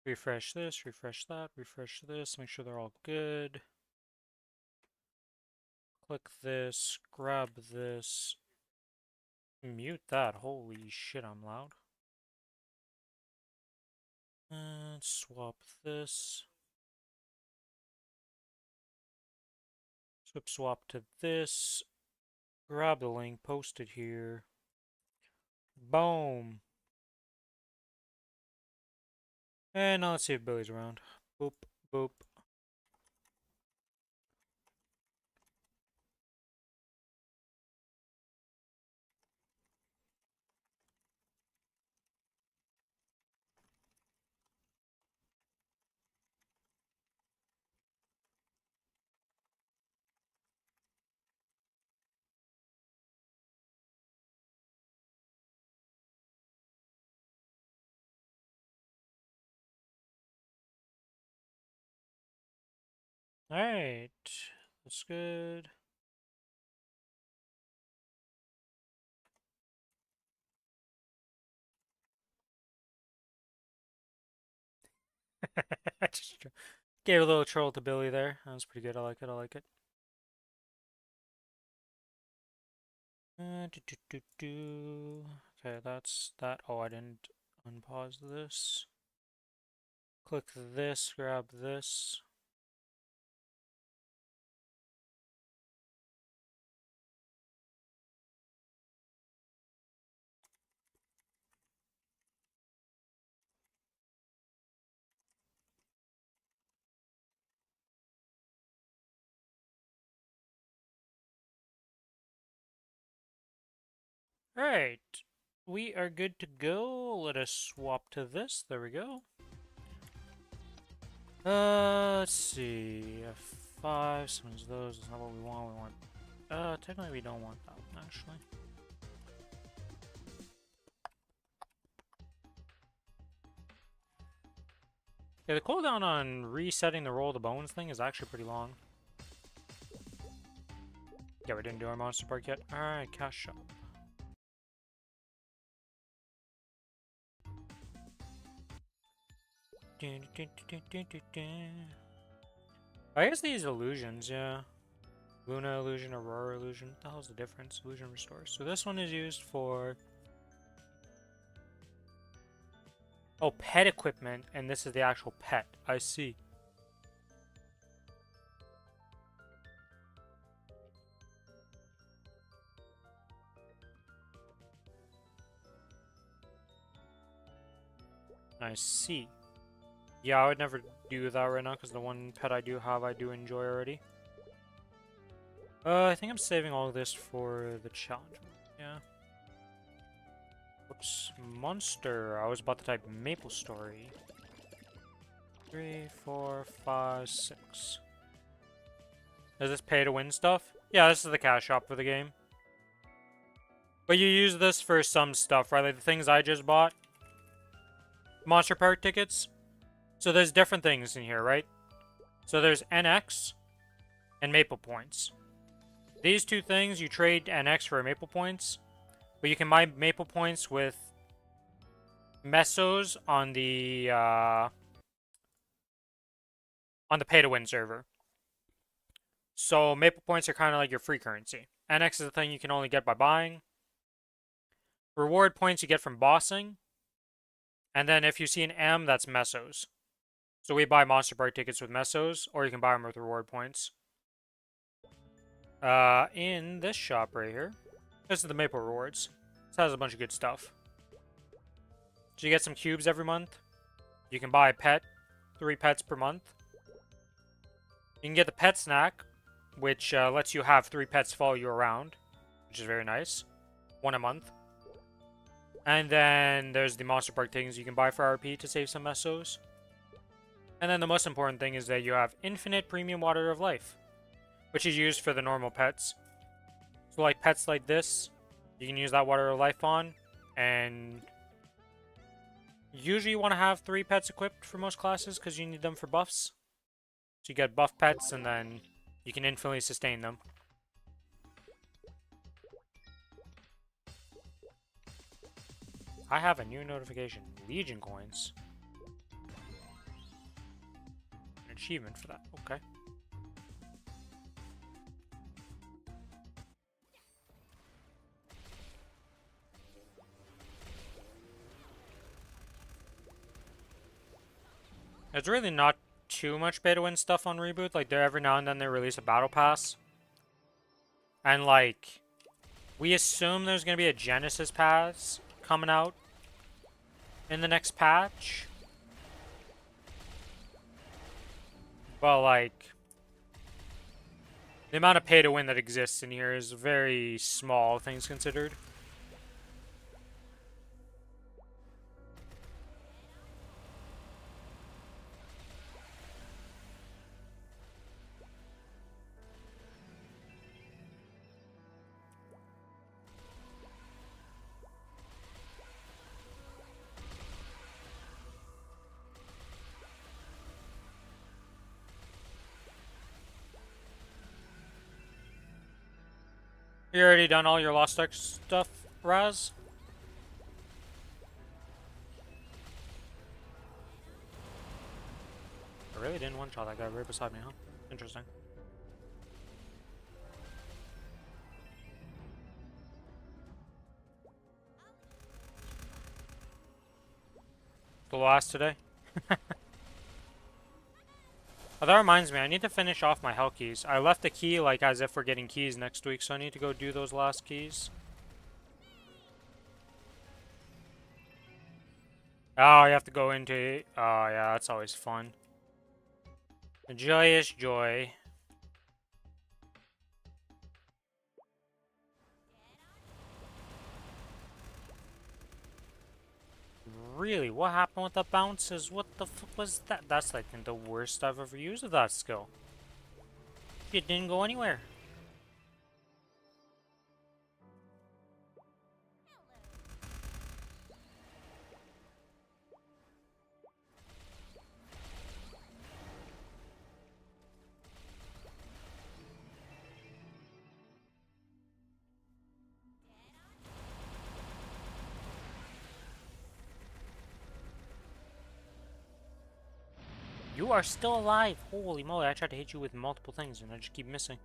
Refresh this, refresh that, refresh this, make sure they're all good. Click this, grab this, mute that. Holy shit, I'm loud. And swap this. Swap to this. Grab the link, post it here. Boom. And now let's see if Billy's around. Boop, boop. Alright. That's good. Just gave a little troll to Billy there. That was pretty good. I like it. I like it. Okay, that's that. Oh, I didn't unpause this. Click this, grab this. Alright. We are good to go. Let us swap to this. There we go. Let's see. F5 summons those. That's not what we want. We want. Technically, we don't want that one, actually. Yeah, the cooldown on resetting the roll of the bones thing is actually pretty long. Yeah, we didn't do our monster park yet. Alright, cash shop. I guess these illusions, yeah. Luna illusion, Aurora illusion. What the hell's the difference? Illusion restores. So this one is used for... Oh, pet equipment, and this is the actual pet. I see. I see. Yeah, I would never do that right now, because the one pet I do have, I do enjoy already. I think I'm saving all of this for the challenge. Yeah. Whoops. Monster. I was about to type Maplestory. 3, 4, 5, 6. Is this pay to win stuff? Yeah, this is the cash shop for the game. But you use this for some stuff, right? Like the things I just bought. Monster Park tickets. So there's different things in here, right? So there's NX and Maple Points. These two things, you trade NX for Maple Points. But you can buy Maple Points with Mesos on the pay-to-win server. So Maple Points are kind of like your free currency. NX is the thing you can only get by buying. Reward points you get from bossing. And then if you see an M, that's Mesos. So we buy Monster Park tickets with Mesos, or you can buy them with reward points. In this shop right here, this is the Maple Rewards. This has a bunch of good stuff. So you get some cubes every month. You can buy a pet, 3 pets per month. You can get the pet snack, which lets you have 3 pets follow you around, which is very nice. 1 a month. And then there's the Monster Park things you can buy for RP to save some Mesos. And then the most important thing is that you have infinite premium water of life, which is used for the normal pets. So like pets like this, you can use that water of life on, and usually you want to have 3 pets equipped for most classes because you need them for buffs. So you get buff pets and then you can infinitely sustain them. I have a new notification. Legion coins. achievement for that. Okay. There's really not too much pay to win stuff on Reboot. Like, every now and then they release a battle pass. And, like, we assume there's going to be a Genesis pass coming out in the next patch. But, like, the amount of pay to win that exists in here is very small, things considered. You already done all your Lost Ark stuff, Raz? I really didn't one-shot that guy right beside me, huh? Interesting. The last today? Oh, that reminds me, I need to finish off my hell keys. I left a key, like, as if we're getting keys next week, so I need to go do those last keys. Oh, you have to go into... Oh, yeah, that's always fun. A joyous joy. Really, what happened with the bounces? What the fuck was that? That's, like, the worst I've ever used of that skill. It didn't go anywhere. You are still alive! Holy moly, I tried to hit you with multiple things and I just keep missing.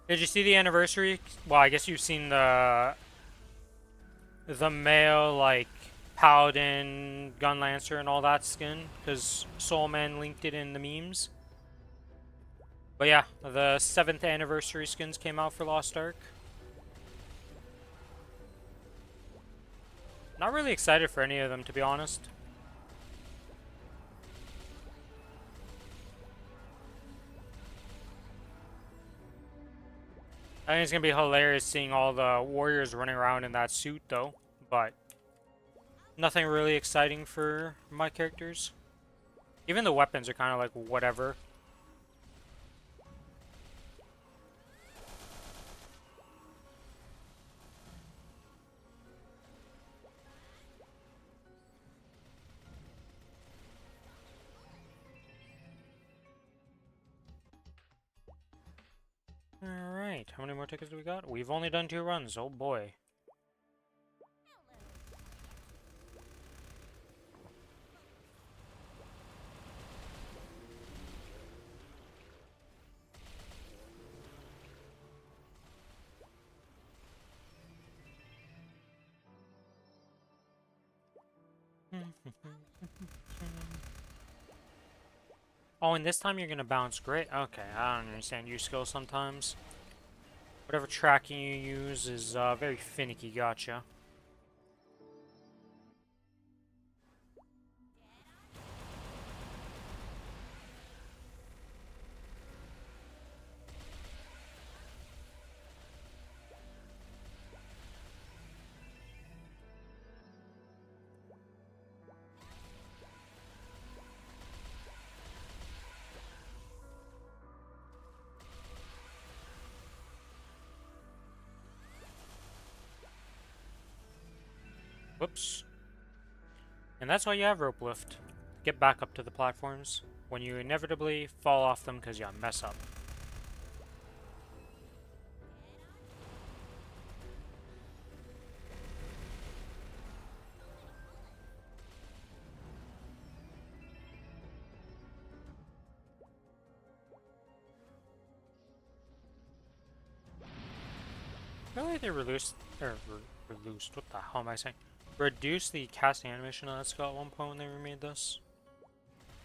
Did you see the anniversary? Well, I guess you've seen the male, like, Paladin, Gun Lancer, and all that skin, because Soulman linked it in the memes. But yeah, the 7th anniversary skins came out for Lost Ark. Not really excited for any of them, to be honest. I think it's gonna be hilarious seeing all the warriors running around in that suit, though. But nothing really exciting for my characters. Even the weapons are kind of like whatever. Alright, how many more tickets do we got? We've only done 2 runs, oh boy. Oh, and this time you're gonna bounce. Great. Okay, I don't understand your skill sometimes. Whatever tracking you use is very finicky. Gotcha. Whoops. And that's why you have rope lift. Get back up to the platforms when you inevitably fall off them because you mess up. I feel like they released, released, what the hell am I saying? Reduced the casting animation on that skull at one point when they remade this.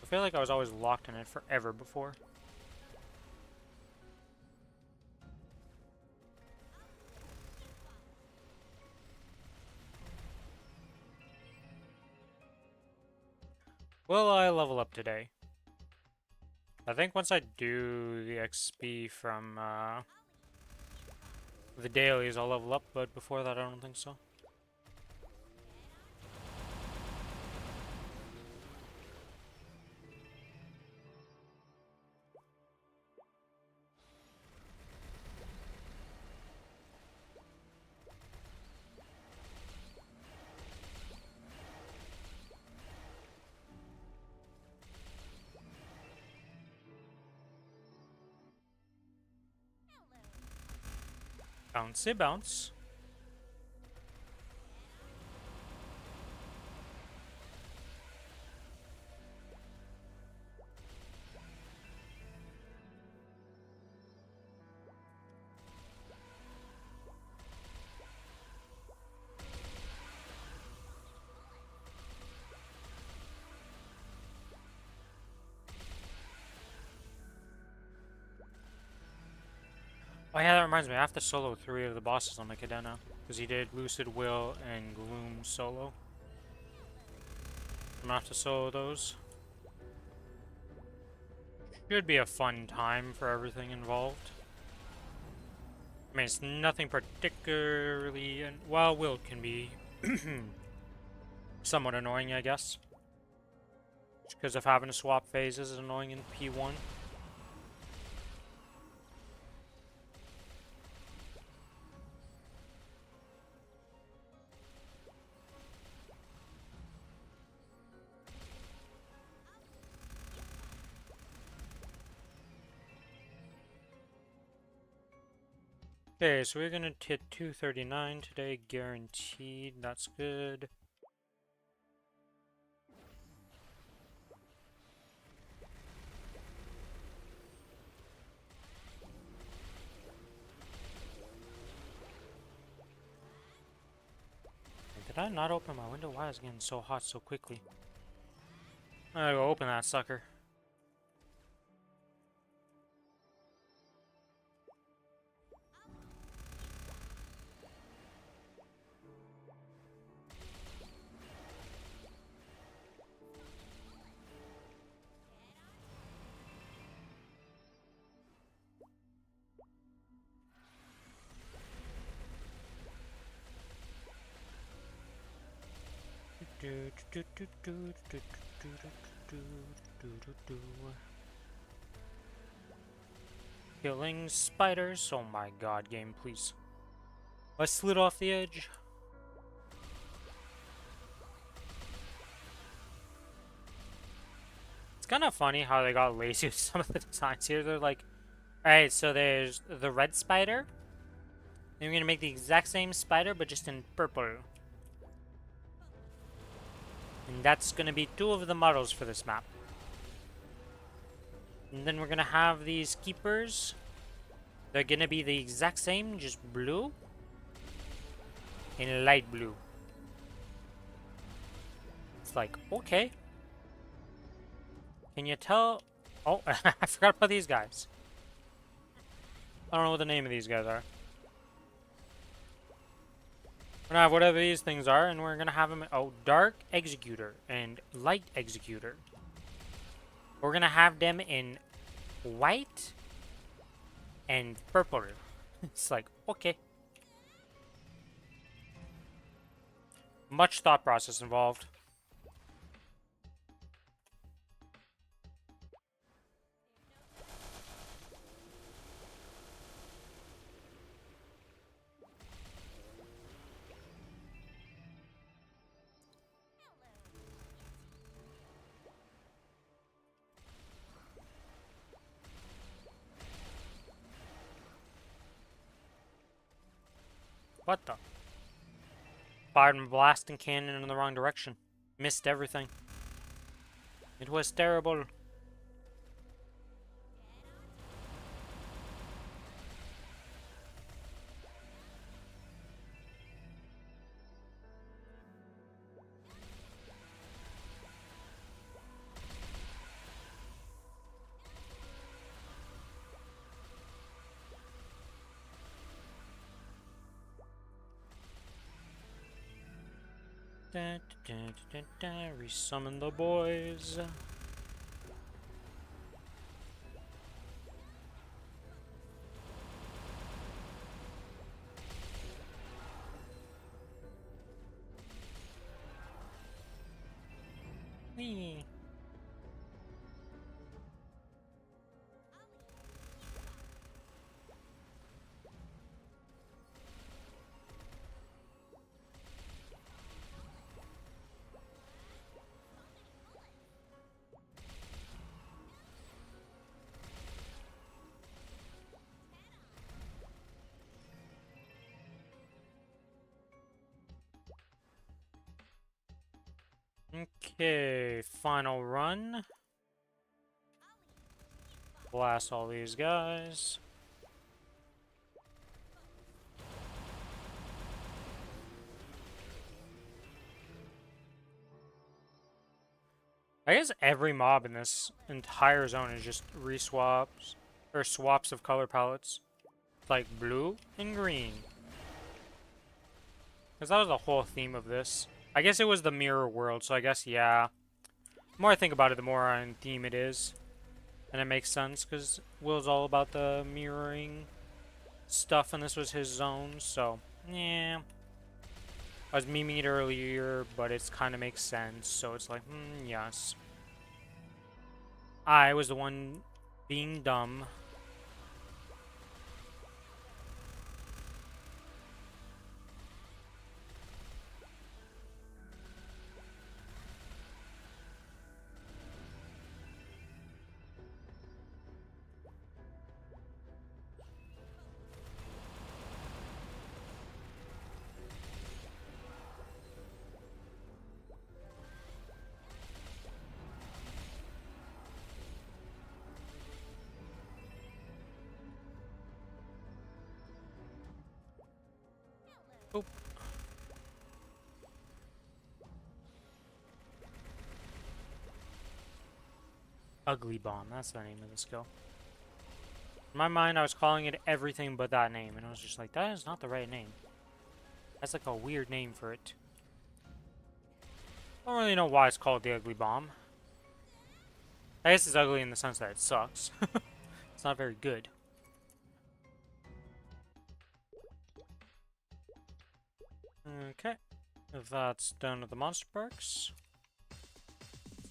I feel like I was always locked in it forever before. Will I level up today? I think once I do the XP from the dailies, I'll level up, but before that I don't think so. Bouncy bounce. Oh yeah, that reminds me, I have to solo 3 of the bosses on my Cadena. Because he did Lucid, Will, and Gloom solo. I'm gonna have to solo those. Should be a fun time for everything involved. I mean, it's nothing particularly... well, Will can be somewhat annoying, I guess. Because of having to swap phases is annoying in P1. Okay, so we're gonna hit 239 today, guaranteed. That's good. Did I not open my window? Why is it getting so hot so quickly? I gotta go open that sucker. Killing spiders. Oh my god, game, please. I slid off the edge. It's kind of funny how they got lazy with some of the designs here. They're like, alright, so there's the red spider. And we're gonna make the exact same spider, but just in purple. And that's gonna be 2 of the models for this map. And then we're gonna have these keepers. They're gonna be the exact same, just blue. And light blue. It's like, okay. Can you tell? Oh, I forgot about these guys. I don't know what the name of these guys are. We're gonna have whatever these things are, and we're gonna have them. Oh, Dark Executor and Light Executor. We're gonna have them in white and purple. It's like, okay. Much thought process involved. What the? Fired my blasting cannon in the wrong direction. Missed everything. It was terrible. Resummon the boys. Whee. Okay, final run. Blast all these guys. I guess every mob in this entire zone is just reswaps or swaps of color palettes. It's like blue and green. Because that was the whole theme of this. I guess it was the mirror world, so I guess, yeah. The more I think about it, the more on theme it is. And it makes sense, because Will's all about the mirroring stuff, and this was his zone, so, yeah. I was memeing it earlier, but it kind of makes sense, so it's like, yes. I was the one being dumb. Oop. Ugly Bomb, that's the name of the skill. In my mind, I was calling it everything but that name, and I was just like, that is not the right name. That's like a weird name for it. I don't really know why it's called the Ugly Bomb. I guess it's ugly in the sense that it sucks. It's not very good. Okay. If that's done with the monster perks,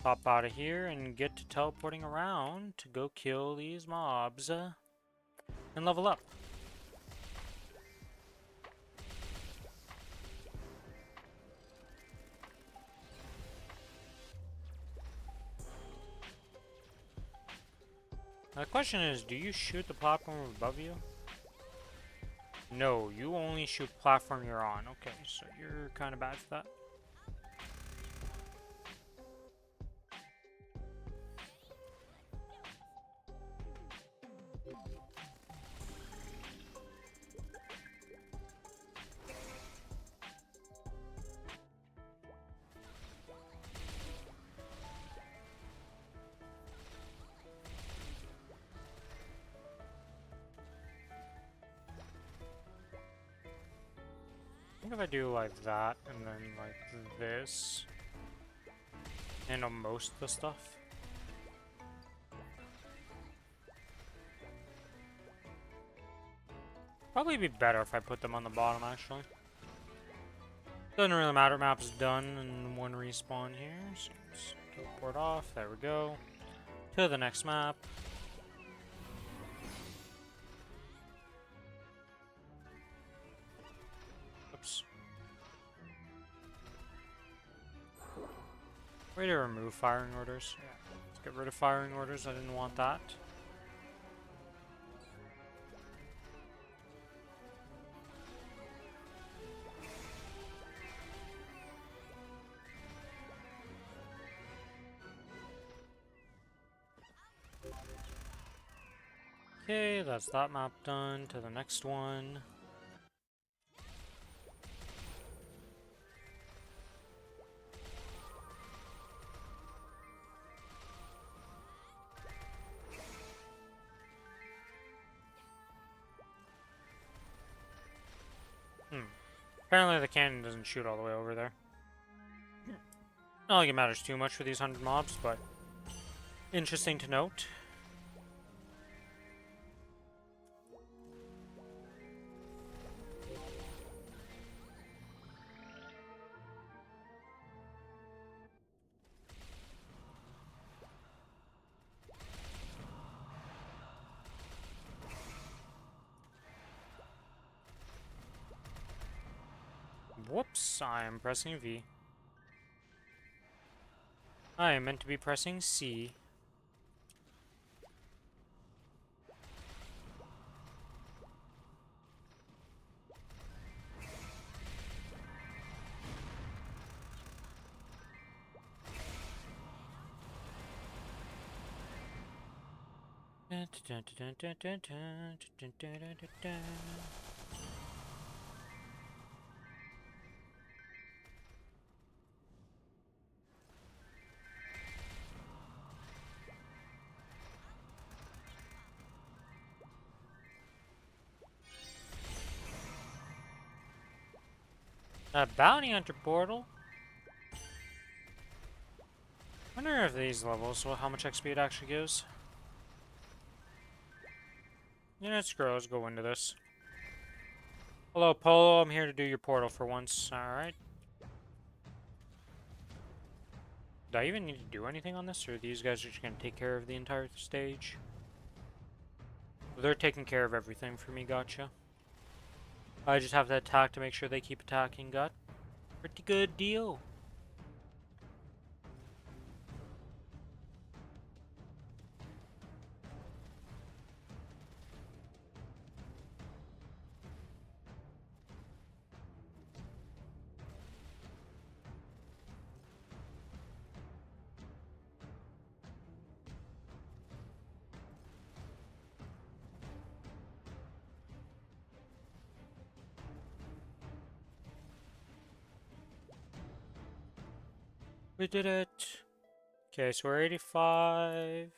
pop out of here and get to teleporting around to go kill these mobs and level up. Now the question is, do you shoot the platform above you? No, you only shoot platform you're on. Okay, so you're kind of bad for that. I think if I do like that and then like this, handle most of the stuff. Probably be better if I put them on the bottom, actually. Doesn't really matter, map's done and one respawn here, so let's teleport off, there we go. To the next map. Oops. Way to remove firing orders. Yeah. Let's get rid of firing orders, I didn't want that. Okay, that's that map done. To the next one. Apparently the cannon doesn't shoot all the way over there. Not like it matters too much for these 100 mobs, but interesting to note. Whoops, I am pressing V. I am meant to be pressing C. A bounty hunter portal? I wonder if these levels, well, how much XP it actually gives. Yeah, screw it, let's go into this. Hello, Polo, I'm here to do your portal for once. Alright. Do I even need to do anything on this, or are these guys just gonna take care of the entire stage? They're taking care of everything for me, gotcha. I just have to attack to make sure they keep attacking, got pretty good deal. We did it. Okay, so we're 85.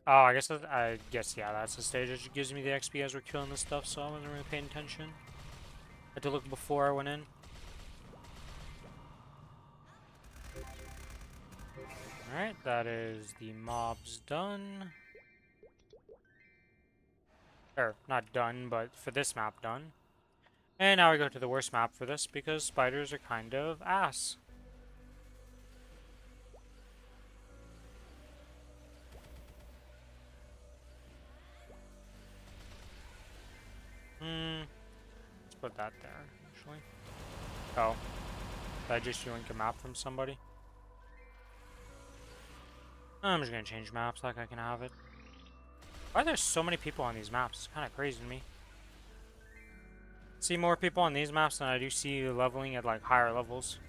Oh, I guess, yeah, that's the stage that gives me the XP as we're killing this stuff, so I wasn't really paying attention. Had to look before I went in. Alright, that is the mobs done. Or, not done, but for this map done. And now we go to the worst map for this, because spiders are kind of ass. Let's put that there, actually. Oh. Did I just yoink a map from somebody? I'm just gonna change maps like I can have it. Why are there so many people on these maps? It's kind of crazy to me. See more people on these maps than I do see leveling at like higher levels.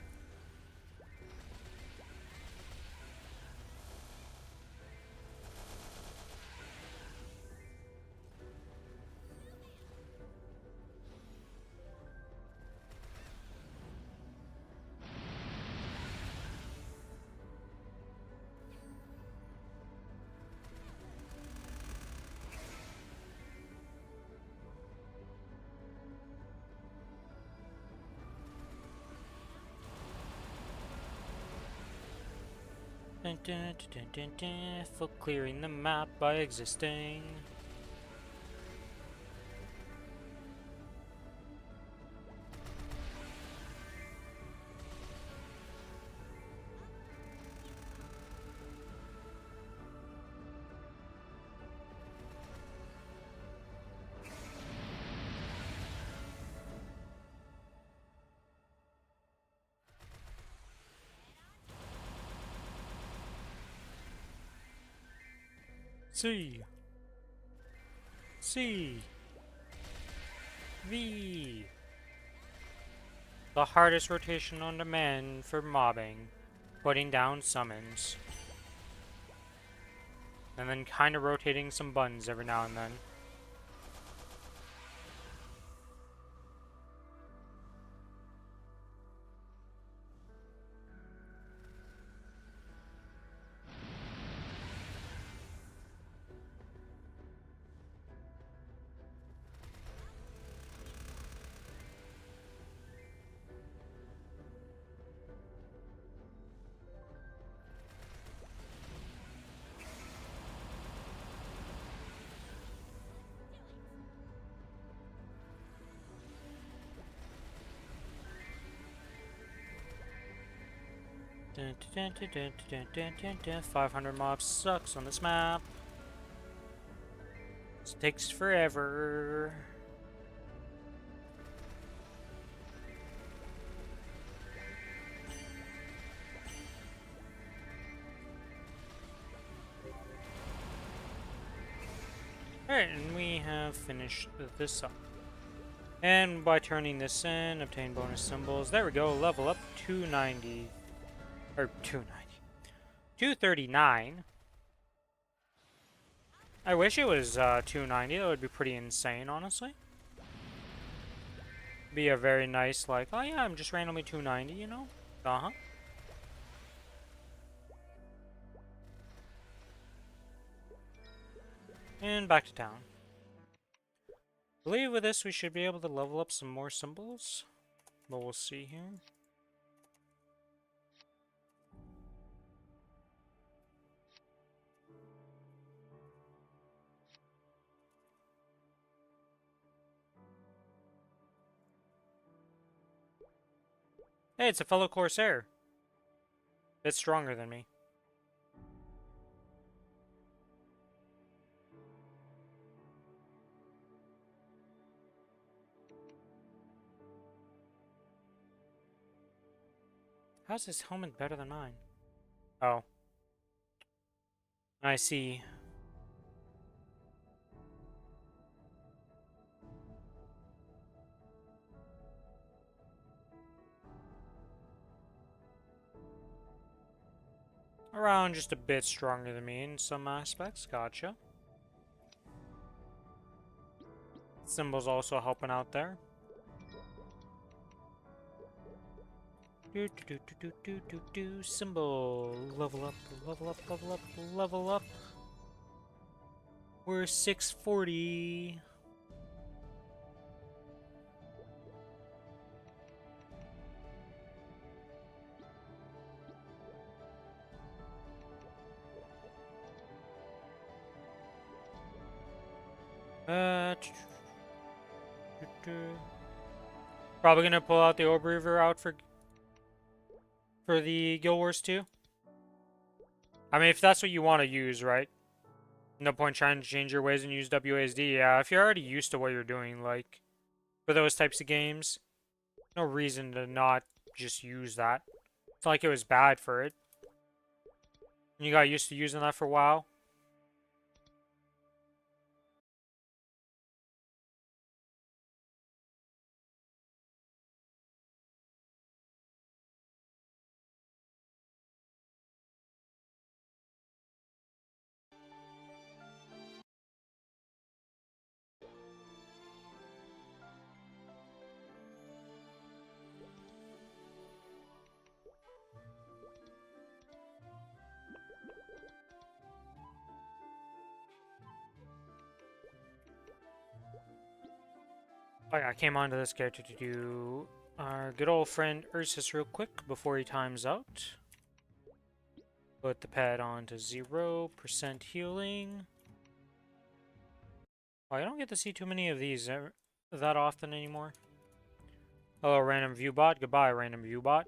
Dun, dun, dun, dun, dun, for clearing the map by existing. C. C. V. The hardest rotation on demand for mobbing. Putting down summons. And then kind of rotating some buttons every now and then. 500 mobs sucks on this map. This takes forever. Alright, and we have finished this up. And by turning this in, obtain bonus symbols. There we go, level up 290. Or 290. 239. I wish it was 290. That would be pretty insane, honestly. Be a very nice, like, oh yeah, I'm just randomly 290, you know? Uh-huh. And back to town. I believe with this we should be able to level up some more symbols. But we'll see here. Hey, it's a fellow Corsair. It's stronger than me. How's his helmet better than mine? Oh. I see. Around just a bit stronger than me in some aspects. Gotcha. Symbol's also helping out there. Symbol. Level up, level up, level up, level up. We're 640. Probably gonna pull out the Orb Reaver out for the Guild Wars 2. I mean, if that's what you want to use, right? No point trying to change your ways and use WASD. Yeah, if you're already used to what you're doing, like, for those types of games, no reason to not just use that. It's not like it was bad for it. And you got used to using that for a while. I came onto this character to do our good old friend Ursus real quick before he times out. Put the pet on to 0% healing. Oh, I don't get to see too many of these that often anymore. Hello, random viewbot. Goodbye, random viewbot.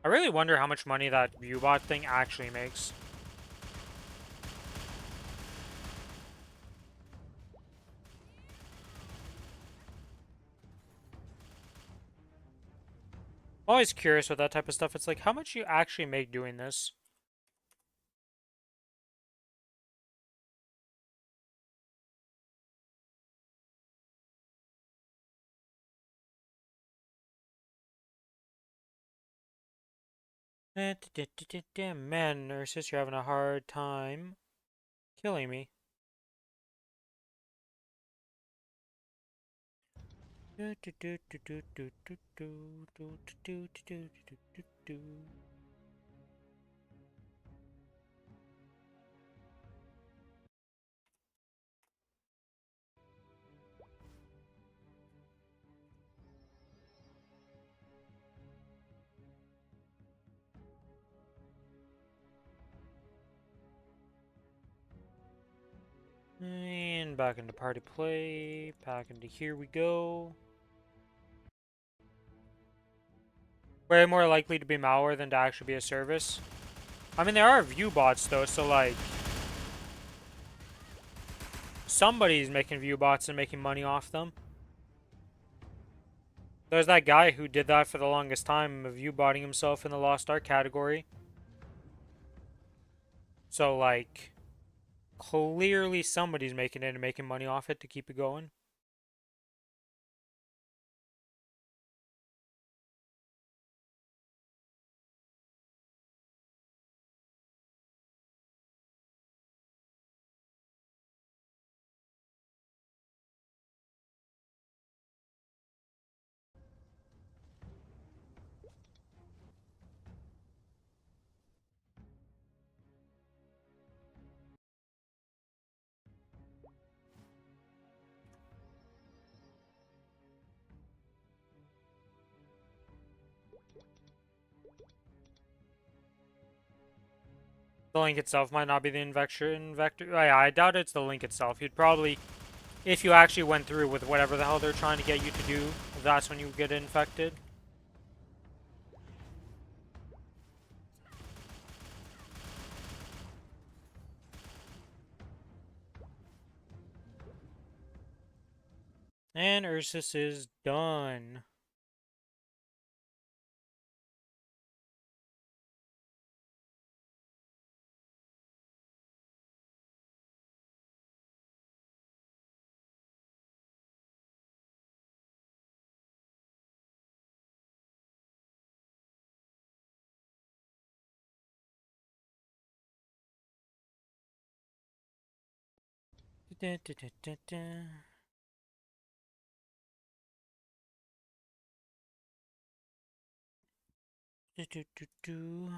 I really wonder how much money that viewbot thing actually makes. I'm always curious with that type of stuff. It's like, how much you actually make doing this? Damn, man, Ursus, you're having a hard time killing me. And back into party play. Back into here we go. Way more likely to be malware than to actually be a service. I mean, there are view bots though, so like somebody's making view bots and making money off them. There's that guy who did that for the longest time, view botting himself in the Lost Ark category. So like clearly somebody's making it and making money off it to keep it going. The link itself might not be the invector. Oh, yeah, I doubt it's the link itself. You'd probably, if you actually went through with whatever the hell they're trying to get you to do, that's when you get infected. And Ursus is done. Da, da, da, da, da. Do, do, do, do.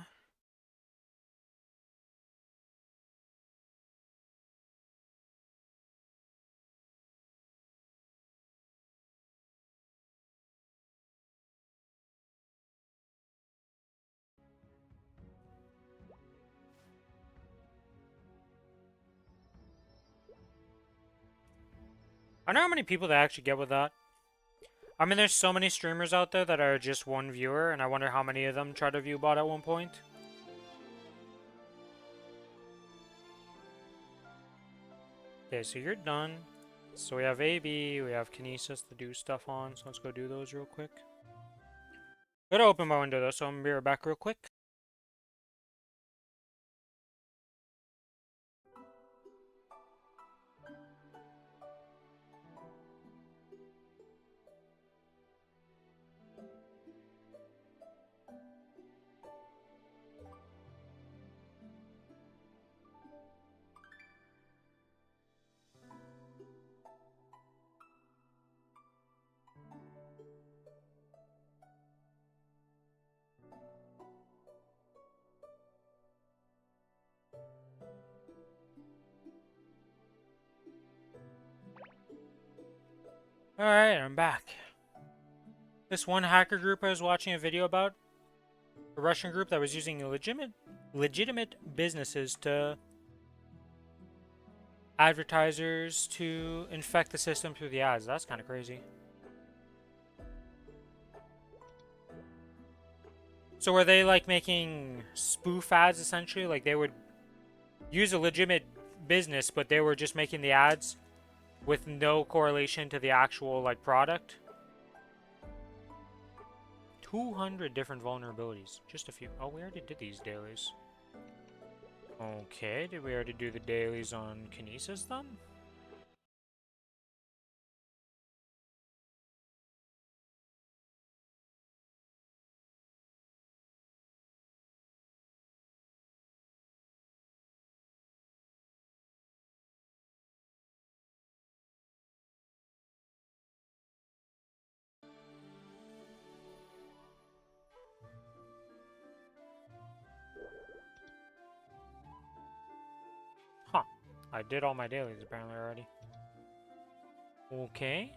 I know how many people they actually get with that. I mean, there's so many streamers out there that are just one viewer, and I wonder how many of them try to view bot at one point. Okay, so you're done. So we have AB, we have Kinesis to do stuff on, so let's go do those real quick. Gotta open my window though, so I'm gonna be right back real quick. Alright, I'm back. This one hacker group I was watching a video about, a Russian group that was using legitimate businesses to advertisers to infect the system through the ads. That's kind of crazy. So were they like making spoof ads essentially? Like they would use a legitimate business, but they were just making the ads with no correlation to the actual like product? 200 different vulnerabilities. Just a few. Oh, we already did these dailies. Okay, did we already do the dailies on Kinesis then? Huh. I did all my dailies apparently already. Okay.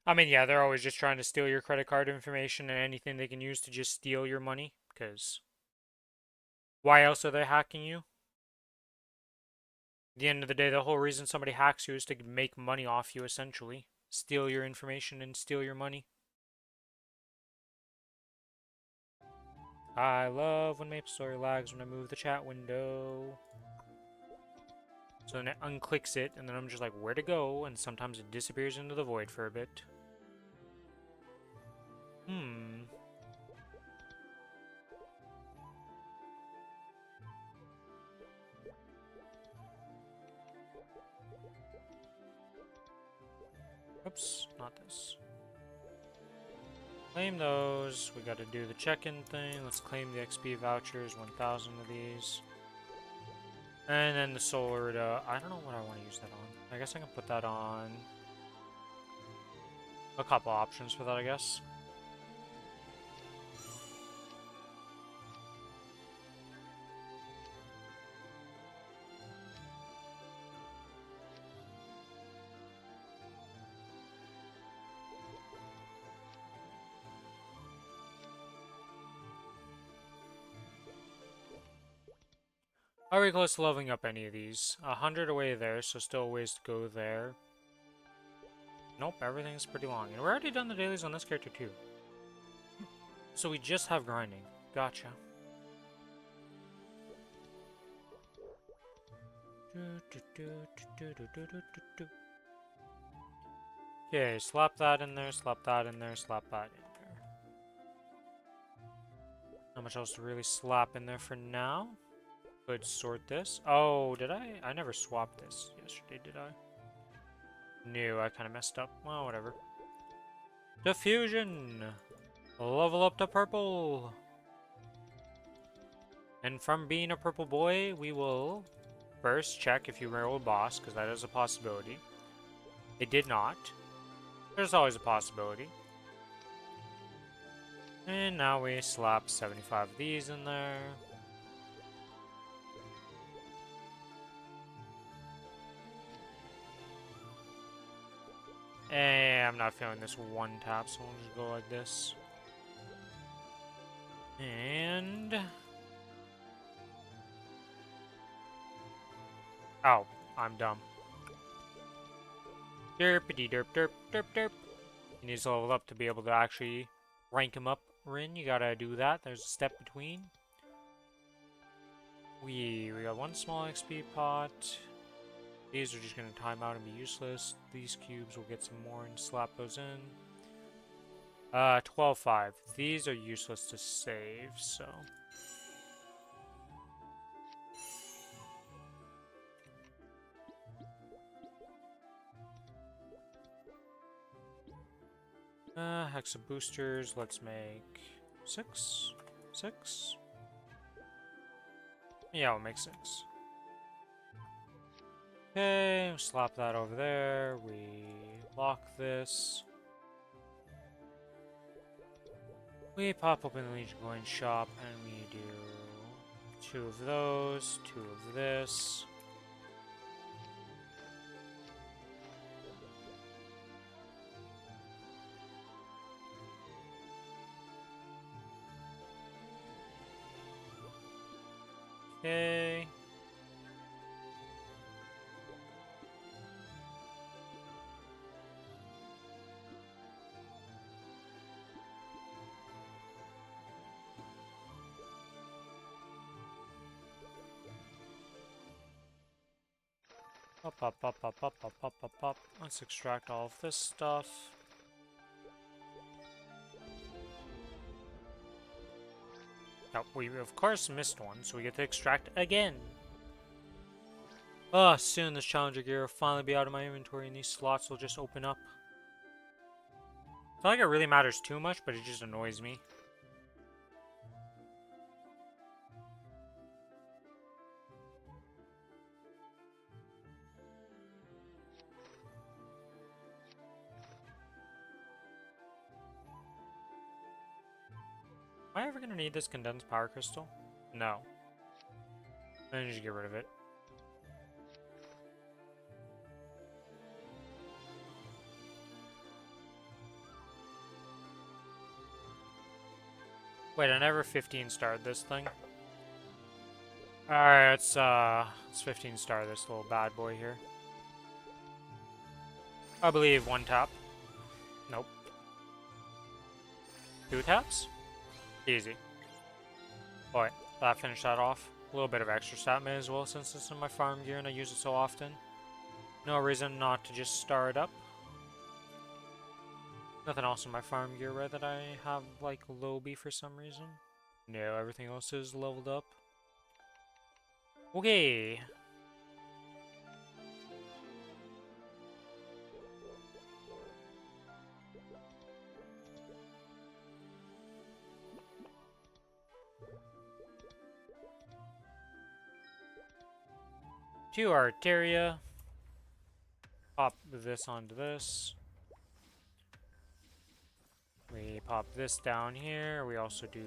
I mean, yeah, they're always just trying to steal your credit card information and anything they can use to just steal your money, because why else are they hacking you? At the end of the day, the whole reason somebody hacks you is to make money off you, essentially. Steal your information and steal your money. I love when Maplestory lags when I move the chat window. So then it unclicks it, and then I'm just like, where to go? And sometimes it disappears into the void for a bit. Oops, not this. Claim those. We gotta do the check-in thing. Let's claim the XP vouchers, 1,000 of these. And then the solar, I don't know what I want to use that on. I guess I can put that on a couple options for that, I guess. Are we close to leveling up any of these? 100 away there, so still a ways to go there. Nope, everything's pretty long. And we're already done the dailies on this character too. So we just have grinding. Gotcha. Okay, slap that in there, slap that in there, slap that in there. Not much else to really slap in there for now. Could sort this. Oh, did I? I never swapped this yesterday, did I? No, I kind of messed up. Well, whatever. Diffusion! Level up to purple! And from being a purple boy, we will first check if you rolled boss, because that is a possibility. It did not. There's always a possibility. And now we slap 75 of these in there. I'm not feeling this one tap, so we'll just go like this. And... oh, I'm dumb. Derpity derp derp derp derp. He needs to level up to be able to actually rank him up, Rin. You gotta do that. There's a step between. We got one small XP pot. These are just going to time out and be useless. These cubes will get some more and slap those in. 12-5. These are useless to save, so... hexa boosters, let's make 6? 6? Yeah, we'll make 6. Okay, slap that over there. We lock this. We pop open the Legion Coin shop and we do 2 of those, 2 of this. Okay. Pop, pop, pop, pop, pop, pop, pop, pop, pop. Let's extract all of this stuff. Oh, we of course missed one, so we get to extract again. Ah, soon this challenger gear will finally be out of my inventory and these slots will just open up. I feel like it really matters too much, but it just annoys me. Am I ever gonna need this condensed power crystal? No. I need to get rid of it. Wait, I never 15 starred this thing. Alright, let's 15 star this little bad boy here. I believe one tap. Nope. Two taps? Easy. Alright, that finished that off. A little bit of extra stat may as well since it's in my farm gear and I use it so often. No reason not to just star it up. Nothing else in my farm gear, right, that I have, like, low B for some reason. No, everything else is leveled up. Okay. To Arteria. Pop this onto this. We pop this down here. We also do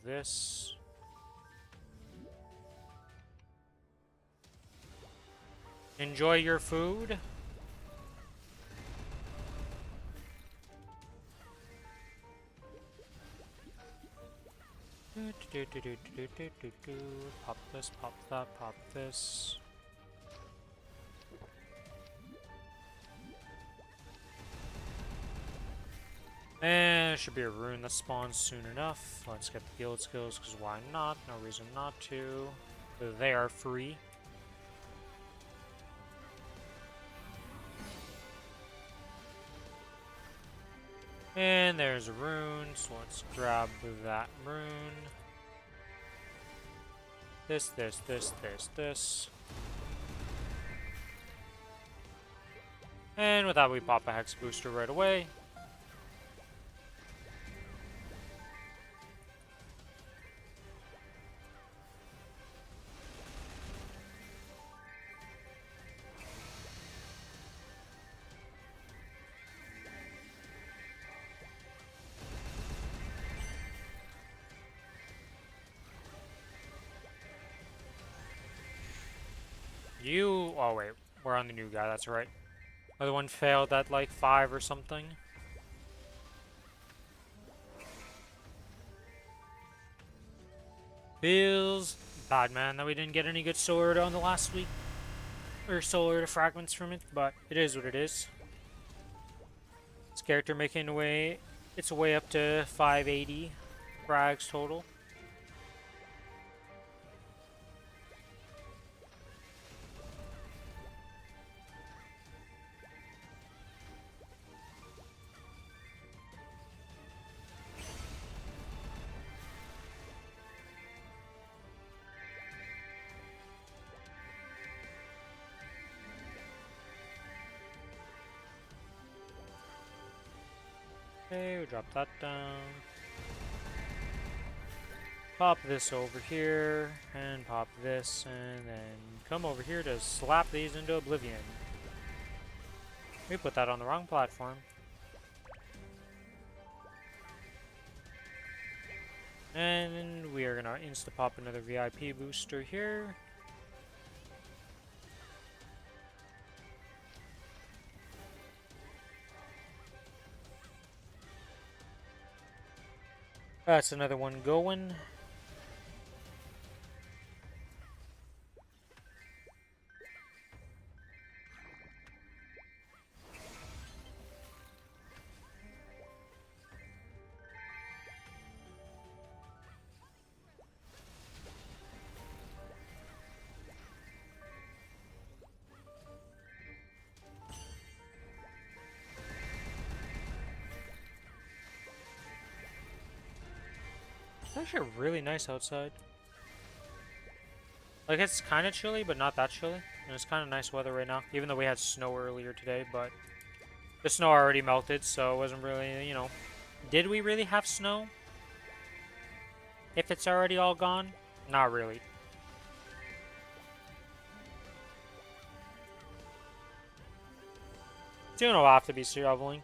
this. Enjoy your food. Pop this, pop that, pop this. And there should be a rune that spawns soon enough. Let's get the guild skills, because why not? No reason not to. They are free. And there's a rune, so let's grab that rune. This. And with that, we pop a hex booster right away. Oh wait, we're on the new guy, that's right. Other one failed at like 5 or something. Feels bad, man, that we didn't get any good sword on the last week. Or solar fragments from it, but it is what it is. This character making its way up to 580 frags total. Okay, we drop that down. Pop this over here, and pop this, and then come over here to slap these into oblivion. We put that on the wrong platform. And we are gonna insta-pop another VIP booster here. That's another one going. It's actually really nice outside. Like, it's kind of chilly, but not that chilly. And it's kind of nice weather right now, even though we had snow earlier today, but the snow already melted, so it wasn't really, you know. Did we really have snow? If it's already all gone? Not really. Soon I'll have to be shoveling,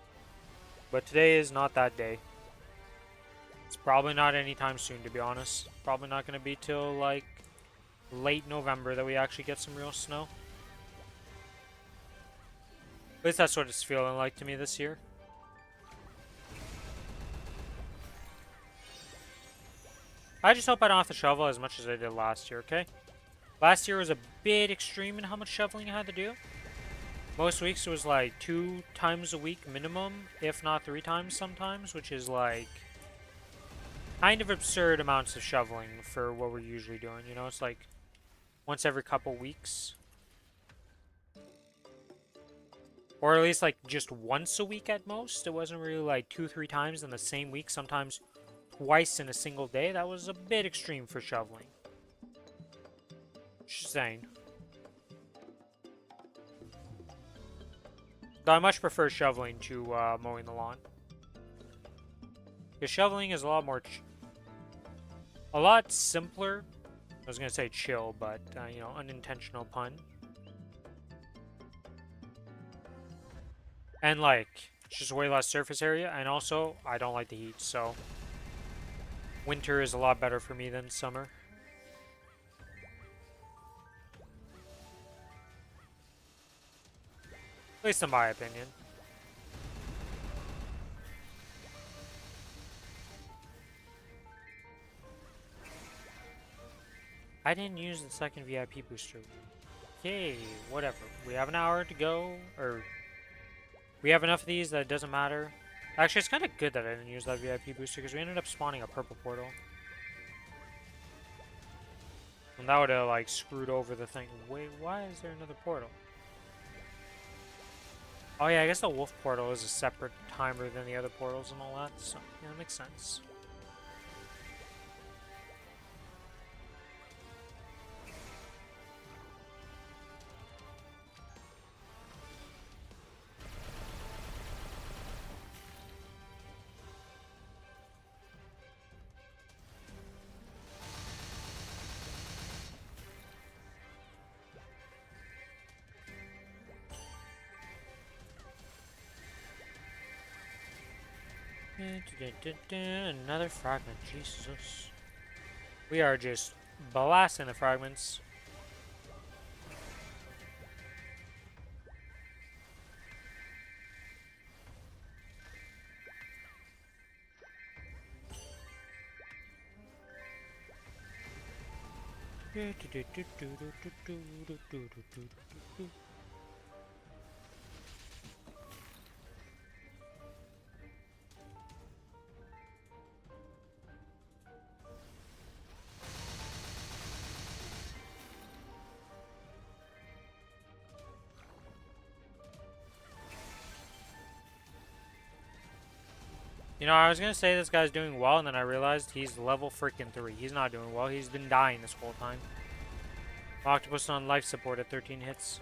but today is not that day. It's probably not anytime soon, to be honest. Probably not going to be till, like, late November that we actually get some real snow. At least that's what it's feeling like to me this year. I just hope I don't have to shovel as much as I did last year, okay? Last year was a bit extreme in how much shoveling I had to do. Most weeks it was like 2 times a week minimum, if not 3 times sometimes, which is like kind of absurd amounts of shoveling for what we're usually doing. You know, it's like once every couple weeks. Or at least like just once a week at most. It wasn't really like 2-3 times in the same week, sometimes twice in a single day. That was a bit extreme for shoveling. Just saying. Though I much prefer shoveling to mowing the lawn. Because shoveling is a lot more... a lot simpler. I was going to say chill, but, you know, unintentional pun. And, like, it's just way less surface area. And also, I don't like the heat, so... winter is a lot better for me than summer. At least in my opinion. I didn't use the second VIP booster. Okay, whatever. We have an hour to go, or... we have enough of these that it doesn't matter. Actually, it's kind of good that I didn't use that VIP booster, because we ended up spawning a purple portal. And that would have, like, screwed over the thing. Wait, why is there another portal? Oh yeah, I guess the wolf portal is a separate timer than the other portals and all that, so yeah, that makes sense. Another fragment, Jesus. We are just blasting the fragments. You know, I was gonna say this guy's doing well, and then I realized he's level freaking 3. He's not doing well. He's been dying this whole time. Octopus on life support at 13 hits.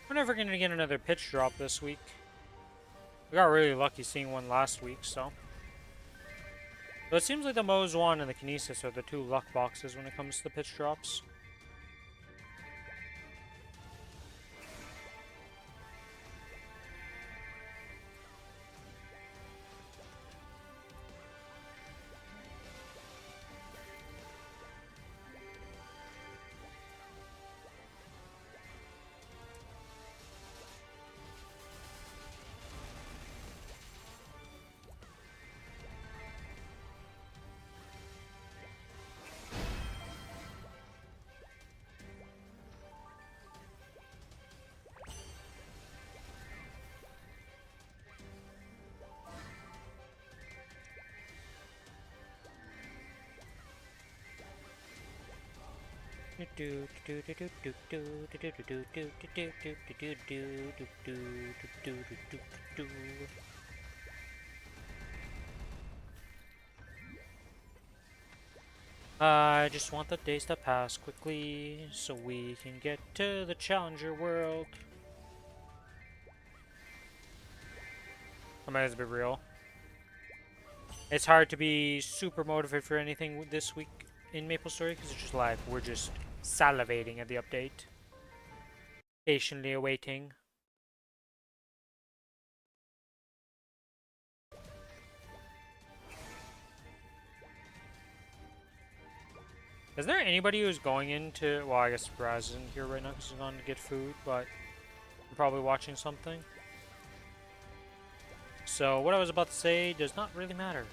We're never going to get another pitch drop this week. We got really lucky seeing one last week, so. But it seems like the Mo's one and the Kinesis are the 2 luck boxes when it comes to the pitch drops. I just want the days to pass quickly so we can get to the Challenger world. I might as well be real. It's hard to be super motivated for anything this week in Maplestory because it's just like we're just salivating at the update. Patiently awaiting. Is there anybody who's going into... Well, I guess Braz isn't here right now because he's gone to get food, but I'm probably watching something. So what I was about to say does not really matter.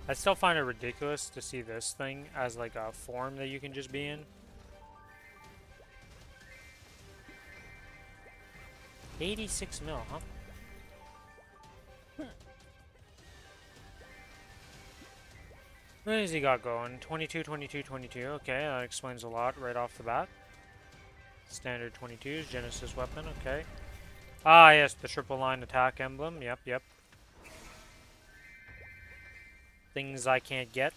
I still find it ridiculous to see this thing as like a form that you can just be in. 86 mil, huh? What has he got going? 22, 22, 22. Okay, that explains a lot right off the bat. Standard 22s, Genesis weapon, okay. Ah, yes, the triple line attack emblem. Yep, yep. Things I can't get.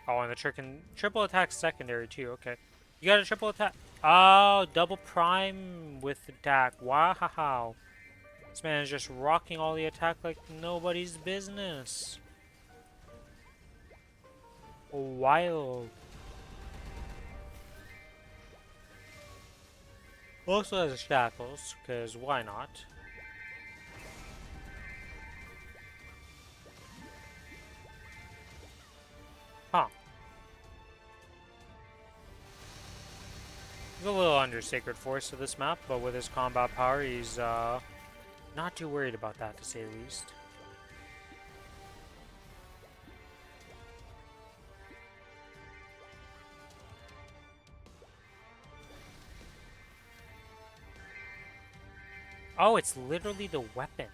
Oh, and the triple attack secondary too, okay. You got a triple attack. Oh, double prime with attack. Wow. This man is just rocking all the attack like nobody's business. Wild. Also has shackles, because why not? Huh. He's a little under Sacred Force to this map, but with his combat power, he's not too worried about that, to say the least. Oh, it's literally the weapon.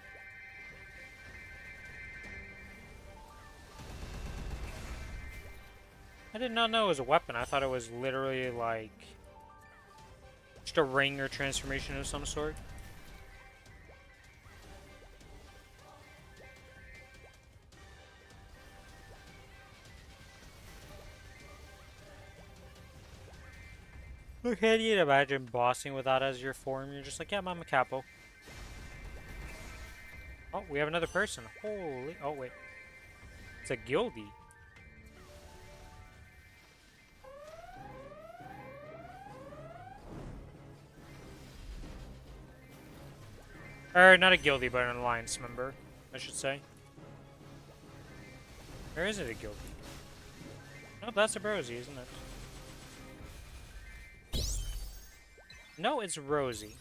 I did not know it was a weapon. I thought it was literally like just a ring or transformation of some sort. Can you imagine bossing with that as your form? You're just like, yeah, I'm a capo. Oh, we have another person. Holy... Oh, wait. It's a guildie. Or, not a guildie, but an alliance member, I should say. Or is it a guildie? No, that's a Rosie, isn't it? No, it's Rosie.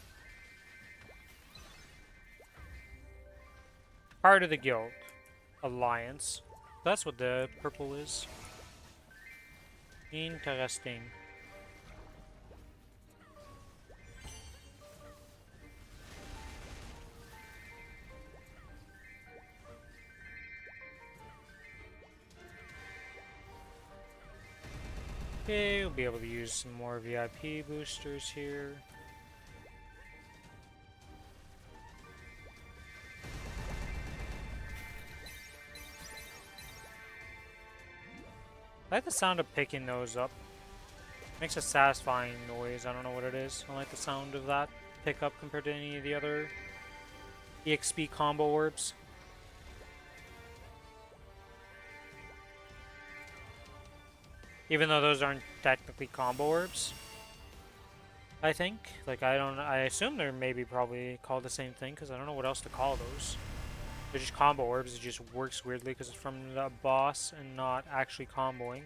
Part of the guild. Alliance. That's what the purple is. Interesting. Okay, we'll be able to use some more VIP boosters here. I like the sound of picking those up. Makes a satisfying noise. I don't know what it is. I like the sound of that pickup compared to any of the other EXP combo orbs. Even though those aren't technically combo orbs. I think. Like, I assume they're maybe probably called the same thing, because I don't know what else to call those. They're just combo orbs, it just works weirdly because it's from the boss and not actually comboing.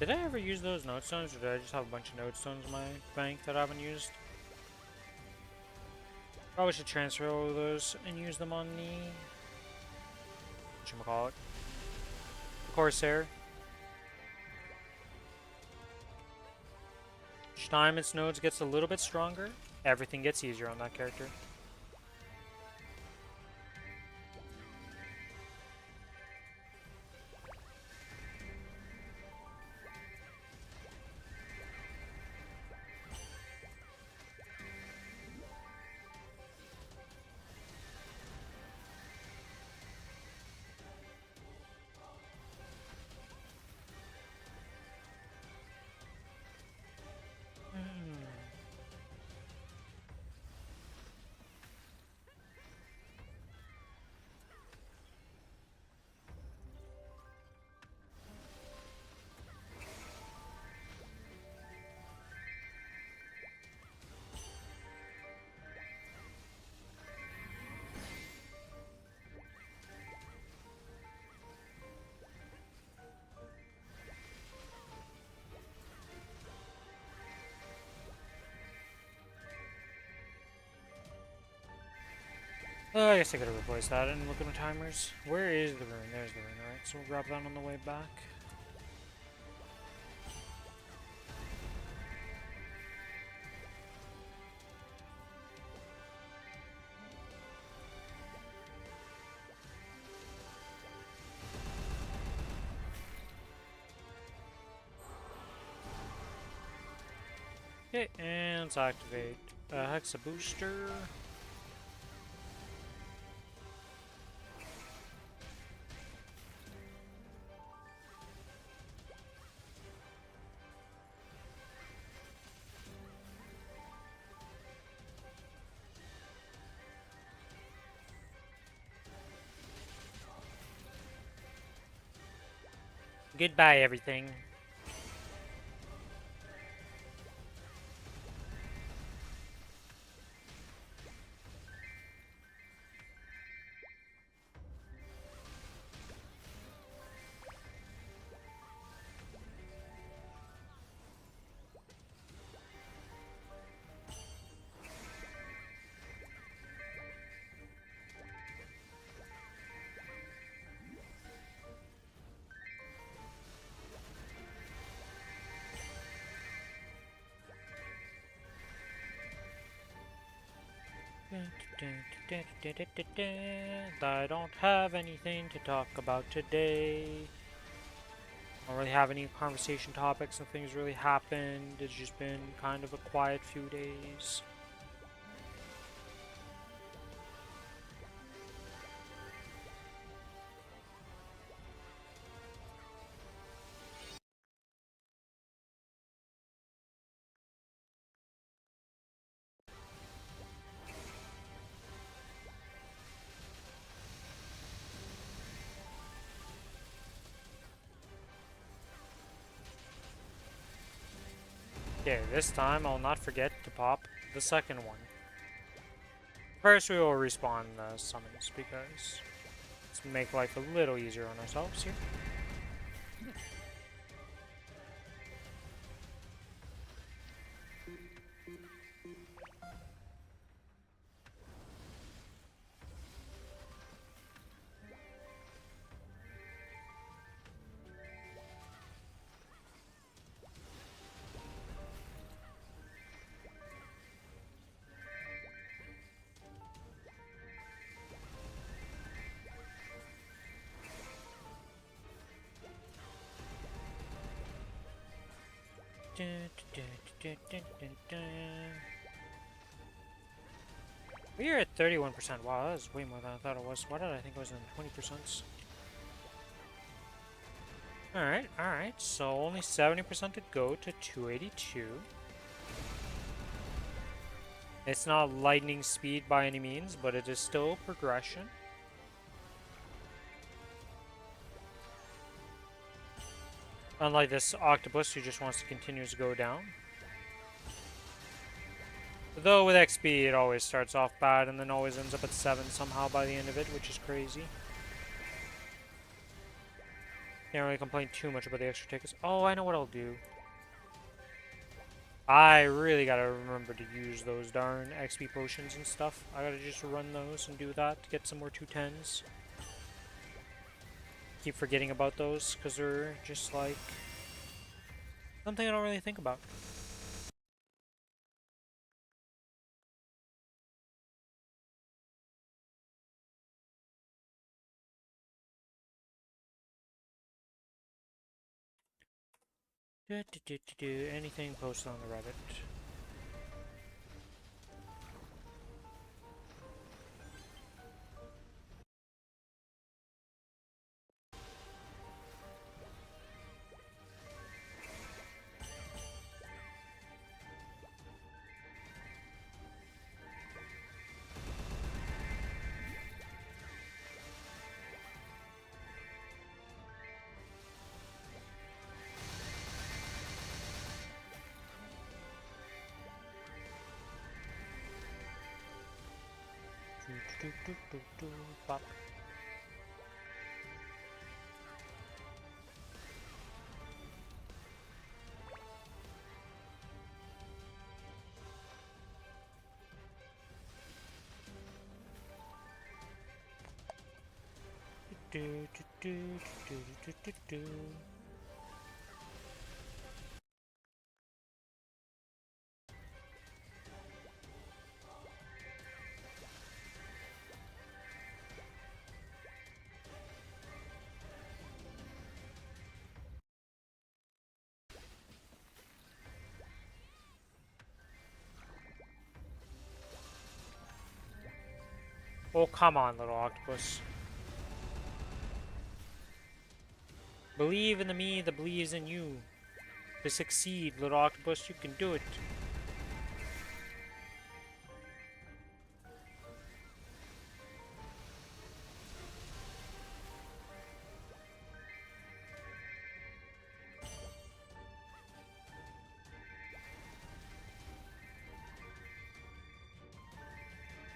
Did I ever use those node stones, or did I just have a bunch of node stones in my bank that I haven't used? Probably should transfer all of those and use them on the... whatchamacallit? The Corsair. Each time its nodes gets a little bit stronger, everything gets easier on that character. I guess I could have replaced that and look at my timers. Where is the rune? There's the rune, alright. So we'll grab that on the way back. Okay, and let's activate Hexa Booster. Goodbye, everything. I don't have anything to talk about today. I don't really have any conversation topics, nothing's really happened. It's just been kind of a quiet few days. Okay, this time I'll not forget to pop the second one. First we will respawn the summons because let's make life a little easier on ourselves here. We are at 31%. Wow, that was way more than I thought it was. Why did I think it was in 20%? Alright, so only 70% to go to 282. It's not lightning speed by any means, but it is still progression. Unlike this octopus who just wants to continue to go down. Though with XP it always starts off bad and then always ends up at 7 somehow by the end of it, which is crazy. Can't really complain too much about the extra tickets. Oh, I know what I'll do. I really gotta remember to use those darn XP potions and stuff. I gotta just run those and do that to get some more 210s. Keep forgetting about those because they're just like something I don't really think about. Anything posted on the Reddit. Bop. Oh, come on, little octopus. Believe in the me that believes in you. To succeed, little octopus, you can do it.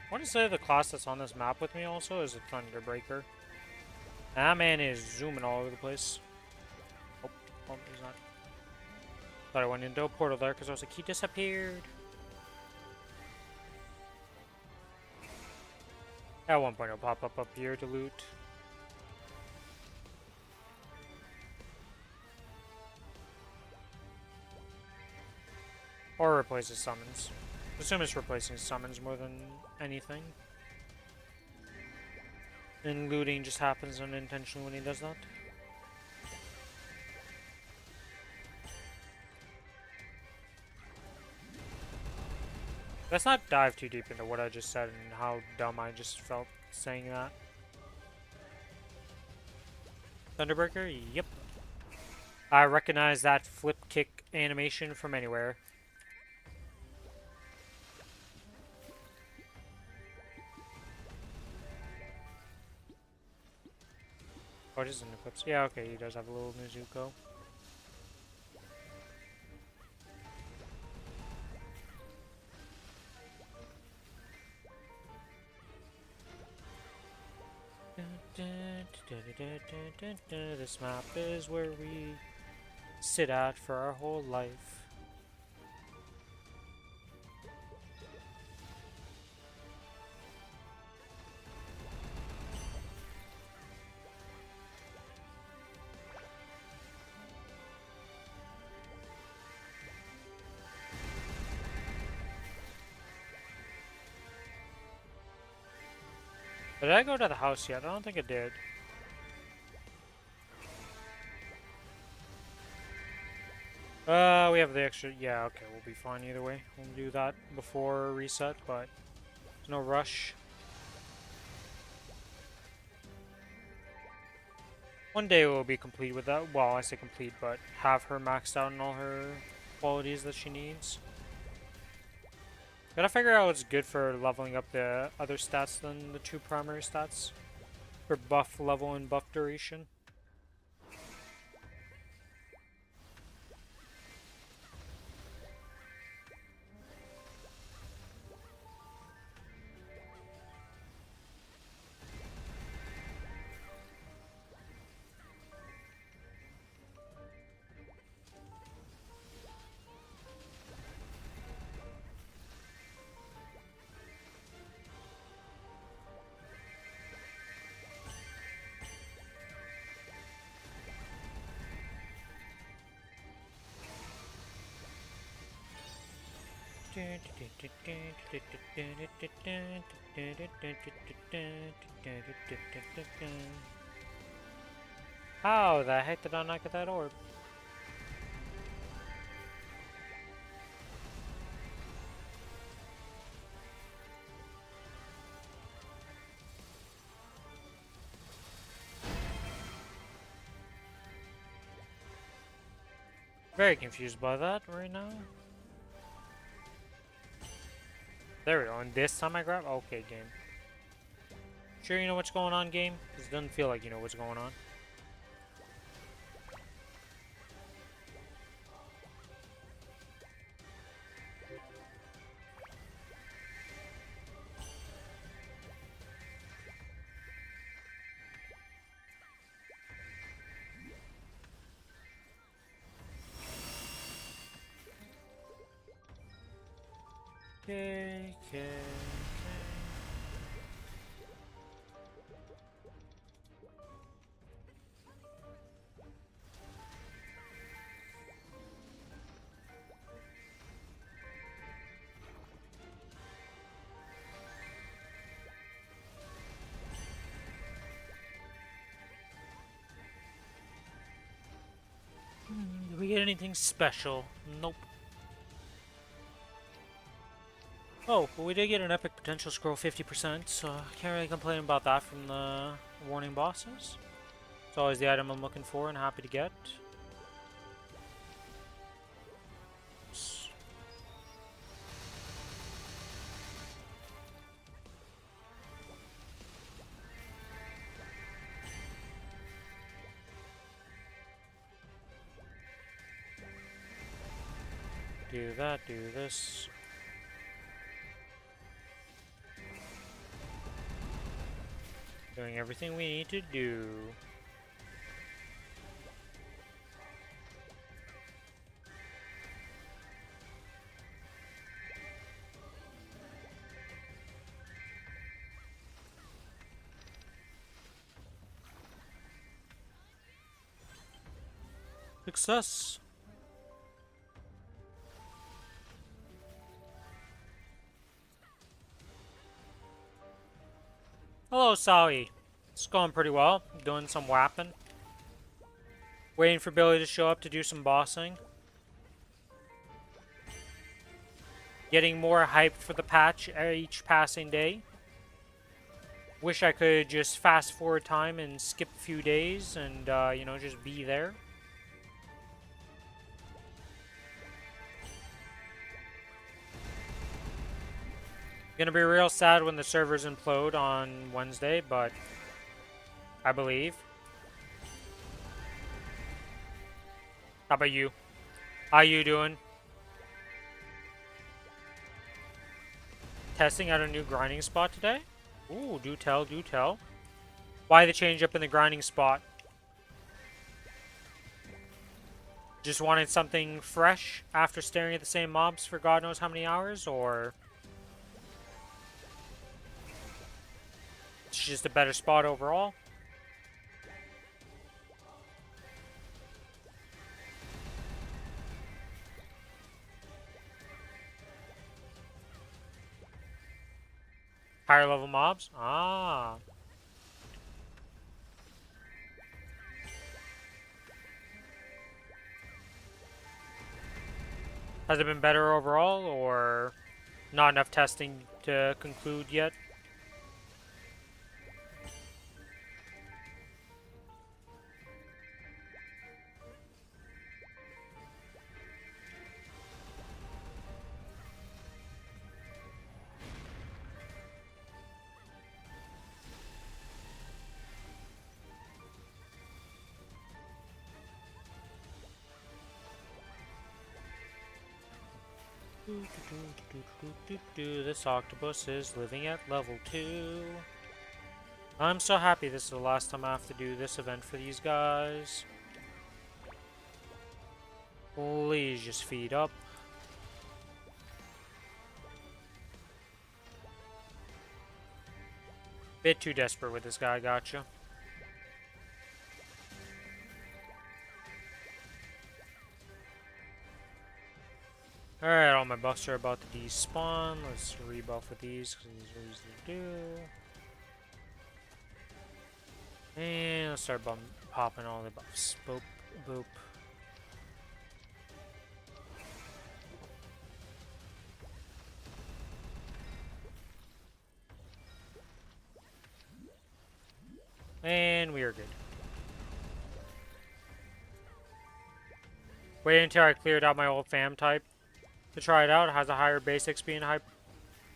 I want to say the class that's on this map with me also is a Thunderbreaker. That man is zooming all over the place. Oh, he's not. Thought I went into a portal there because I was like, he disappeared. At one point, he'll pop up here to loot. Or replace his summons. I assume it's replacing his summons more than anything. And looting just happens unintentionally when he does that. Let's not dive too deep into what I just said and how dumb I just felt saying that. Thunderbreaker? Yep. I recognize that flip kick animation from anywhere. Oh, it is an Eclipse. Yeah, okay, he does have a little Nezuko. This map is where we sit at for our whole life. Did I go to the house yet? I don't think I did. We have the extra. Yeah, okay, we'll be fine either way. We'll do that before reset, but there's no rush. One day we'll be complete with that. Well, I say complete, but have her maxed out in all her qualities that she needs. Gotta figure out what's good for leveling up the other stats than the two primary stats. For buff level and buff duration. How the heck did I not get that orb? Very confused by that right now. There we go. And this time I grab. Okay, game. Sure, you know what's going on, game? Because it doesn't feel like you know what's going on. Okay. Did we get anything special? Nope. Oh, well we did get an epic potential scroll 50%, so can't really complain about that from the warning bosses. It's always the item I'm looking for and happy to get. Do that, do this. Doing everything we need to do. Success! Hello, Sally. It's going pretty well. Doing some whapping. Waiting for Billy to show up to do some bossing. Getting more hyped for the patch each passing day. Wish I could just fast forward time and skip a few days and, you know, just be there. Gonna be real sad when the servers implode on Wednesday, but I believe. How about you? How you doing? Testing out a new grinding spot today? Ooh, do tell, do tell. Why the change up in the grinding spot? Just wanted something fresh after staring at the same mobs for God knows how many hours, or it's just a better spot overall? Higher level mobs? Ah. Has it been better overall, or not enough testing to conclude yet? This octopus is living at level 2. I'm so happy this is the last time I have to do this event for these guys. Please just feed up. Bit too desperate with this guy, gotcha. Alright, all my buffs are about to despawn. Let's rebuff with these because these are easy to do. And let's start popping all the buffs. Boop, boop. And we are good. Wait until I cleared out my old fam type to try it out. It has a higher base XP and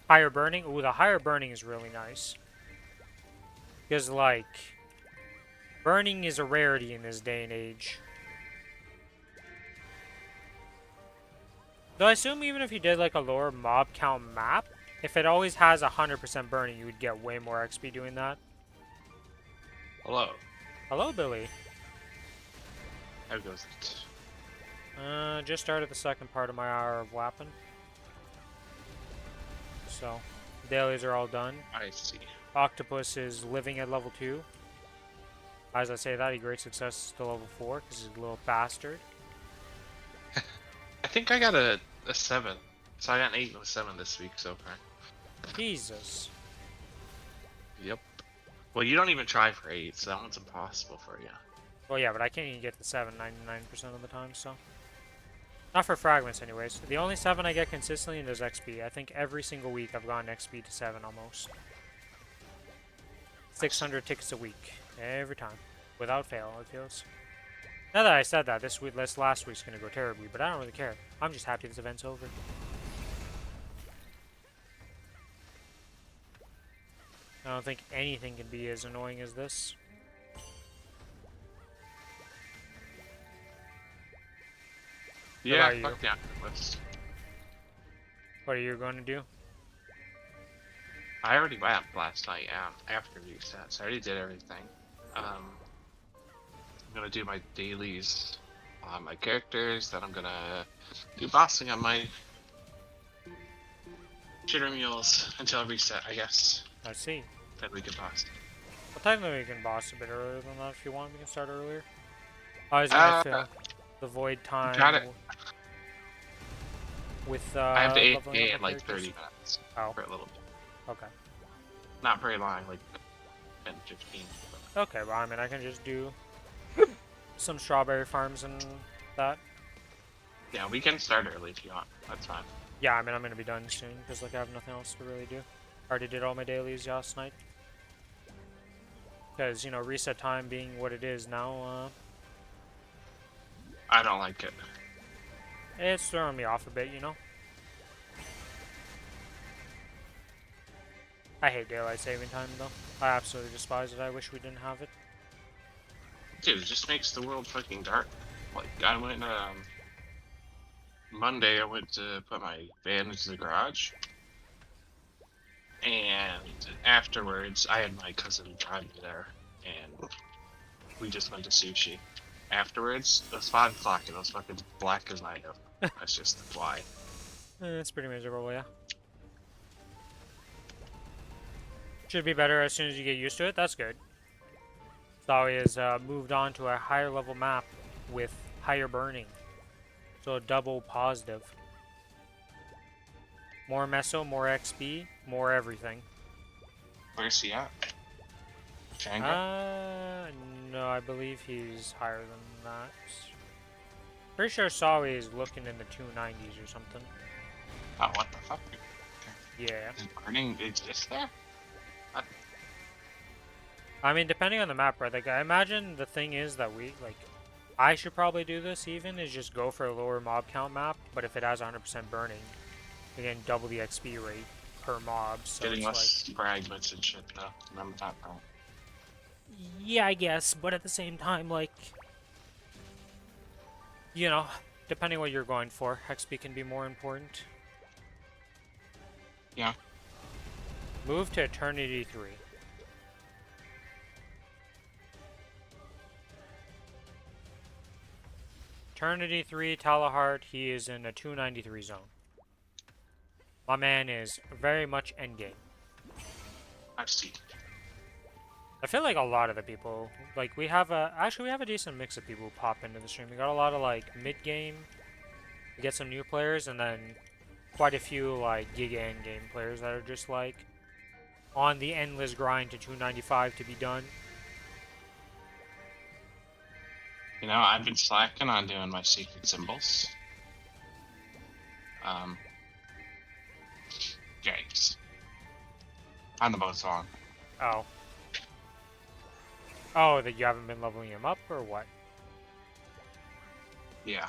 higher burning. Ooh, the higher burning is really nice. Because, like, burning is a rarity in this day and age. Though I assume even if you did, like, a lower mob count map, if it always has 100% burning, you would get way more XP doing that. Hello. Hello, Billy. How goes it? Just started the second part of my hour of Wapping. So, dailies are all done. I see. Octopus is living at level 2. As I say that, he great success to level 4 because he's a little bastard. I think I got a 7. So I got an 8 and a 7 this week so far. Jesus. Yep. Well, you don't even try for 8, so that one's impossible for you. Well, yeah, but I can't even get the 7 99% of the time, so. Not for fragments, anyways. The only 7 I get consistently is XP. I think every single week I've gotten XP to 7 almost. 600 tickets a week. Every time. Without fail, it feels. Now that I said that, this last week's gonna go terribly, but I don't really care. I'm just happy this event's over. I don't think anything can be as annoying as this. Yeah, fuck the octopus. What are you going to do? I already went last night after resets. I already did everything. I'm gonna do my dailies on my characters, then I'm gonna do bossing on my shitter mules until I reset, I guess. I see. Then we can boss. Well, technically we can boss a bit earlier than that if you want. We can start earlier. I was gonna fill the void time Got it. with I have to leveling AFK up in my like 30 characters. minutes. Oh. For a little bit. Okay. Not very long, like 10, 15. Okay, well, I mean, I can just do some strawberry farms and that. Yeah, we can start early if you want. That's fine. Yeah, I mean, I'm gonna be done soon because like I have nothing else to really do. Already did all my dailies last night. Because, you know, reset time being what it is now, I don't like it. it's throwing me off a bit, you know? I hate daylight saving time, though. I absolutely despise it. I wish we didn't have it. Dude, it just makes the world fucking dark. Like, I went, Monday I went to put my van into the garage. And afterwards, I had my cousin drive me there. And we just went to sushi. Afterwards, it was 5 o'clock and it was fucking black as night. That's just why. It's pretty miserable, yeah. Should be better as soon as you get used to it. That's good. Zowie has moved on to a higher level map with higher burning. So a double positive. More meso, more XP, more everything. Where's he at? Shanghai? No, I believe he's higher than that. Pretty sure Zowie is looking in the 290s or something. Oh, what the fuck? Yeah. Is burning exist there? I mean, depending on the map, right? Like, I imagine the thing is that I should probably do this even, is just go for a lower mob count map, but if it has 100% burning, again, double the XP rate per mob, so Getting it's less like... fragments and shit, though. Remember that part. Yeah, I guess, but at the same time, like... You know, depending what you're going for, XP can be more important. Yeah. Move to Eternity 3. Eternity 3, Talahart, he is in a 293 zone. My man is very much endgame. I see. I feel like a lot of the people, like we have a decent mix of people who pop into the stream. We got a lot of like mid-game, we get some new players, and then quite a few like Giga Endgame players that are just like on the endless grind to 295 to be done. You know, I've been slacking on doing my secret symbols. Yikes. On the boat song. Oh. Oh, that you haven't been leveling him up, or what? Yeah.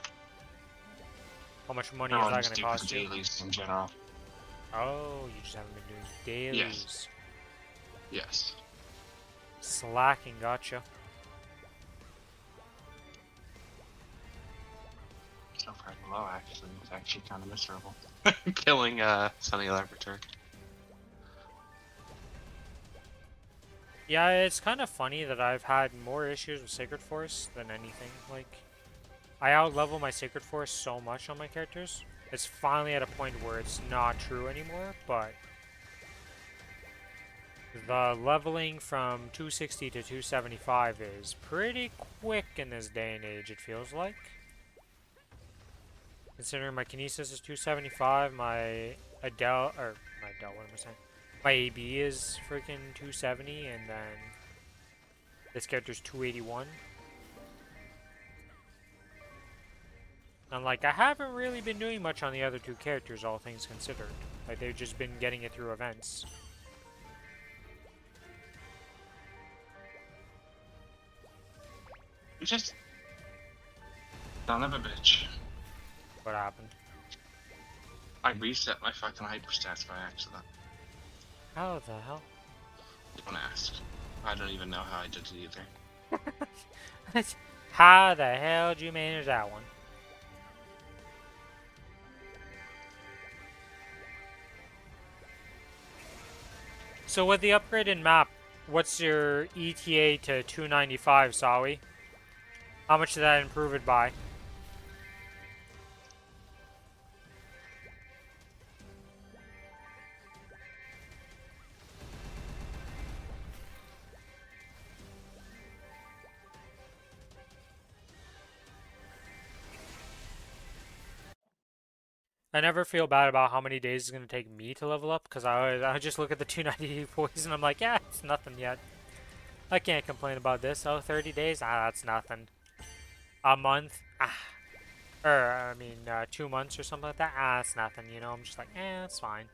How much money No, is I'm that just going to cost doing you? dailies in general. Oh, you just haven't been doing dailies. Yes. Slacking, gotcha. So far below, actually, it's actually kind of miserable. Killing Sunny Laboratory. Yeah, it's kind of funny that I've had more issues with Sacred Force than anything. Like, I outlevel my Sacred Force so much on my characters. It's finally at a point where it's not true anymore, but the leveling from 260 to 275 is pretty quick in this day and age, it feels like. Considering my Kinesis is 275, my Adele, what am I saying? My AB is freaking 270, and then this character's 281. And like, I haven't really been doing much on the other two characters, all things considered. Like, they've just been getting it through events. You just son of a bitch. What happened? I reset my fucking hyperstats by accident. How the hell? Don't ask. I don't even know how I did it either. How the hell did you manage that one? So with the upgraded map, what's your ETA to 295, Sawi? How much did that improve it by? I never feel bad about how many days it's going to take me to level up, because I just look at the 290 points and I'm like, yeah, it's nothing yet. I can't complain about this. Oh, 30 days? Ah, that's nothing. A month? Ah. Or, 2 months or something like that? Ah, it's nothing, you know? I'm just like, it's fine.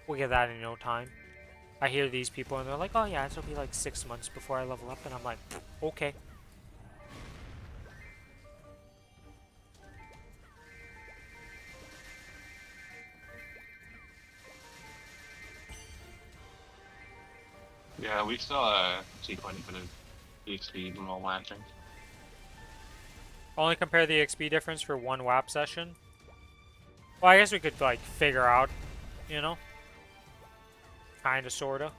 We'll get that in no time. I hear these people and they're like, oh yeah, it'll be like 6 months before I level up, and I'm like, okay. Yeah, we still see quite a bit of XP from all matching. Only compare the XP difference for one WAP session. Well, I guess we could, like, figure out, you know? Kinda, sorta.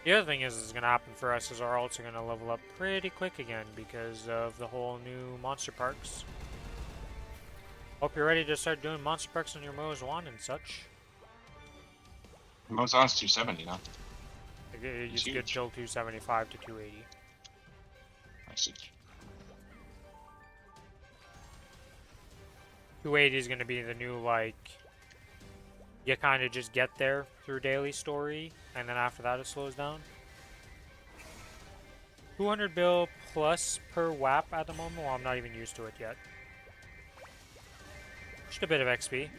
The other thing is gonna happen for us is our alts are gonna level up pretty quick again because of the whole new monster parks. Hope you're ready to start doing monster parks on your Moz1 and such. Mozon's 270 now. You just get till 275 to 280. I see. 280 is gonna be the new, like, you kind of just get there through daily story, and then after that it slows down. 200 bill plus per WAP at the moment. Well, I'm not even used to it yet. Just a bit of XP.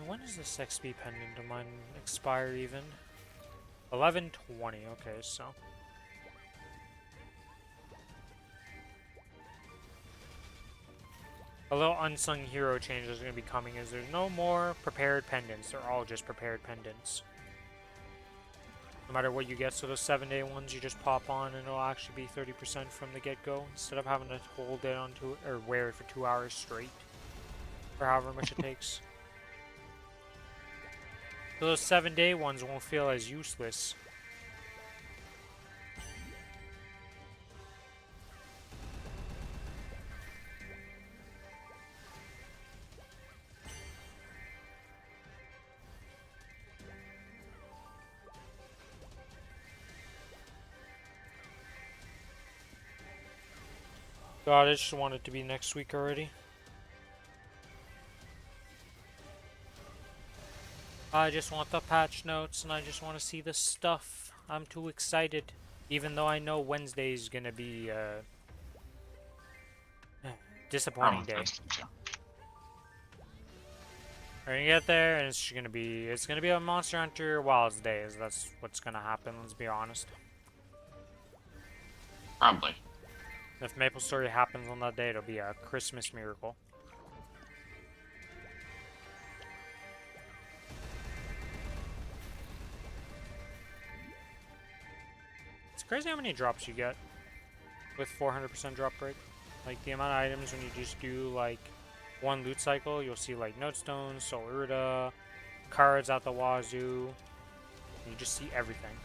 When does this XP pendant of mine expire even? 11/20, okay, so. A little unsung hero change is going to be coming is there's no more prepared pendants. They're all just prepared pendants. No matter what you get, so those 7-day ones you just pop on and it'll actually be 30% from the get-go instead of having to hold it onto it or wear it for 2 hours straight. for however much it takes. So those 7-day ones won't feel as useless. God, I just want it to be next week already. I just want the patch notes and I just want to see the stuff. I'm too excited. Even though I know Wednesday is gonna be disappointing day. We're gonna get there and it's gonna be a Monster Hunter Wilds day, that's what's gonna happen, let's be honest. Probably. If Maplestory happens on that day, it'll be a Christmas miracle. It's crazy how many drops you get with 400% drop rate. Like, the amount of items when you just do, like, one loot cycle, you'll see, like, Notestones, Solarita, cards out the wazoo. You just see everything.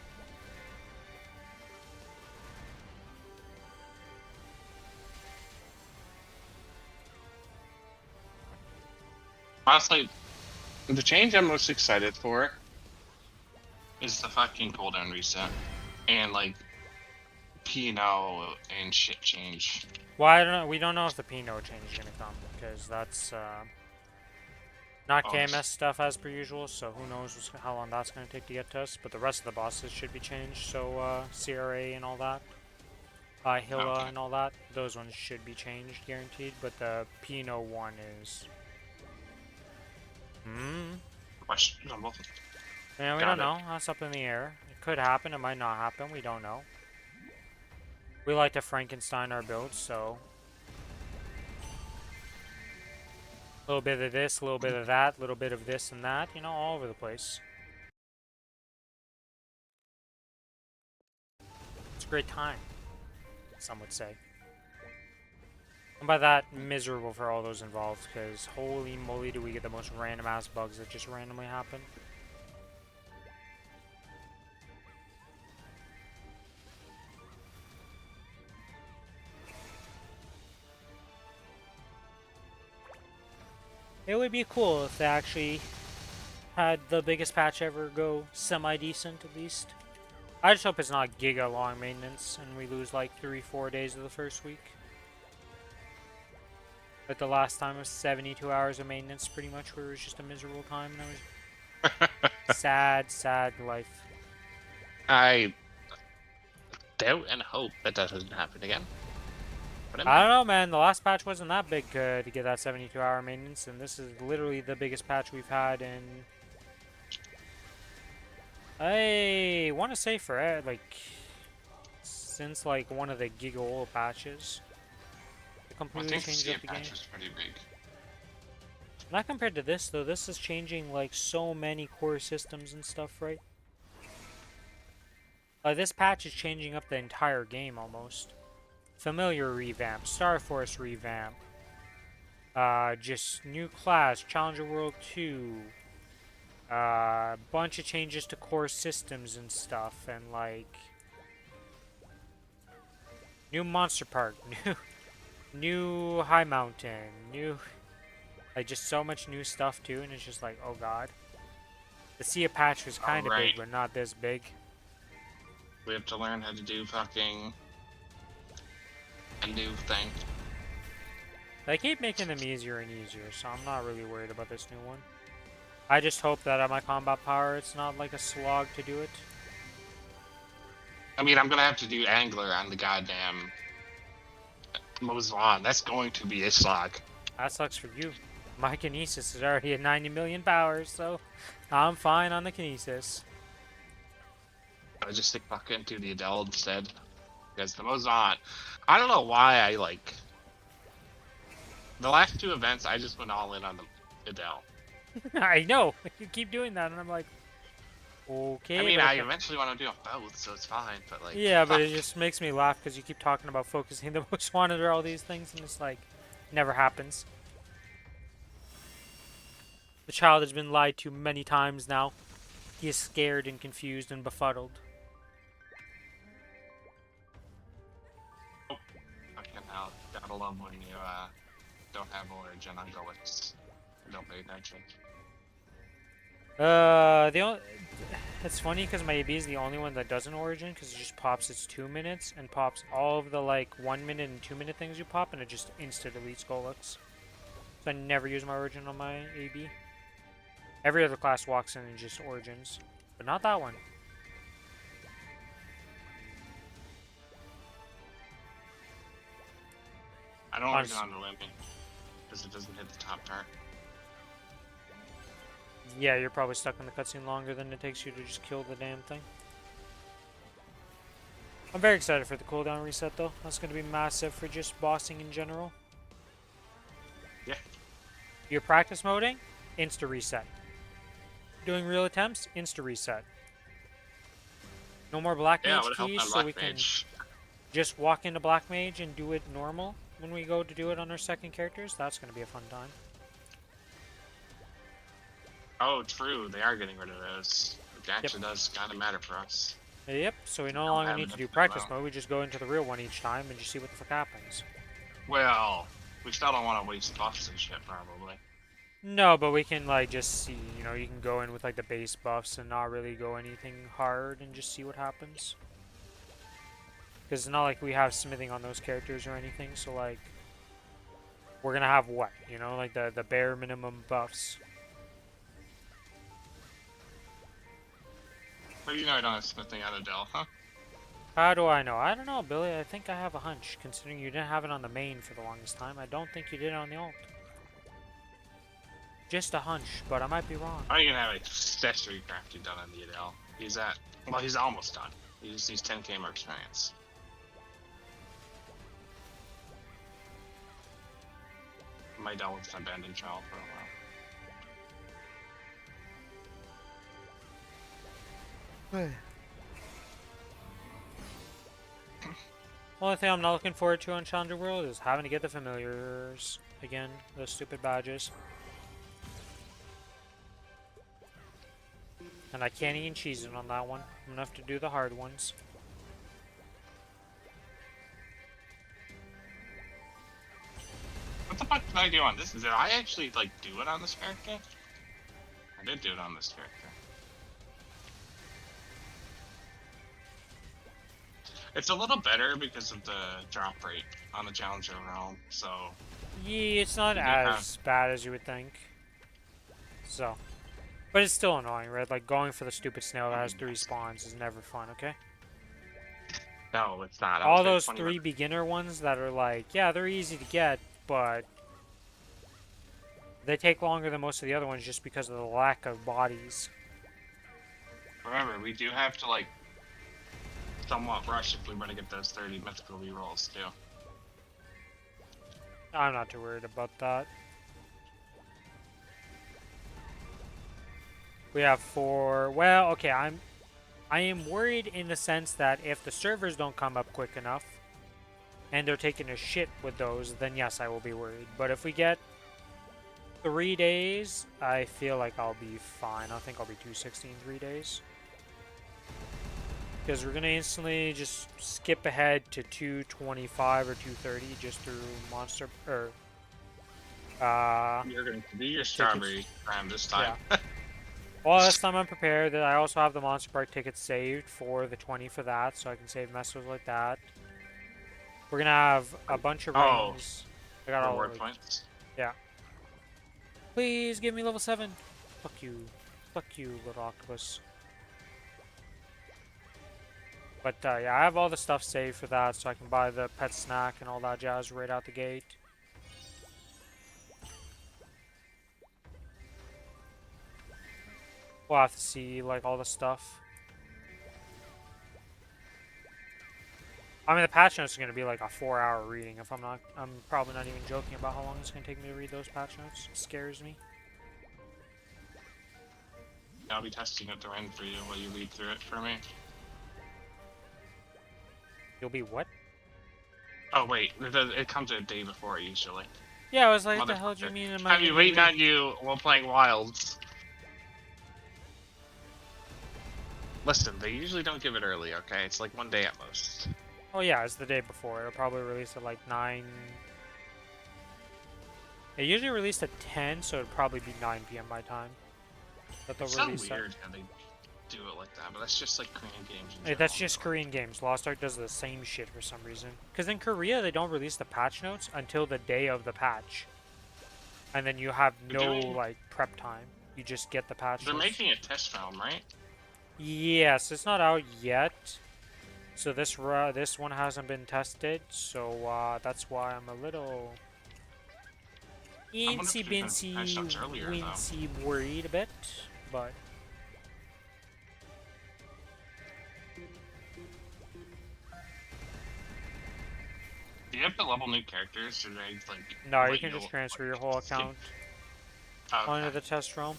Honestly, the change I'm most excited for is the fucking cooldown reset. And, like, P&O and shit change. Well, I don't know. We don't know if the P&O change is gonna come, because that's not KMS stuff as per usual, so who knows how long that's gonna take to get to us. But the rest of the bosses should be changed, so CRA and all that. Hilla and all that, those ones should be changed, guaranteed, but the P&O one is... Question on both. Yeah, we don't know. That's up in the air. It could happen, it might not happen, we don't know. We like to Frankenstein our builds, so... A little bit of this, a little bit of that, a little bit of this and that, you know, all over the place. It's a great time, some would say. And by that, miserable for all those involved, because holy moly do we get the most random ass bugs that just randomly happen. It would be cool if they actually had the biggest patch ever go semi-decent, at least. I just hope it's not giga long maintenance and we lose like 3-4 days of the first week. But the last time was 72 hours of maintenance, pretty much, where it was just a miserable time. And it was sad, sad life. I doubt and hope that doesn't happen again. But I don't know, man. The last patch wasn't that big to get that 72-hour maintenance, and this is literally the biggest patch we've had in... I want to say for like since like one of the Giga Ol patches. It completely changed up the game. Was pretty big. Not compared to this though. This is changing like so many core systems and stuff, right? This patch is changing up the entire game almost. Familiar revamp, Star Force revamp, just new class, Challenger World 2, bunch of changes to core systems and stuff, and like new Monster Park, new High Mountain, new like just so much new stuff too, and it's just like, oh god. The Sea patch was kind of big, but not this big. We have to learn how to do fucking a new thing. They keep making them easier and easier, so I'm not really worried about this new one. I just hope that at my combat power, it's not like a slog to do it. I mean, I'm gonna have to do Angler on the goddamn Mozan. That's going to be a slog. That sucks for you. My Kinesis is already at 90 million powers, so I'm fine on the Kinesis. I just stick fucking to the Adele instead. Because the Mozan, I don't know why I like... The last two events, I just went all in on the Adele. I know! You keep doing that, and I'm like... Okay, I mean, I eventually want to do both, so it's fine, but like... Yeah, but it just makes me laugh, because you keep talking about focusing the most wanted or all these things, and it's like... Never happens. The child has been lied to many times now. He is scared and confused and befuddled. Oh, fucking hell. Gotta love when you, don't have origin on Golex. Don't pay attention. It's funny because my AB is the only one that doesn't origin because it just pops its 2 minutes and pops all of the like 1 minute and 2 minute things you pop and it just insta deletes Golux. So I never use my origin on my AB. Every other class walks in and just origins, but not that one. I don't origin on the limit because it doesn't hit the top part. Yeah, you're probably stuck in the cutscene longer than it takes you to just kill the damn thing. I'm very excited for the cooldown reset though. That's going to be massive for just bossing in general. Yeah. Your practice moding, insta reset. Doing real attempts, insta reset. No more black mage keys, so we can just walk into black mage and do it normal when we go to do it on our second characters. That's going to be a fun time. Oh, true. They are getting rid of those. It actually does kind of matter for us. Yep, so we no longer need to do practice mode. We just go into the real one each time and just see what the fuck happens. Well, we still don't want to waste buffs and shit, probably. No, but we can, like, just see, you know, you can go in with, like, the base buffs and not really go anything hard and just see what happens. Because it's not like we have smithing on those characters or anything, so, like, we're gonna have what? You know, like, the bare minimum buffs. But you know I don't have smithing out of Dell, huh? How do I know? I don't know, Billy. I think I have a hunch, considering you didn't have it on the main for the longest time. I don't think you did it on the alt. Just a hunch, but I might be wrong. I don't even have a accessory crafting done on the Adele. He's at, well, he's almost done. He just needs 10k more experience. My Adele was an abandoned child for a while. Only thing I'm not looking forward to on Challenger World is having to get the familiars again. Those stupid badges. And I can't even cheese it on that one. I'm gonna have to do the hard ones. What the fuck did I do on this? Did I actually, like, do it on this character? I did do it on this character. It's a little better because of the drop rate on the Challenger realm, so... Yeah, it's not as bad as you would think. So. But it's still annoying, right? Like, going for the stupid snail that has 3 spawns is never fun, okay? No, it's not. All those 3 beginner ones that are like, yeah, they're easy to get, but... they take longer than most of the other ones just because of the lack of bodies. Remember, we do have to, like, somewhat rush if we want to get those 30 mythical rerolls, too. I'm not too worried about that. We have 4... well, okay, I am worried in the sense that if the servers don't come up quick enough, and they're taking a shit with those, then yes, I will be worried. But if we get 3 days, I feel like I'll be fine. I think I'll be 260 in 3 days. Because we're going to instantly just skip ahead to 225 or 230 just through monster... or... you're going to do your strawberry crime this time. Yeah. Well, this time I'm prepared. I also have the Monster Park tickets saved for the 20 for that, so I can save messages like that. We're going to have a bunch of rings. I got all reward points? Yeah. Please give me level 7. Fuck you. Fuck you, little octopus. But yeah, I have all the stuff saved for that, so I can buy the pet snack and all that jazz right out the gate. We'll have to see, like, all the stuff. I mean, the patch notes are going to be like a 4-hour reading. If I'm probably not even joking about how long it's going to take me to read those patch notes. It scares me. I'll be testing at the end for you while you read through it for me. You'll be what? Oh wait, it comes a day before usually. Yeah, I was like, what the hell do you Motherfucker. mean am I I've been gonna waiting do? on you while playing Wilds. Listen, they usually don't give it early, okay? It's like one day at most. Oh yeah, it's the day before. It'll probably release at like 9. It usually released at 10, so it'd probably be 9 p.m. my time. But they'll It's so release weird how they do it like that, but that's just like Korean games in Hey, general. that's just Korean games. Lost Ark does the same shit for some reason. Because in Korea, they don't release the patch notes until the day of the patch. And then you have no, like, prep time. You just get the patch They're notes. making a test film, right? Yes, it's not out yet. So this one hasn't been tested, so that's why I'm a little incy bincy wincy worried a bit, but Do you have to level new characters, or they like? no, you can just transfer your whole account onto the test realm.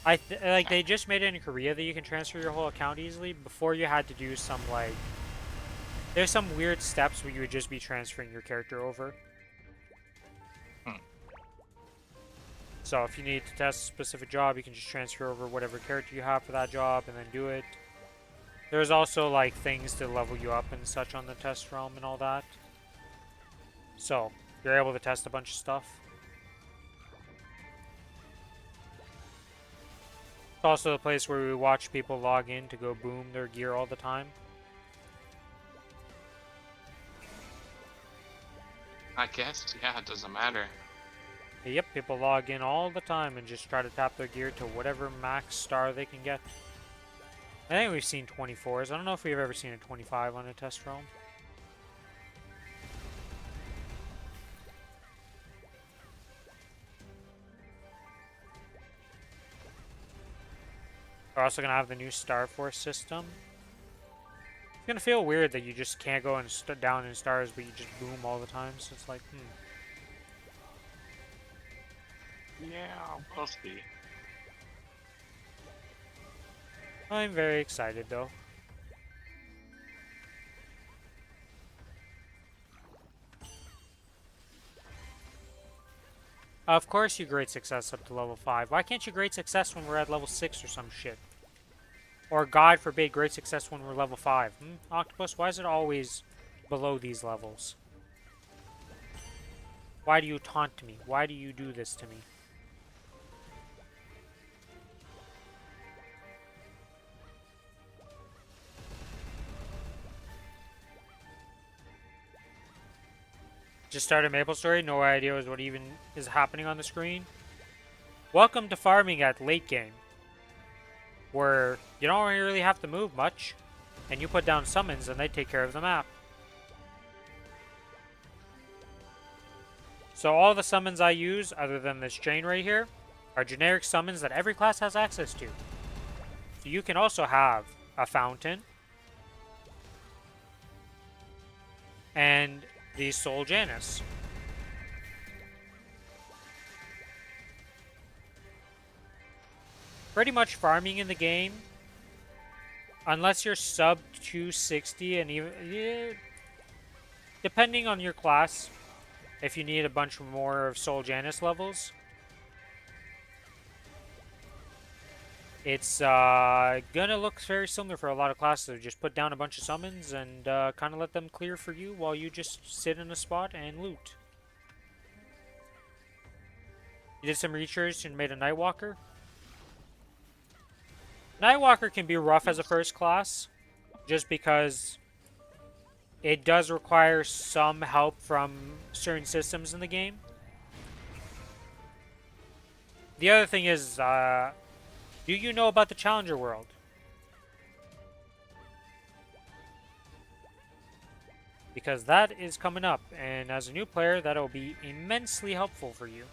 They just made it in Korea that you can transfer your whole account easily. Before you had to do some like there's some weird steps where you would just be transferring your character over. So if you need to test a specific job, you can just transfer over whatever character you have for that job and then do it. There's also like things to level you up and such on the test realm and all that. So you're able to test a bunch of stuff. It's also the place where we watch people log in to go boom their gear all the time. I guess, yeah, it doesn't matter. Yep, people log in all the time and just try to tap their gear to whatever max star they can get. I think we've seen 24s. I don't know if we've ever seen a 25 on a test realm. We're also going to have the new Star Force system. It's going to feel weird that you just can't go down in stars, but you just boom all the time. So it's like, Yeah, we'll see. I'm very excited, though. Of course you grade success up to level 5. Why can't you grade success when we're at level 6 or some shit? Or God forbid, grade success when we're level 5. Octopus, why is it always below these levels? Why do you taunt me? Why do you do this to me? Just started Maplestory, no idea what even is happening on the screen. Welcome to farming at late game, where you don't really have to move much, and you put down summons and they take care of the map. So all the summons I use, other than this chain right here, are generic summons that every class has access to. So you can also have a fountain, and the Soul Janus. Pretty much farming in the game, unless you're sub 260 and even depending on your class, if you need a bunch more of Soul Janus levels, it's gonna look very similar for a lot of classes. Just put down a bunch of summons and kind of let them clear for you while you just sit in a spot and loot. You did some research and made a Nightwalker. Nightwalker can be rough as a first class, just because it does require some help from certain systems in the game. The other thing is, do you know about the Challenger world? Because that is coming up, and as a new player, that'll be immensely helpful for you.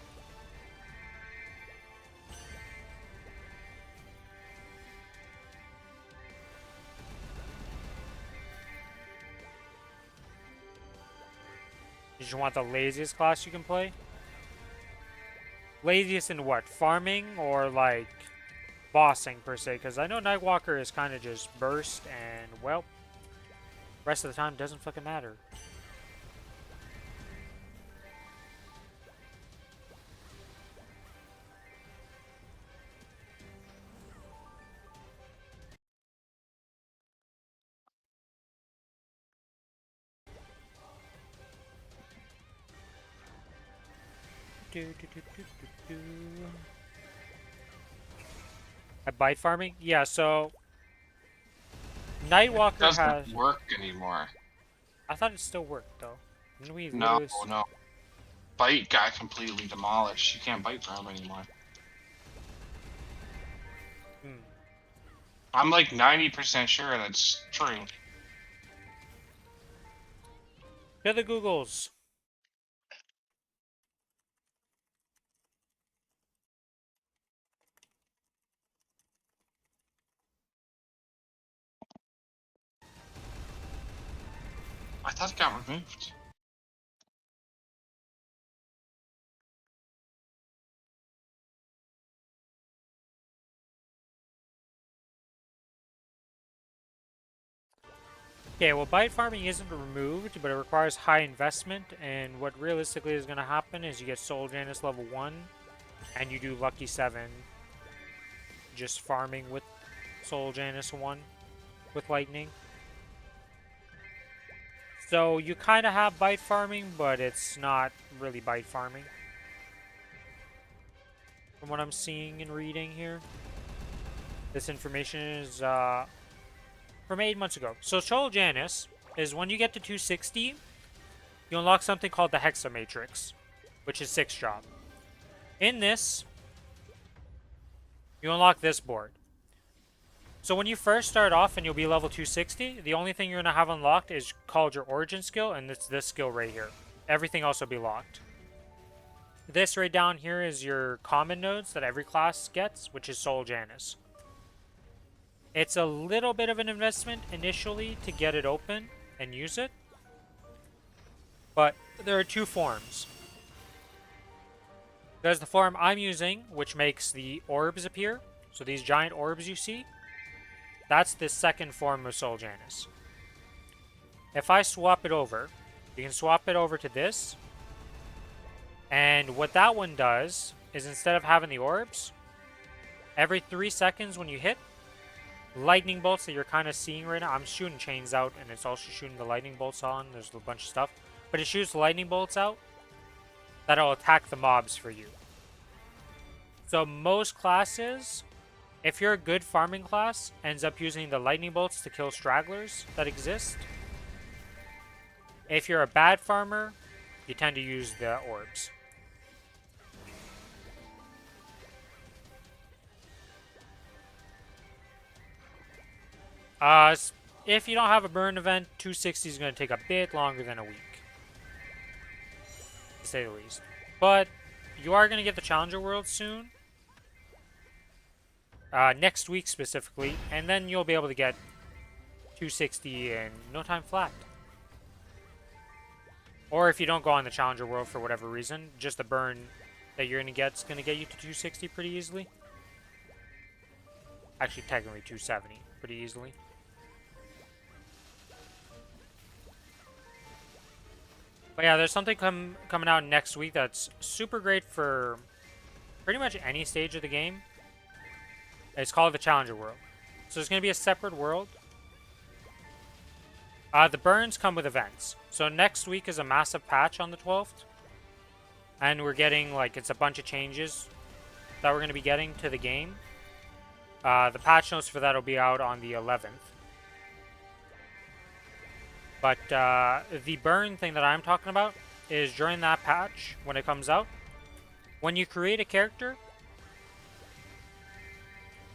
Did you want the laziest class you can play? Laziest in what? Farming or like bossing per se? Because I know Nightwalker is kind of just burst and, well, rest of the time doesn't fucking matter. At bite farming? Yeah, so Nightwalker has... Doesn't work anymore. I thought it still worked, though. Didn't we No, literally... no. Bite got completely demolished. You can't bite farm anymore. Hmm. I'm like 90% sure that's true. To the Googles. I thought it got removed. Okay, well, bite farming isn't removed, but it requires high investment, and what realistically is going to happen is you get Soul Janus level 1, and you do Lucky 7, just farming with Soul Janus 1, with Lightning. So you kind of have bite farming, but it's not really bite farming. From what I'm seeing and reading here. This information is from 8 months ago. So Soul Janus is when you get to 260, you unlock something called the Hexa Matrix, which is 6 drop. In this, you unlock this board. So when you first start off and you'll be level 260, the only thing you're going to have unlocked is called your origin skill, and it's this skill right here. Everything else will be locked. This right down here is your common nodes that every class gets, which is Soul Janus. It's a little bit of an investment initially to get it open and use it. But there are 2 forms. There's the form I'm using, which makes the orbs appear. So these giant orbs you see, that's the second form of Soul Janus. If I swap it over, you can swap it over to this. And what that one does is instead of having the orbs, every 3 seconds when you hit, lightning bolts that you're kind of seeing right now. I'm shooting chains out, and it's also shooting the lightning bolts on. There's a bunch of stuff. But it shoots lightning bolts out that'll attack the mobs for you. So most classes, if you're a good farming class, ends up using the lightning bolts to kill stragglers that exist. If you're a bad farmer, you tend to use the orbs. If you don't have a burn event, 260 is going to take a bit longer than a week, to say the least. But you are going to get the Challenger World soon. Next week specifically, and then you'll be able to get 260 in no time flat. Or if you don't go on the Challenger World for whatever reason, just the burn that you're going to get is going to get you to 260 pretty easily. Actually, technically 270 pretty easily. But yeah, there's something coming out next week that's super great for pretty much any stage of the game. It's called the Challenger World. So it's going to be a separate world. The burns come with events. So next week is a massive patch on the 12th. And we're getting, like, it's a bunch of changes that we're going to be getting to the game. The patch notes for that will be out on the 11th. But the burn thing that I'm talking about is during that patch, when it comes out, when you create a character,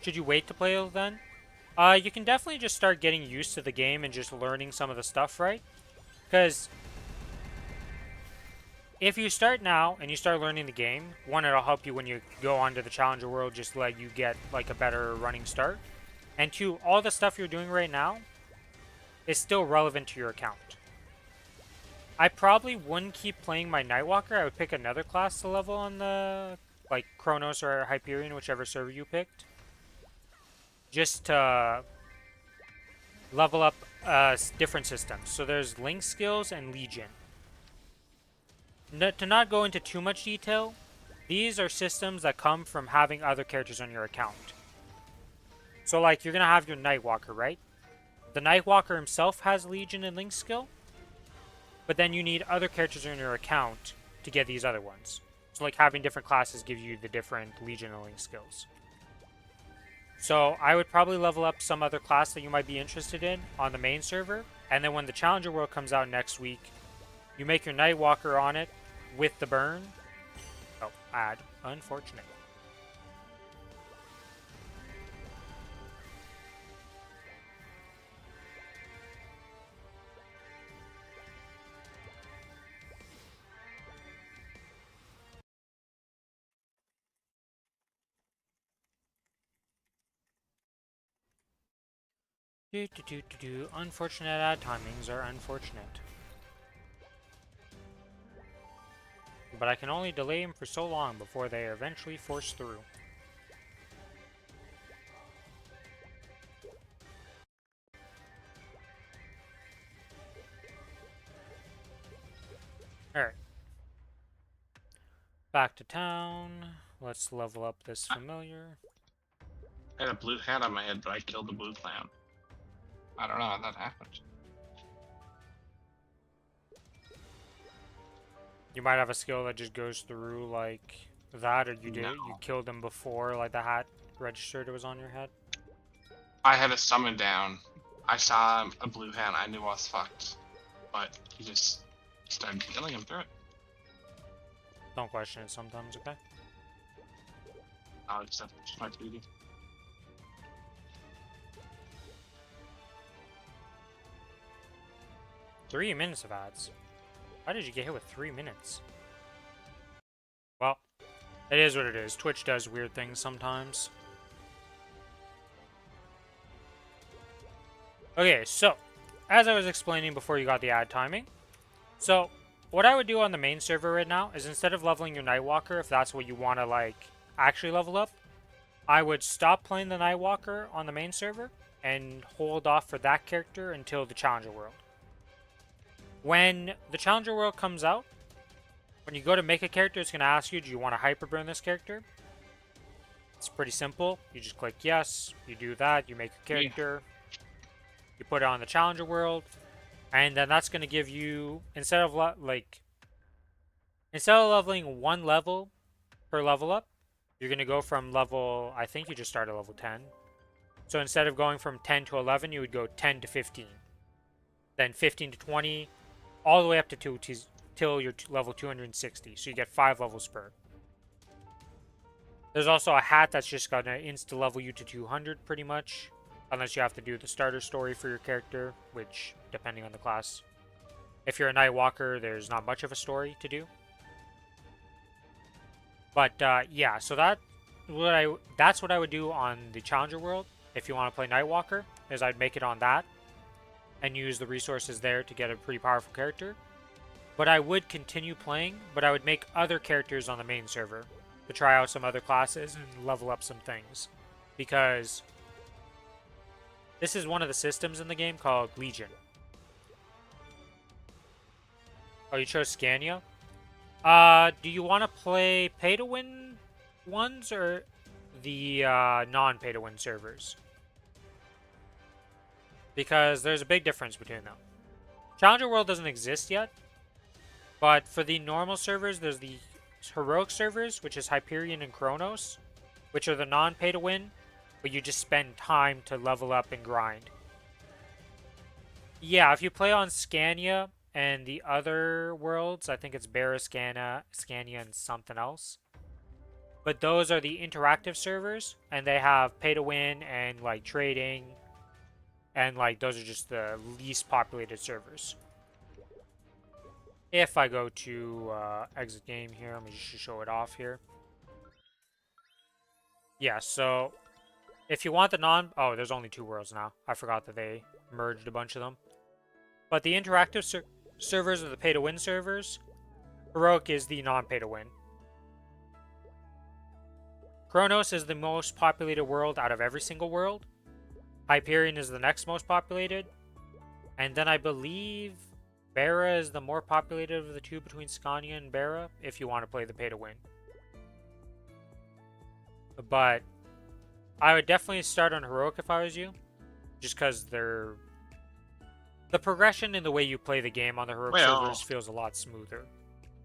should you wait to play it then? You can definitely just start getting used to the game and just learning some of the stuff, right? Because if you start now and you start learning the game, one, it'll help you when you go onto the Challenger World, just let you get like a better running start. And 2, all the stuff you're doing right now is still relevant to your account. I probably wouldn't keep playing my Nightwalker. I would pick another class to level on the, like, Kronos or Hyperion, whichever server you picked. Just to level up different systems. So there's Link skills and Legion. To not go into too much detail, these are systems that come from having other characters on your account. So like, you're going to have your Nightwalker, right? The Nightwalker himself has Legion and Link skill, but then you need other characters on your account to get these other ones. So like having different classes gives you the different legionaling skills. So I would probably level up some other class that you might be interested in on the main server, and then when the Challenger World comes out next week, you make your Nightwalker on it with the burn. Oh, add. Unfortunate. Unfortunate ad timings are unfortunate. But I can only delay them for so long before they are eventually forced through. Alright. Back to town. Let's level up this familiar. I had a blue hat on my head, but I killed the blue clown. I don't know how that happened. You might have a skill that just goes through like that, or you No. you killed him before like the hat registered it was on your head. I had a summon down. I saw a blue hat. I knew I was fucked, but he just started killing him through it. Don't question it sometimes, okay? I'll accept my duty. Three minutes of ads. Why did you get hit with 3 minutes? Well, it is what it is. Twitch does weird things sometimes. Okay, so, as I was explaining before you got the ad timing, so, what I would do on the main server right now is instead of leveling your Nightwalker, if that's what you want to, like, actually level up, I would stop playing the Nightwalker on the main server and hold off for that character until the Challenger World. When the Challenger World comes out, when you go to make a character, it's going to ask you, do you want to hyperburn this character? It's pretty simple. You just click yes, you do that, you make a character, you put it on the Challenger World, and then that's going to give you, instead of leveling one level per level up, you're going to go from level, I think you just start at level 10. So instead of going from 10 to 11, you would go 10 to 15. Then 15 to 20, all the way up to 2 till you're level 260. So you get 5 levels per. There's also a hat that's just going to insta-level you to 200 pretty much. Unless you have to do the starter story for your character, which, depending on the class. If you're a Nightwalker, there's not much of a story to do. But, yeah, so that's what I would do on the Challenger World. If you want to play Nightwalker, is I'd make it on that. And use the resources there to get a pretty powerful character. But I would continue playing, but I would make other characters on the main server to try out some other classes and level up some things. Because this is one of the systems in the game called Legion. Oh, you chose Scania? Do you want to play pay-to-win ones or the non-pay-to-win servers? Because there's a big difference between them. Challenger World doesn't exist yet, but for the normal servers, there's the heroic servers, which is Hyperion and Kronos, which are the non-pay-to-win, but you just spend time to level up and grind. Yeah, if you play on Scania and the other worlds, I think it's Barra, Scania, and something else. But those are the interactive servers, and they have pay-to-win and, like, trading. And, like, those are just the least populated servers. If I go to exit game here, let me just show it off here. Yeah, so if you want the oh, there's only 2 worlds now. I forgot that they merged a bunch of them. But the interactive servers are the pay-to-win servers. Heroic is the non-pay-to-win. Kronos is the most populated world out of every single world. Hyperion is the next most populated. And then I believe Barra is the more populated of the two between Scania and Barra, if you want to play the pay-to-win. But I would definitely start on Heroic if I was you. Just because the progression in the way you play the game on the Heroic servers feels a lot smoother.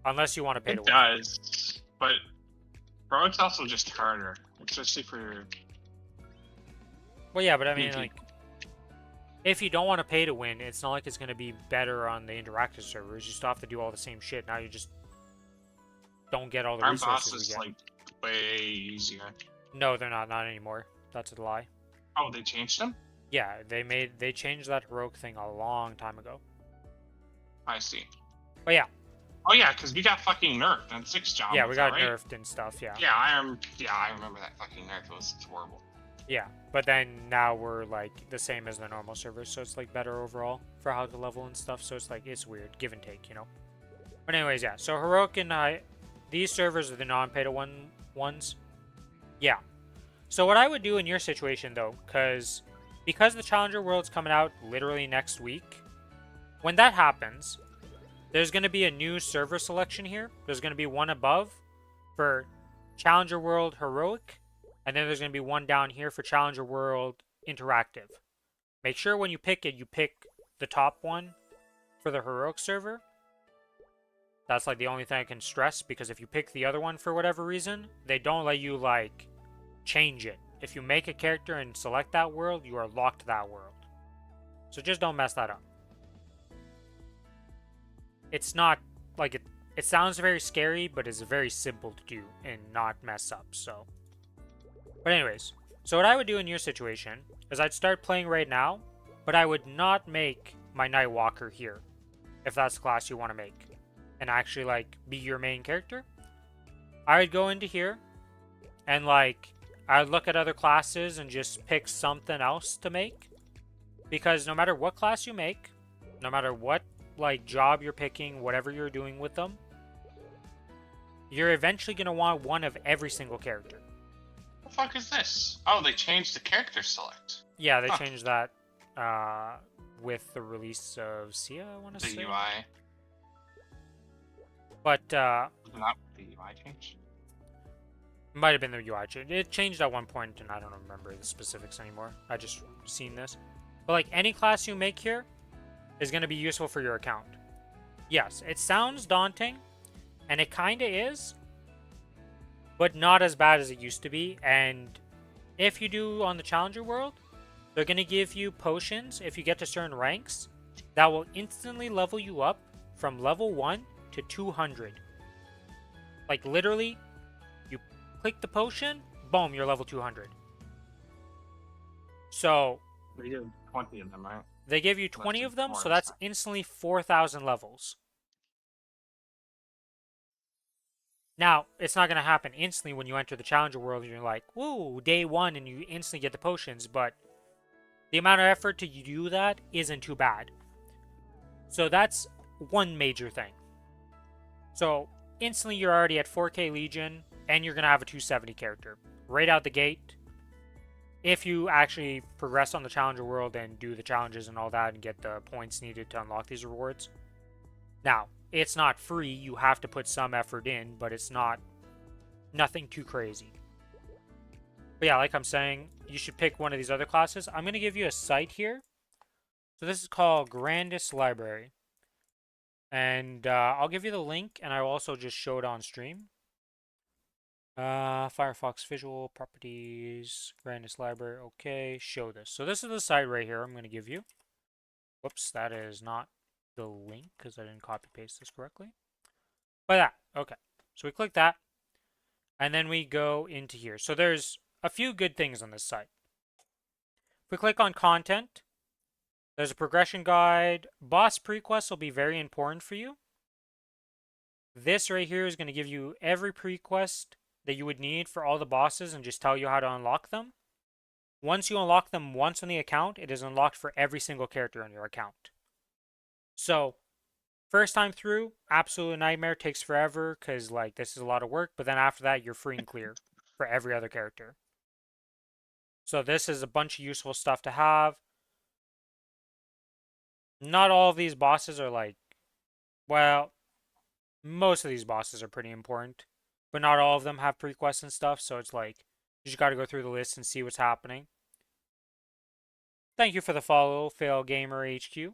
Unless you want to pay to win. It does. But Heroic's also just harder, especially for. Well, yeah, but I mean, PvP. like, if you don't want to pay to win, it's not like it's going to be better on the interactive servers. You still have to do all the same shit. Now you just don't get all the Our resources boss we is get. like way easier. No, they're not. Not anymore. That's a lie. Oh, they changed them? Yeah, they changed that heroic thing a long time ago. I see. But yeah. Oh yeah, because we got fucking nerfed and 6 jobs. Yeah, we got right? nerfed and stuff. Yeah. Yeah, I remember that fucking nerf. It was horrible. Yeah, but then now we're like the same as the normal servers, so it's like better overall for how to level and stuff. So it's like it's weird, give and take, you know. But anyways, yeah. So heroic and these servers are the non-pay to win ones. Yeah. So what I would do in your situation though, because the Challenger World's coming out literally next week, when that happens, there's going to be a new server selection here. There's going to be one above for Challenger World Heroic, and then there's going to be one down here for Challenger World Interactive. Make sure when you pick it, you pick the top one for the Heroic server. That's like the only thing I can stress, because if you pick the other one for whatever reason, they don't let you like change it. If you make a character and select that world, you are locked to that world. So just don't mess that up. It's not like it sounds very scary, but it's very simple to do and not mess up. So, but anyways, so what I would do in your situation is I'd start playing right now, but I would not make my Nightwalker here, if that's the class you want to make, and actually like be your main character. I would go into here and like I would look at other classes and just pick something else to make, because no matter what class you make, no matter what like job you're picking, whatever you're doing with them, you're eventually going to want one of every single character. What the fuck is this? Oh, they changed the character select. Yeah, they changed that with the release of Sia, I want to say. The UI. But Not the UI change. might have been the UI change. It changed at one point, and I don't remember the specifics anymore. I just seen this. But like any class you make here is going to be useful for your account. Yes, it sounds daunting, and it kind of is, but not as bad as it used to be. And if you do on the Challenger World, they're going to give you potions if you get to certain ranks that will instantly level you up from level 1 to 200. Like literally, you click the potion, boom, you're level 200. So They did 20 of them, right? they give you 20 of them, so that's instantly 4,000 levels. Now, it's not going to happen instantly when you enter the Challenger World and you're like, woo, day 1, and you instantly get the potions, but the amount of effort to do that isn't too bad. So that's one major thing. So instantly you're already at 4K Legion, and you're going to have a 270 character. Right out the gate, if you actually progress on the Challenger World and do the challenges and all that and get the points needed to unlock these rewards. Now, it's not free, you have to put some effort in, but it's nothing too crazy. But yeah, like I'm saying, you should pick one of these other classes. I'm going to give you a site here. So this is called Grandest Library. And I'll give you the link, and I will also just show it on stream. Firefox Visual Properties, Grandest Library, okay, show this. So this is the site right here I'm going to give you. Whoops, that is not the link because I didn't copy paste this correctly. But that, okay. So we click that, and then we go into here. So there's a few good things on this site. If we click on content, there's a progression guide. Boss prequests will be very important for you. This right here is going to give you every prequest that you would need for all the bosses and just tell you how to unlock them. Once you unlock them once on the account, it is unlocked for every single character on your account. So, first time through, absolute nightmare, takes forever because like this is a lot of work, but then after that you're free and clear for every other character. So this is a bunch of useful stuff to have. Not all of these bosses are like, well, most of these bosses are pretty important. But not all of them have prequests and stuff, so it's like, you just gotta go through the list and see what's happening. Thank you for the follow, Fail Gamer HQ.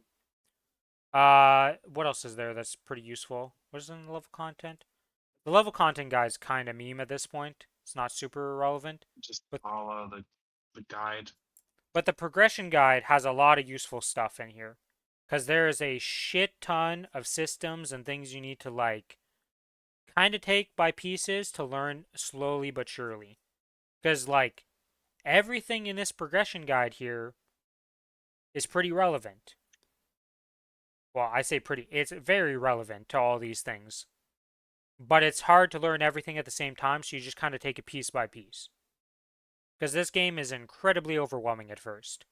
What else is there that's pretty useful? What is in the level content? The level content guide is kind of meme at this point. It's not super relevant. Just But follow the guide. but the progression guide has a lot of useful stuff in here. Because there is a shit ton of systems and things you need to like kind of take by pieces to learn slowly but surely. Because like everything in this progression guide here is pretty relevant. Well, I say pretty, it's very relevant to all these things. But it's hard to learn everything at the same time, so you just kind of take it piece by piece. Because this game is incredibly overwhelming at first.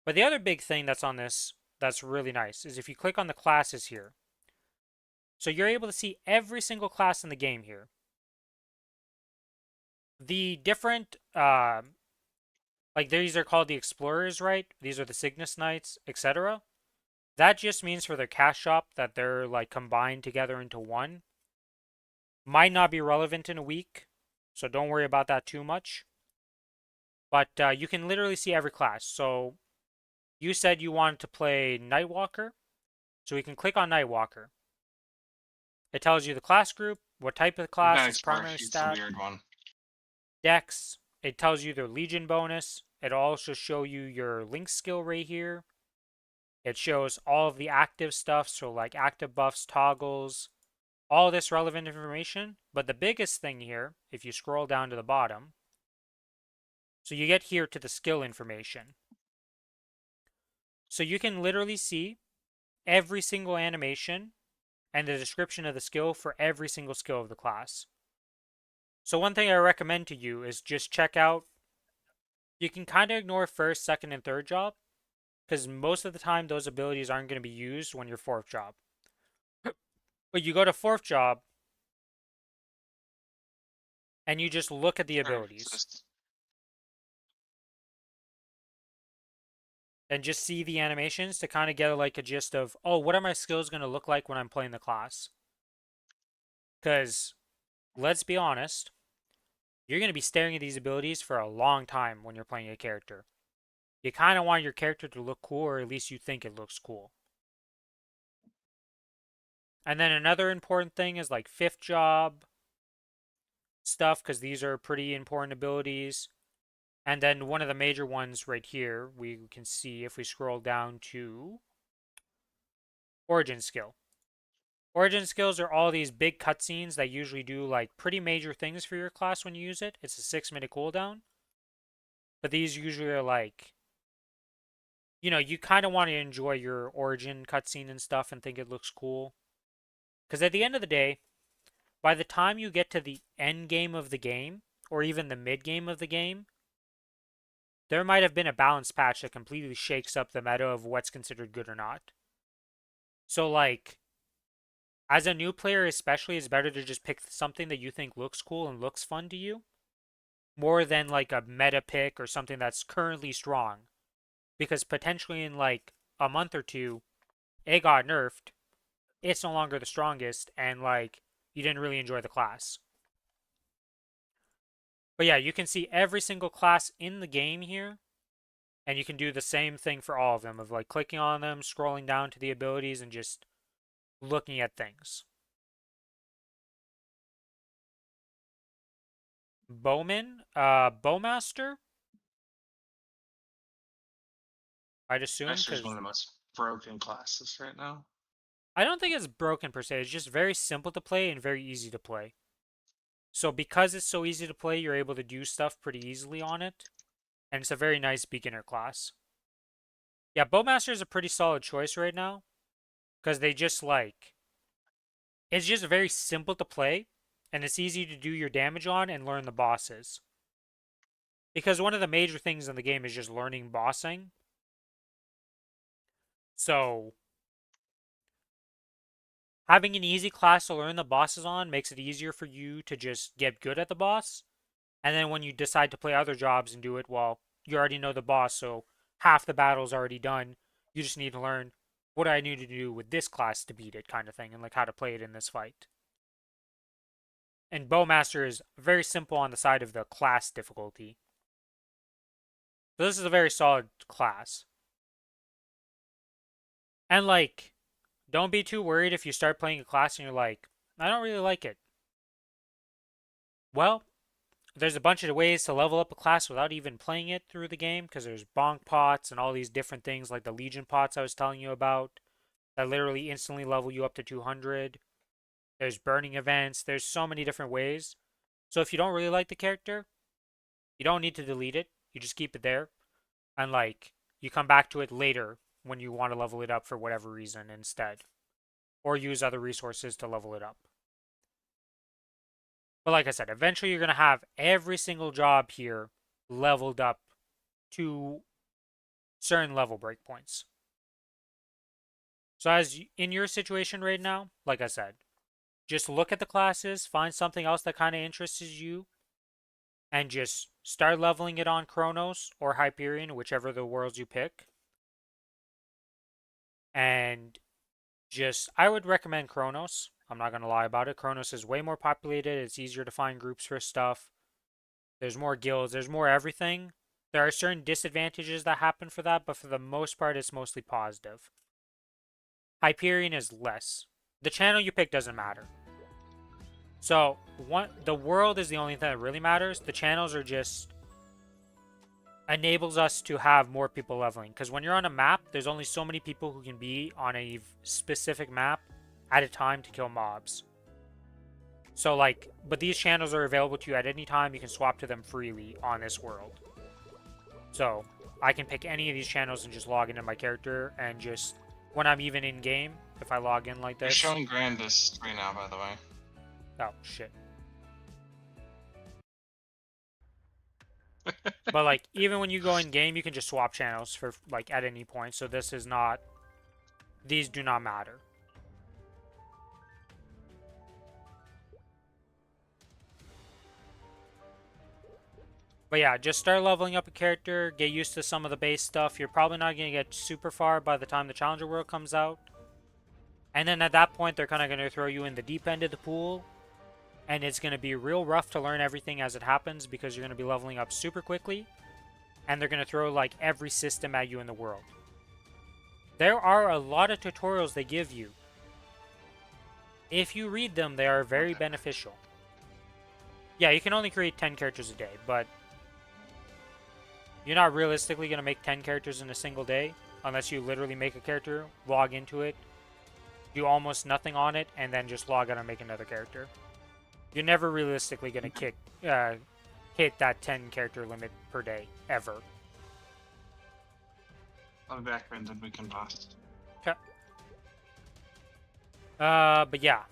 But the other big thing that's on this that's really nice is if you click on the classes here. So you're able to see every single class in the game here. The different, like these are called the Explorers, right? These are the Cygnus Knights, etc. That just means for their cash shop that they're like combined together into one. Might not be relevant in a week, so don't worry about that too much. But you can literally see every class. So you said you wanted to play Nightwalker, so we can click on Nightwalker. It tells you the class group, what type of class, its primary stat, weird one. dex. It tells you their Legion bonus. It'll also show you your Link skill right here. It shows all of the active stuff, so like active buffs, toggles, all this relevant information. But the biggest thing here, if you scroll down to the bottom, so you get here to the skill information. So you can literally see every single animation and the description of the skill for every single skill of the class. So one thing I recommend to you is just check out, you can kind of ignore first, second, and third job, because most of the time those abilities aren't going to be used when you're fourth job. But you go to fourth job, and you just look at the abilities. And just see the animations to kind of get like a gist of, oh, what are my skills going to look like when I'm playing the class? Because, let's be honest, you're going to be staring at these abilities for a long time when you're playing a character. You kind of want your character to look cool, or at least you think it looks cool. And then another important thing is like fifth job stuff, because these are pretty important abilities. And then one of the major ones right here, we can see if we scroll down to Origin Skill. Origin skills are all these big cutscenes that usually do like pretty major things for your class when you use it. It's a 6-minute cooldown. But these usually are like, you know, you kind of want to enjoy your origin cutscene and stuff and think it looks cool. Because at the end of the day, by the time you get to the end game of the game, or even the mid game of the game, there might have been a balance patch that completely shakes up the meta of what's considered good or not. So like, as a new player especially, it's better to just pick something that you think looks cool and looks fun to you, more than like a meta pick or something that's currently strong. Because potentially in like a month or two, it got nerfed, it's no longer the strongest, and like, you didn't really enjoy the class. But yeah, you can see every single class in the game here, and you can do the same thing for all of them, of like clicking on them, scrolling down to the abilities, and just looking at things. Bowman, Bowmaster, I'd assume, Master is one because of the most broken classes right now. I don't think it's broken per se. It's just very simple to play and very easy to play. So because it's so easy to play, you're able to do stuff pretty easily on it. And it's a very nice beginner class. Yeah, Bowmaster is a pretty solid choice right now. Because they just like, it's just very simple to play. And it's easy to do your damage on and learn the bosses. Because one of the major things in the game is just learning bossing. So having an easy class to learn the bosses on makes it easier for you to just get good at the boss. And then when you decide to play other jobs and do it, well, you already know the boss, so half the battle's already done. You just need to learn what I need to do with this class to beat it, kind of thing, and like how to play it in this fight. And Bowmaster is very simple on the side of the class difficulty. So this is a very solid class. And like, don't be too worried if you start playing a class and you're like, I don't really like it. Well, there's a bunch of ways to level up a class without even playing it through the game, because there's bonk pots and all these different things like the Legion pots I was telling you about that literally instantly level you up to 200. There's burning events. There's so many different ways. So if you don't really like the character, you don't need to delete it. You just keep it there. And like, you come back to it later when you want to level it up for whatever reason instead. Or use other resources to level it up. But like I said, eventually you're going to have every single job here leveled up to certain level breakpoints. So as in your situation right now, like I said, just look at the classes, find something else that kind of interests you, and just start leveling it on Kronos or Hyperion, whichever the worlds you pick. And just, I would recommend Kronos. I'm not going to lie about it. Kronos is way more populated. It's easier to find groups for stuff. There's more guilds. There's more everything. There are certain disadvantages that happen for that, but for the most part, it's mostly positive. Hyperion is less. The channel you pick doesn't matter. So, the world is the only thing that really matters. The channels are just enables us to have more people leveling. Because when you're on a map, there's only so many people who can be on a specific map at a time to kill mobs. So like, but these channels are available to you at any time. You can swap to them freely on this world. So I can pick any of these channels and just log into my character and just, when I'm even in game, if I log in like this. You're showing Grandis right now, by the way. Oh, shit. But like, even when you go in game, you can just swap channels for like at any point. So this is not, these do not matter. But yeah, just start leveling up a character, get used to some of the base stuff. You're probably not going to get super far by the time the Challenger World comes out. And then at that point, they're kind of going to throw you in the deep end of the pool. And it's going to be real rough to learn everything as it happens because you're going to be leveling up super quickly. And they're going to throw like every system at you in the world. There are a lot of tutorials they give you. If you read them, they are very beneficial. Yeah, you can only create 10 characters a day, but you're not realistically going to make 10 characters in a single day unless you literally make a character, log into it, do almost nothing on it, and then just log out and make another character. You're never realistically going to hit that 10 character limit per day, ever. I'll be back, Brendan. We can boss. Okay. But yeah.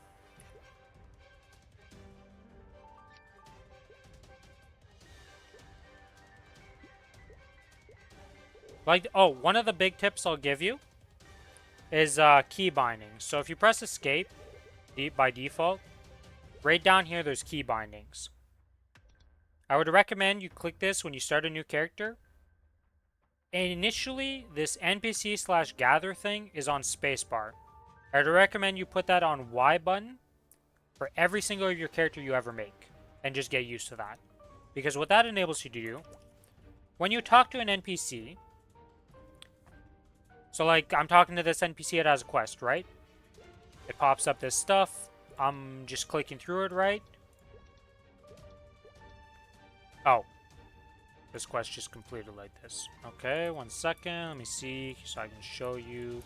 Like, oh, one of the big tips I'll give you is key binding. So if you press escape by default, right down here there's key bindings. I would recommend you click this when you start a new character. And initially, this NPC/gather thing is on spacebar. I would recommend you put that on Y button for every single of your character you ever make. And just get used to that. Because what that enables you to do, when you talk to an NPC, so like, I'm talking to this NPC, it has a quest, right? It pops up this stuff. I'm just clicking through it, right? Oh. This quest just completed like this. Okay, 1 second. Let me see so I can show you.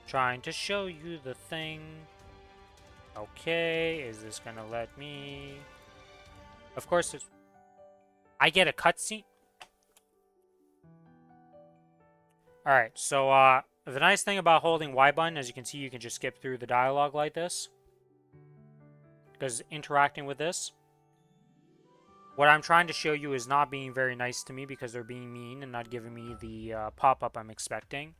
Trying to show you the thing. Okay, is this gonna let me? Of course, I get a cutscene. Alright, so the nice thing about holding Y button, as you can see, you can just skip through the dialogue like this. Because interacting with this. What I'm trying to show you is not being very nice to me because they're being mean and not giving me the pop-up I'm expecting.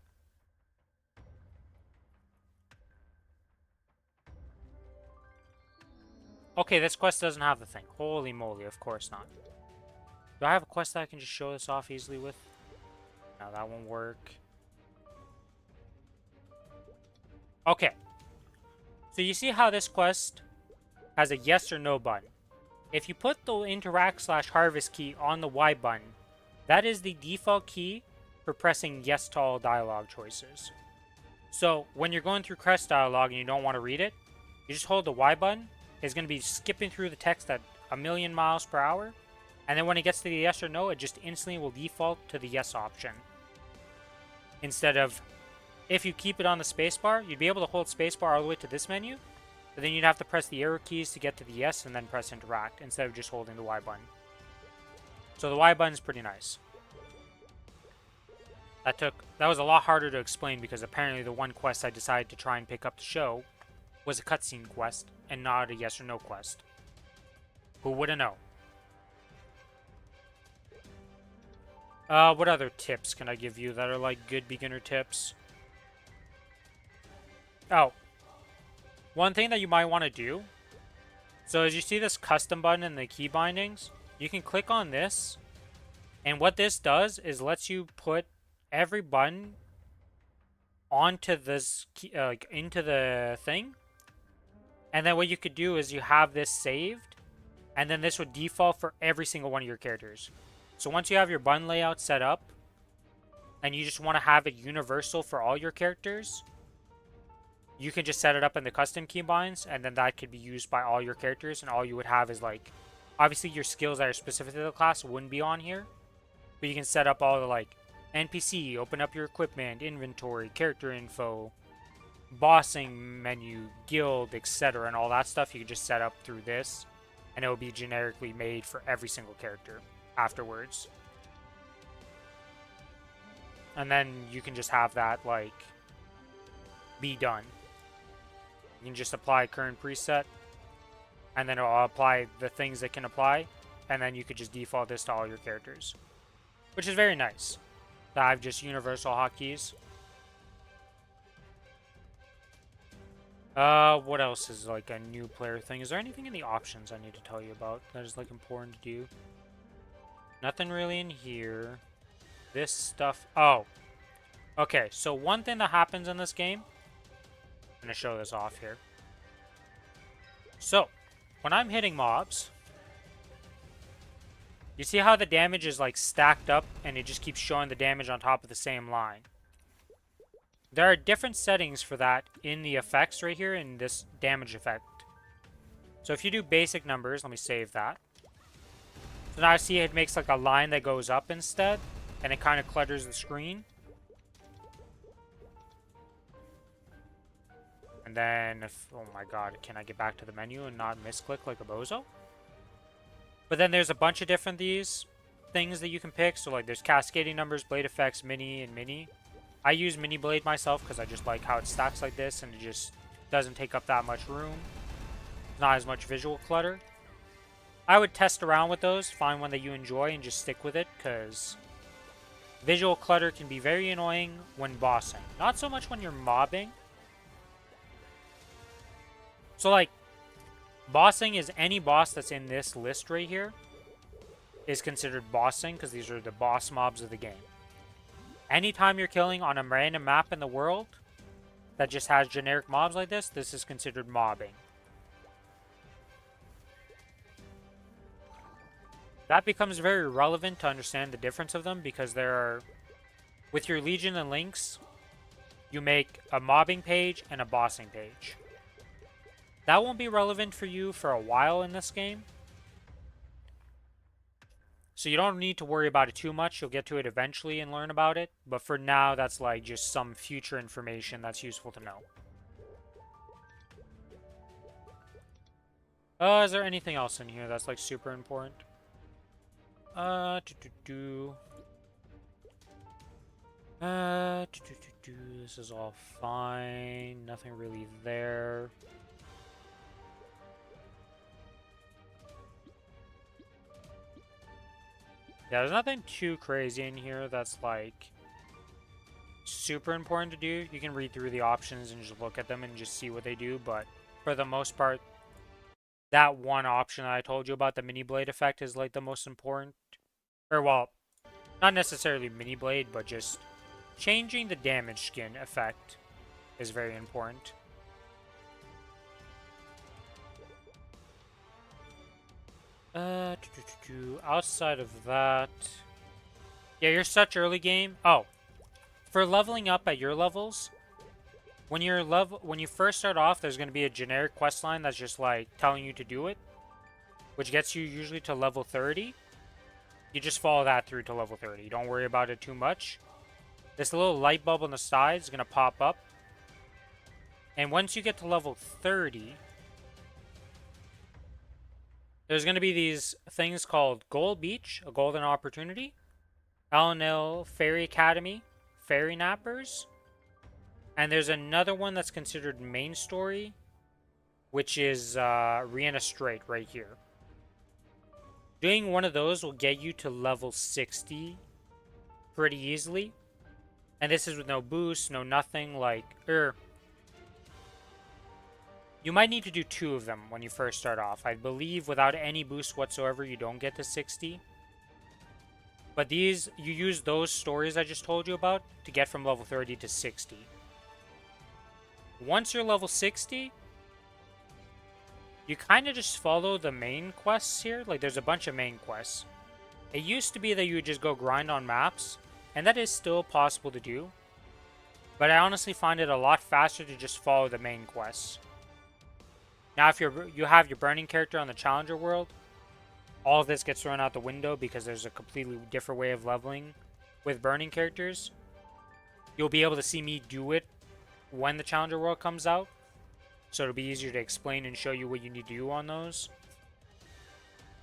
Okay, this quest doesn't have the thing. Holy moly, of course not. Do I have a quest that I can just show this off easily with? No, that won't work. Okay. So you see how this quest has a yes or no button. If you put the interact/harvest key on the Y button, that is the default key for pressing yes to all dialogue choices. So when you're going through quest dialogue and you don't want to read it, you just hold the Y button is going to be skipping through the text at 1,000,000 miles per hour. And then when it gets to the yes or no, it just instantly will default to the yes option. Instead of, if you keep it on the spacebar, you'd be able to hold spacebar all the way to this menu, but then you'd have to press the arrow keys to get to the yes and then press interact instead of just holding the Y button. So the Y button is pretty nice. That was a lot harder to explain because apparently the one quest I decided to try and pick up to show was a cutscene quest and not a yes or no quest. Who would've known? What other tips can I give you that are like good beginner tips? Oh. One thing that you might want to do. So as you see this custom button in the key bindings, you can click on this. And what this does is lets you put every button onto this key, into the thing. And then what you could do is you have this saved. And then this would default for every single one of your characters. So once you have your button layout set up, and you just want to have it universal for all your characters, you can just set it up in the custom keybinds, and then that could be used by all your characters, and all you would have is like, obviously your skills that are specific to the class wouldn't be on here, but you can set up all the like, NPC, open up your equipment, inventory, character info, bossing menu, guild, etc., and all that stuff you can just set up through this, and it will be generically made for every single character afterwards. And then you can just have that, like, be done. You can just apply current preset, and then it'll apply the things that can apply, and then you could just default this to all your characters. Which is very nice. To have just universal hotkeys. What else is, like, a new player thing? Is there anything in the options I need to tell you about that is, like, important to do? Nothing really in here. This stuff... Oh. Okay, so one thing that happens in this game... I'm going to show this off here. So, when I'm hitting mobs... You see how the damage is, like, stacked up, and it just keeps showing the damage on top of the same line? There are different settings for that in the effects right here in this damage effect. So if you do basic numbers, let me save that. So now I see it makes like a line that goes up instead, and it kind of clutters the screen. And then, oh my god, can I get back to the menu and not misclick like a bozo? But then there's a bunch of different these things that you can pick. So like there's cascading numbers, blade effects, mini, and mini. I use mini blade myself because I just like how it stacks like this and it just doesn't take up that much room. Not as much visual clutter. I would test around with those, find one that you enjoy, and just stick with it, because visual clutter can be very annoying when bossing. Not so much when you're mobbing. So, like, bossing is any boss that's in this list right here is considered bossing, because these are the boss mobs of the game. Anytime you're killing on a random map in the world that just has generic mobs like this is considered mobbing. That becomes very relevant to understand the difference of them, because there are, with your Legion and Lynx, you make a mobbing page and a bossing page. That won't be relevant for you for a while in this game. So you don't need to worry about it too much. You'll get to it eventually and learn about it. But for now, that's like just some future information that's useful to know. Is there anything else in here that's like super important? This is all fine. Nothing really there. Yeah, there's nothing too crazy in here that's like super important to do. You can read through the options and just look at them and just see what they do, but for the most part, that one option that I told you about, the mini blade effect, is like the most important. Or, well, not necessarily mini blade, but just changing the damage skin effect is very important. Outside of that... Yeah, you're such early game. Oh, for leveling up at your levels, when you first start off, there's going to be a generic quest line that's just like telling you to do it, which gets you usually to level 30. You just follow that through to level 30. Don't worry about it too much. This little light bulb on the side is going to pop up. And once you get to level 30, there's going to be these things called Gold Beach, a golden opportunity, Alanil Fairy Academy, Fairy Nappers, and there's another one that's considered main story, which is Rihanna Strait right here. Doing one of those will get you to level 60 pretty easily. And this is with no boost, no nothing, like, you might need to do 2 of them when you first start off. I believe without any boost whatsoever, you don't get to 60. But these, you use those stories I just told you about to get from level 30 to 60. Once you're level 60, you kind of just follow the main quests here. Like, there's a bunch of main quests. It used to be that you would just go grind on maps, and that is still possible to do. But I honestly find it a lot faster to just follow the main quests. Now, if you have your burning character on the challenger world, all of this gets thrown out the window because there's a completely different way of leveling with burning characters. You'll be able to see me do it when the challenger world comes out, so it'll be easier to explain and show you what you need to do on those.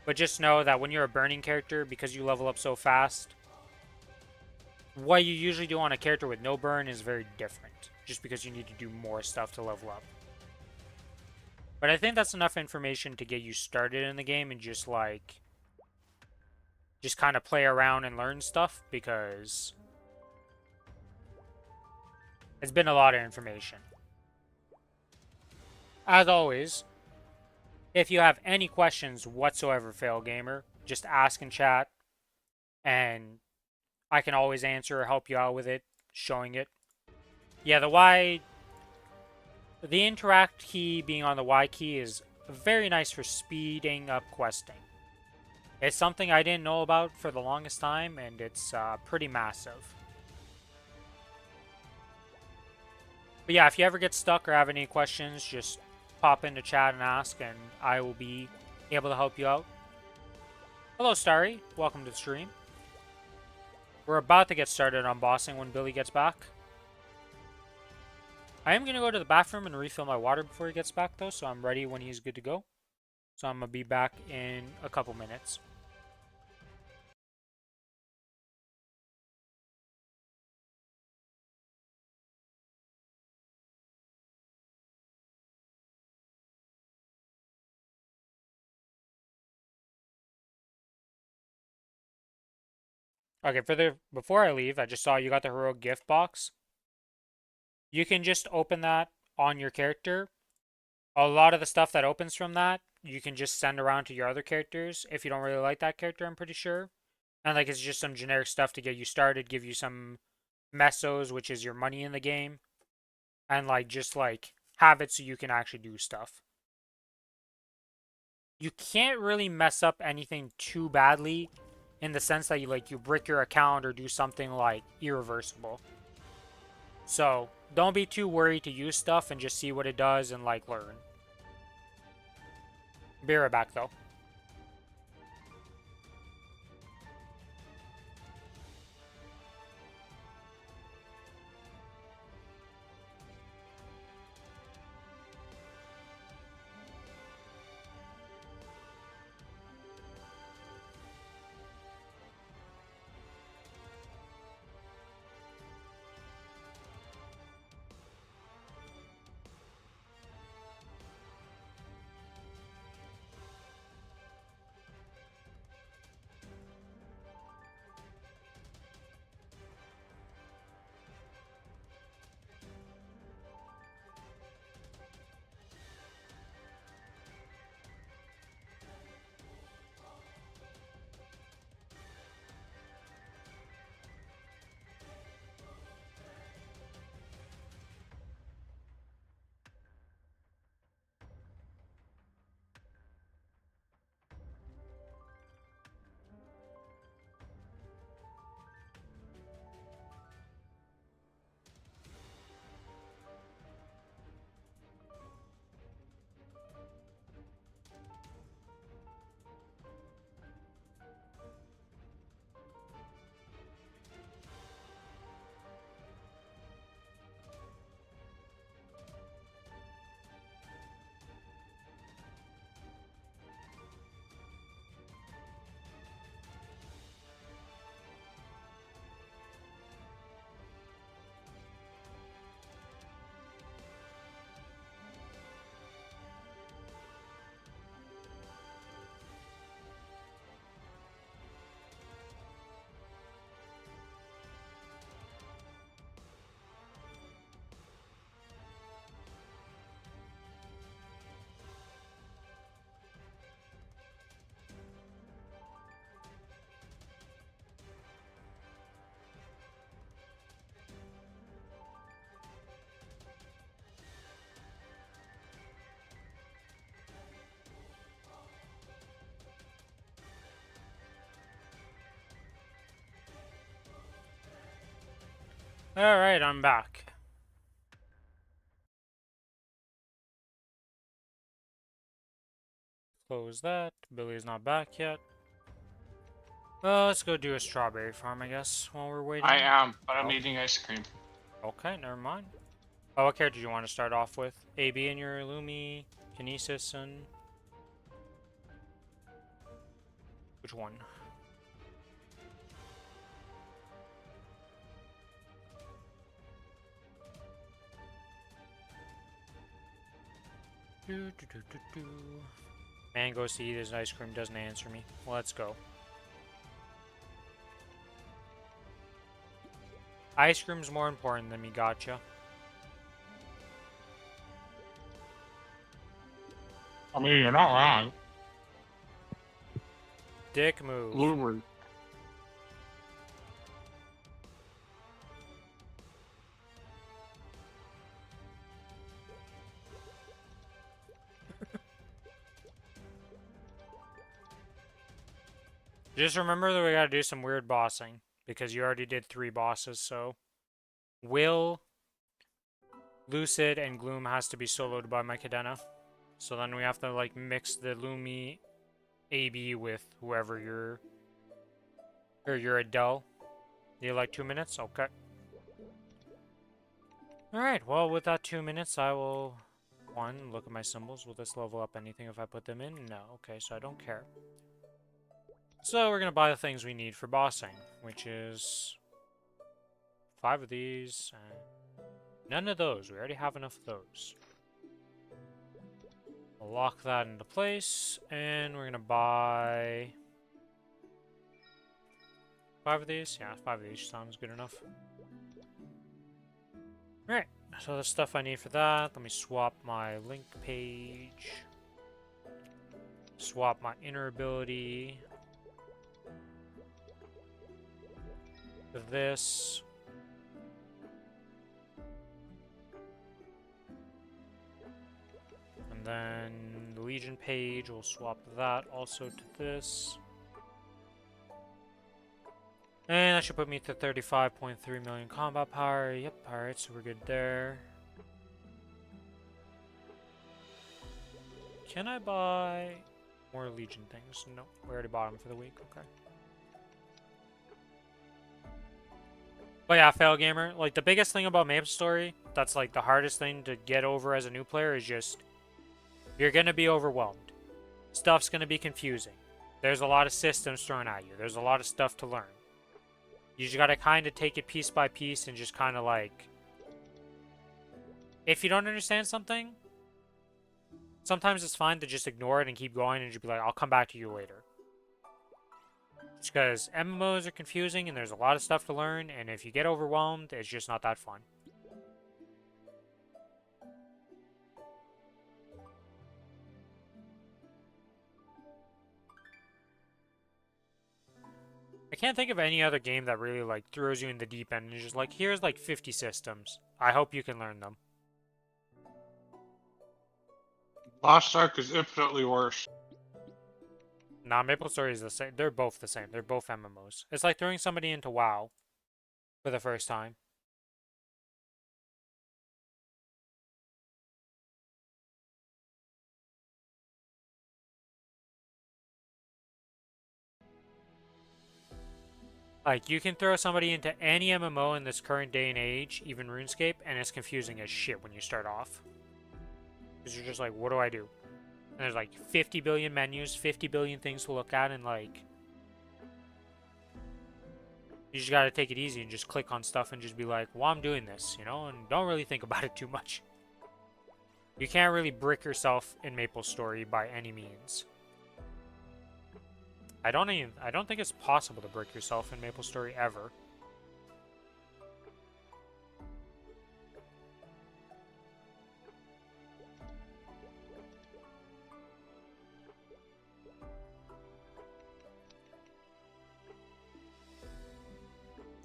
But just know that when you're a burning character, because you level up so fast, what you usually do on a character with no burn is very different, just because you need to do more stuff to level up. But I think that's enough information to get you started in the game and just kind of play around and learn stuff, because it's been a lot of information. As always, if you have any questions whatsoever, Fail Gamer, just ask in chat, and I can always answer or help you out with it, showing it. Yeah, the interact key being on the Y key is very nice for speeding up questing. It's something I didn't know about for the longest time, and it's pretty massive. But yeah, if you ever get stuck or have any questions, just pop into chat and ask, and I will be able to help you out. Hello, Starry. Welcome to the stream. We're about to get started on bossing when Billy gets back. I am going to go to the bathroom and refill my water before he gets back, though, so I'm ready when he's good to go. So I'm going to be back in a couple minutes. Okay, before I leave, I just saw you got the heroic gift box. You can just open that on your character. A lot of the stuff that opens from that, you can just send around to your other characters if you don't really like that character, I'm pretty sure. And like, it's just some generic stuff to get you started, give you some mesos, which is your money in the game. And like, just like, have it so you can actually do stuff. You can't really mess up anything too badly in the sense that you brick your account or do something like irreversible. So don't be too worried to use stuff and just see what it does and like learn. Be right back though. Alright, I'm back. Close that. Billy's not back yet. Well, let's go do a strawberry farm, I guess, while we're waiting. I am, but I'm Oh. eating ice cream. Okay, never mind. Oh, what character do you want to start off with? AB in your Illumi, Kinesis, and... which one? Man goes to eat his ice cream, doesn't answer me. Let's go. Ice cream's more important than me, gotcha. I mean, you're not wrong. Dick move. Lure. Just remember that we gotta do some weird bossing, because you already did 3 bosses, so... Will, Lucid, and Gloom has to be soloed by my Cadena. So then we have to, like, mix the Lumi AB with whoever you're... or you're Adele. You like 2 minutes? Okay. Alright, well, with that 2 minutes, I will... 1, look at my symbols. Will this level up anything if I put them in? No. Okay, so I don't care. So we're gonna buy the things we need for bossing, which is 5 of these, and none of those. We already have enough of those. I'll lock that into place, and we're gonna buy 5 of these. Yeah, 5 of these sounds good enough. Alright, so the stuff I need for that, let me swap my link page. Swap my inner ability. This. And then the Legion page, we'll swap that also to this. And that should put me to 35.3 million combat power. Yep, alright, so we're good there. Can I buy more Legion things? No, we already bought them for the week, okay. But yeah, Fail Gamer, like the biggest thing about Maplestory, that's like the hardest thing to get over as a new player is just, you're going to be overwhelmed. Stuff's going to be confusing. There's a lot of systems thrown at you. There's a lot of stuff to learn. You just got to kind of take it piece by piece and just kind of like, if you don't understand something, sometimes it's fine to just ignore it and keep going and just be like, I'll come back to you later. Because MMOs are confusing and there's a lot of stuff to learn, and if you get overwhelmed, it's just not that fun. I can't think of any other game that really like throws you in the deep end and is just like, here's like 50 systems. I hope you can learn them. Lost Ark is infinitely worse. Nah, Maplestory is the same. They're both the same. They're both MMOs. It's like throwing somebody into WoW for the first time. Like, you can throw somebody into any MMO in this current day and age, even RuneScape, and it's confusing as shit when you start off. Because you're just like, what do I do? And there's like 50 billion menus, 50 billion things to look at, and like... You just gotta take it easy and just click on stuff and just be like, well, I'm doing this, you know? And don't really think about it too much. You can't really brick yourself in Maplestory by any means. I don't think it's possible to brick yourself in Maplestory ever.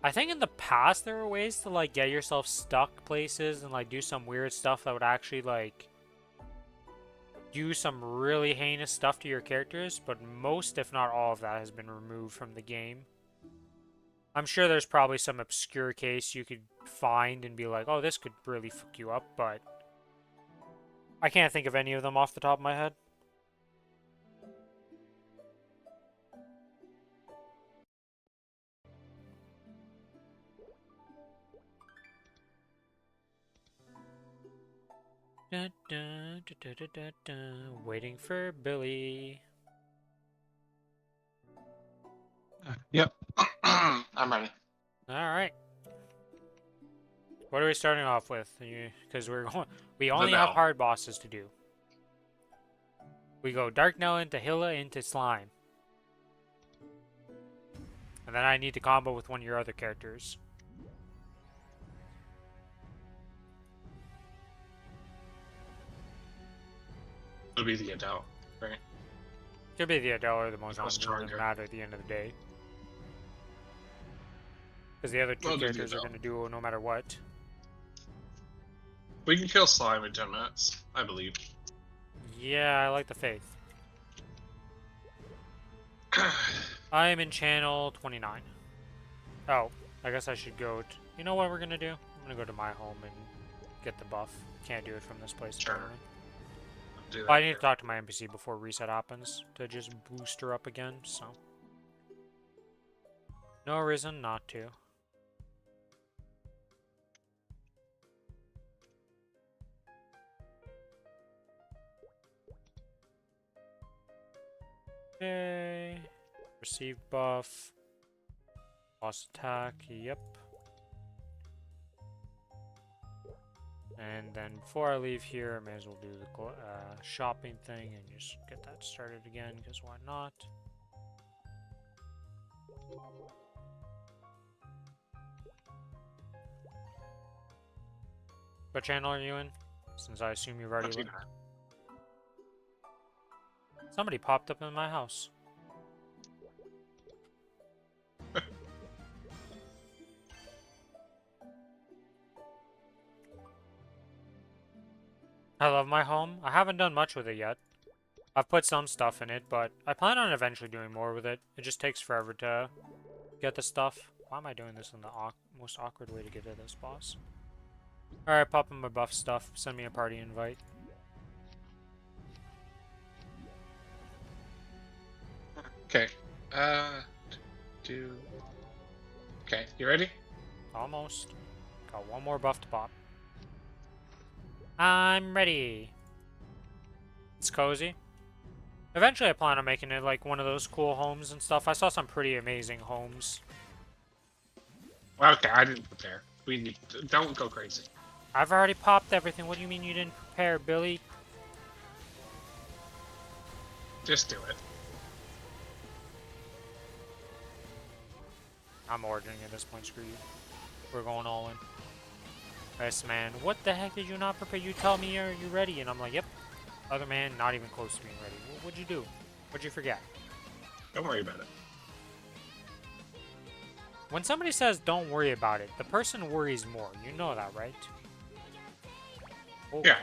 I think in the past there were ways to like get yourself stuck places and like do some weird stuff that would actually like do some really heinous stuff to your characters, but most, if not all of that has been removed from the game. I'm sure there's probably some obscure case you could find and be like, oh, this could really fuck you up, but I can't think of any of them off the top of my head. Da, da, da, da, da, da, da. Waiting for Billy. Yep. I'm ready. All right. What are we starting off with? Because we only have Vanilla. hard bosses to do. We go Dark Knell into Hilla into Slime. And then I need to combo with one of your other characters. It'll be the adult, right? Could be the Adele or the Mozart. It doesn't stronger. matter at the end of the day. Because the other two Well, do the characters are Adele. going to do no matter what. We can kill slime in 10 minutes, I believe. Yeah, I like the faith. I am in channel 29. Oh, I guess I should go to... You know what we're going to do? I'm going to go to my home and get the buff. Can't do it from this place. Sure. Apparently. Do that Well, I need here. to talk to my NPC before reset happens to just boost her up again, so... No reason not to. Okay. Receive buff. Boss attack, yep. And then before I leave here, I may as well do the shopping thing and just get that started again, because why not? What channel are you in? Since I assume you've already looked. Somebody popped up in my house. I love my home. I haven't done much with it yet. I've put some stuff in it, but I plan on eventually doing more with it. It just takes forever to get the stuff. Why am I doing this in the most awkward way to get to this boss? Alright, pop in my buff stuff. Send me a party invite. Okay. Okay, you ready? Almost. Got one more buff to pop. I'm ready. It's cozy. Eventually I plan on making it like one of those cool homes and stuff. I saw some pretty amazing homes. Okay, I didn't prepare. Don't go crazy. I've already popped everything. What do you mean you didn't prepare, Billy? Just do it. I'm ordering at this point, screw you. We're going all in. Yes, man. What the heck did you not prepare? You tell me you're ready, and I'm like, yep. Other man, not even close to being ready. What'd you do? What'd you forget? Don't worry about it. When somebody says don't worry about it, the person worries more. You know that, right? Oh. Yeah.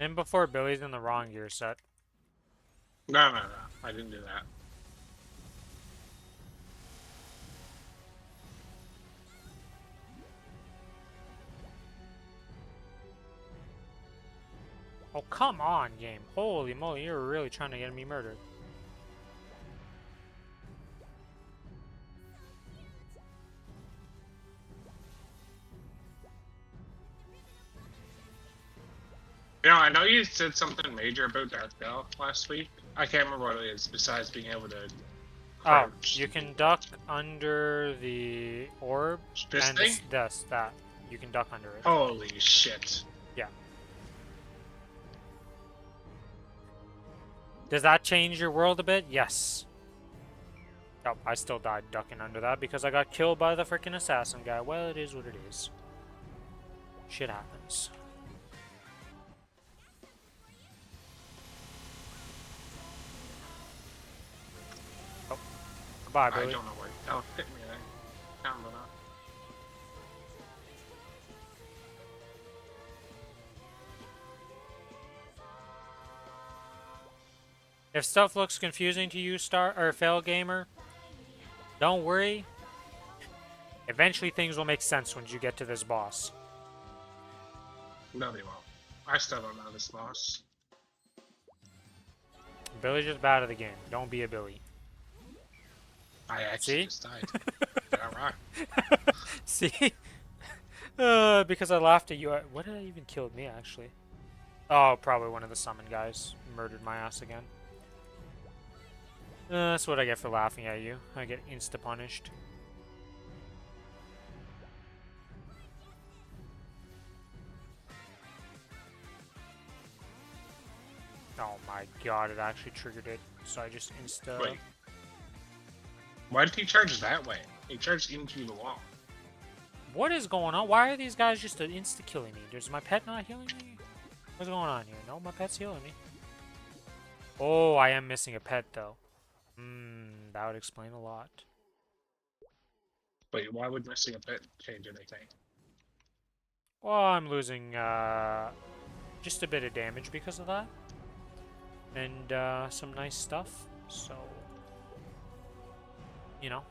And before Billy's in the wrong gear set. No. I didn't do that. Oh, come on, game. Holy moly, you're really trying to get me murdered. You know, I know you said something major about Dark Bell last week. I can't remember what it is, besides being able to... Oh, crouch. you can duck under the orb. This and thing? that. You can duck under it. Holy shit. Yeah. Does that change your world a bit? Yes. Oh, I still died ducking under that because I got killed by the freaking assassin guy. Well, it is what it is. Shit happens. Oh, goodbye, Billy. I don't know where that hit me. I can't remember. If stuff looks confusing to you, fail gamer, don't worry. Eventually things will make sense when you get to this boss. No, they won't. I still don't know this boss. Billy's just bad at the game. Don't be a Billy. I actually just died. Alright. See? Because I laughed at you. What did I even kill me, actually? Oh, probably one of the summon guys murdered my ass again. That's what I get for laughing at you. I get insta-punished. Oh my god, it actually triggered it. So I just insta... Wait. Why did he charge that way? He charged into the wall. What is going on? Why are these guys just insta-killing me? Is my pet not healing me? What's going on here? No, my pet's healing me. Oh, I am missing a pet, though. That would explain a lot. Wait, why would missing a pet change anything? Well, I'm losing, just a bit of damage because of that. And, some nice stuff, so... You know,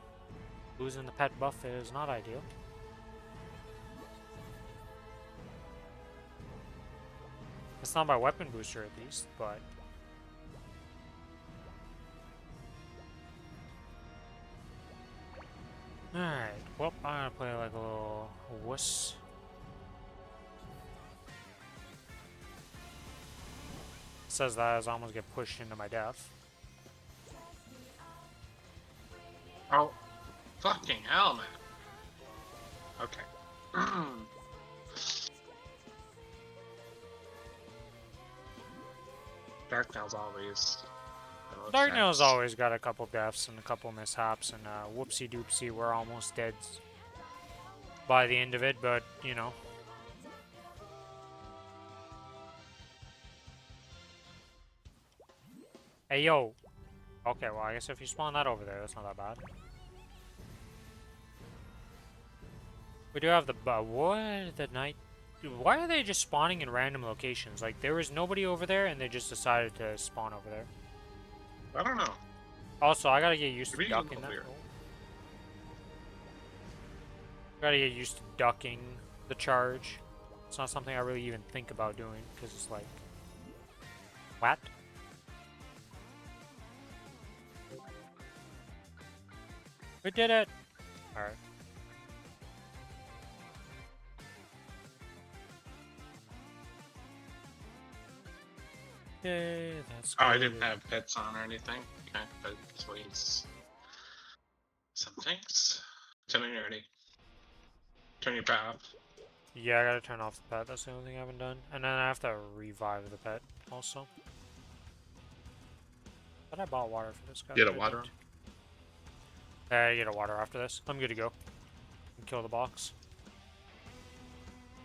losing the pet buff is not ideal. It's not my weapon booster, at least, but... Alright, well, I'm gonna play like a little wuss. Says that as I almost get pushed into my death. Oh, fucking hell, man. Okay. Darknail's always... Darknail's always got a couple deaths and a couple mishaps, and whoopsie doopsie, we're almost dead by the end of it, but, you know. Hey, yo! Okay, well, I guess if you spawn that over there, that's not that bad. We do have the... what? The night... Why are they just spawning in random locations? Like, there was nobody over there, and they just decided to spawn over there. I don't know. Also, I gotta get used to Maybe ducking that. weird. Gotta get used to ducking the charge. It's not something I really even think about doing, because it's like... What? We did it! Alright. Yay, that's good. Oh, I didn't have pets on or anything. Okay, that explains some things. Tell me you're ready. Turn your power off. Yeah, I gotta turn off the pet. That's the only thing I haven't done. And then I have to revive the pet, also. But I bought water for this guy. Get a water on? Get a water after this. I'm good to go. Kill the box.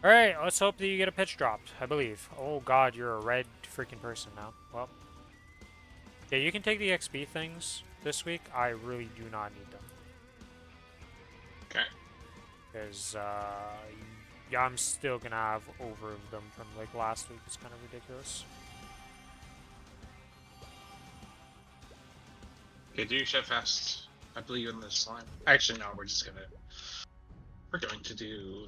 Alright, let's hope that you get a pitch dropped, I believe. Oh god, you're a red freaking person now. Well. Yeah, you can take the XP things this week. I really do not need them. Okay. Because, yeah, I'm still gonna have over them from, like, last week. It's kind of ridiculous. Okay, do your shit fast. I believe in this slime. Actually, no, we're going to do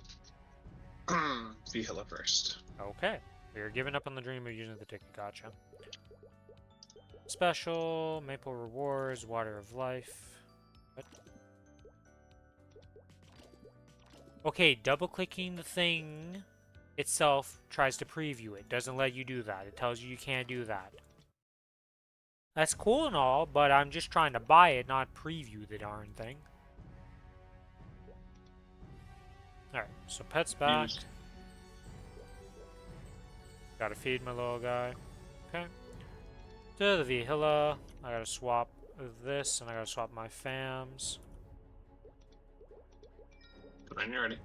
Vihila first. Okay. We are giving up on the dream of using the ticket. Gotcha. Special, Maple Rewards, Water of Life. What? Okay, double-clicking the thing itself tries to preview it. Doesn't let you do that. It tells you can't do that. That's cool and all, but I'm just trying to buy it, not preview the darn thing. Alright, so pet's back. Gotta feed my little guy. Okay. To the Vihila. I gotta swap this, and I gotta swap my fams. When you're ready.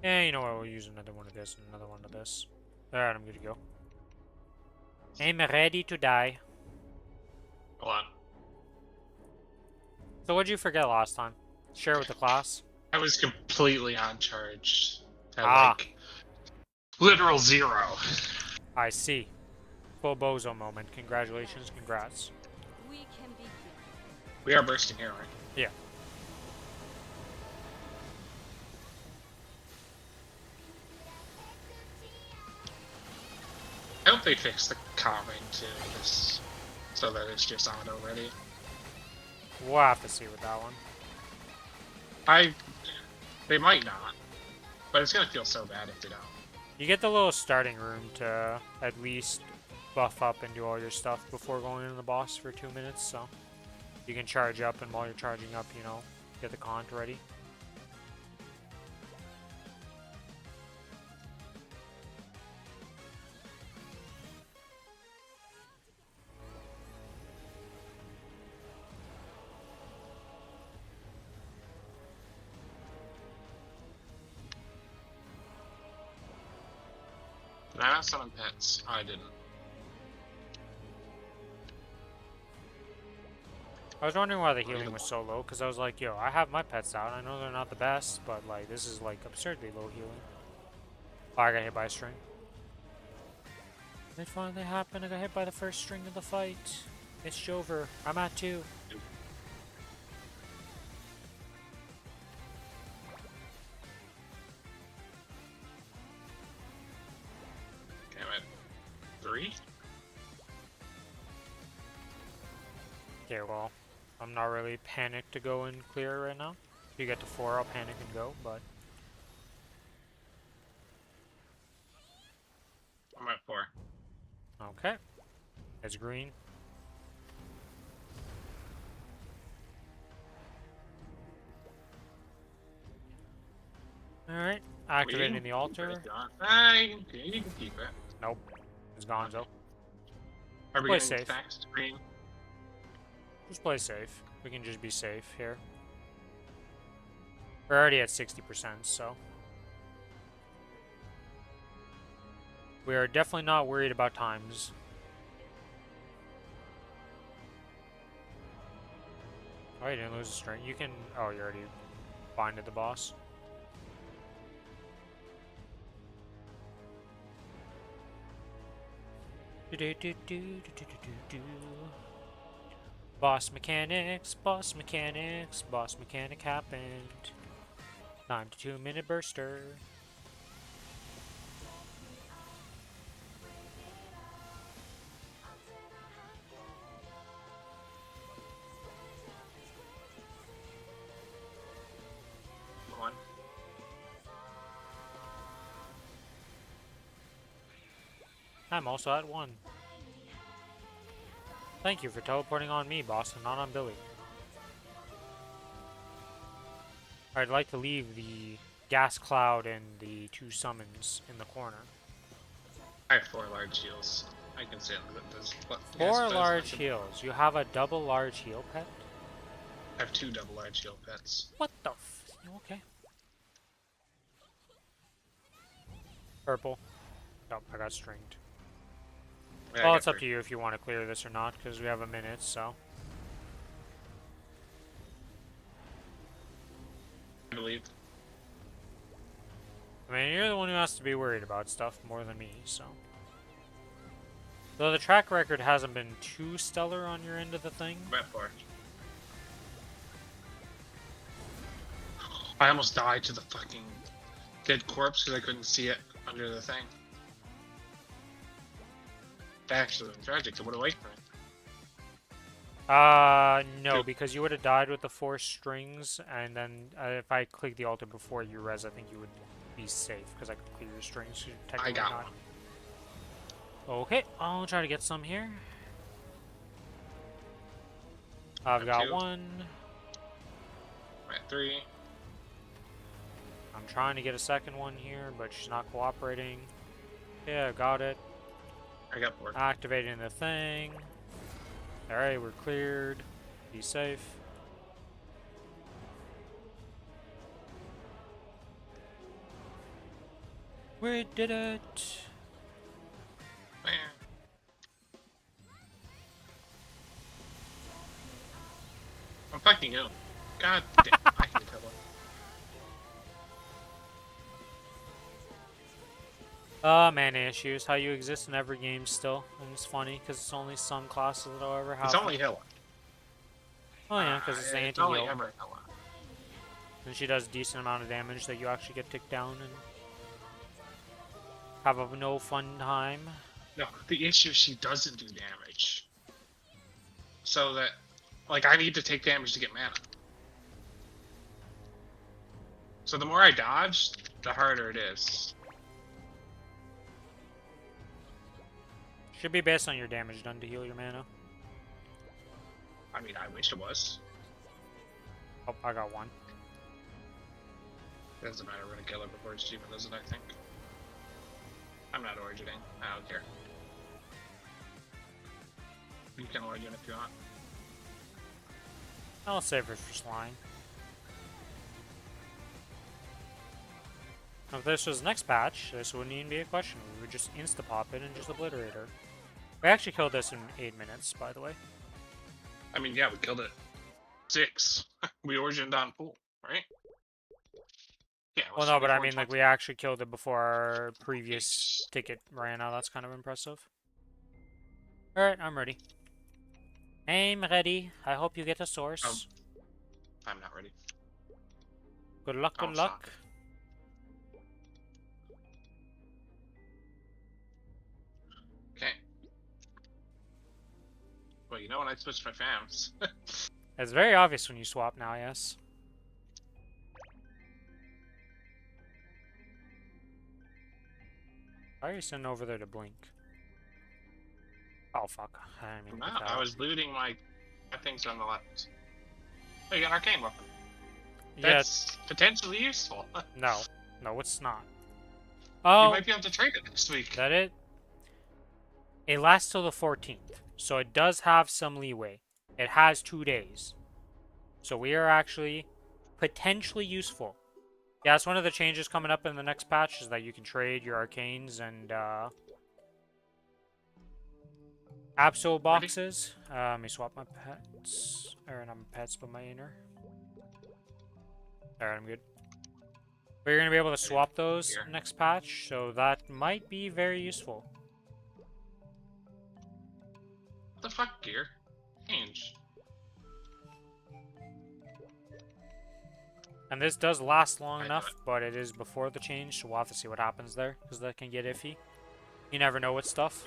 Yeah, you know what? We'll use another one of this and another one of this. Alright, I'm good to go. I'm ready to die. Hold on. So what'd you forget last time? Share with the class. I was completely uncharged. At Ah, like literal 0. I see. Full bozo moment. Congratulations, congrats. We can begin. We are bursting here, right? Yeah. I hope they fix the calming to this so that it's just auto ready. We'll have to see with that one. They might not, but it's gonna feel so bad if they don't. You get the little starting room to at least buff up and do all your stuff before going into the boss for 2 minutes, so you can charge up, and while you're charging up, you know, get the cont ready. Did I not summon pets? Oh, I didn't. I was wondering why the healing was so low, because I was like, yo, I have my pets out. I know they're not the best, but like, this is like absurdly low healing. Oh, I got hit by a string. It finally happened. I got hit by the first string of the fight. It's over. I'm at 2. Okay, I'm at 3? Okay, well, I'm not really panicked to go and clear right now. If you get to 4, I'll panic and go, but... I'm at 4. Okay. It's green. Alright, activating the altar. You can keep it. Nope. It's gonzo. Are we Play getting safe. fast green? Just play safe. We can just be safe here. We're already at 60%, so... We are definitely not worried about times. Oh, you didn't lose a string. You can... Oh, you already binded the boss. Boss mechanics, boss mechanics, boss mechanic happened. Time to 2-minute burster. Come on. I'm also at 1. Thank you for teleporting on me, boss, and not on Billy. I'd like to leave the gas cloud and the 2 summons in the corner. I have 4 large heals. I can sit with this. 4 large heals. You have a double large heal pet? I have 2 double large heal pets. What the f... Okay. Purple. Oh, I got stringed. Yeah, Well, it's up to you if you want to clear this or not, because we have a minute, so... I believe. I mean, you're the one who has to be worried about stuff more than me, so... Though the track record hasn't been too stellar on your end of the thing. I'm at 4. I almost died to the fucking dead corpse because I couldn't see it under the thing. That actually was tragic. It would have waited for it. No, because you would have died with the 4 strings, and then if I clicked the altar before you res, I think you would be safe, because I could clear your strings. So I got not. one. Okay, I'll try to get some here. I've Got got 2. 1. I'm at 3. I'm trying to get a second one here, but she's not cooperating. Yeah, got it. I got 4. Activating the thing. Alright, we're cleared. Be safe. We did it! Man. I'm fucking ill. God damn, I can tell it. Mana issues. How you exist in every game still. And it's funny, because it's only some classes that'll ever have It's only it. Hilla. Oh yeah, because it's the It's only anti-heal. ever Hilla. And she does a decent amount of damage that you actually get ticked down and have a no fun time. No, the issue is she doesn't do damage. So that, like, I need to take damage to get mana. So the more I dodge, the harder it is. Should be based on your damage done to heal your mana. I mean, I wish it was. Oh, I got one. Doesn't matter, we're gonna kill her before it's achievement, does it, I think? I'm not origining. I don't care. You can origin if you want. I'll save her for slime. If this was next patch, this wouldn't even be a question. We would just insta-pop it and just obliterate her. We actually killed this in 8 minutes, by the way. I mean, yeah, we killed it. 6. We origined on pool, right? Yeah. Well, no, but I mean, like, we actually killed it before our previous ticket ran out. That's kind of impressive. Alright, I'm ready. I'm ready. I hope you get a source. I'm not ready. Good luck, good luck. Okay. Well, you know when I switched my fams. It's very obvious when you swap now, yes. Why are you sitting over there to blink? Oh, fuck. I didn't mean to No, do that. I was looting my things on the left. Oh, you got an arcane weapon. That's potentially useful. No. No, it's not. You Oh, might be able to trade it next week. that it? It lasts till the 14th, so it does have some leeway. It has 2 days. So we are actually potentially useful. Yeah, that's one of the changes coming up in the next patch, is that you can trade your arcanes and Absol boxes. Let me swap my pets. Or not my pets, but my inner. Alright, I'm good. But you're going to be able to swap those next patch, so that might be very useful. What the fuck, gear? Change. And this does last long enough, but it is before the change, so we'll have to see what happens there, because that can get iffy. You never know with stuff.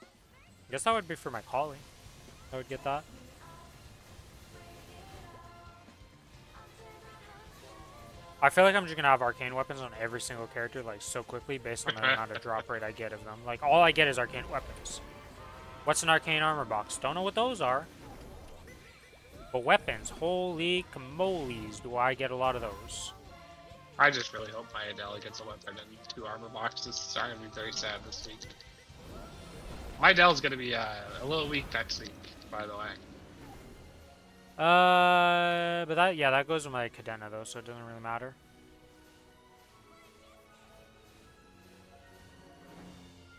I guess that would be for my calling. I would get that. I feel like I'm just gonna have arcane weapons on every single character, like, so quickly, based on the amount of drop rate I get of them. Like, all I get is arcane weapons. What's an arcane armor box? Don't know what those are. But weapons, holy camoles, do I get a lot of those. I just really hope my Adele gets a weapon and 2 armor boxes. I'm gonna be very sad this week. My Adele's gonna be a little weak next week, by the way. But that, yeah, that goes with my Cadena though, so it doesn't really matter.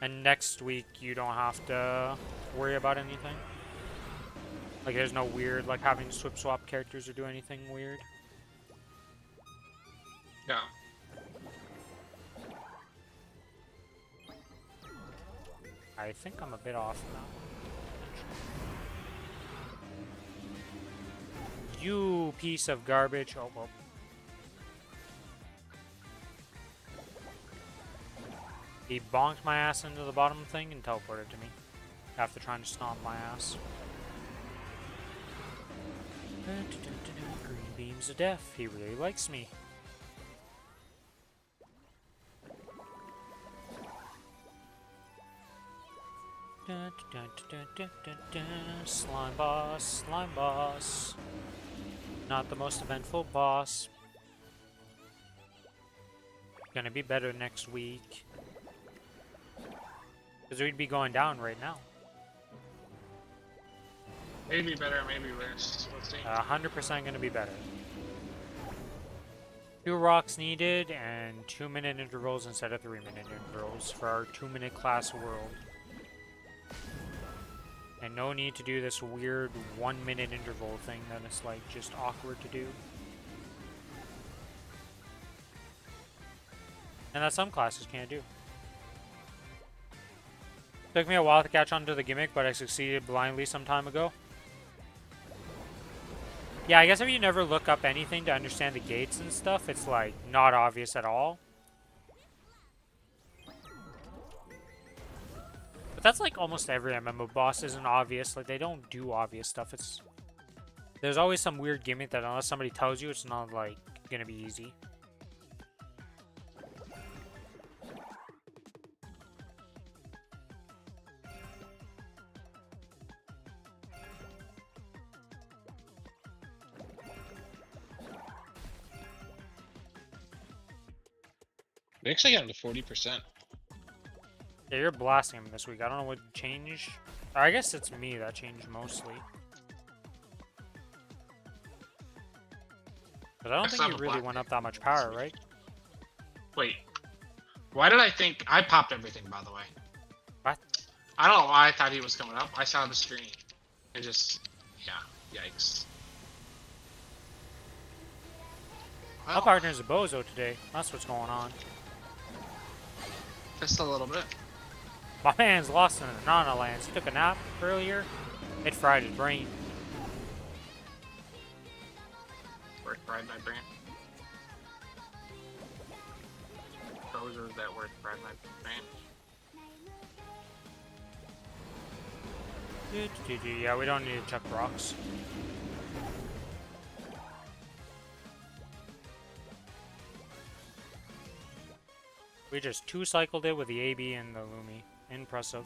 And next week, you don't have to worry about anything. Like, there's no weird, like, having to swap characters or do anything weird. Yeah. I think I'm a bit off now. You piece of garbage. Oh, well. He bonked my ass into the bottom thing and teleported to me. After trying to stomp my ass. Green beams of death. He really likes me. Slime boss, slime boss. Not the most eventful boss. Gonna be better next week. Because we'd be going down right now. Maybe better, maybe worse. Let's see. 100% gonna be better. 2 rocks needed and 2-minute intervals instead of 3-minute intervals for our 2-minute class world. And no need to do this weird 1-minute interval thing that is like just awkward to do. And that some classes can't do. Took me a while to catch on to the gimmick, but I succeeded blindly some time ago. Yeah, I guess if you never look up anything to understand the gates and stuff, it's like not obvious at all. But that's like almost every MMO boss isn't obvious. Like they don't do obvious stuff. There's always some weird gimmick that unless somebody tells you, it's not like gonna be easy. We actually got him to 40%. Yeah, you're blasting him this week. I don't know what changed. I guess it's me that changed mostly. But I don't think you really went up that much power, right? Wait. Why did I think... I popped everything, by the way. What? I don't know why I thought he was coming up. I saw the screen. It just... Yeah. Yikes. My partner's a bozo today. That's what's going on. Just a little bit. My man's lost in the Nana lands. He took a nap earlier. It fried his brain. Word fried my brain. Those are that word fried my brain. Yeah, we don't need to chuck rocks. We just 2-cycled it with the AB and the Lumi. Impressive.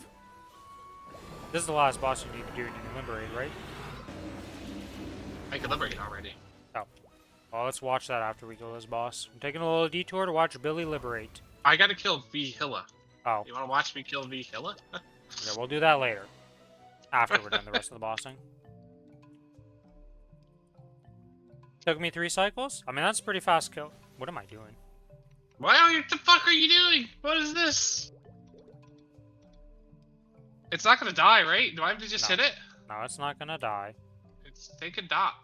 This is the last boss you need to do and you can liberate, right? I can liberate already. Oh. Well, let's watch that after we kill this boss. I'm taking a little detour to watch Billy liberate. I gotta kill V Hilla. Oh. You wanna watch me kill V Hilla? Yeah, we'll do that later. After we're done the rest of the bossing. Took me 3 cycles? I mean, that's a pretty fast kill. What am I doing? What the fuck are you doing? What is this? It's not gonna die, right? Do I have to just hit it? No, it's not gonna die. It's taking dot.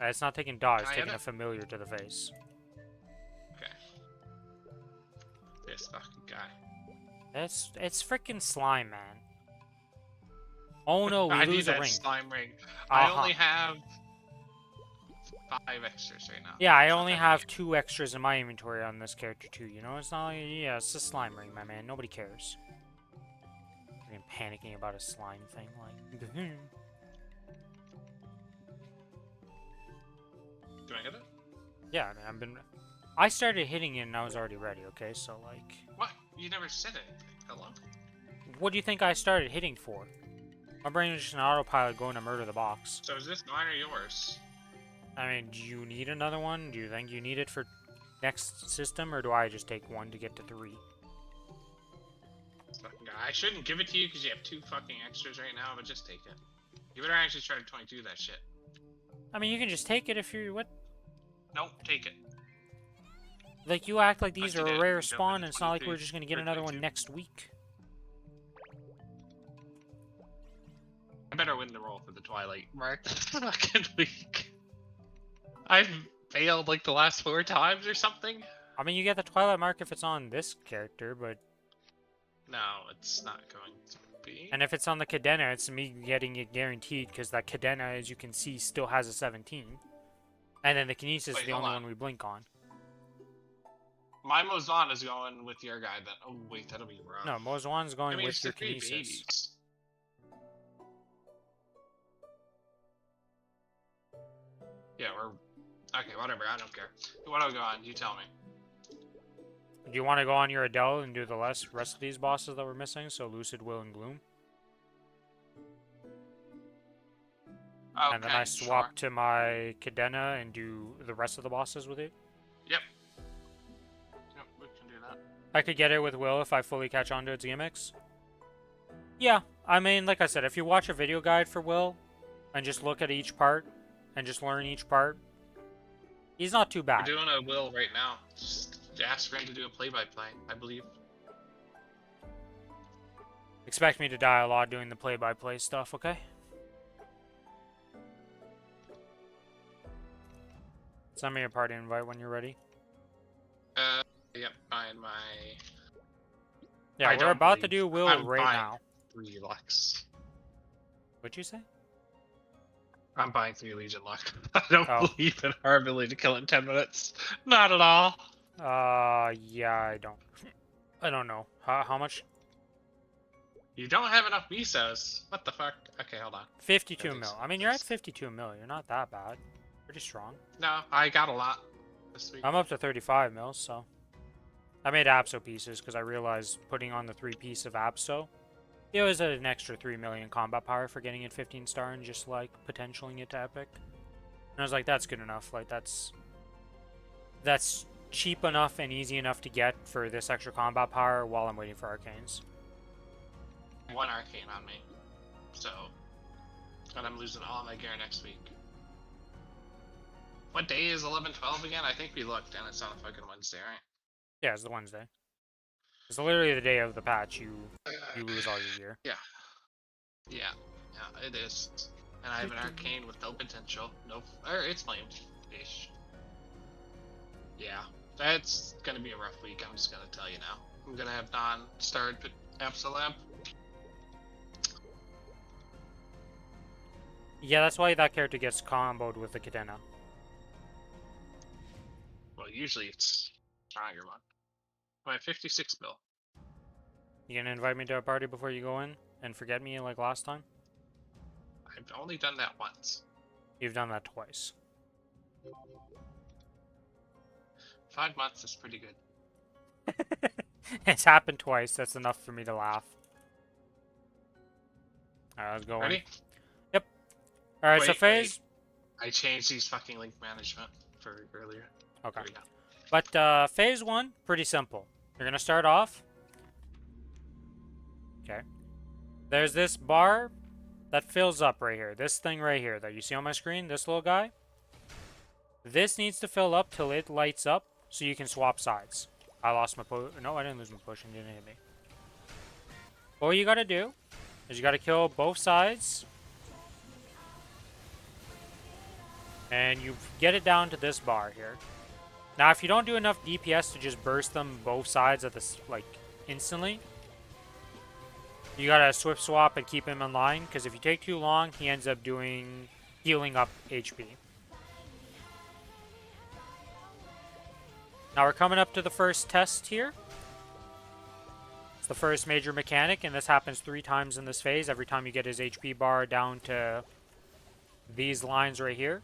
It's not taking dot, it's Can I hit taking a it? familiar to the face. Okay. This fucking guy. It's freaking slime, man. Oh no, we I need lose a that ring. slime ring. Uh-huh. I only have 5 extras right now. Yeah, I only have 2 extras in my inventory on this character too, you know? It's not like, yeah, it's a slime ring, my man. Nobody cares. I'm panicking about a slime thing, like... Do I get it? Yeah, I mean, I started hitting it and I was already ready, okay? So, like... What? You never said anything. Hello? What do you think I started hitting for? My brain is just an autopilot going to murder the box. So is this mine or yours? I mean, do you need another one? Do you think you need it for next system, or do I just take 1 to get to 3? Fucking guy. I shouldn't give it to you because you have 2 fucking extras right now, but just take it. You better actually try to 22 that shit. I mean, you can just take it if you're... What? Nope, take it. Like, you act like these But you are a did. rare You jumped spawn, into and it's not like 22 we're just gonna get or another one 22. next week. I better win the roll for the Twilight mark this fucking week. I've failed like the last 4 times or something. I mean, you get the Twilight mark if it's on this character, but... No, it's not going to be. And if it's on the Cadena, it's me getting it guaranteed, because that Cadena, as you can see, still has a 17. And then the Kinesis is the only one we blink on. My Mozan is going with your guy then. Oh wait, that'll be rough. No, Mozwan's going I mean, with it's your the 3 Kinesis. babies. Yeah, we're... Okay, whatever, I don't care. What do I go on? You tell me. Do you want to go on your Adele and do the rest of these bosses that we're missing? So Lucid, Will, and Gloom? Okay, And then I swap sure. to my Cadena and do the rest of the bosses with it? Yep. Yep, we can do that. I could get it with Will if I fully catch on to its gimmicks. Yeah, I mean, like I said, if you watch a video guide for Will, and just look at each part, and just learn each part, He's not too We're bad. doing a Will right now. Just ask for him to do a play-by-play, I believe. Expect me to die a lot doing the play-by-play stuff, okay? Send me a party invite when you're ready. Yep, find my... Yeah, we're about to do Will I'm right buying now. 3 Lux. What'd you say? I'm buying 3 Legion Lux. I don't Oh. believe in our ability to kill in 10 minutes. Not at all. Yeah, I don't know. How much? You don't have enough Misos. What the fuck? Okay, hold on. 52 mil. I mean, you're at 52 mil. You're not that bad. Pretty strong. No, I got a lot this week. I'm up to 35 mil, so. I made Apso pieces because I realized putting on the 3-piece of Apso, it was an extra 3 million combat power for getting it 15 star and just like potentialing it to epic. And I was like, that's good enough. Like that's cheap enough and easy enough to get for this extra combat power while I'm waiting for arcanes. 1 arcane on me, so, and I'm losing all my gear next week. What day is 11/12 again? I think we looked, and it's on a fucking Wednesday, right? Yeah, it's the Wednesday. It's literally the day of the patch you lose all your gear. Yeah, it is. And I have an arcane with no potential, or it's flame-ish. Yeah, that's gonna be a rough week. I'm just gonna tell you now. I'm gonna have non-starred Absalom. Yeah, that's why that character gets comboed with the Cadena. Well, usually it's stronger one. I'm at 56 mil. You gonna invite me to a party before you go in and forget me like last time? I've only done that once. You've done that twice. 5 months is pretty good. It's happened twice. That's enough for me to laugh. Alright, let's go. Ready? Yep. Alright, so Wait, phase. I changed these fucking link management for earlier. Okay. There we go. But phase 1, pretty simple. You're gonna start off. Okay. There's this bar that fills up right here. This thing right here that you see on my screen, this little guy. This needs to fill up till it lights up so you can swap sides. I lost my no, I didn't lose my potion. It didn't hit me. All you gotta do is you gotta kill both sides. And you get it down to this bar here. Now, if you don't do enough DPS to just burst them both sides at this, like, instantly, you gotta swift swap and keep him in line, because if you take too long, he ends up healing up HP. Now we're coming up to the first test here. It's the first major mechanic, and this happens 3 times in this phase, every time you get his HP bar down to these lines right here.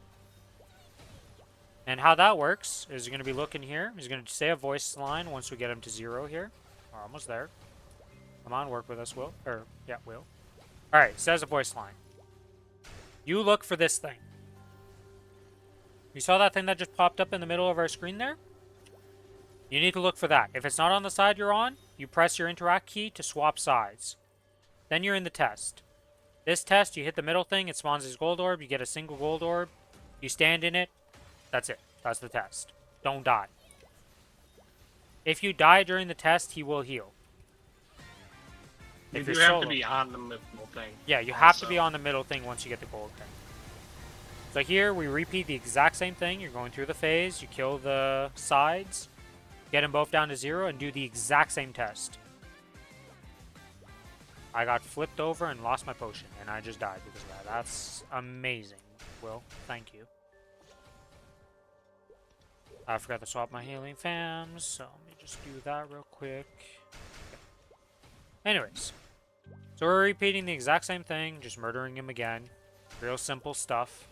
And how that works is you're going to be looking here. He's going to say a voice line once we get him to 0 here. We're almost there. Come on, work with us, Will. Yeah, Will. Alright, says a voice line. You look for this thing. You saw that thing that just popped up in the middle of our screen there? You need to look for that. If it's not on the side you're on, you press your interact key to swap sides. Then you're in the test. This test, you hit the middle thing, it spawns his gold orb, you get a single gold orb, you stand in it, that's it. That's the test. Don't die. If you die during the test, he will heal. You have to be on the middle thing. Yeah, you have to be on the middle thing once you get the gold thing. So here, we repeat the exact same thing. You're going through the phase, you kill the sides, get them both down to 0, and do the exact same test. I got flipped over and lost my potion, and I just died because of that. That's amazing, Will. Thank you. I forgot to swap my healing fams, so let me just do that real quick. Okay. Anyways, so we're repeating the exact same thing, just murdering him again. Real simple stuff.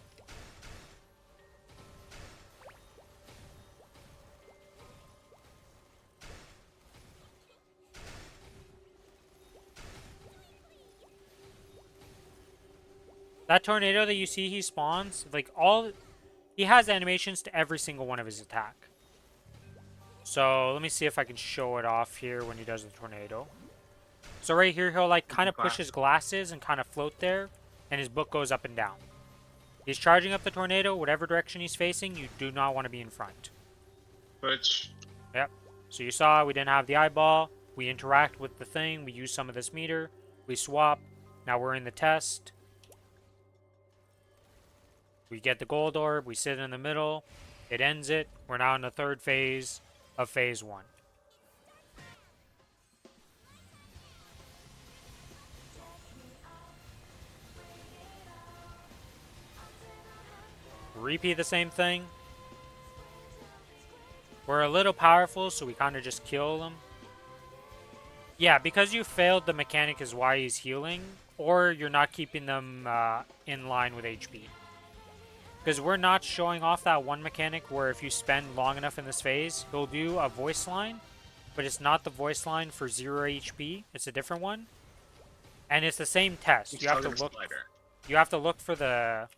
That tornado that you see he spawns, like he has animations to every single one of his attack. So let me see if I can show it off here when he does the tornado. So right here, he'll like kind of push his glasses and kind of float there, and his book goes up and down. He's charging up the tornado. Whatever direction he's facing, you do not want to be in front. Which? Yep. So you saw we didn't have the eyeball. We interact with the thing. We use some of this meter. We swap. Now we're in the test. We get the gold orb. We sit in the middle. It ends it. We're now in the third phase of phase 1. Repeat the same thing. We're a little powerful, so we kind of just kill them. Yeah, because you failed the mechanic is why he's healing, or you're not keeping them in line with HP. Because we're not showing off that one mechanic where if you spend long enough in this phase, he'll do a voice line, but it's not the voice line for 0 HP. It's a different one. And it's the same test. You have to look. You have to look for the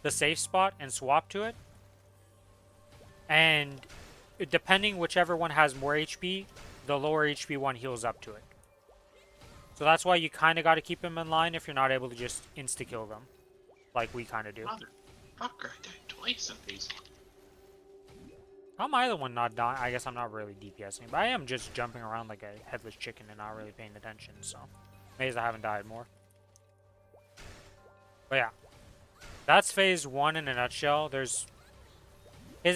safe spot and swap to it. And depending whichever one has more HP, the lower HP one heals up to it. So that's why you kind of got to keep them in line if you're not able to just insta-kill them. Like we kind of do. Motherfucker, I died twice in phase 1. How am I the one not dying? I guess I'm not really DPSing, but I am just jumping around like a headless chicken and not really paying attention, so amazed I haven't died more. But yeah. That's phase 1 in a nutshell. His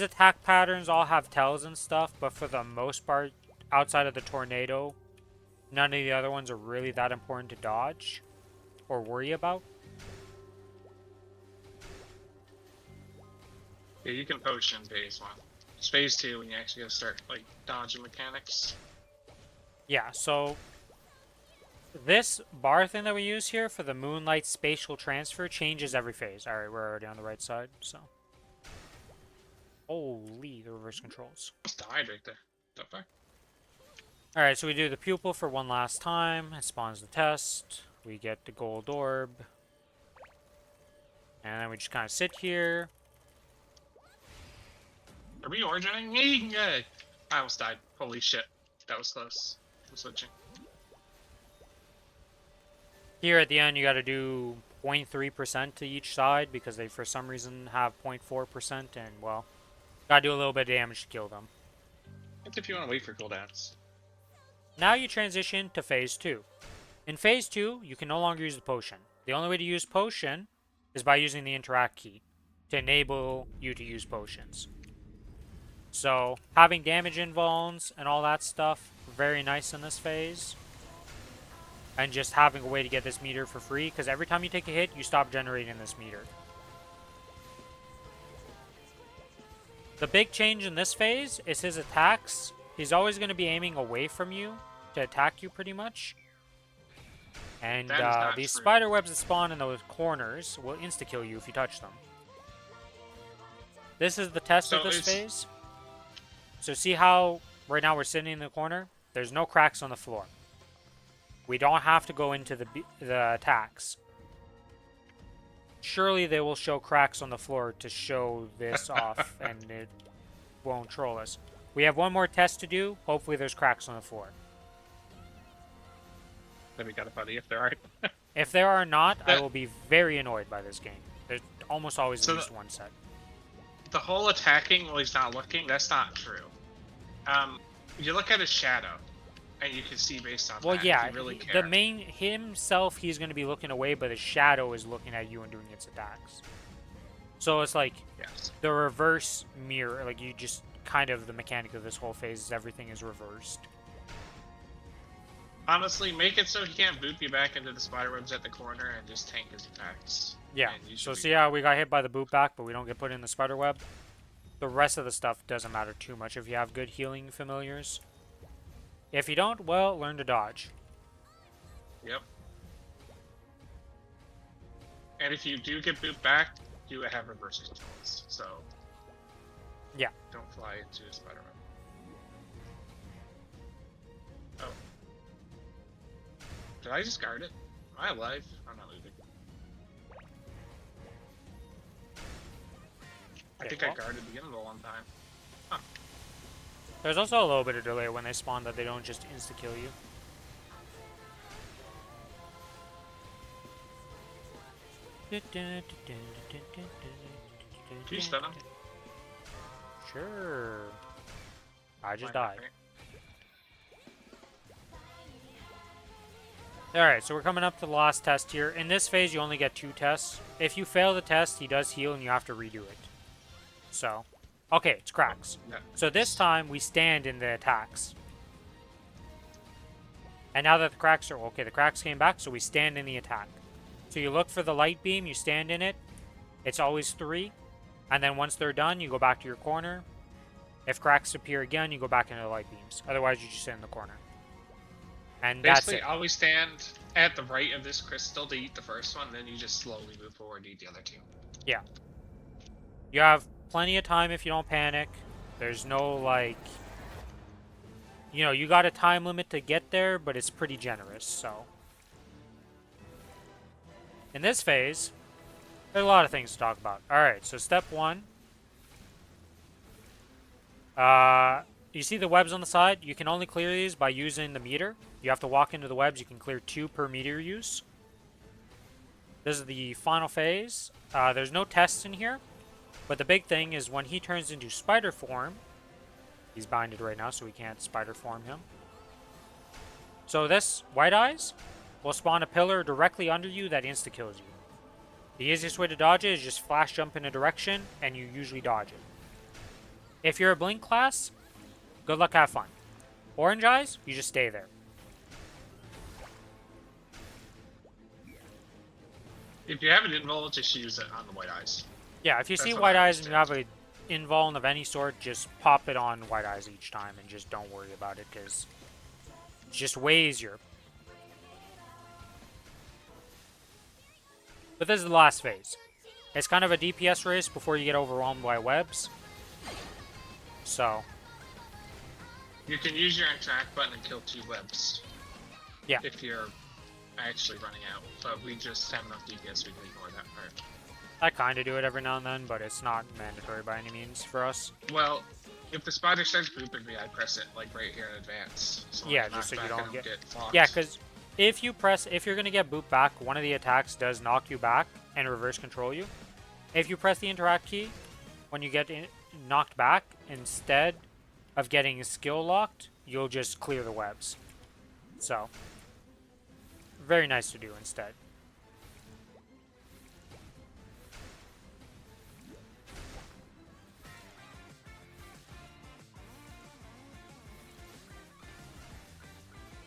attack patterns all have tells and stuff, but for the most part, outside of the tornado, none of the other ones are really that important to dodge or worry about. Yeah, you can potion phase 1. It's phase 2 when you actually gotta start like dodging mechanics. Yeah, so this bar thing that we use here for the Moonlight Spatial Transfer changes every phase. Alright, we're already on the right side, so. Holy, the reverse controls. Almost died right there. The fuck? Alright, so we do the pupil for one last time. It spawns the test. We get the gold orb. And then we just kind of sit here. Are we origining me? Yeah. I almost died. Holy shit. That was close. I'm switching. Here at the end, you got to do 0.3% to each side because they, for some reason, have 0.4%, and, well, got to do a little bit of damage to kill them. What if you want to wait for cooldowns? Now you transition to phase 2. In phase 2, you can no longer use the potion. The only way to use potion is by using the interact key to enable you to use potions. So, having damage invulns and all that stuff, very nice in this phase. And just having a way to get this meter for free, because every time you take a hit, you stop generating this meter. The big change in this phase is his attacks. He's always going to be aiming away from you to attack you pretty much. And these spider webs that spawn in those corners will insta-kill you if you touch them. This is the test of this phase. So see how right now we're sitting in the corner? There's no cracks on the floor. We don't have to go into the attacks. Surely they will show cracks on the floor to show this off, and it won't troll us. We have one more test to do. Hopefully there's cracks on the floor. That'd be kind of funny if there aren't. If there are not, I will be very annoyed by this game. There's almost always at least one set. The whole attacking while he's not looking, that's not true. You look at his shadow, and you can see based on well, that yeah, if you really care. the main himself, he's going to be looking away, but his shadow is looking at you and doing its attacks. So it's like the reverse mirror. Like you just kind of the mechanic of this whole phase is everything is reversed. Honestly, make it so he can't boot you back into the spiderwebs at the corner and just tank his attacks. Yeah. So see how we got hit by the boot back, but we don't get put in the spider web. The rest of the stuff doesn't matter too much if you have good healing familiars. If you don't, well, learn to dodge. Yep. And if you do get boot back, you have reverse controls. So yeah, don't fly into a spider web. Oh. Did I just guard it? Am I alive? I'm not moving. I think I guarded the beginning of the one time. Huh. There's also a little bit of delay when they spawn that they don't just insta-kill you. Can you stun him? Sure. I just Why not, died. right? Alright, so we're coming up to the last test here. In this phase, you only get 2 tests. If you fail the test, he does heal and you have to redo it. So, okay, it's cracks. Yeah. So this time, we stand in the attacks. And now that the cracks are... Okay, the cracks came back, so we stand in the attack. So you look for the light beam, you stand in it. It's always 3. And then once they're done, you go back to your corner. If cracks appear again, you go back into the light beams. Otherwise, you just sit in the corner. And Basically, that's it. always stand at the right of this crystal to eat the first one, then you just slowly move forward to eat the other 2. Yeah. You have plenty of time if you don't panic. There's no, like... You know, you got a time limit to get there, but it's pretty generous, so... In this phase, there's a lot of things to talk about. Alright, so step 1. You see the webs on the side? You can only clear these by using the meter. You have to walk into the webs. You can clear 2 per meter use. This is the final phase. There's no tests in here. But the big thing is when he turns into spider form, he's binded right now, so we can't spider form him. So this, White Eyes, will spawn a pillar directly under you that insta-kills you. The easiest way to dodge it is just flash jump in a direction, and you usually dodge it. If you're a Blink class, good luck, have fun. Orange Eyes, you just stay there. If you have an invul, just use it on the White Eyes. Yeah, if you That's see what White I Eyes and you have a invuln of any sort, just pop it on White Eyes each time and just don't worry about it, because it's just way easier. But this is the last phase. It's kind of a DPS race before you get overwhelmed by webs. So, You can use your interact button and kill 2 webs. Yeah. If you're actually running out. But we just have enough DPS, we can ignore that part. I kind of do it every now and then, but it's not mandatory by any means for us. Well, if the spider starts grouping me, I press it like right here in advance. So Yeah, when I just so knock you back, I don't get... locked. Yeah, because if you're going to get booped back, one of the attacks does knock you back and reverse control you. If you press the interact key, when you get knocked back, instead of getting skill locked, you'll just clear the webs. So, very nice to do instead.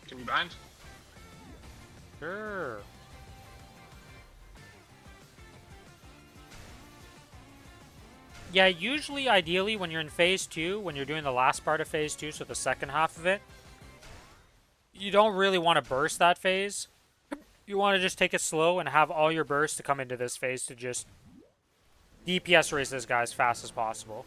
Can you bind? Sure. Yeah, usually, ideally, when you're in Phase 2, when you're doing the last part of Phase 2, so the second half of it, you don't really want to burst that phase. You want to just take it slow and have all your bursts to come into this phase to just DPS race this guy as fast as possible.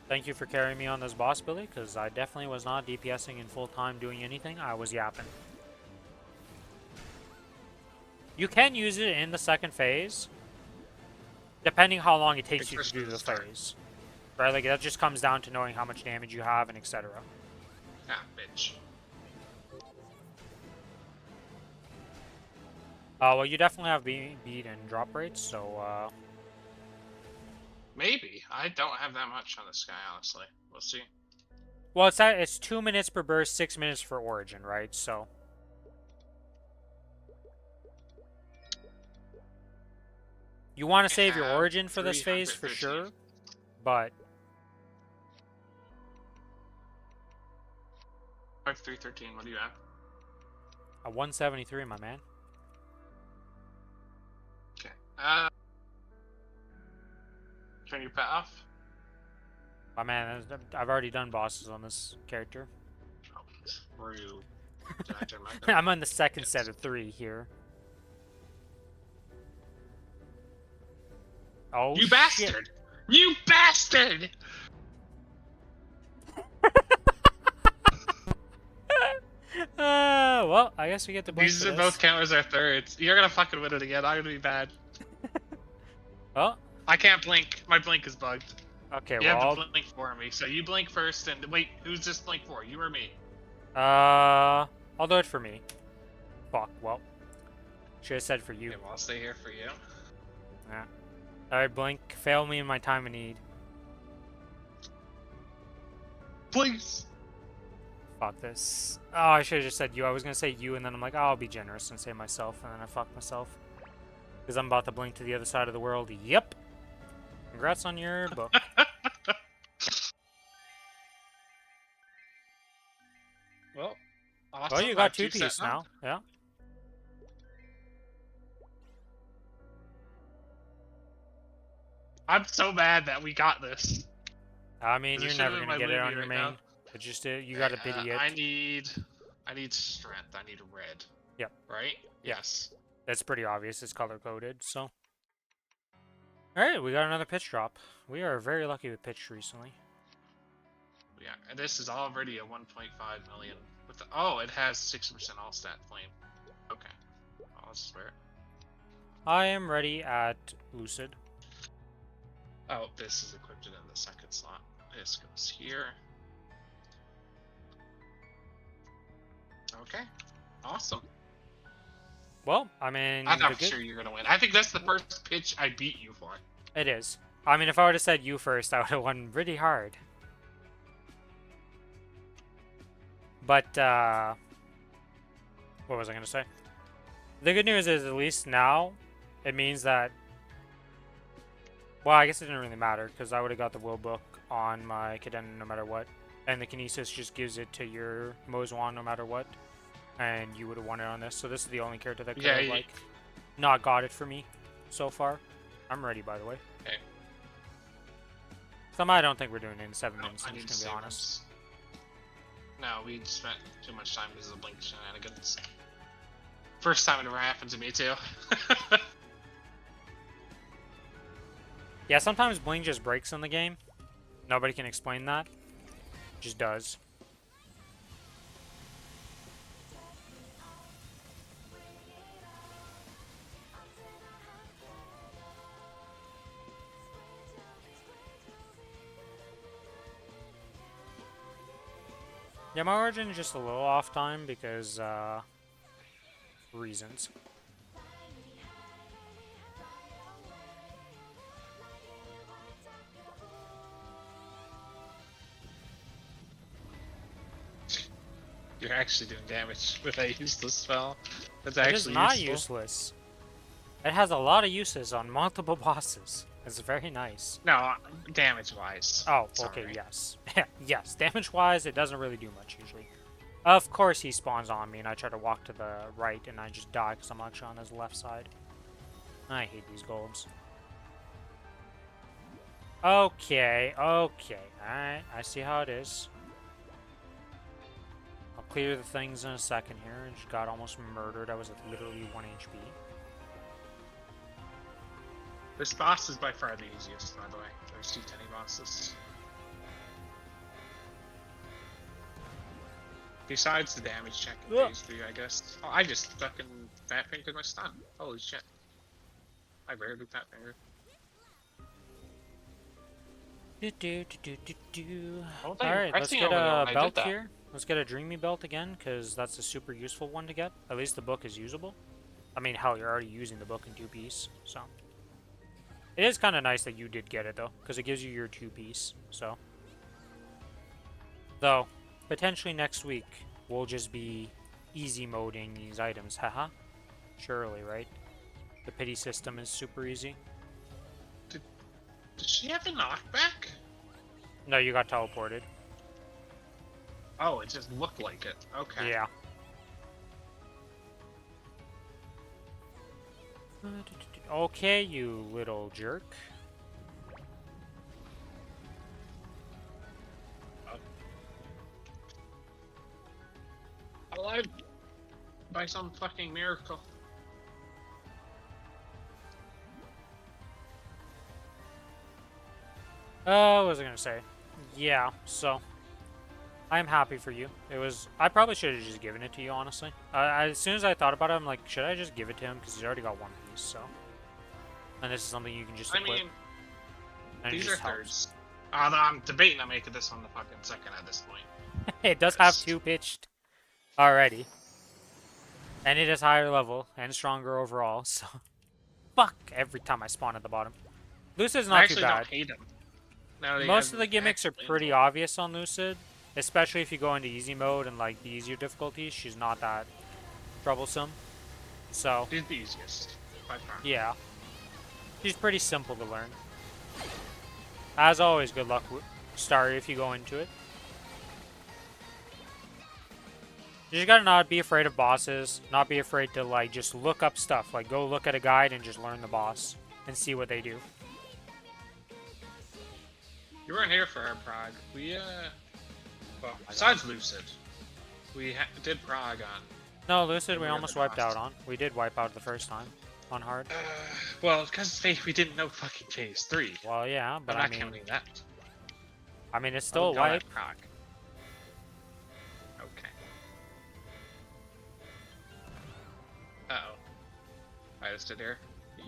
Thank you for carrying me on this boss, Billy, because I definitely was not DPSing in full time doing anything. I was yapping. You can use it in the second phase, depending how long it takes you to do the phase. Right, like that just comes down to knowing how much damage you have and etc. Ah, bitch. Well, you definitely have beat and drop rates, so Maybe. I don't have that much on this guy, honestly. We'll see. well, it's 2 minutes per burst, 6 minutes for origin, right? So you want to save your origin for this phase for sure, but 5313, what do you have? a 173, my man. Okay. Turn your pet off. My man, I've already done bosses on this character. Oh, rude. Did I turn my pet I'm on the second set of 3 here. Oh, You shit. bastard! You bastard! Well, I guess we get the blink These for are this. both count as our thirds. You're gonna fucking win it again. I'm gonna be bad. Well, I can't blink. My blink is bugged. okay, You have well, to blink for me. So you blink first, and wait, who's this blink for? You or me? I'll do it for me. Fuck, well. Should have said for you. Okay, well, I'll stay here for you. Yeah. Alright, blink. Fail me in my time of need. Please. Fuck this. Oh, I should have just said you. I was gonna say you, and then I'm like, oh, I'll be generous and say myself, and then I fucked myself. Because I'm about to blink to the other side of the world. Yep. Congrats on your book. Well, awesome. Well, you got two piece now. Yeah. I'm so mad that we got this. I mean, you're never gonna get it on your right main. now. But just you got a biddy it. I need strength. I need a red. Yep. Right? Yes. That's pretty obvious. It's color coded. So. All right, we got another pitch drop. We are very lucky with pitch recently. Yeah, and this is already a 1.5 million. With oh, it has 6% all stat flame. Okay. I'll swear. I am ready at Lucid. Oh, this is equipped in the second slot. This goes here. Okay. Awesome. Well, I mean, I'm not sure you're gonna win. I think that's the first pitch I beat you for. It is. I mean, if I would have said you first, I would have won really hard. But, what was I gonna say? The good news is, at least now, it means that... Well, I guess it didn't really matter, because I would have got the will book on my Caden no matter what. And the Kinesis just gives it to your Mozwan no matter what. And you would have won it on this. So this is the only character that could have, like, not got it for me so far. I'm ready, by the way. Okay. Some I don't think we're doing it in 7 minutes, I'm just gonna be honest. No, we spent too much time because of the blink shenanigans. First time it ever happened to me, too. Yeah, sometimes Bling just breaks in the game. Nobody can explain that. It just does. Yeah, my origin is just a little off time because, reasons. You're actually doing damage with a useless spell. That's actually useful. It is not useful. useless. It has a lot of uses on multiple bosses. It's very nice. No, damage-wise. Oh, Sorry. okay, yes. Yes, damage-wise, it doesn't really do much, usually. Of course he spawns on me, and I try to walk to the right, and I just die because I'm actually on his left side. I hate these golds. Okay, okay. Alright, I see how it is. I'll clear the things in a second here. I just got almost murdered. I was at literally 1 HP. This boss is by far the easiest, by the way. There's too many bosses. Besides the damage check in phase 3, I guess. Oh, I just fucking fat fingered my stun. Holy shit. I rarely fat finger. Alright, let's get a belt here. Let's get a Dreamy Belt again, because that's a super useful one to get. At least the book is usable. I mean, hell, you're already using the book in 2-piece, so... It is kind of nice that you did get it, though, because it gives you your 2-piece, so... Though, potentially next week, we'll just be easy moding these items, haha. Surely, right? The pity system is super easy. Did she have a knockback? No, you got teleported. Oh, it just looked like it. Okay. Yeah. Okay, you little jerk. Alive by some fucking miracle. What was I gonna say? Yeah, so I'm happy for you. It was. I probably should have just given it to you, honestly. As soon as I thought about it, I'm like, should I just give it to him because he's already got 1 piece? So, and this is something you can just equip. I mean, and these it are just helps. thirds. I'm debating on making this one the fucking second at this point. It does have 2 pitched already. And it is higher level and stronger overall, so... Fuck! Every time I spawn at the bottom. Lucid's I not too actually bad. don't hate him. No, Most of the gimmicks are pretty obvious on Lucid. Especially if you go into easy mode and like the easier difficulties, she's not that troublesome. So, She's the easiest, by far. yeah. She's pretty simple to learn. As always, good luck, Starry, if you go into it. You just gotta not be afraid of bosses, not be afraid to, like, just look up stuff. Like, go look at a guide and just learn the boss and see what they do. You weren't here for our Prague. Well, besides Lucid, we did Prague on... No, Lucid we almost wiped out on. We did wipe out the first time on hard. Well, because we didn't know fucking phase 3. Well, yeah, but I'm I not mean... counting that. I mean, it's still a wipe. Prague. Okay. Uh-oh. I just did here.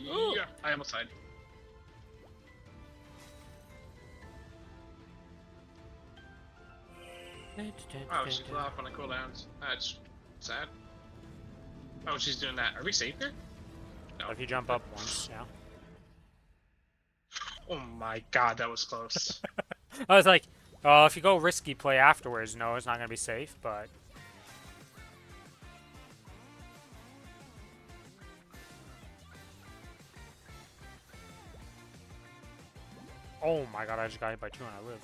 Yeah, I almost died. Oh, she's off on the cooldowns. That's sad. Oh, she's doing that. Are we safe here? No. If you jump up once, yeah. Oh my god, that was close. I was like, well, if you go risky play afterwards, no, it's not going to be safe, but... Oh my god, I just got hit by 2 and I lived.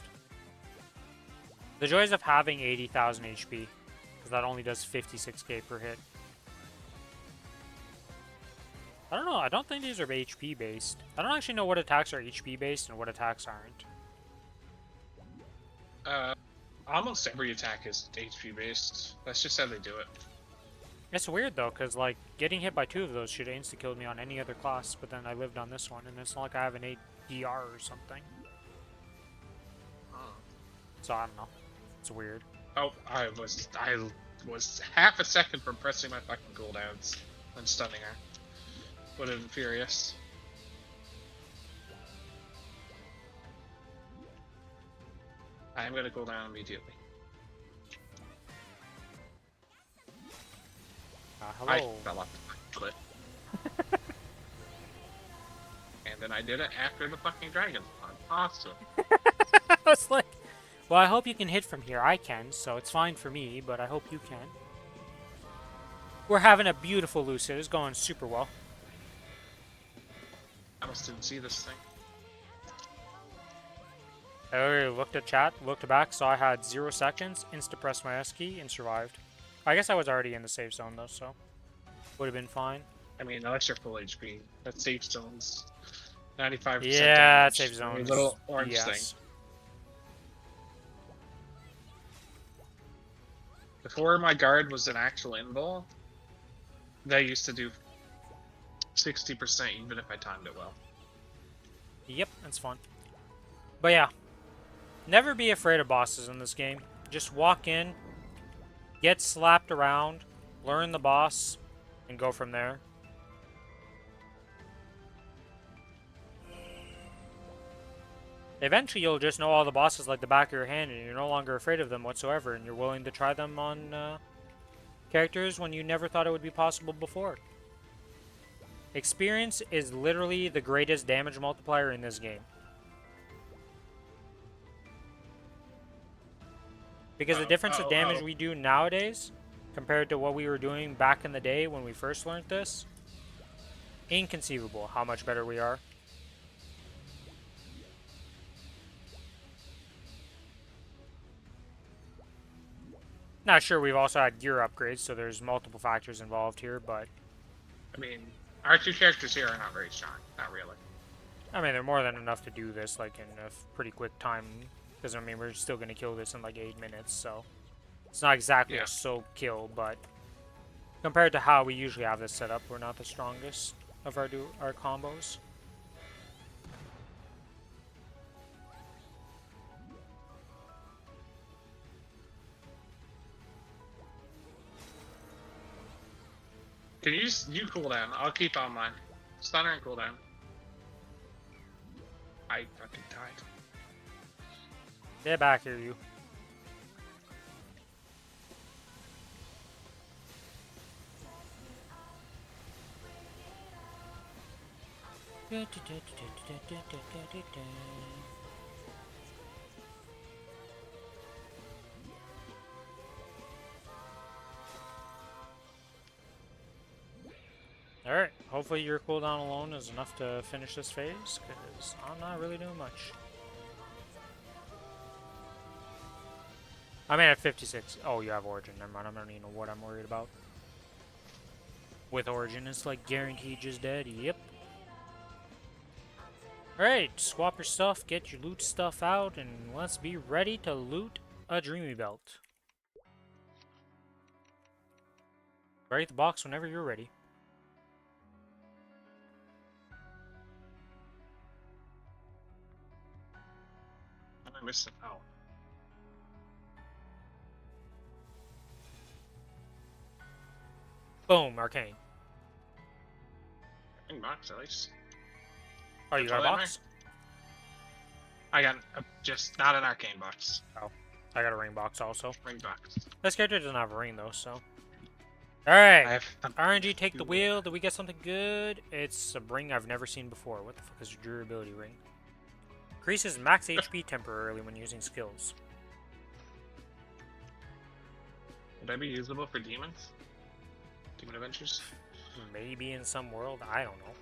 The joys of having 80,000 HP, because that only does 56k per hit. I don't know, I don't think these are HP based. I don't actually know what attacks are HP based and what attacks aren't. Almost every attack is HP based. That's just how they do it. It's weird though, because like, getting hit by 2 of those should have insta-killed me on any other class, but then I lived on this one, and it's not like I have an 8 DR or something. So I don't know. It's weird. Oh, I was half a second from pressing my fucking cooldowns and stunning her. Would have been furious. I am gonna cool down immediately. Hello. I fell off the fucking cliff. And then I did it after the fucking dragon spawned. Awesome. I was like, well, I hope you can hit from here. I can, so it's fine for me, but I hope you can. We're having a beautiful Lucid. It's going super well. I almost didn't see this thing. I already looked at chat, looked back, saw I had 0 seconds, insta-pressed my S key, and survived. I guess I was already in the safe zone, though, so would have been fine. I mean, unless you're full HP. That safe zone's 95%. Yeah, damage. safe zone. A little orange thing. Before my guard was an actual invul, they used to do 60% even if I timed it well. Yep, that's fun. But yeah, never be afraid of bosses in this game. Just walk in, get slapped around, learn the boss, and go from there. Eventually you'll just know all the bosses like the back of your hand and you're no longer afraid of them whatsoever, and you're willing to try them on characters when you never thought it would be possible before. Experience is literally the greatest damage multiplier in this game. Because the difference of damage we do nowadays compared to what we were doing back in the day when we first learned this, inconceivable how much better we are. Now, sure, we've also had gear upgrades, so there's multiple factors involved here, but... I mean, our 2 characters here are not very strong. Not really. I mean, they're more than enough to do this, like, in a pretty quick time. Because, I mean, we're still going to kill this in, like, 8 minutes, so... It's not exactly a soak kill, but... Compared to how we usually have this set up, we're not the strongest of our combos. Can you cool down? I'll keep on mine. Stunner and cooldown. I fucking died. Get back here, you. Alright, hopefully your cooldown alone is enough to finish this phase, because I'm not really doing much. I'm at 56. Oh, you have Origin. Never mind, I don't even know what I'm worried about. With Origin, it's like guaranteed just dead. Yep. Alright, swap your stuff, get your loot stuff out, and let's be ready to loot a Dreamy Belt. Break the box whenever you're ready. I missed it. Oh. Boom, Arcane. In box, at least. Oh, you got a box? I got just not an arcane box. Oh, I got a ring box also. Ring box. This character doesn't have a ring though, so. Alright, I have RNG, take the wheel. Did we get something good? It's a ring I've never seen before. What the fuck is your durability ring? Increases max HP temporarily when using skills. Would that be usable for demons? Demon Adventures? Maybe in some world, I don't know.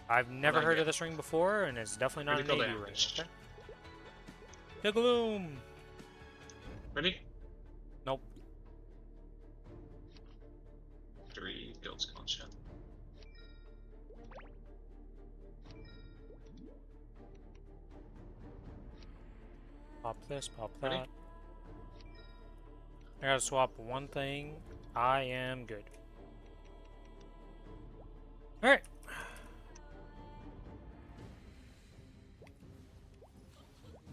I've never heard of this ring before, and it's definitely not an AD ring. Okay. The Gloom! Ready? Nope. 3 guild skill shot. Pop this, pop that. Ready? I gotta swap one thing. I am good. Alright.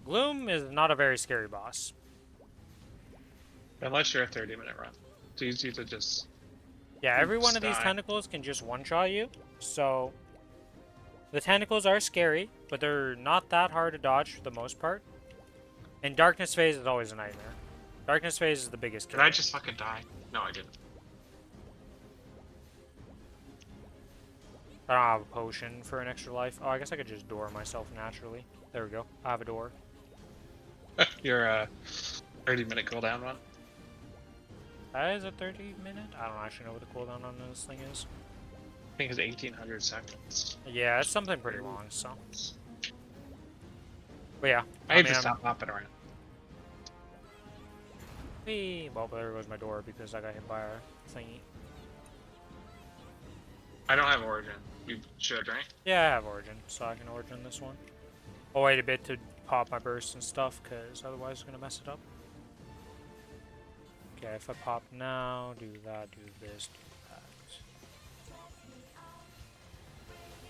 Gloom is not a very scary boss. Unless you're a 30-minute run. It's easy to just... Yeah, every one of these die. tentacles can just one-shot you, so... The tentacles are scary, but they're not that hard to dodge for the most part. And Darkness Phase is always a nightmare. Darkness Phase is the biggest Did killer. I just fucking die? No, I didn't. I don't have a potion for an extra life. Oh, I guess I could just door myself naturally. There we go. I have a door. Your 30-minute cooldown one? That is a 30-minute? I don't actually know what the cooldown on this thing is. I think it's 1800 seconds. Yeah, it's something pretty long, so. But yeah. I have to stop hopping around. Hey, well, there goes my door because I got hit by a thingy. I don't have Origin. You should, right? Yeah, I have Origin, so I can Origin this one. I'll wait a bit to pop my bursts and stuff, because otherwise it's going to mess it up. Okay, if I pop now, do that, do this, do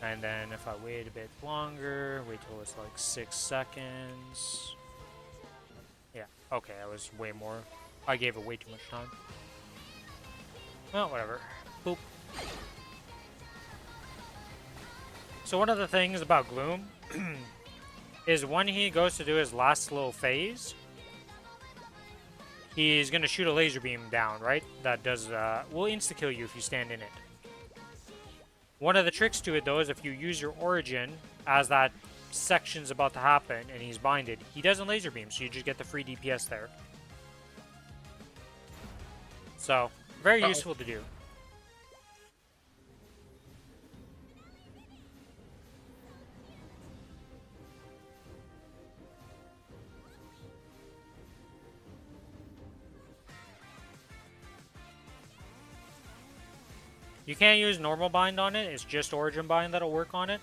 that. And then if I wait a bit longer, wait till it's like 6 seconds. Yeah, okay, that was way more. I gave it way too much time. Well, whatever. Boop. So one of the things about Gloom is when he goes to do his last little phase, he's going to shoot a laser beam down, right? That does, will insta-kill you if you stand in it. One of the tricks to it, though, is if you use your Origin as that section's about to happen and he's binded, he doesn't laser beam, so you just get the free DPS there. So, very useful to do. You can't use normal bind on it, it's just Origin bind that'll work on it.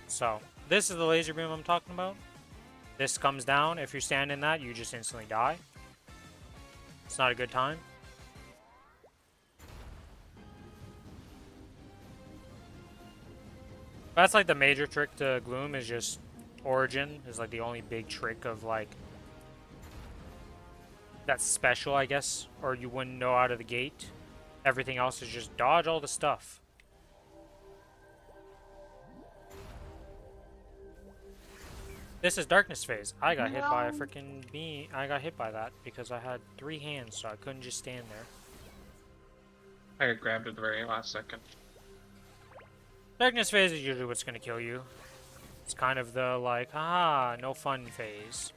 So, this is the laser beam I'm talking about. This comes down, if you stand in that, you just instantly die. It's not a good time. That's like the major trick to Gloom, is just Origin is like the only big trick of like that's special, I guess, or you wouldn't know out of the gate. Everything else is just dodge all the stuff. This is darkness phase. I got hit by a No. freaking beam. I got hit by that because I had 3 hands, so I couldn't just stand there. I got grabbed at the very last second. Darkness phase is usually what's gonna kill you. It's kind of the like, ah, no fun phase.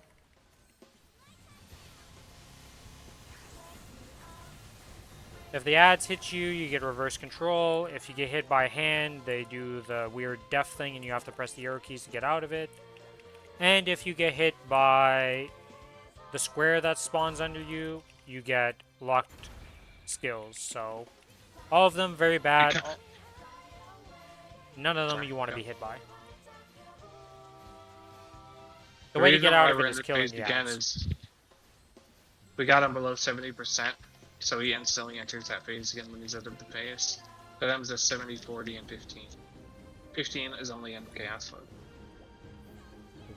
If the ads hit you, you get reverse control. If you get hit by a hand, they do the weird death thing and you have to press the arrow keys to get out of it. And if you get hit by the square that spawns under you, you get locked skills. So, all of them very bad. None of them you want to be hit by. The way to get out of it is killing the ads. Is we got him below 70%, so he instantly enters that phase again when he's out of the phase. So that was a 70, 40, and 15. 15 is only in chaos mode.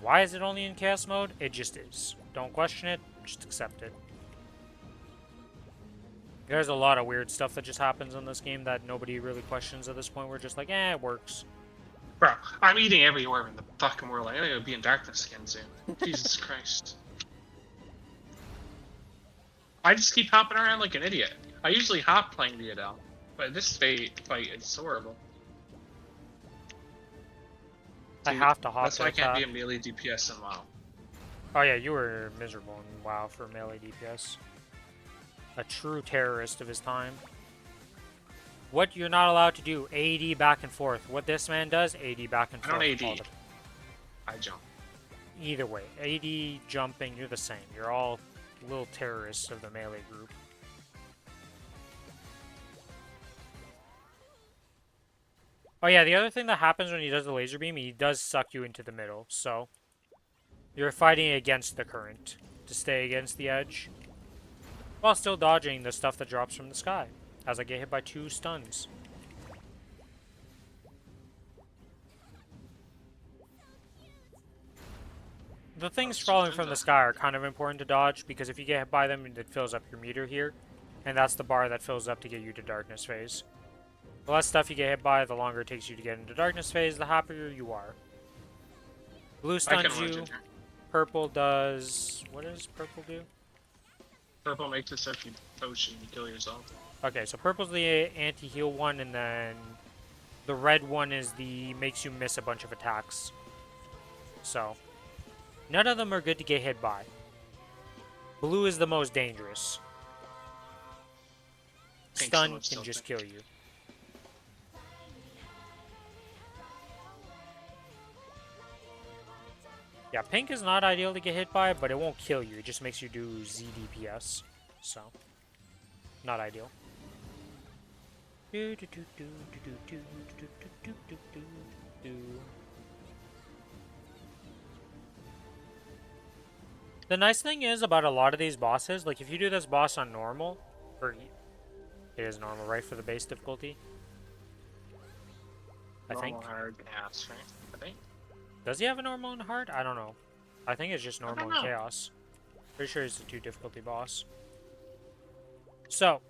Why is it only in chaos mode? It just is. Don't question it, just accept it. There's a lot of weird stuff that just happens in this game that nobody really questions at this point. We're just like, eh, it works. Bro, I'm eating every orb in the fucking world. I'm gonna be in darkness again soon. Jesus Christ. I just keep hopping around like an idiot. I usually hop playing the Adele, but this fight is horrible. I have to hop. That's why I can't be a melee DPS in WoW. Oh yeah, you were miserable in WoW for melee DPS. A true terrorist of his time. What you're not allowed to do, AD back and forth. What this man does, AD back and forth. I don't AD. I jump. Either way, AD jumping, you're the same. You're all little terrorists of the melee group. Oh yeah, the other thing that happens when he does the laser beam, he does suck you into the middle, so you're fighting against the current to stay against the edge, while still dodging the stuff that drops from the sky, as I get hit by 2 stuns. The things falling from the sky are kind of important to dodge, because if you get hit by them, it fills up your meter here, and that's the bar that fills up to get you to darkness phase. The less stuff you get hit by, the longer it takes you to get into darkness phase, the happier you are. Blue stuns you. Purple does... What does purple do? Purple makes a second potion to kill yourself. Okay, so purple's the anti-heal one, and then the red one is the makes you miss a bunch of attacks. So, none of them are good to get hit by. Blue is the most dangerous. Stun can just kill you. Yeah, pink is not ideal to get hit by, but it won't kill you. It just makes you do Z DPS. So, not ideal. The nice thing is about a lot of these bosses, like if you do this boss on normal, or it is normal, right, for the base difficulty? I think. Normal, hard, chaos, right? I think. Does he have a normal and hard? I don't know. I think it's just normal and chaos. Pretty sure he's a 2 difficulty boss. So,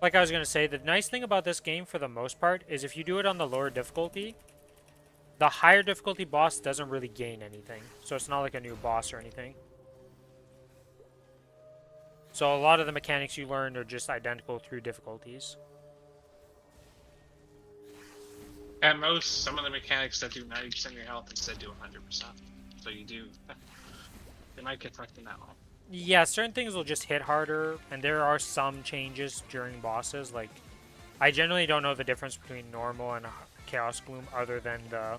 like I was going to say, the nice thing about this game for the most part is if you do it on the lower difficulty, the higher difficulty boss doesn't really gain anything. So it's not like a new boss or anything. So a lot of the mechanics you learned are just identical through difficulties. At most, some of the mechanics that do 90% of your health instead do 100%. So you do... They might get fucked in that one. Yeah, certain things will just hit harder, and there are some changes during bosses. Like, I generally don't know the difference between normal and Chaos Gloom other than the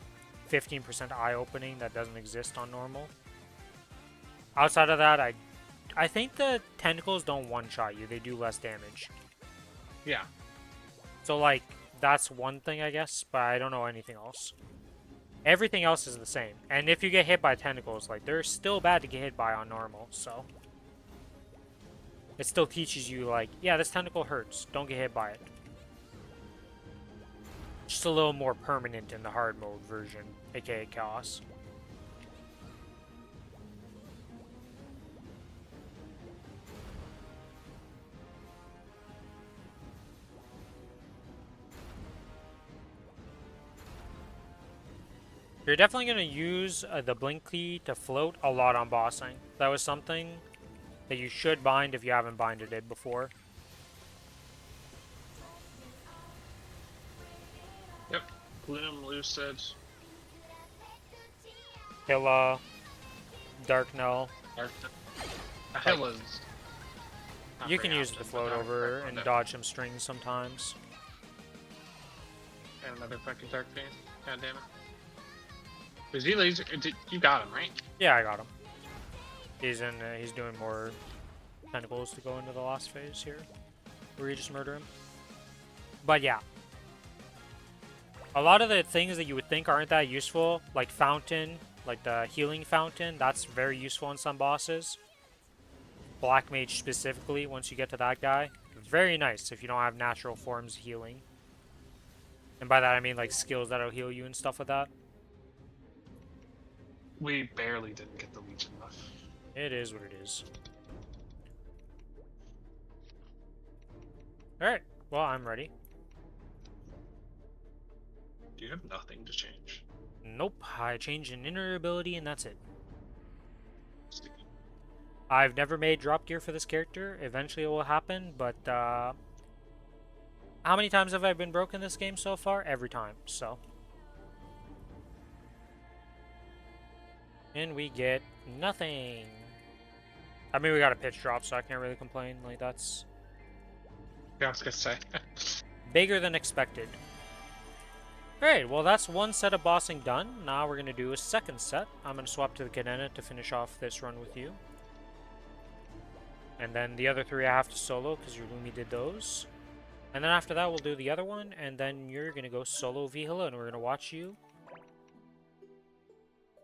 15% eye-opening that doesn't exist on normal. Outside of that, I think the tentacles don't one-shot you. They do less damage. Yeah. So, like, that's one thing, I guess, but I don't know anything else. Everything else is the same. And if you get hit by tentacles, like, they're still bad to get hit by on normal, so... It still teaches you, like, yeah, this tentacle hurts. Don't get hit by it. Just a little more permanent in the hard mode version, aka Chaos. You're definitely going to use the blink key to float a lot on bossing. That was something that you should bind if you haven't binded it before. Yep. Gloom, Lucid. Hilla, Darknell. Arc. Like, Hilla's. you can use it to float over and dodge some strings sometimes. And another fucking Dark Phase. God damn it. Is he laser? You got him, right? Yeah, I got him. He's in. He's doing more tentacles to go into the last phase here, where you just murder him. But yeah, a lot of the things that you would think aren't that useful, like Fountain, like the healing fountain, that's very useful in some bosses. Black Mage specifically, once you get to that guy, very nice if you don't have natural forms healing. And by that I mean like skills that'll heal you and stuff like that. We barely didn't get the Legion buff. It is what it is. Alright, well, I'm ready. You have nothing to change. Nope, I changed an inner ability and that's it. Sticky. I've never made drop gear for this character. Eventually it will happen, but how many times have I been broken this game so far? Every time, so. And we get nothing. I mean, we got a pitch drop, so I can't really complain. Like, that's Yeah, I was gonna say. bigger than expected. Alright, well that's one set of bossing done. Now we're going to do a second set. I'm going to swap to the Cadena to finish off this run with you. And then the other three I have to solo because your Lumi did those. And then after that we'll do the other one, and then you're going to go solo Vihila, and we're going to watch you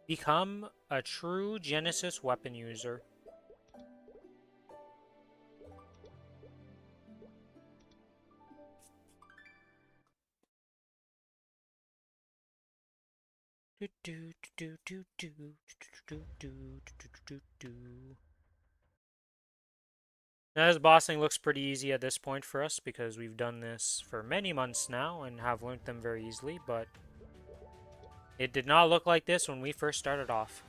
become a true Genesis weapon user. Now, this bossing looks pretty easy at this point for us because we've done this for many months now and have learned them very easily, but it did not look like this when we first started off.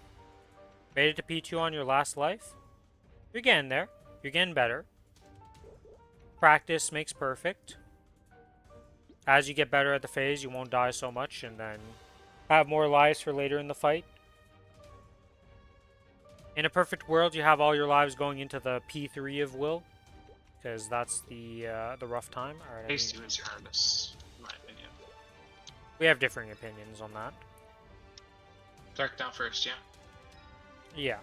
Made it to P2 on your last life. You're getting there. You're getting better. Practice makes perfect. As you get better at the phase, you won't die so much and then have more lives for later in the fight. In a perfect world, you have all your lives going into the P3 of Will, because that's the rough time. All right, Phase 2 is your hardest, in my opinion. we have differing opinions on that. Dark down first, yeah. Yeah.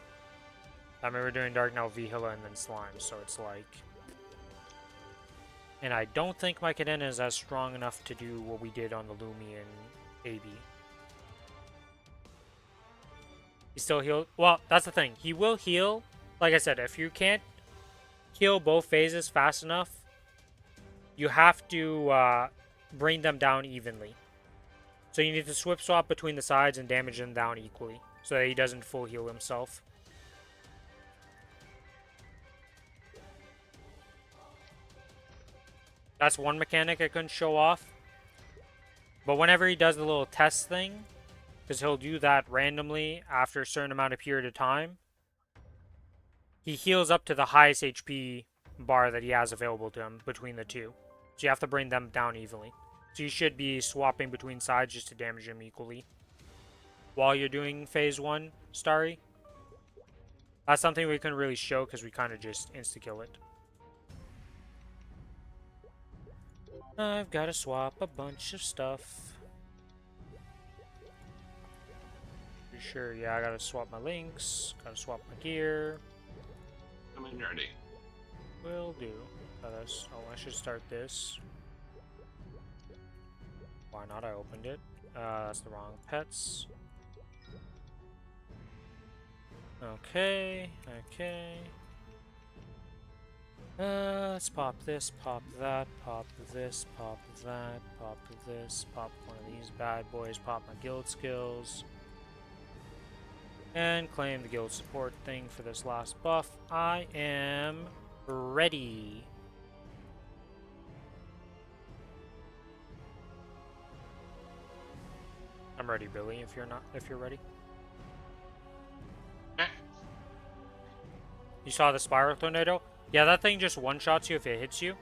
I mean, we're doing Dark now, Vihila, and then Slime, so it's like... And I don't think my Cadena is as strong enough to do what we did on the Lumi and AB. He still healed. Well, that's the thing. He will heal. Like I said, if you can't heal both phases fast enough, you have to bring them down evenly. So you need to swip swap between the sides and damage them down equally, so that he doesn't full heal himself. That's one mechanic I couldn't show off. But whenever he does the little test thing, because he'll do that randomly after a certain amount of period of time, he heals up to the highest HP bar that he has available to him between the two. So you have to bring them down evenly. So you should be swapping between sides just to damage him equally while you're doing phase 1, Starry. That's something we couldn't really show because we kind of just insta-kill it. I've got to swap a bunch of stuff. For sure, yeah, I gotta swap my links, gotta swap my gear. I'm in ready. Will do. Oh, I should start this. Why not? I opened it. That's the wrong pets. Okay, okay. Let's pop this, pop that, pop this, pop that, pop this, pop one of these bad boys, pop my guild skills. And claim the guild support thing for this last buff. I am ready. I'm I'm ready, Billy, if you're ready. Eh. You saw the spiral tornado? Yeah, that thing just one-shots you if it hits you.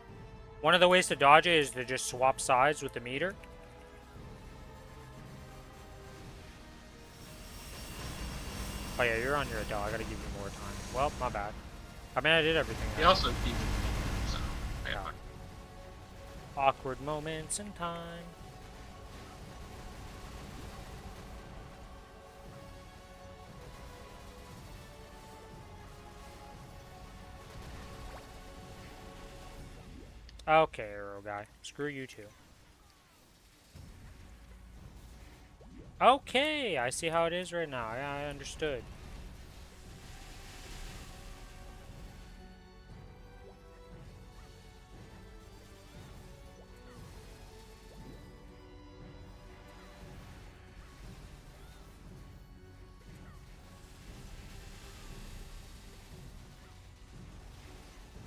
One of the ways to dodge it is to just swap sides with the meter. Oh yeah, you're on your Adele. I gotta give you more time. Well, my bad. I mean, I did everything. He also keeps so yeah. Awkward moments in time. Okay, arrow guy. Screw you too. Okay, I see how it is right now. I understood.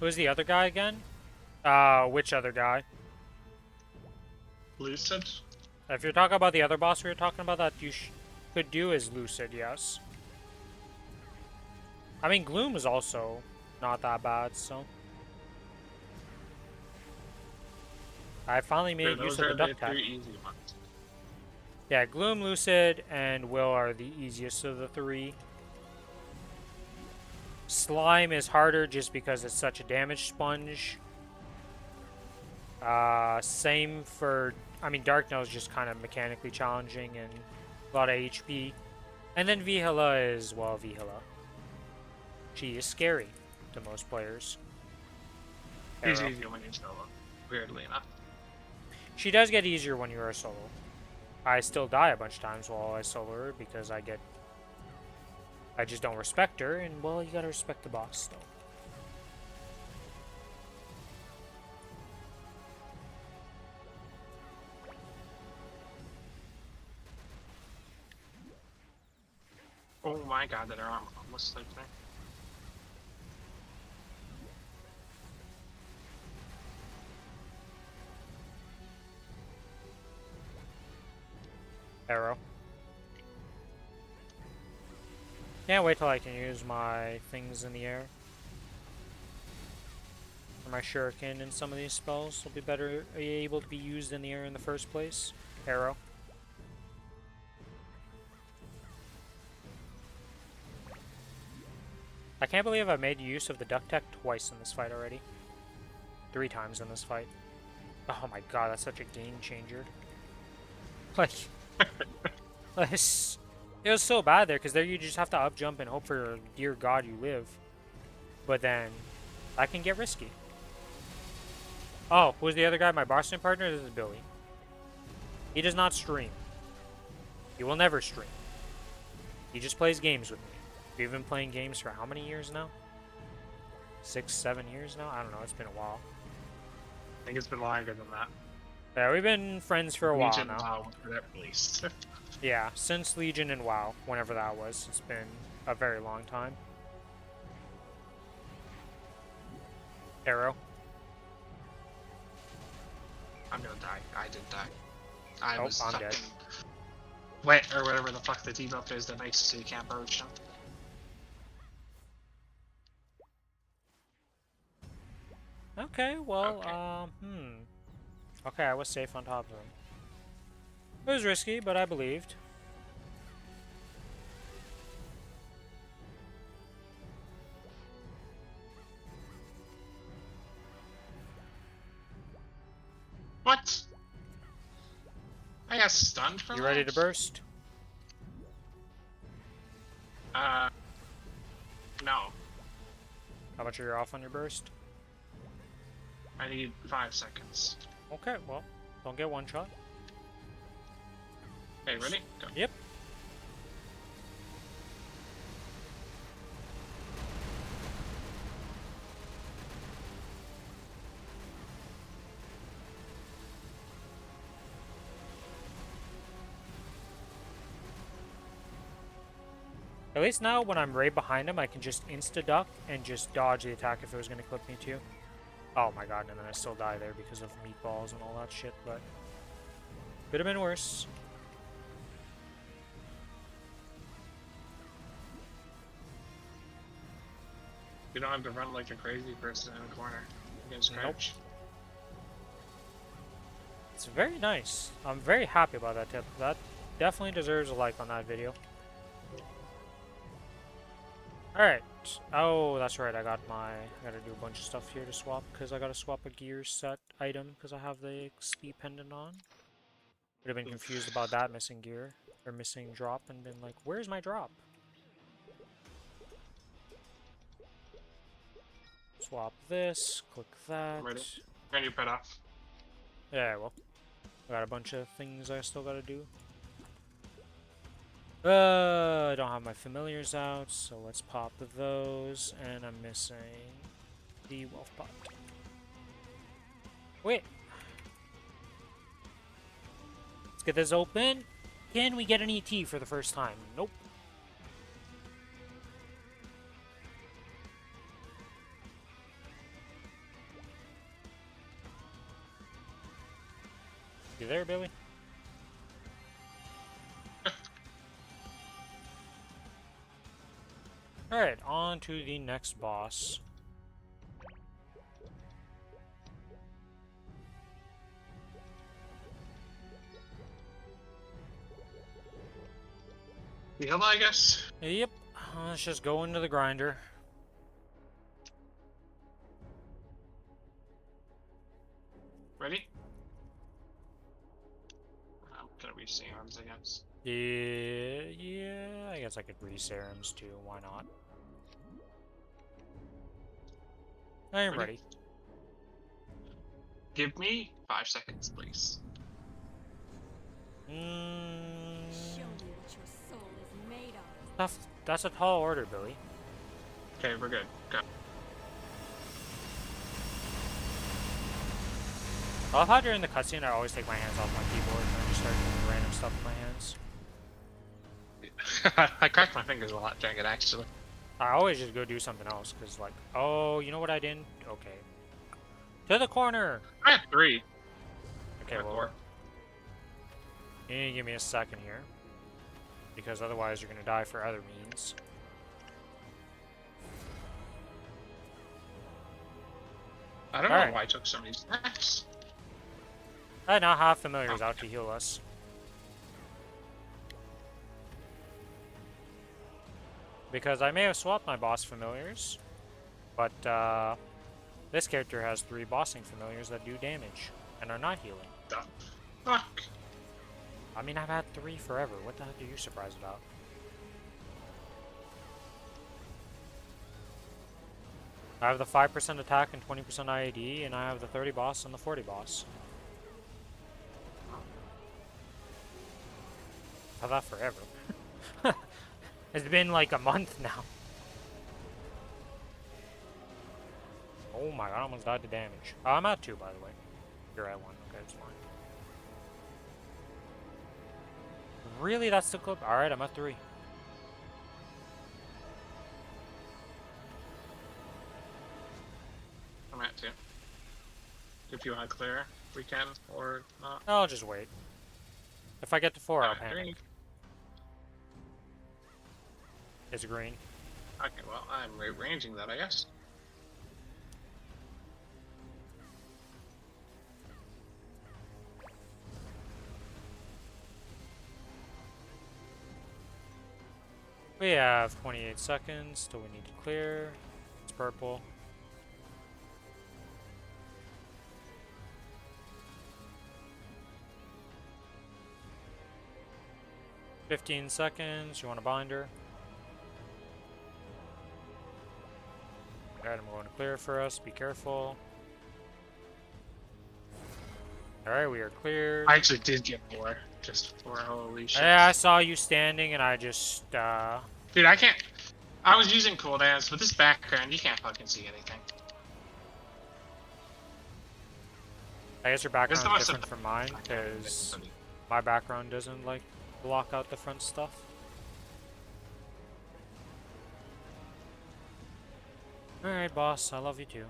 Who's the other guy again? Which other guy? Lucid? If you're talking about the other boss we were talking about that you could do is Lucid, yes. I mean, Gloom is also not that bad, so. I finally made use of the duck tech. Yeah, Gloom, Lucid, and Will are the easiest of the three. Slime is harder just because it's such a damage sponge. Same for, I mean, Darknail is just kind of mechanically challenging and a lot of HP. And then Vihila is, well, Vihila. She is scary to most players. She's easier when you're solo, weirdly enough. She does get easier when you're a solo. I still die a bunch of times while I solo her because I just don't respect her, and well, you gotta respect the boss still. Oh my god, that arm almost slipped there. Arrow. Can't wait till I can use my things in the air. Or my shuriken and some of these spells will be better able to be used in the air in the first place. Arrow. I can't believe I've made use of the duck tech twice in this fight already. 3 times in this fight. Oh my god, that's such a game changer. Like, it was so bad there, because there you just have to up jump and hope for dear god you live. But then, that can get risky. Oh, who's the other guy? My Boston partner? This is Billy. He does not stream. He will never stream. He just plays games with me. We've been playing games for how many years now? 6, 7 years now? I don't know, it's been a while. I think it's been longer than that. Yeah, we've been friends for a while now. WoW for that released. Yeah, since Legion and WoW, whenever that was. It's been a very long time. Arrow. I'm gonna die. I did die. I Oh, was I'm fucking dead. wet or whatever the fuck the debuff is that makes it so you can't approach them. Okay, well, Okay. Okay, I was safe on top of him. It was risky, but I believed. What? I got stunned for You ready to that? burst? No. How much are you off on your burst? I need 5 seconds. Okay, well, don't get one shot. Okay, ready? Go. Yep. At least now, when I'm right behind him, I can just insta-duck and just dodge the attack if it was going to clip me too. Oh my god, and then I still die there because of meatballs and all that shit, but could have been worse. You don't have to run like a crazy person in a corner. You can scratch. It's very nice. I'm very happy about that tip. That definitely deserves a like on that video. Alright. Oh, that's right. I gotta do a bunch of stuff here to swap, because I gotta swap a gear set item, because I have the XP pendant on. Would have been confused about that missing gear, or missing drop, and been like, where's my drop? Swap this, click that. I'm ready. Turn your pet off. Yeah, well. I got a bunch of things I still gotta do. I don't have my familiars out, so let's pop those, and I'm missing the wolf pot. Wait. Let's get this open. Can we get an ET for the first time? Nope. You there, Billy? Alright, on to the next boss. Heal, I guess. Yep, let's just go into the grinder. Ready? I'm gonna be serums, I guess. Yeah, I guess I could re-serums too, why not? I am ready. Give me 5 seconds, please. Show me what your soul is made of. That's a tall order, Billy. Okay, we're good. Go. I love how during the cutscene I always take my hands off my keyboard and I just start doing random stuff with my hands. I cracked my fingers a lot during it, actually. I always just go do something else, because like, oh, you know what I didn't? Okay. To the corner! I had 3. Okay, Or well, 4. you need to give me a second here. Because otherwise you're going to die for other means. I don't know why I took so many steps. I now have familiars out to heal us. Because I may have swapped my boss familiars, but this character has 3 bossing familiars that do damage and are not healing. The fuck? I mean, I've had 3 forever. What the heck are you surprised about? I have the 5% attack and 20% IAD, and I have the 30 boss and the 40 boss. I've had that forever. It's been like a month now. Oh my god, I almost died to damage. I'm at 2, by the way. You're at 1. Okay, it's fine. Really? That's the clip? Alright, I'm at 3. I'm at 2. If you want to clear, we can, or not. I'll just wait. If I get to 4, I'll Alright, panic. green. It's green. Okay, well, I'm rearranging that, I guess. We have 28 seconds till we need to clear. It's purple. "15 seconds. You want a binder?" Alright, I'm going to clear for us. Be careful. Alright, we are cleared. I actually did get 4, just for holy shit. Yeah, I saw you standing and I just, Dude, I can't. I was using cooldowns, but this background, you can't fucking see anything. I guess your background the is most different from mine, because funny. my background doesn't, like, block out the front stuff. Alright, boss, I love you too.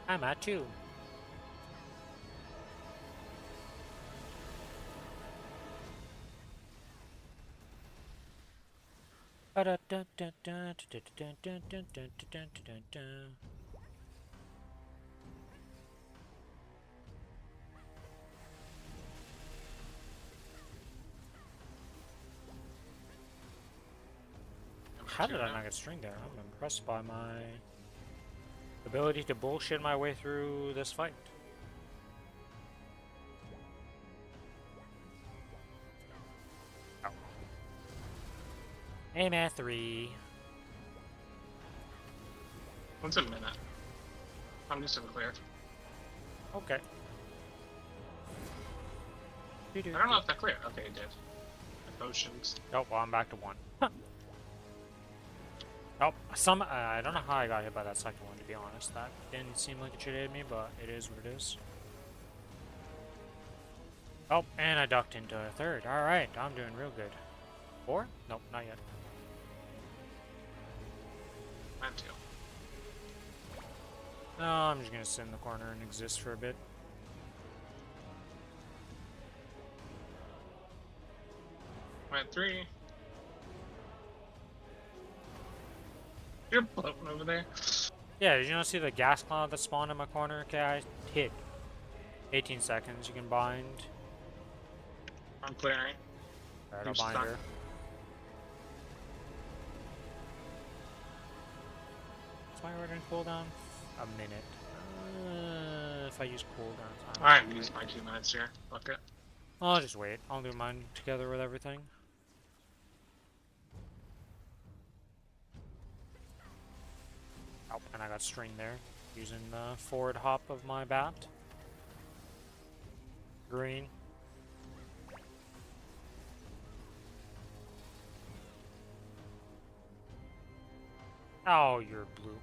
I'm at 2. How did I not get string there? I'm impressed by my ability to bullshit my way through this fight. Oh. Aim at 3. What's a minute? I'm just in clear. Okay. I don't know if that clear. Okay, it did. Potions. Oh, well, I'm back to 1. Oh, I don't know how I got hit by that second one, to be honest. That didn't seem like it should hit me, but it is what it is. Oh, and I ducked into a 3rd. Alright, I'm doing real good. 4? Nope, not yet. And 2. No, I'm just gonna sit in the corner and exist for a bit. Went 3. You're floating over there. Yeah, did you not see the gas cloud that spawned in my corner? Okay, I hit. 18 seconds, you can bind. I'm clearing. Alright, I'll bind her. Is my ordering cooldown? A minute. If I use cooldowns. I'm using my 2 minutes here. Fuck it. I'll just wait. I'll do mine together with everything. Oh, and I got string there. Using the forward hop of my bat. Green. Oh, you're blue.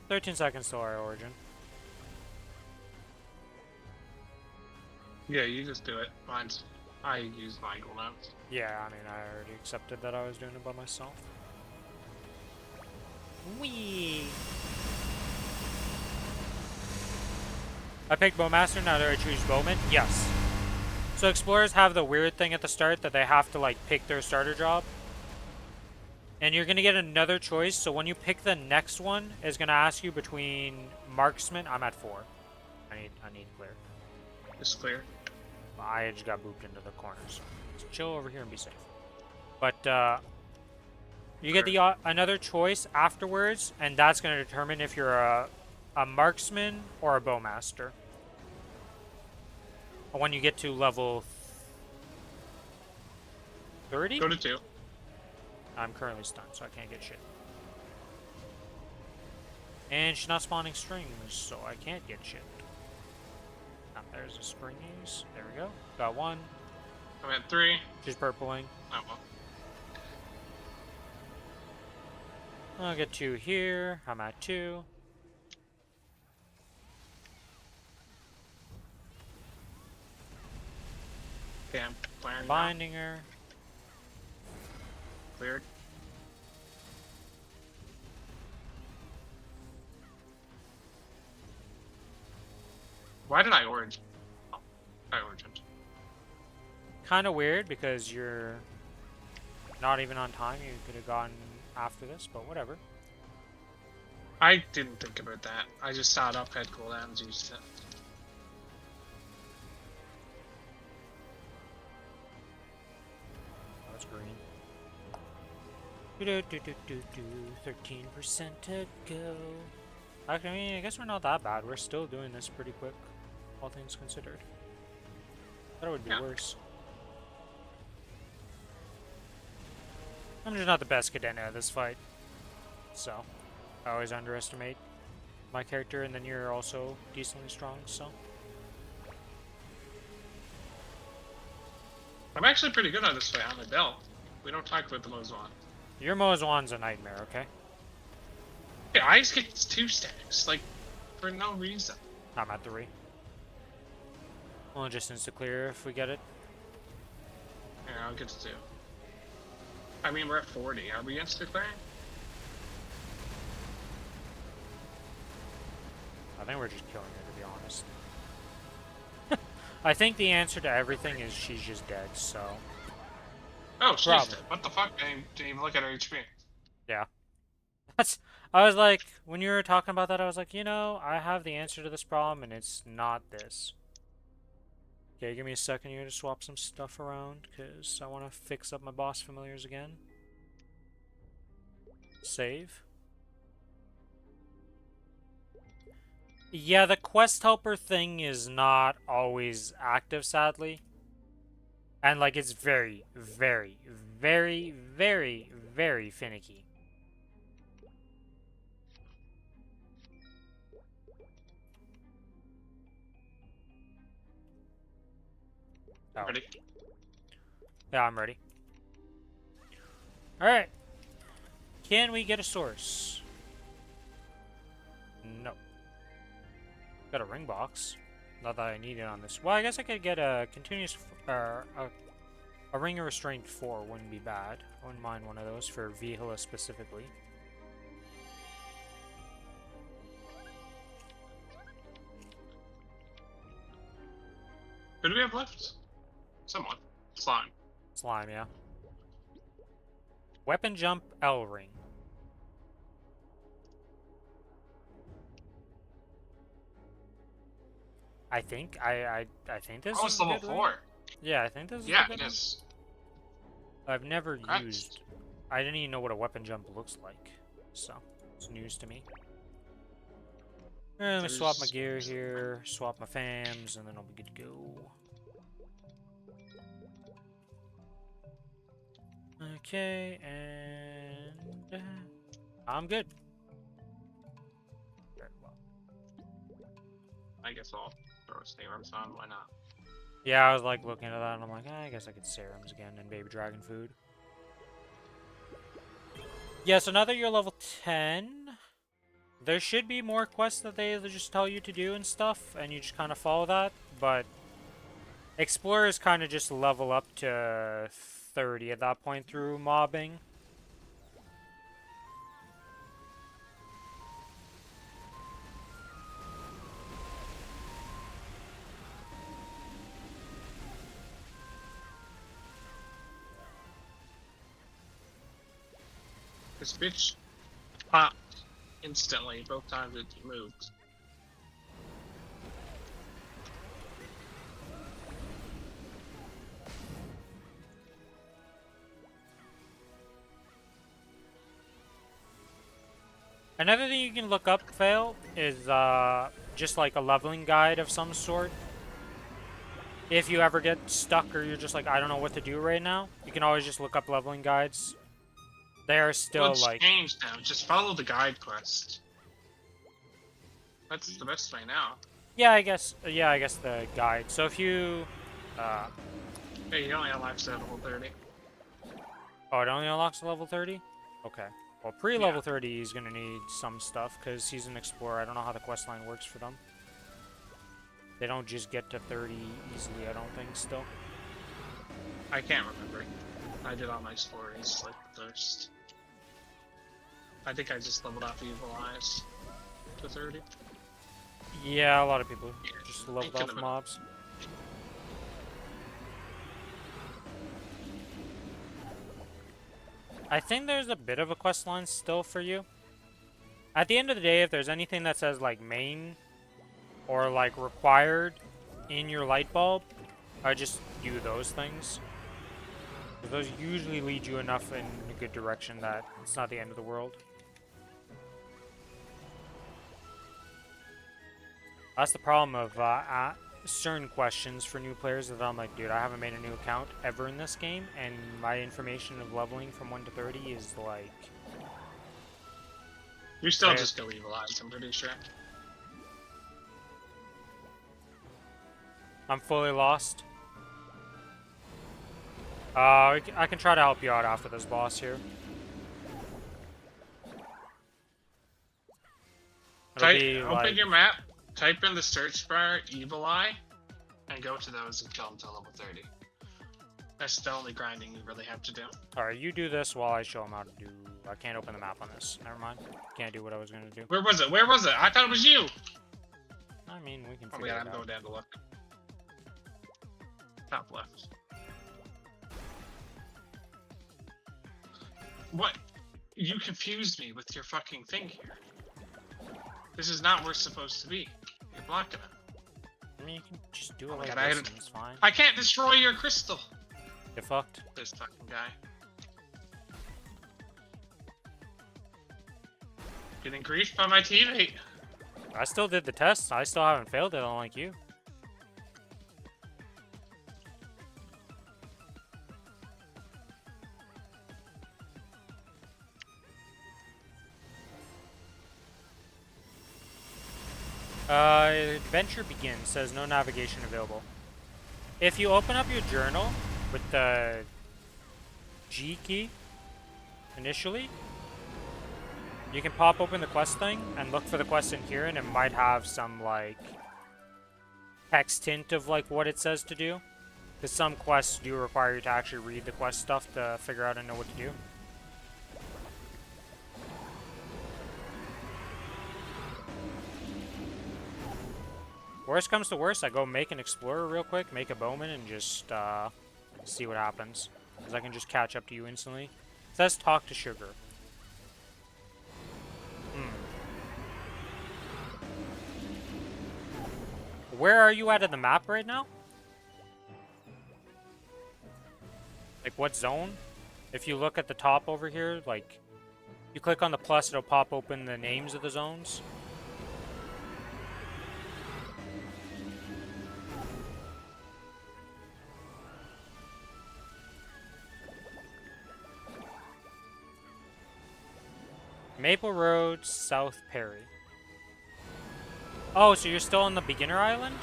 13 seconds till our origin. Yeah, you just do it. Mine's. I use my cooldowns. Yeah, I mean, I already accepted that I was doing it by myself. Whee! I picked Bowmaster, now do I choose Bowman? Yes. So explorers have the weird thing at the start that they have to like pick their starter job. And you're gonna get another choice, so when you pick the next one, it's gonna ask you between marksman. I'm at 4. I need clear. Just clear. I just got booped into the corner, so let's chill over here and be safe. But you get the another choice afterwards, and that's gonna determine if you're a marksman or a bowmaster. When you get to level 30? Go to 2. I'm currently stunned, so I can't get shit. And she's not spawning strings, so I can't get shit. Ah, there's a springies. There we go. Got 1. I'm at 3. She's purpling. Oh well. I'll get 2 here. I'm at 2. Okay, I'm clearing. Binding her. Cleared. Why did I orange? Oh, I origined. Kind of weird because you're not even on time. You could have gone after this, but whatever. I didn't think about that. I just saw it up, had cooldowns, used it. That's green. 13% to go. I mean, I guess we're not that bad. We're still doing this pretty quick, all things considered. Thought it would be worse. I'm just not the best cadet at this fight, so I always underestimate my character, and then you're also decently strong, so. I'm actually pretty good on this fight on my belt. We don't talk about the Mozwan. Your Mozwan's a nightmare, okay? Yeah, I just get 2 stacks, like, for no reason. I'm at 3. Well, just insta-clear if we get it. Yeah, I'll get to 2. I mean, we're at 40. Are we insta-clearing? I think we're just killing her, to be honest. I think the answer to everything is she's just dead, so... Oh, she's Problem. dead. What the fuck? Didn't even look at her HP. Yeah. I was like, when you were talking about that, I was like, you know, I have the answer to this problem, and it's not this. Okay, give me a second here to swap some stuff around, because I want to fix up my boss familiars again. Save. Yeah, the quest helper thing is not always active, sadly. And, like, it's very, very, very, very, very finicky. Oh. Ready? Yeah, I'm ready. Alright. Can we get a source? No. Got a ring box. Not that I need it on this. Well, I guess I could get a continuous... a ring of restraint 4 wouldn't be bad. I wouldn't mind one of those for Vihila specifically. Who do we have left? Someone. Slime. Slime, yeah. Weapon jump L ring. I think think this Oh, is it's a level good ring. 4. Yeah, I think this is Yeah, a good it ring. is. I've never Correct. used... I didn't even know what a weapon jump looks like, so it's news to me. Let me swap my gear here, swap my fams, and then I'll be good to go. Okay, and... I'm good. Very well. I guess I'll throw serums on. Why not? Yeah, I was like looking at that and I'm like, I guess I could serums again and baby dragon food. Yeah, so now that you're level 10, there should be more quests that they just tell you to do and stuff, and you just kind of follow that, but explorers kind of just level up to 30 at that point through mobbing. This bitch popped instantly both times it moved. Another thing you can look up, Fail, is just like a leveling guide of some sort. If you ever get stuck or you're just like, I don't know what to do right now, you can always just look up leveling guides. They are still Well, it's like... changed now. Just follow the guide quest. That's the best way now. Yeah, I guess the guide. So if you... Hey, you only unlock level 30. Oh, it only unlocks level 30? Okay. Well, pre-level Yeah. 30, he's gonna need some stuff, because he's an explorer. I don't know how the questline works for them. They don't just get to 30 easily, I don't think, still. I can't remember. I did all my stories like first. I think I just leveled up Evil Eyes to 30. Yeah, a lot of people Yeah, just leveled thinking off about- mobs. I think there's a bit of a quest line still for you. At the end of the day, if there's anything that says like main or like required in your light bulb, I just do those things. Those usually lead you enough in a good direction that it's not the end of the world. That's the problem of certain questions for new players that I'm like, dude, I haven't made a new account ever in this game, and my information of leveling from 1 to 30 is like... You still Yeah. just go Evil Eyes, I'm pretty sure. I'm fully lost. I can try to help you out after this boss here. It'll be Open like... your map, type in the search bar Evil Eye, and go to those and kill them till level 30. That's the only grinding you really have to do. Alright, you do this while I show him how to do... I can't open the map on this. Never mind. Can't do what I was gonna do. Where was it? Where was it? I thought it was you! I mean, we can Oh my figure god, it I'm out. going down to look. Top left. What? You confused me with your fucking thing here. This is not where it's supposed to be. You're blocking it. I mean, you can just do it Oh my like god, this and it's fine. I can't destroy your crystal! Get fucked. This fucking guy. Getting grief by my teammate. I still did the test. I still haven't failed it, unlike you. Adventure begins. Says no navigation available. If you open up your journal with the G key initially, you can pop open the quest thing and look for the quest in here, and it might have some like text hint of like what it says to do. Because some quests do require you to actually read the quest stuff to figure out and know what to do. Worst comes to worst, I go make an explorer real quick, make a bowman, and just see what happens. Because I can just catch up to you instantly. It says talk to Sugar. Where are you at in the map right now? Like what zone? If you look at the top over here, like you click on the plus, it'll pop open the names of the zones. Maple Road, South Perry. Oh, so you're still on the beginner island?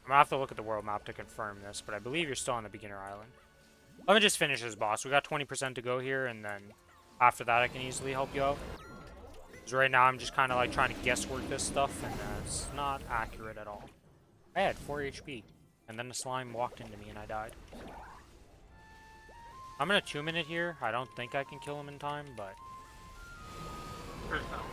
I'm gonna have to look at the world map to confirm this, but I believe you're still on the beginner island. Let me just finish this boss. We got 20% to go here, and then after that I can easily help you out. Because right now I'm just kind of like trying to guesswork this stuff, and it's not accurate at all. I had 4 HP, and then the slime walked into me and I died. I'm gonna 2-minute here. I don't think I can kill him in time, but... There's no way.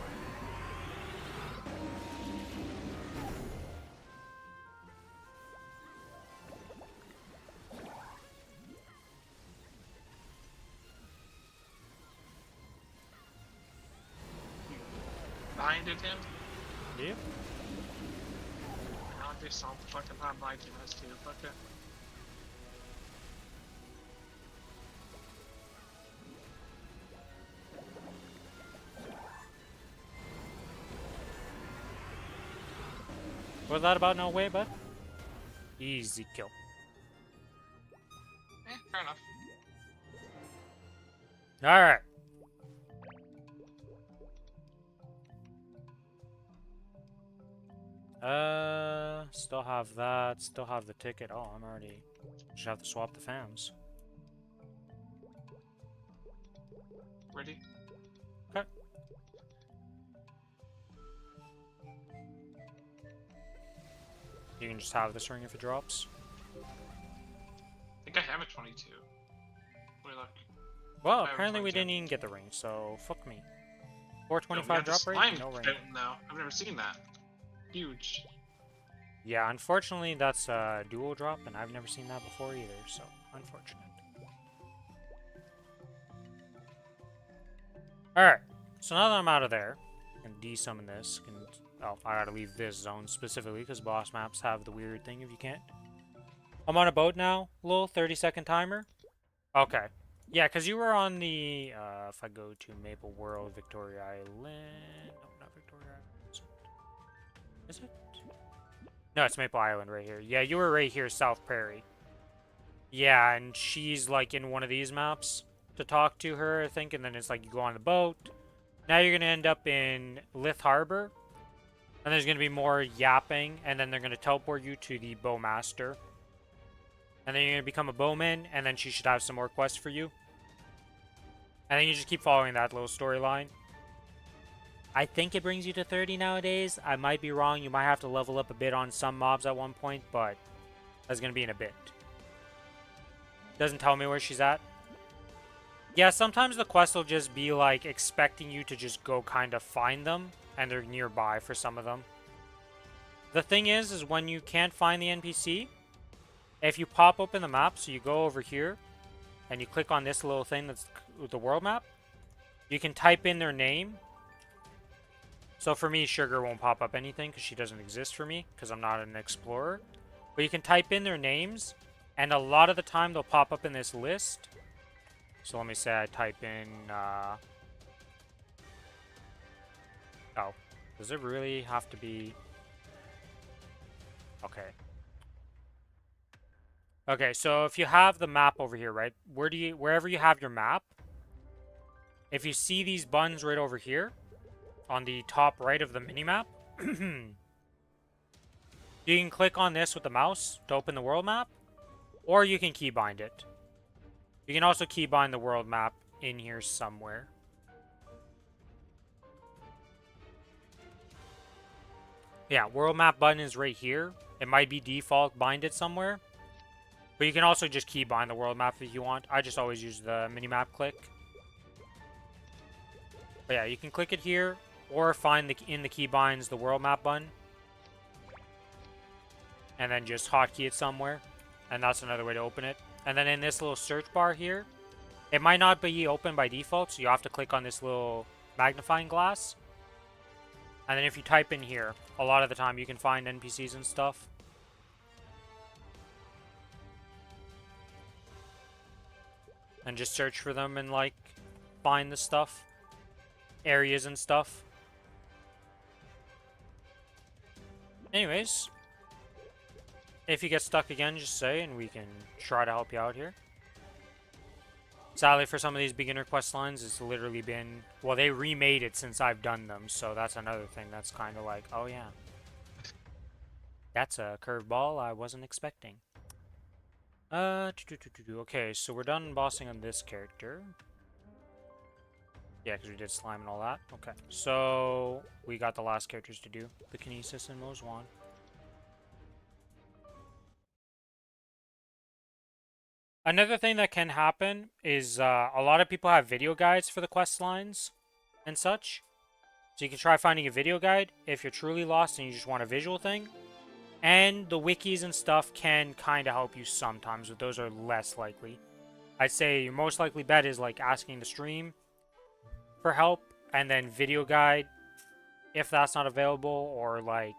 Blinded him? Yeah. Now I just saw the fucking not blinding us too. Fuck it. Was that about no way, bud? Easy kill. Fair enough. Alright. Still have that. Still have the ticket. Oh, I'm already... Just have to swap the fams. Ready? Okay. You can just have this ring if it drops. I think I have a 22. Wait, look. Well, I have a apparently we 22. didn't even get the ring, so fuck me. No, we 425 have the drop rate? slime No ring. fountain now. I've never seen that. Huge. Yeah, unfortunately that's a dual drop, and I've never seen that before either, so unfortunate. Alright, so now that I'm out of there, I can de-summon this. Oh, I gotta leave this zone specifically, because boss maps have the weird thing if you can't. I'm on a boat now, little 30-second timer. Okay. Yeah, because you were on the, if I go to Maple World, Victoria Island... No, not Victoria Island. Is it? No, it's Maple Island right here. Yeah, you were right here, South Prairie. Yeah, and she's like in one of these maps to talk to her, I think, and then it's like you go on the boat. Now you're gonna end up in Lith Harbor, and there's gonna be more yapping, and then they're gonna teleport you to the Bowmaster. And then you're gonna become a bowman, and then she should have some more quests for you. And then you just keep following that little storyline. I think it brings you to 30 nowadays. I might be wrong. You might have to level up a bit on some mobs at one point, but that's going to be in a bit. Doesn't tell me where she's at. Yeah, sometimes the quest will just be like expecting you to just go kind of find them, and they're nearby for some of them. The thing is when you can't find the NPC, if you pop open the map, so you go over here, and you click on this little thing that's the world map, you can type in their name. So for me, Sugar won't pop up anything because she doesn't exist for me because I'm not an explorer. But you can type in their names, and a lot of the time they'll pop up in this list. So let me say I type in, oh, does it really have to be? Okay. Okay, so if you have the map over here, right? Wherever you have your map, if you see these buttons right over here, on the top right of the minimap, you can click on this with the mouse to open the world map, or you can keybind it. You can also keybind the world map in here somewhere. Yeah, world map button is right here. It might be default bind it somewhere. But you can also just keybind the world map if you want. I just always use the minimap click. But yeah, you can click it here, or find in the keybinds the world map button. And then just hotkey it somewhere. And that's another way to open it. And then in this little search bar here, it might not be open by default, so you have to click on this little magnifying glass. And then if you type in here, a lot of the time you can find NPCs and stuff. And just search for them and, like, find the stuff. Areas and stuff. Anyways, if you get stuck again, just say, and we can try to help you out here. Sadly, for some of these beginner quest lines, it's literally been... Well, they remade it since I've done them, so that's another thing that's kind of like, oh yeah. That's a curveball I wasn't expecting. Okay, so we're done bossing on this character. Yeah, because we did slime and all that. Okay, so we got the last characters to do. The Kinesis and Mozwan. Another thing that can happen is a lot of people have video guides for the quest lines and such. So you can try finding a video guide if you're truly lost and you just want a visual thing. And the wikis and stuff can kind of help you sometimes, but those are less likely. I'd say your most likely bet is like asking the stream for help, and then video guide if that's not available, or like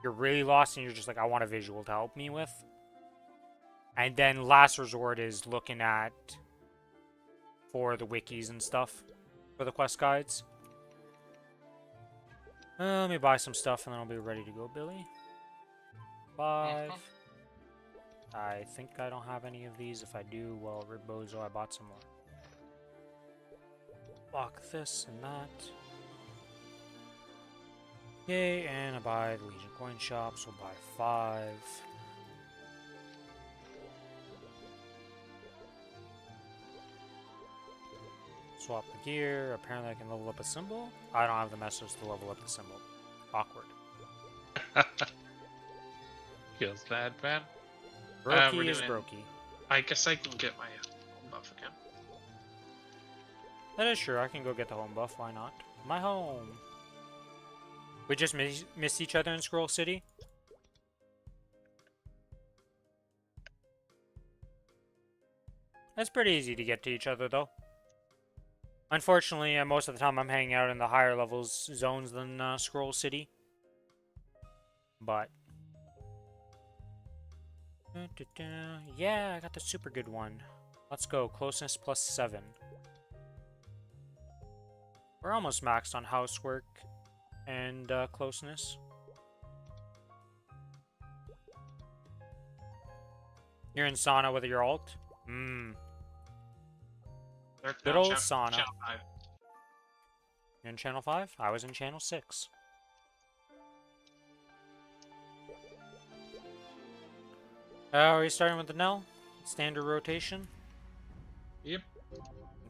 you're really lost and you're just like, I want a visual to help me with. And then last resort is looking at for the wikis and stuff for the quest guides. Let me buy some stuff and then I'll be ready to go, Billy. 5. I think I don't have any of these. If I do, well, Ribbozo, I bought some more. Lock this and that. Yay, and I buy the Legion coin shop, so buy 5. Swap the gear. Apparently I can level up a symbol. I don't have the message to level up the symbol. Awkward. Feels bad, man. Brokey is brokey. I guess I can get my buff again. That is true. I can go get the home buff. Why not? My home. We just missed each other in Scroll City. That's pretty easy to get to each other, though. Unfortunately, most of the time I'm hanging out in the higher levels zones than Scroll City. But... yeah, I got the super good one. Let's go. Closeness plus 7. We're almost maxed on housework and closeness. You're in sauna with your alt? Mmm. Good old sauna. Channel 5. You're in channel 5? I was in channel 6. Are we starting with the Nell? Standard rotation? Yep.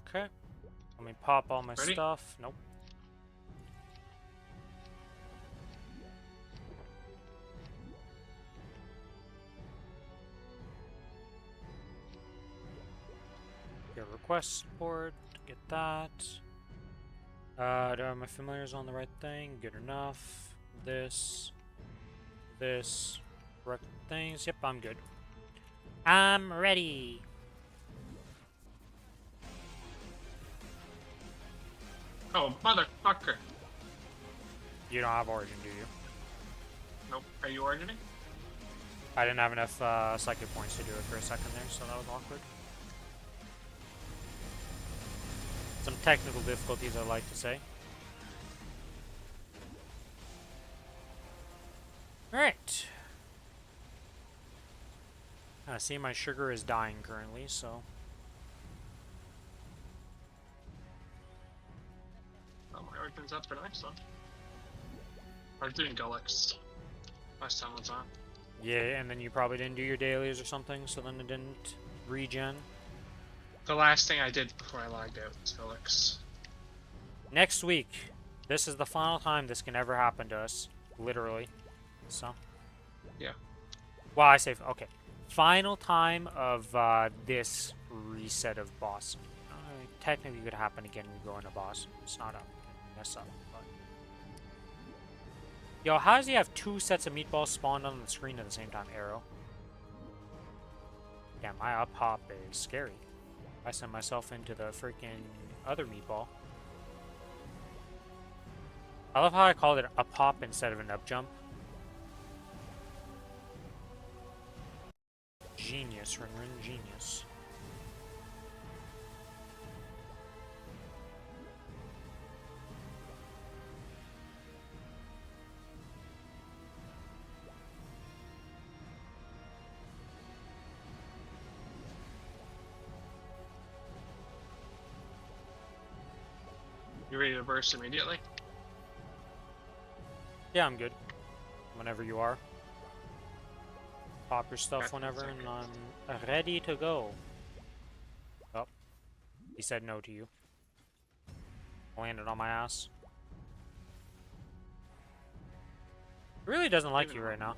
Okay. Let me pop all my Ready? stuff. Nope. You're request support. Get that. Do my familiars on the right thing? Good enough. This. Correct things. Yep, I'm good. I'm ready. Oh, motherfucker. You don't have origin, do you? Nope. Are you origining? I didn't have enough psychic points to do it for a second there, so that was awkward. Some technical difficulties, I like to say. Alright. I see my sugar is dying currently, so... Oh, my origin's up for next one. I was doing Gullix. Last time was on. Yeah, and then you probably didn't do your dailies or something, so then it didn't regen. The last thing I did before I logged out was Gullix. Next week, this is the final time this can ever happen to us. Literally. So. Yeah. Well, I say, okay. Final time of this reset of boss. Technically, it could happen again when we go into boss. It's not a mess up. But... Yo, how does he have two sets of meatballs spawned on the screen at the same time? Arrow. Yeah, my up hop is scary. I send myself into the freaking other meatball. I love how I called it up hop instead of an up jump. Genius, Rin, genius. You ready to burst immediately? Yeah, I'm good. Whenever you are. Pop your stuff Okay, whenever, second. and I'm ready to go. Oh. He said no to you. Landed on my ass. He really doesn't like you right now.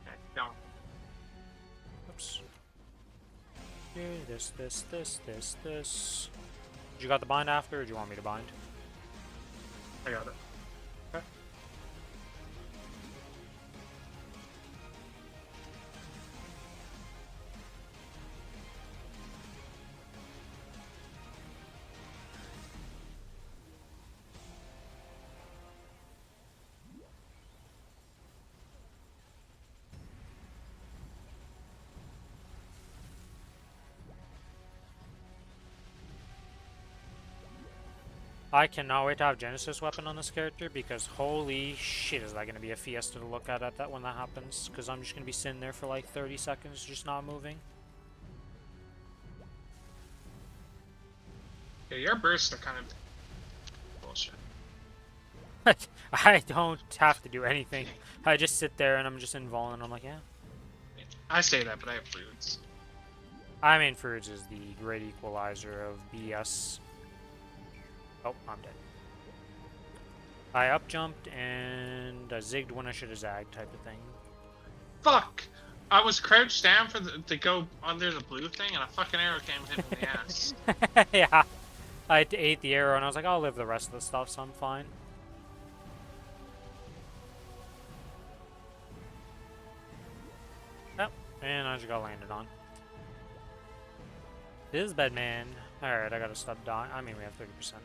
Okay, go. Oops. Here, this. You got the bind after, or do you want me to bind? I got it. Okay. I cannot wait to have Genesis weapon on this character because holy shit is that going to be a fiesta to look at that when that happens, because I'm just going to be sitting there for like 30 seconds just not moving. Yeah, your bursts are kind of bullshit. I don't have to do anything. I just sit there and I'm just invuln and I'm like, yeah. I say that, but I have fruits. I mean, Fruits is the great equalizer of BS. Oh, I'm dead. I up jumped and I zigged when I should have zagged type of thing. Fuck! I was crouched down for to go under the blue thing, and a fucking arrow came and hit me in the ass. Yeah. I ate the arrow and I was like, I'll live the rest of the stuff, so I'm fine. Yep, and I just got landed on. This is bad, man. Alright, I gotta stop dying. I mean, we have 30%.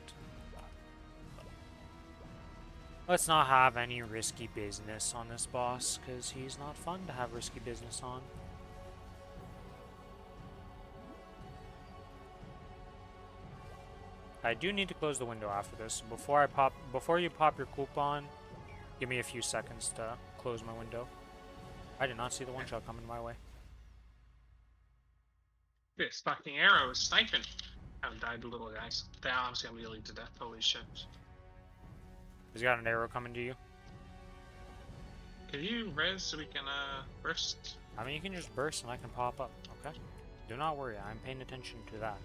Let's not have any risky business on this boss, because he's not fun to have risky business on. I do need to close the window after this. Before you pop your coupon, give me a few seconds to close my window. I did not see the one shot coming my way. This fucking arrow is sniping. I've died the little guys. Now I'm gonna be lead to death. Holy shit. He's got an arrow coming to you. Can you res so we can burst? I mean, you can just burst and I can pop up, okay? Do not worry, I'm paying attention to that.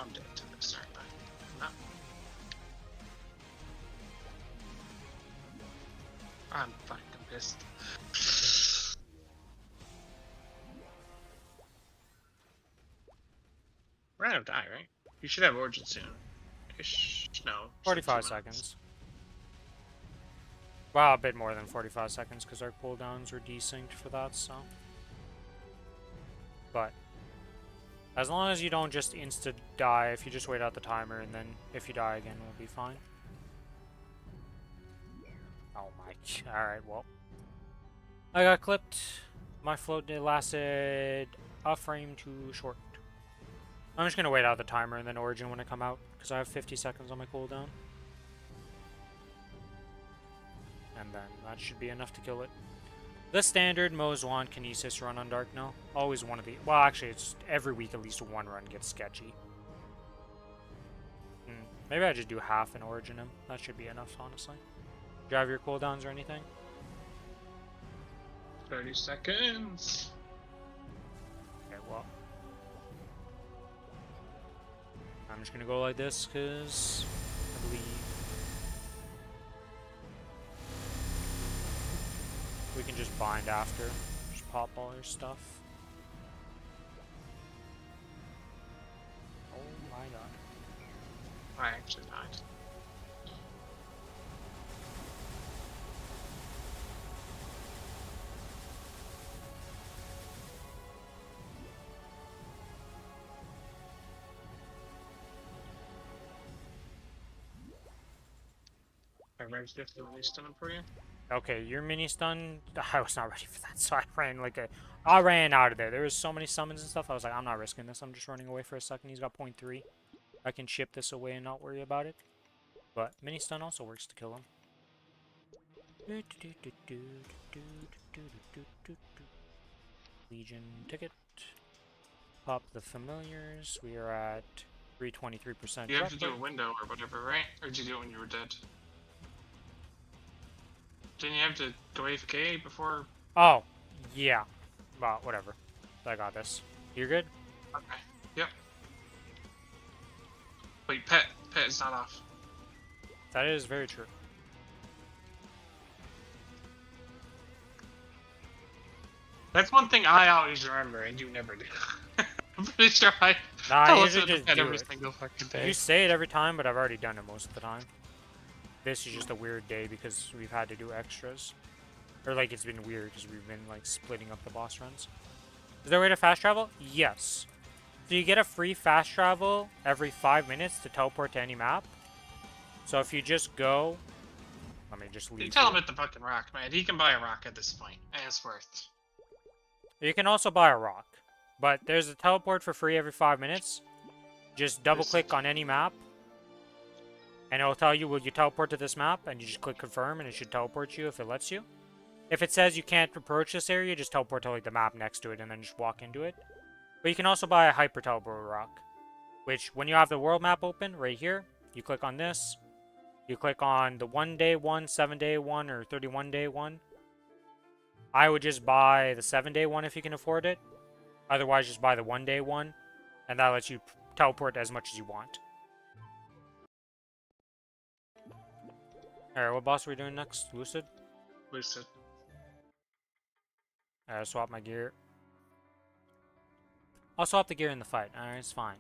I'm dead to this, aren't I? No. I'm fucking pissed. We're gonna die, right? You should have origin soon. Ish. No. 45 seconds. Well, a bit more than 45 seconds because our cooldowns were desynced for that, so. But as long as you don't just insta-die, if you just wait out the timer, and then if you die again, we'll be fine. Oh my... Alright, well. I got clipped. My float lasted a frame too short. I'm just gonna wait out the timer and then origin when I come out, because I have 50 seconds on my cooldown. And then that should be enough to kill it. The standard Moz1 Kinesis run on Dark now. Always one of the... Well, actually, it's every week at least one run gets sketchy. Maybe I just do half and origin him. That should be enough, honestly. Do you have your cooldowns or anything? 30 seconds. Okay, well. I'm just gonna go like this, because I believe... we can just bind after. Just pop all your stuff. Oh my god. I actually died. I ran just the stun for you. Okay, your mini stun. I was not ready for that, so I ran like a. I ran out of there. There was so many summons and stuff. I was like, I'm not risking this. I'm just running away for a second. He's got 0.3. I can chip this away and not worry about it. But mini stun also works to kill him. Legion ticket. Pop the familiars. We are at 323%. You have to do a window or whatever, right? Or did you do it when you were dead? Didn't you have to go AFK before? Oh, yeah. Well, whatever. I got this. You're good? Okay. Yep. Wait, pet. Pet is not off. That is very true. That's one thing I always remember, and you never do. I'm pretty sure I Nah, tell you us should to just pet do every it. single fucking day. You say it every time, but I've already done it most of the time. This is just a weird day because we've had to do extras. Or, like, it's been weird because we've been, like, splitting up the boss runs. Is there a way to fast travel? Yes. So you get a free fast travel every 5 minutes to teleport to any map. So if you just go... Let me just leave. You tell him at the fucking rock, man. He can buy a rock at this point, and it's worth. You can also buy a rock. But there's a teleport for free every 5 minutes. Just double-click on any map. And it'll tell you, will you teleport to this map? And you just click confirm, and it should teleport you if it lets you. If it says you can't approach this area, just teleport to like the map next to it, and then just walk into it. But you can also buy a hyper teleport rock. Which, when you have the world map open, right here, you click on this. You click on the 1-day one, 7-day one, or 31-day one. I would just buy the 7-day one if you can afford it. Otherwise, just buy the 1-day one. And that lets you teleport as much as you want. Alright, what boss are we doing next? Lucid? Lucid. Alright, swap my gear. I'll swap the gear in the fight. Alright, it's fine.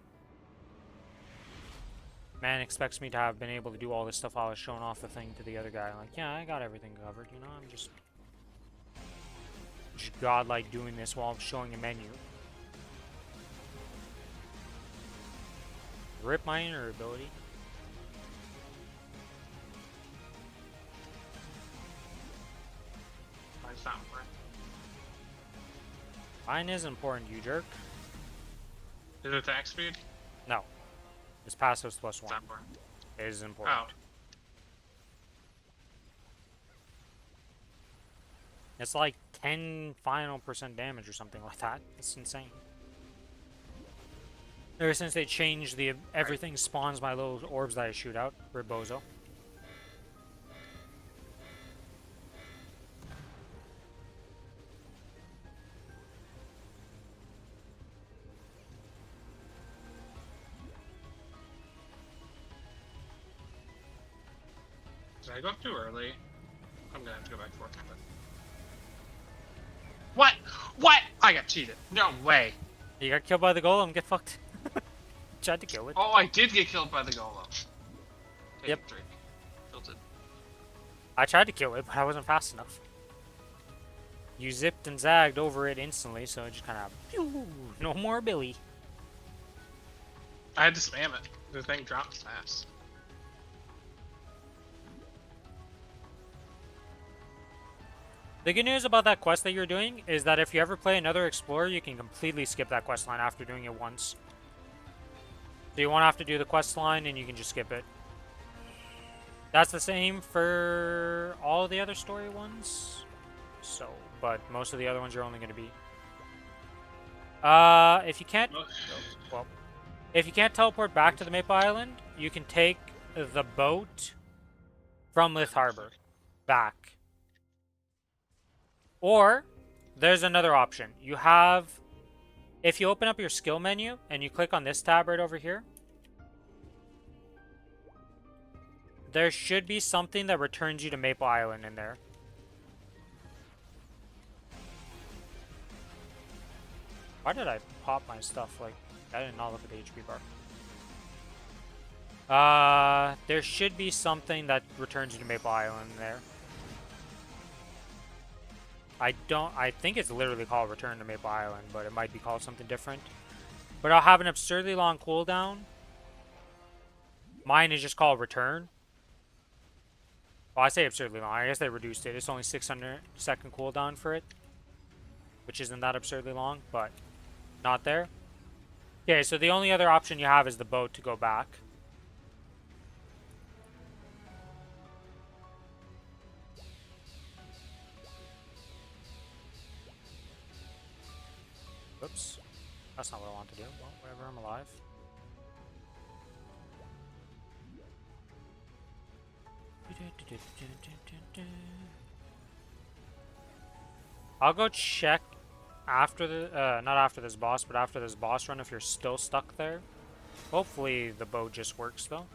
Man expects me to have been able to do all this stuff while I was showing off the thing to the other guy. Like, yeah, I got everything covered, you know? I'm just godlike doing this while I'm showing a menu. Rip my inner ability. Mine's not important. Mine is important, you jerk. Is it attack speed? No. It's passives plus It's 1. not important. It is important. Oh. It's like 10 final % damage or something like that. It's insane. Ever since they changed the everything spawns my little orbs that I shoot out, Rebozo. Did I go up too early? I'm gonna have to go back for it. But... What? What? I got cheated. No way. You got killed by the golem, get fucked. Tried to kill it. Oh, I did get killed by the golem. Take Yep. a drink. Tilted. I tried to kill it, but I wasn't fast enough. You zipped and zagged over it instantly, so it just kind of... No more Billy. I had to spam it. The thing drops fast. The good news about that quest that you're doing is that if you ever play another Explorer, you can completely skip that quest line after doing it once. So you won't have to do the quest line, and you can just skip it. That's the same for all the other story ones. So, but most of the other ones you're only going to be. If you can't, well, if you can't teleport back to the Maple Island, you can take the boat from Lith Harbor back. Or there's another option. You have, if you open up your skill menu and you click on this tab right over here, there should be something that returns you to Maple Island in there. Why did I pop my stuff? Like, I did not look at the HP bar. There should be something that returns you to Maple Island there. I think it's literally called Return to Maple Island, but it might be called something different. But I'll have an absurdly long cooldown. Mine is just called Return. Well, I say absurdly long. I guess they reduced it. It's only 600-second cooldown for it, which isn't that absurdly long, but not there. Okay, so the only other option you have is the boat to go back. Oops. That's not what I want to do. Well, whatever, I'm alive. I'll go check after the, not after this boss, but after this boss run if you're still stuck there. Hopefully the boat just works though.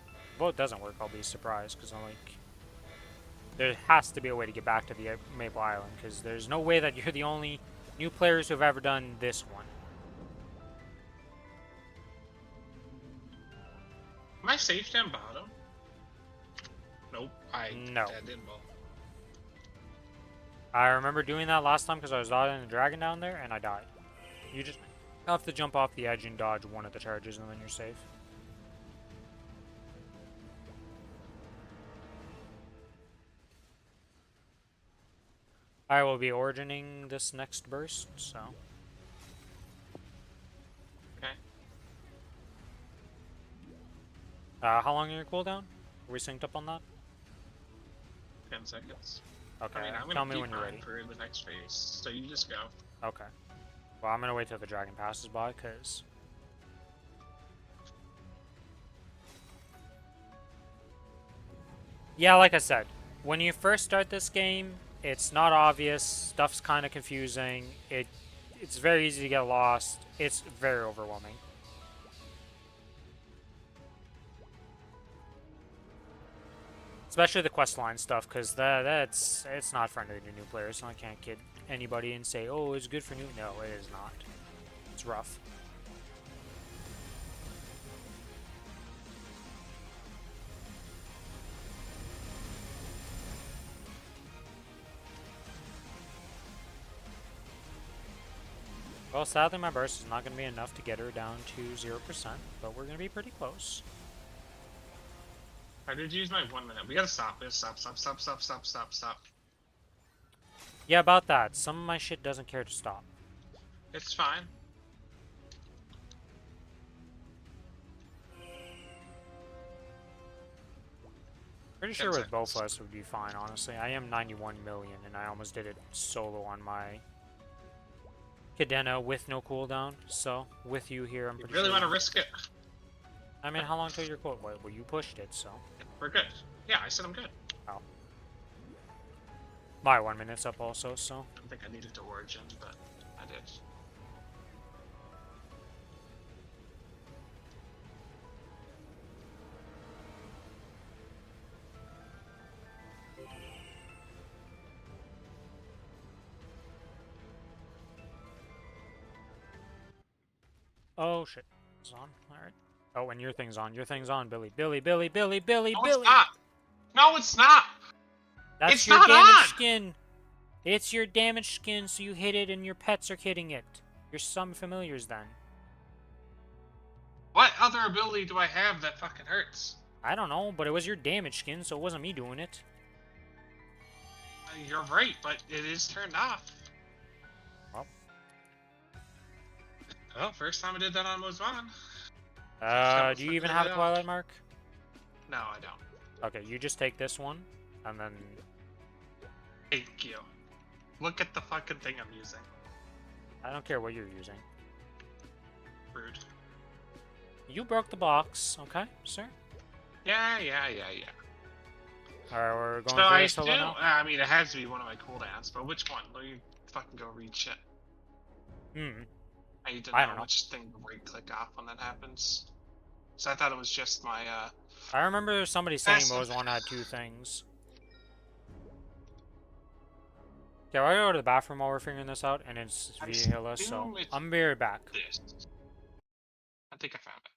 If the boat doesn't work, I'll be surprised because I'm like, there has to be a way to get back to the Maple Island because there's no way that you're the only new players who've ever done this one. Am I safe down bottom? Nope. No. Didn't well. I remember doing that last time because I was dodging the dragon down there and I died. You just have to jump off the edge and dodge one of the charges and then you're safe. I will be origining this next burst, so. Okay. How long are your cooldown? Are we synced up on that? 10 seconds. Okay, I mean, I'm tell gonna me keep when you're mine ready. for the next phase, so you just go. Okay. Well, I'm gonna wait till the dragon passes by, because... Yeah, like I said, when you first start this game, it's not obvious, stuff's kind of confusing, it's very easy to get lost, it's very overwhelming. Especially the questline stuff, because it's not friendly to new players, so I can't kid anybody and say, oh, it's good for new. No, it is not. It's rough. Well, sadly, my burst is not going to be enough to get her down to 0%, but we're going to be pretty close. I did use my 1 minute. We gotta stop. We gotta stop. Yeah, about that. Some of my shit doesn't care to stop. It's fine. Pretty sure with both of us would be fine, honestly. I am 91 million, and I almost did it solo on my Cadena with no cooldown. So, with you here, I'm pretty sure. You really want to risk it? I mean, how long till your cooldown? Well, you pushed it, so. We're good. Yeah, I said I'm good. Oh. My 1 minute's up also, so. I don't think I needed to origin, but I did. Oh shit. It's on. Alright. Oh, and your thing's on. Your thing's on, Billy. Billy, Billy, Billy, Billy, No, it's Billy! not. No, it's not. That's It's your not damaged on! skin. It's your damaged skin, so you hit it and your pets are hitting it. You're some familiars then. What other ability do I have that fucking hurts? I don't know, but it was your damaged skin, so it wasn't me doing it. You're right, but it is turned off. Well. Well, first time I did that on was on. Do you even have a Twilight Mark? No, I don't. Okay, you just take this one, and then... Thank you. Look at the fucking thing I'm using. I don't care what you're using. Rude. You broke the box, okay, sir? Yeah. Alright, we're going So for I this still, solo now? I mean, it has to be one of my cooldowns, but which one? Let me fucking go read shit. I need to I don't know know. which thing to right click off when that happens. So I thought it was just my, I remember somebody saying Passive. Mo's one had 2 things. Okay, we're gonna go to the bathroom while we're figuring this out, and it's I via so assume it's I'm be right back. this. I think I found it.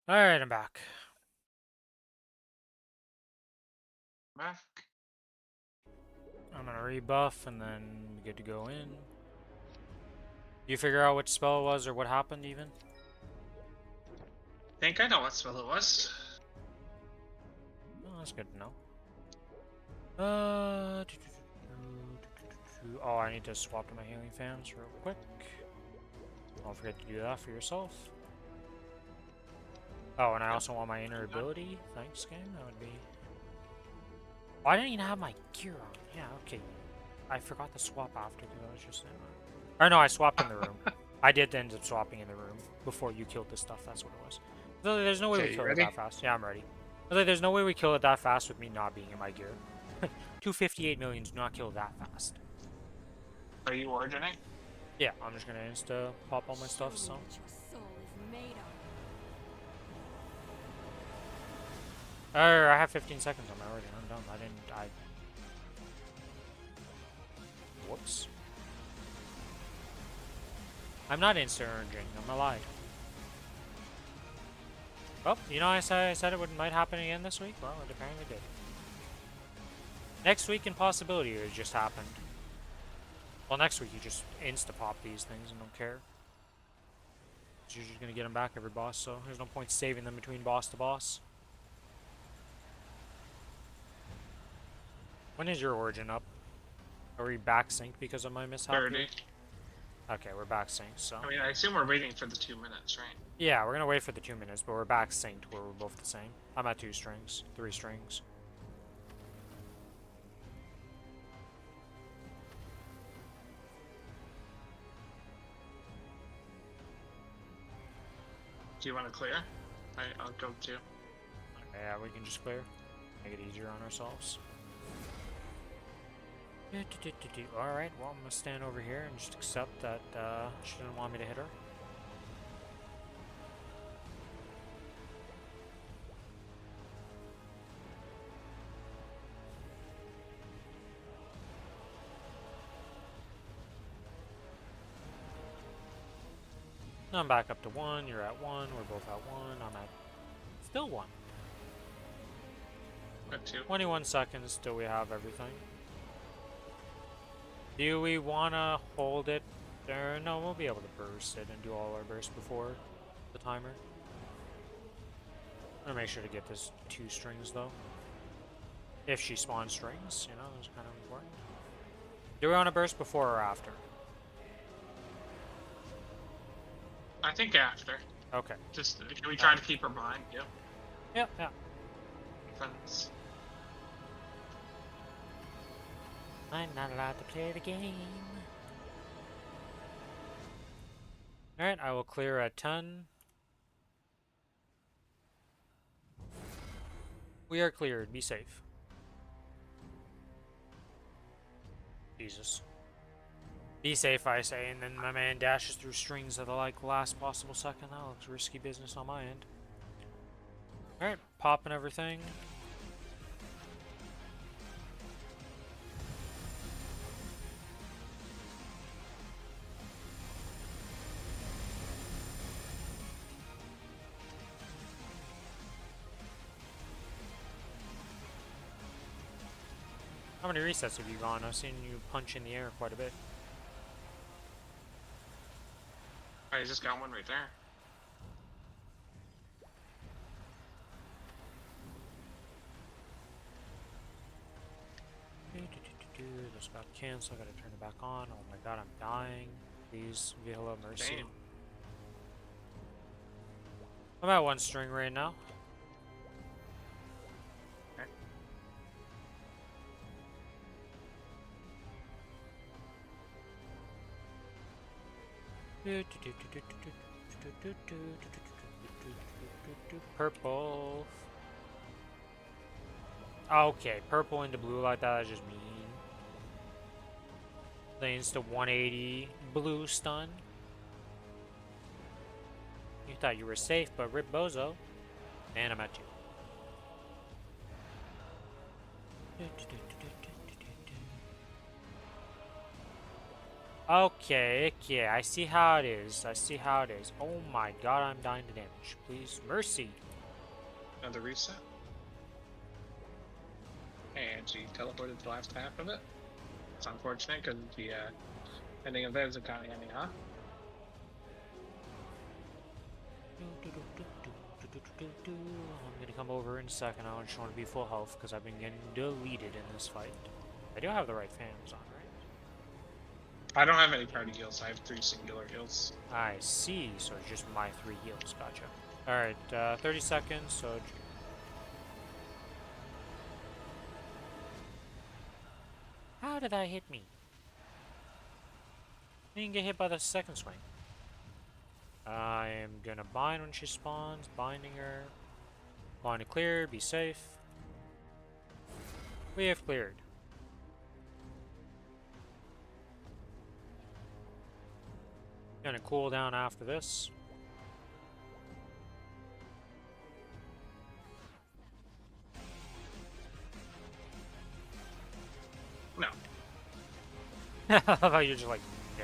Alright, I'm back. Back. I'm gonna rebuff and then we get to go in. You figure out which spell it was or what happened even? Think I know what spell it was. Oh, that's good to know. Oh, I need to swap to my healing fans real quick. Don't forget to do that for yourself. Oh, and I also want my inner ability. Thanks, game. That would be... Oh, I didn't even have my gear on. Yeah, okay. I forgot to swap after because I was just... Or no, I swapped in the room. I did end up swapping in the room before you killed this stuff. That's what it was. So there's no way we kill it that fast. Yeah, I'm ready. I was like, there's no way we kill it that fast with me not being in my gear. 258 million do not kill that fast. Are you origining? Yeah, I'm just gonna insta pop all my stuff, so. Show me what your soul is made of. I have 15 seconds on my origin. I'm done. Whoops. I'm not insta urging. I'm lied. Oh, you know I said it might happen again this week? Well, it apparently did. Next week, impossibility it just happened. Well, next week you just insta-pop these things and don't care. You're just gonna get them back every boss, so there's no point saving them between boss to boss. When is your origin up? Are we back sync because of my mishap? 30. Okay, we're back synced, so. I mean, I assume we're waiting for the 2 minutes, right? Yeah, we're gonna wait for the 2 minutes, but we're back synced where we're both the same. I'm at 2 strings, 3 strings. Do you want to clear? I'll go too. Yeah, we can just clear. Make it easier on ourselves. Alright, well, I'm gonna stand over here and just accept that she didn't want me to hit her. I'm back up to 1, you're at 1, we're both at 1, I'm at still 1. At 2. 21 seconds till we have everything. Do we want to hold it there? No, we'll be able to burst it and do all our bursts before the timer. I'm gonna make sure to get this 2 strings though. If she spawns strings, you know, that's kind of important. Do we want to burst before or after? I think after. Okay. Just can we try to keep her blind? Yep. Yep, yeah. Defense. I'm not allowed to play the game. Alright, I will clear at 10. We are cleared. Be safe. Jesus. Be safe, I say, and then my man dashes through strings at the last possible second. That looks risky business on my end. Alright, popping everything. How many resets have you gone? I've seen you punch in the air quite a bit. I just got one right there. This got canceled. I gotta turn it back on. Oh my god, I'm dying. Please, Veil of Mercy. Damn. I'm at 1 string right now. Purple. Okay, purple into blue like that is just mean. Lanes to 180 blue stun. You thought you were safe, but rip bozo. And I'm at you. Okay, I see how it is. Oh my god, I'm dying to damage. Please, mercy. Another reset. And she teleported the last half of it. It's unfortunate because the ending of it is a kind of ending, huh? I'm gonna come over in a second. I just want to be full health because I've been getting deleted in this fight. I do have the right fans on, right? I don't have any party heals. I have 3 singular heals. I see. So it's just my 3 heals. Gotcha. Alright, 30 seconds, so... How did that hit me? I didn't get hit by the second swing. I am gonna bind when she spawns. Binding her. Want to clear. Be safe. We have cleared. Gonna cool down after this. No. I love how you're just like, no.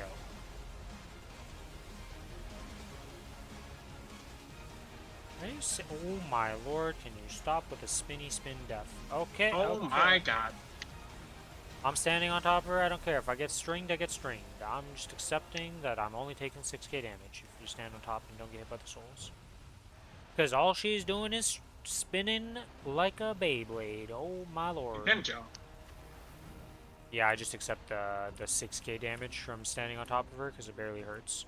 Are you oh my lord, can you stop with the spinny spin death? Okay. Oh okay. my god. I'm standing on top of her, I don't care. If I get stringed, I get stringed. I'm just accepting that I'm only taking 6k damage if you stand on top and don't get hit by the souls. Because all she's doing is spinning like a Beyblade. Oh my lord. You can jump. Yeah, I just accept the 6k damage from standing on top of her because it barely hurts.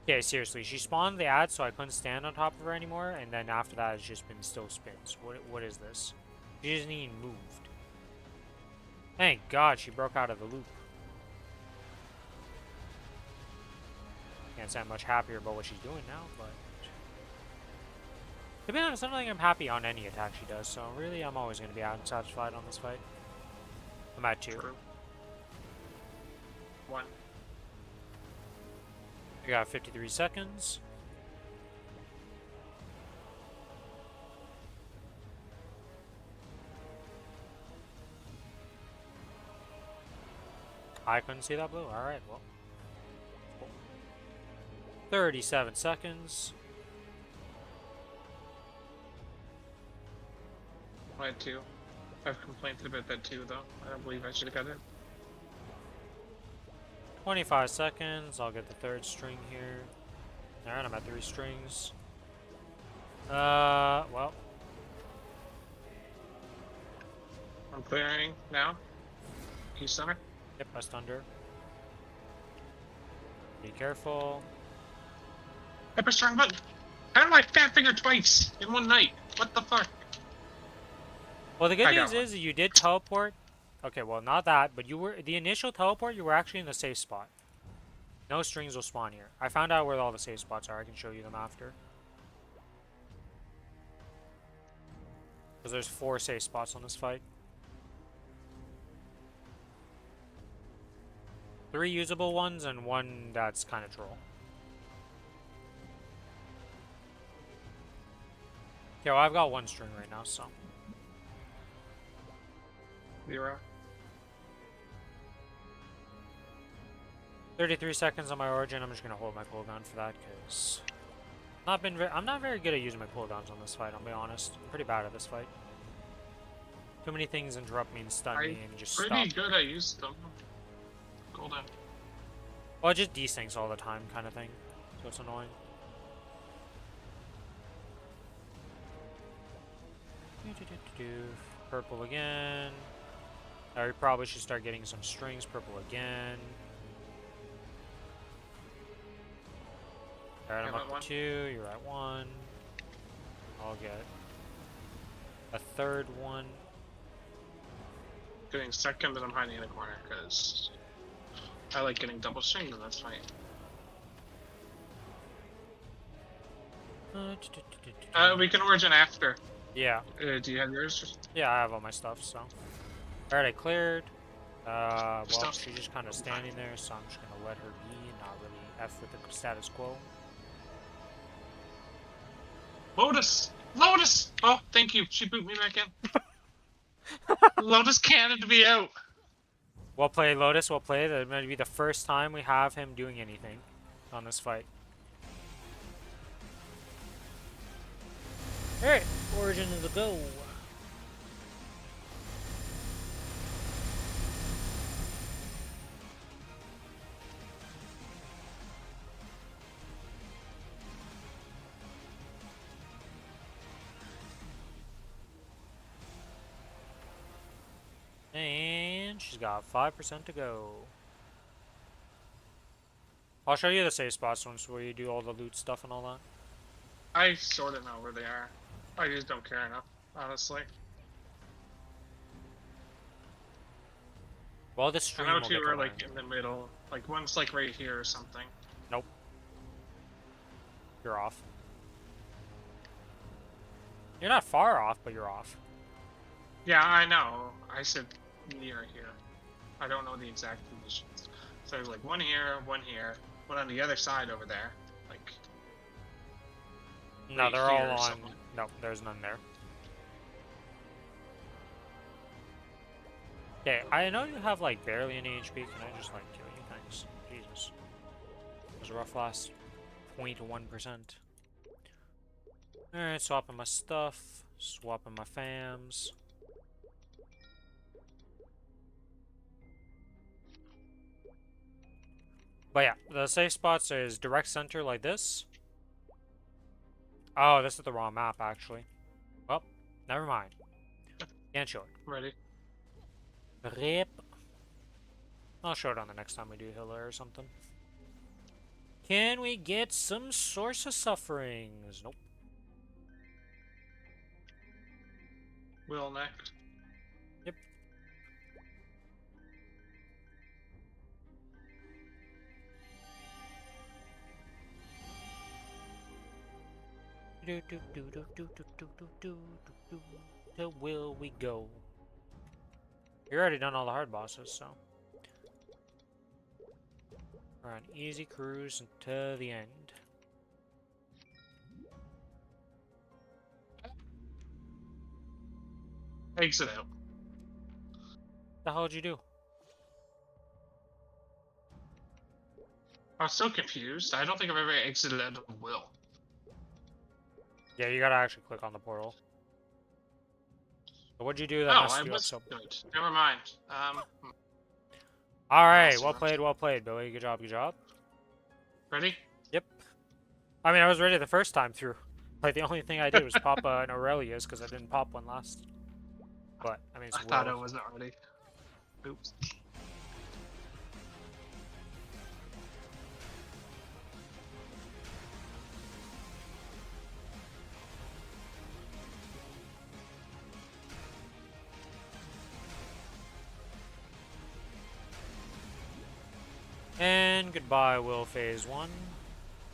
Okay, seriously, she spawned the ad so I couldn't stand on top of her anymore, and then after that it's just been still spins. What is this? She isn't even moved. Thank God she broke out of the loop. Can't say I'm much happier about what she's doing now, but... To be honest, I don't think I'm happy on any attack she does, so really I'm always going to be unsatisfied on this fight. I'm at 2. True. 1. I got 53 seconds. I couldn't see that blue. Alright, well. 37 seconds. I had 2. I've complained about that too, though. I don't believe I should have got it. 25 seconds. I'll get the 3rd string here. Alright, I'm at 3 strings. Well. I'm clearing now. Key center. Yep, I stunned her. Be careful. Hyper strong button. How did I fat finger twice in one night? What the fuck? Well, the good I got news is you did teleport. Okay, well, not that, but you were the initial teleport. You were actually in the safe spot. No strings will spawn here. I found out where all the safe spots are. I can show you them after. Because there's 4 safe spots on this fight. 3 usable ones and 1 that's kind of troll. Okay, well, I've got 1 string right now, so. 0. 33 seconds on my origin. I'm just gonna hold my cooldown for that because I'm not very good at using my cooldowns on this fight. I'll be honest. I'm pretty bad at this fight. Too many things interrupt me and stun me and just stop. Pretty good. I used them. Cooldown. Well, it just desyncs all the time, kind of thing. So it's annoying. Purple again. We probably should start getting some strings. Purple again. Alright, I'm up to 2. You're at 1. I'll get a 3rd one. Getting second, and I'm hiding in a corner because I like getting double strings, and that's fine. We can origin after. Yeah. Do you have yours? Yeah, I have all my stuff, so. Alright, I cleared. Well, she's just kind of standing there, so I'm just gonna let her be and not really F with the status quo. Lotus! Lotus! Oh, thank you. She boot me back in. Lotus cannoned me out. Well played, Lotus. Well played. That might be the first time we have him doing anything on this fight. Alright, origin is a go. And she's got 5% to go. I'll show you the safe spots once where you do all the loot stuff and all that. I sort of know where they are. I just don't care enough, honestly. Well, this stream I know will 2 get are to like learn. in the middle. Like one's like right here or something. Nope. You're off. You're not far off, but you're off. Yeah, I know. I said near here. I don't know the exact positions. So there's like one here, one on the other side over there. Like. No, right they're all here or on. something. No, there's none there. Okay, I know you have like barely any HP. Can I just like kill you? Thanks. Jesus. It was a rough last 0.1%. Alright, swapping my stuff. Swapping my fams. But yeah, the safe spots is direct center like this. Oh, this is the wrong map, actually. Well, never mind. Can't show it. Ready? Rip. I'll show it on the next time we do Hilla or something. Can we get some Source of Sufferings? Nope. Will next. Yep. Do, do, do, do, do, do, do, do, do, do, do. To will we go? You've already done all the hard bosses, so we're on easy cruise to the end. Exit out. The hell did you do? I was so confused. I don't think I've ever exited out of Will. Yeah, you gotta actually click on the portal. So what'd you do that Oh, messed I you up was so? good. Never mind. Alright, Awesome. well played, Billy. Good job, good job. Ready? Yep. I mean, I was ready the first time through. Like, the only thing I did was pop an Aurelius, because I didn't pop one last. But, I mean, it's I thought I Will. wasn't ready. Oops. And goodbye, Will Phase 1.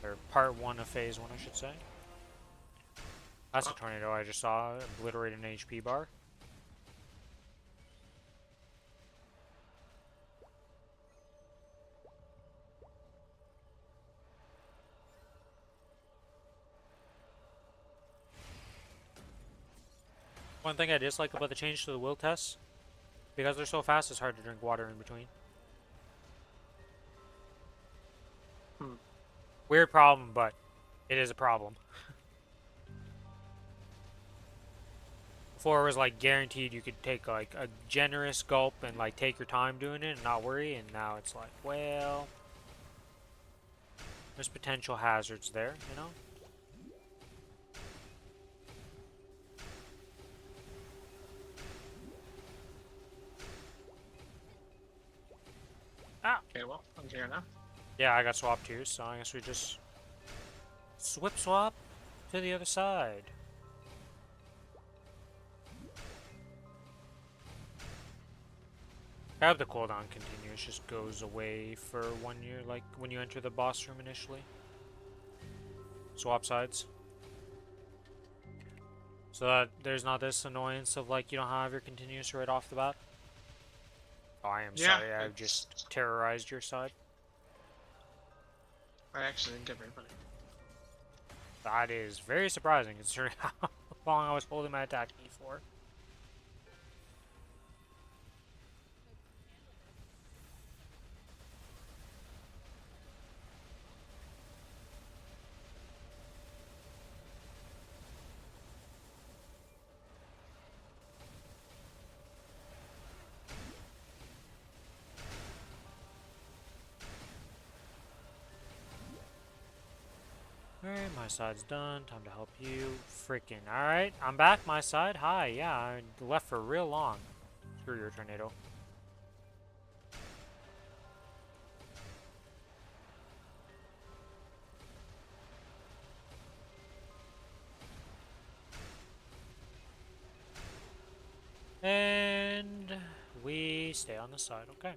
Or Part 1 of Phase 1, I should say. That's a tornado I just saw, obliterate an HP bar. One thing I dislike about the change to the will tests, because they're so fast, it's hard to drink water in between. Weird problem, but it is a problem. Before it was like guaranteed you could take like a generous gulp and like take your time doing it and not worry, and now it's like, well, there's potential hazards there, you know? Ah! Okay, well, I'm here now. Yeah, I got swapped too, so I guess we just swap to the other side. I hope the cooldown continues, just goes away for 1 year, like when you enter the boss room initially. Swap sides. So that there's not this annoyance of like you don't have your continuous right off the bat. Oh, I am Yeah, sorry, I've just terrorized your side. I actually didn't get everybody. That is very surprising considering how long I was holding my attack key for. Alright, my side's done. Time to help you. Freaking. Alright, I'm back, my side. Hi, yeah, I left for real long. Screw your tornado. And we stay on the side, okay.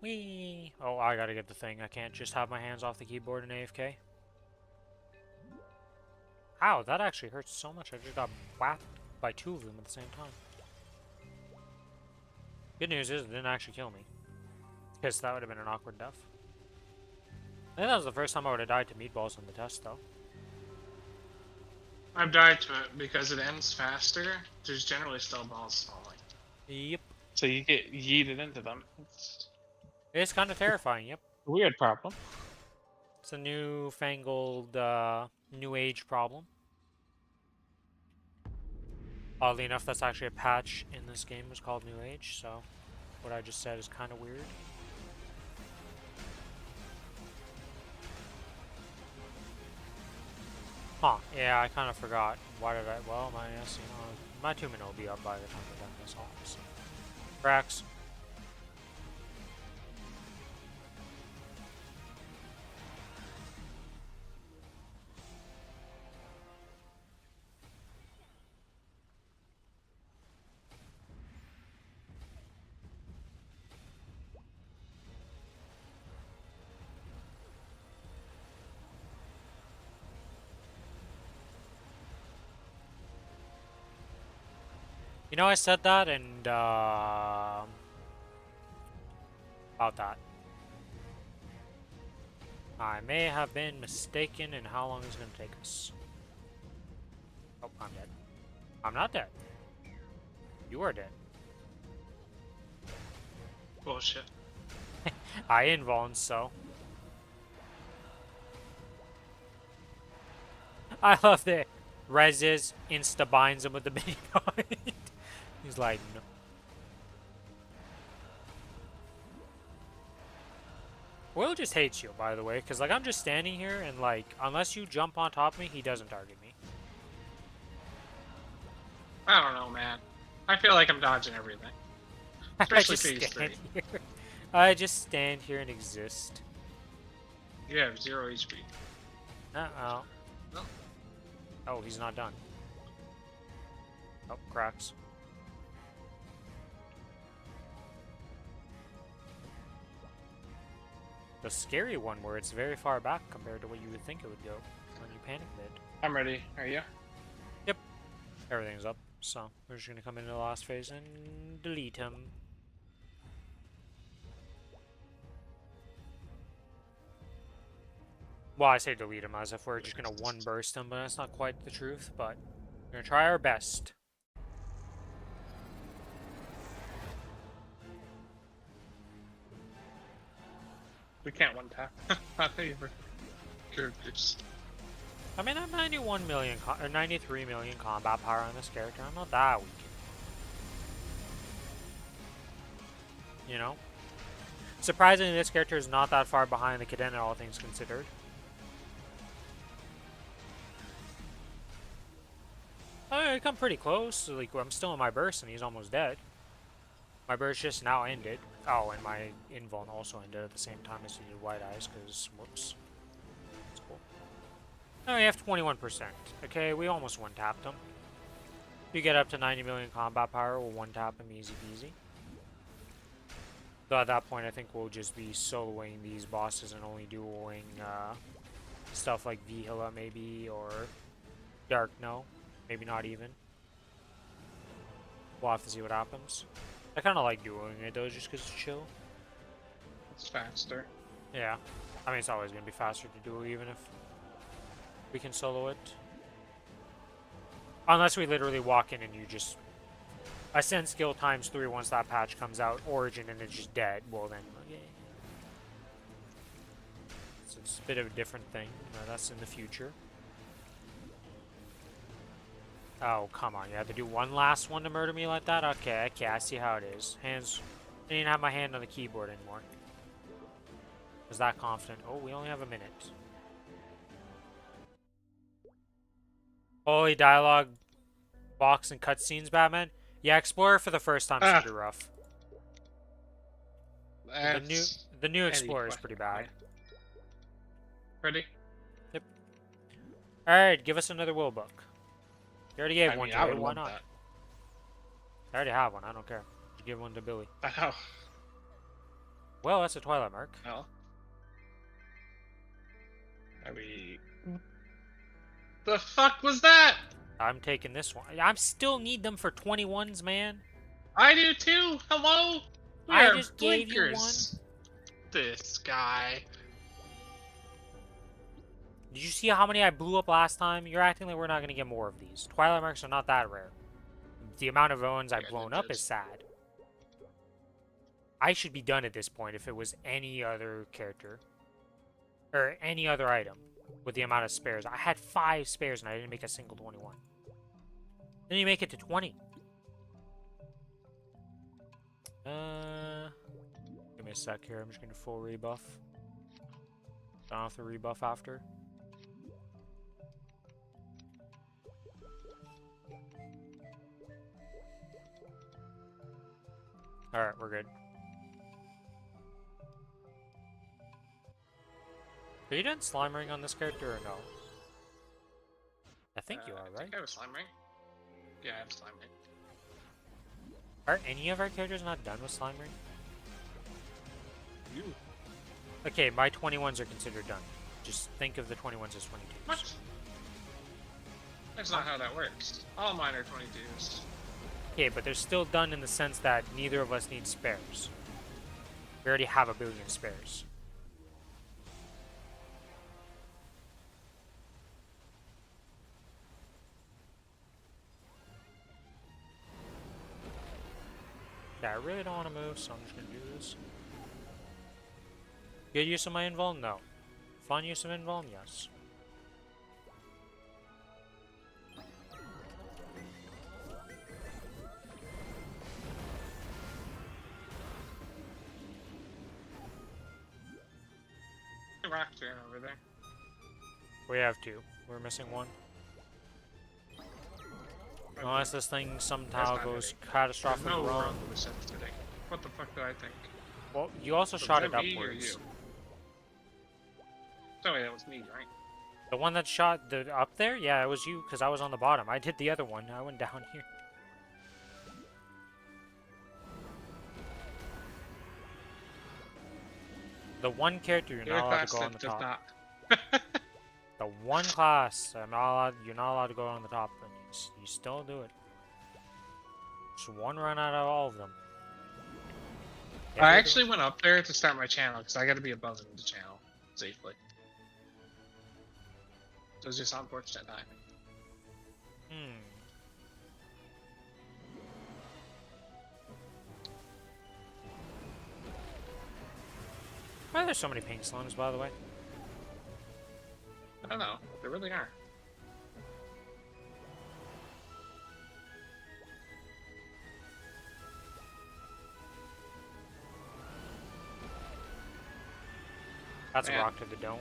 Whee! Oh, I gotta get the thing. I can't just have my hands off the keyboard in AFK. Ow, that actually hurts so much. I just got whacked by 2 of them at the same time. Good news is it didn't actually kill me. Because that would have been an awkward death. I think that was the first time I would have died to meatballs in the test, though. I've died to it because it ends faster. There's generally still balls falling. Yep. So you get yeeted into them. It's kind of terrifying, yep. A weird problem. It's a newfangled, new age problem. Oddly enough, that's actually a patch in this game. It's called New Age, so what I just said is kind of weird. Huh, yeah, I kind of forgot. Why did I? Well, my, yes, you know, my 2 minute will be up by the time we're done this all. So. Cracks. You know, I said that, and about that. I may have been mistaken in how long it's gonna take us. Oh, I'm dead. I'm not dead. You are dead. Bullshit. I invuln, so. I love that Reses insta-binds him with the mini point. He's like, no. Will just hates you, by the way, because, like, I'm just standing here, and, like, unless you jump on top of me, he doesn't target me. I don't know, man. I feel like I'm dodging everything. I Especially just phase stand 3. here. I just stand here and exist. You have 0 HP. Uh-oh. No. Oh, he's not done. Oh, cracks. The scary one where it's very far back compared to what you would think it would go when you panic mid. I'm ready. Are you? Yep. Everything's up, so we're just gonna come into the last phase and delete him. Well, I say delete him as if we're just gonna one burst him, but that's not quite the truth, but we're gonna try our best. We can't one tap. My favorite characters. I mean, I'm 91 million or 93 million combat power on this character. I'm not that weak. You know? Surprisingly, this character is not that far behind the Cadena, all things considered. I come pretty close. So, like, I'm still in my burst and he's almost dead. My burst just now ended. Oh, and my invuln also ended at the same time as he did White Eyes, because, whoops. That's cool. Oh, we have 21%. Okay, we almost one-tapped him. If you get up to 90 million combat power, we'll one-tap him easy peasy. Though at that point, I think we'll just be soloing these bosses and only dueling stuff like Vihila maybe, or Dark No. Maybe not even. We'll have to see what happens. I kind of like dueling it though, just because it's chill. It's faster. Yeah. I mean, it's always going to be faster to duel even if we can solo it. Unless we literally walk in and you just ascend skill times 3 once that patch comes out, Origin, and it's just dead. Well then, okay. So it's a bit of a different thing. That's in the future. Oh, come on. You have to do one last one to murder me like that? Okay, I see how it is. Hands... I didn't have my hand on the keyboard anymore. Was that confident? Oh, we only have a minute. Holy dialogue box and cutscenes, Batman? Yeah, Explorer for the first time is pretty rough. The new Explorer is pretty bad. Ready? Yep. Alright, give us another will book. You already gave one to me, why not? That. I already have one, I don't care. Just give one to Billy. I know. Well, that's a Twilight Mark. No. Are we... The fuck was that? I'm taking this one. I still need them for 21s, man. I do too! Hello? I just gave you one. This guy. Did you see how many I blew up last time? You're acting like we're not going to get more of these. Twilight Marks are not that rare. The amount of ones I've blown up is sad. I should be done at this point if it was any other character. Or any other item. With the amount of spares. I had 5 spares and I didn't make a single 21. Then you make it to 20. Give me a sec here. I'm just going to full rebuff. Don't have to rebuff after. Alright, we're good. Are you done slime ring on this character or no? I think you are, right? I think I have a slime ring. Yeah, I have a slime ring. Are any of our characters not done with slime ring? You. Okay, my 21s are considered done. Just think of the 21s as 22s. What? That's not how that works. All mine are 22s. Okay, but they're still done in the sense that neither of us need spares. We already have a billion spares. Yeah, I really don't want to move, so I'm just gonna do this. Good use of my invuln? No. Fun use of invuln? Yes. Rock turn over there. We have two. We're missing one. Unless this thing somehow goes catastrophic no wrong. world was today. What the fuck do I think? Well, you also So shot was it that me or upwards. you? Oh, wait, that was me, right? The one that shot the up there? Yeah, it was you, because I was on the bottom. I did the other one. I went down here. The one character you're not allowed to go on the top. Not. The one class I'm not allowed. You're not allowed to go on the top, and you still do it. Just one run out of all of them. I actually went up there to start my channel because I got to be above the channel safely. It was just unfortunate timing. Why are there so many pink slimes, by the way? I don't know. There really are. That's a Man. rock to the dome.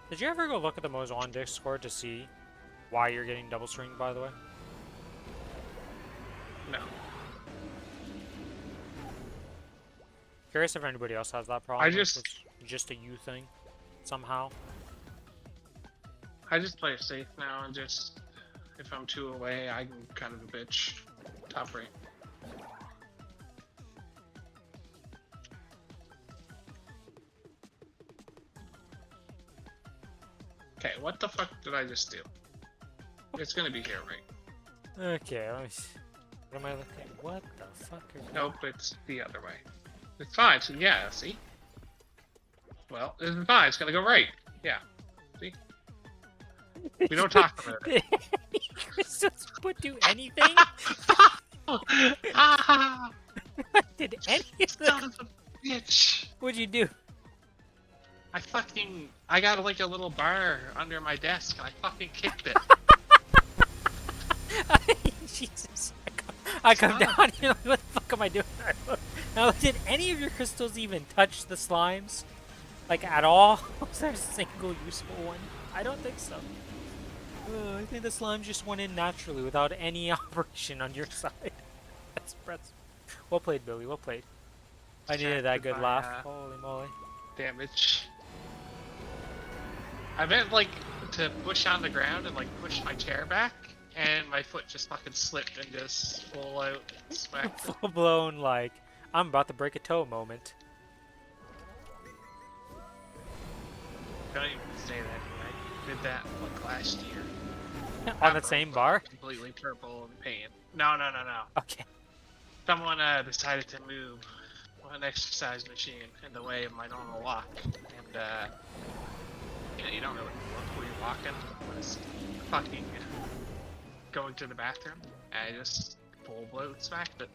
Did you ever go look at the Mozo Discord to see why you're getting double stringed, by the way? No. Curious if anybody else has that problem. I if just- it's just a you thing, somehow. I just play it safe now and just, if I'm two away, I'm kind of a bitch. Top rate. Okay, what the fuck did I just do? It's gonna be here, right? Okay, let me see. What am I looking at? What the fuck are you... Nope, it's the other way. It's fine, so yeah, see? Well, it's fine, it's gonna go right. Yeah. See? We don't talk about it. Did crystals put do anything? Ah! Did any of Son them? of a bitch! What'd you do? I got like a little bar under my desk and I fucking kicked it. Jesus. I come down here like, what the fuck am I doing? Now, did any of your crystals even touch the slimes? Like, at all? Was there a single useful one? I don't think so. I think the slimes just went in naturally without any operation on your side. That's impressive. Well played, Billy. Well played. I needed that good laugh. Holy moly. Damage. I meant like to push on the ground and like push my chair back, and my foot just fucking slipped and just full out smacked. Full blown, like, I'm about to break a toe moment. Don't even say that. I did that like last year. On the same bar? Completely purple and pain. No. Okay. Someone decided to move an exercise machine in the way of my normal walk, and you don't really look where you're walking when it's fucking going to the bathroom. And I just full blow smacked it.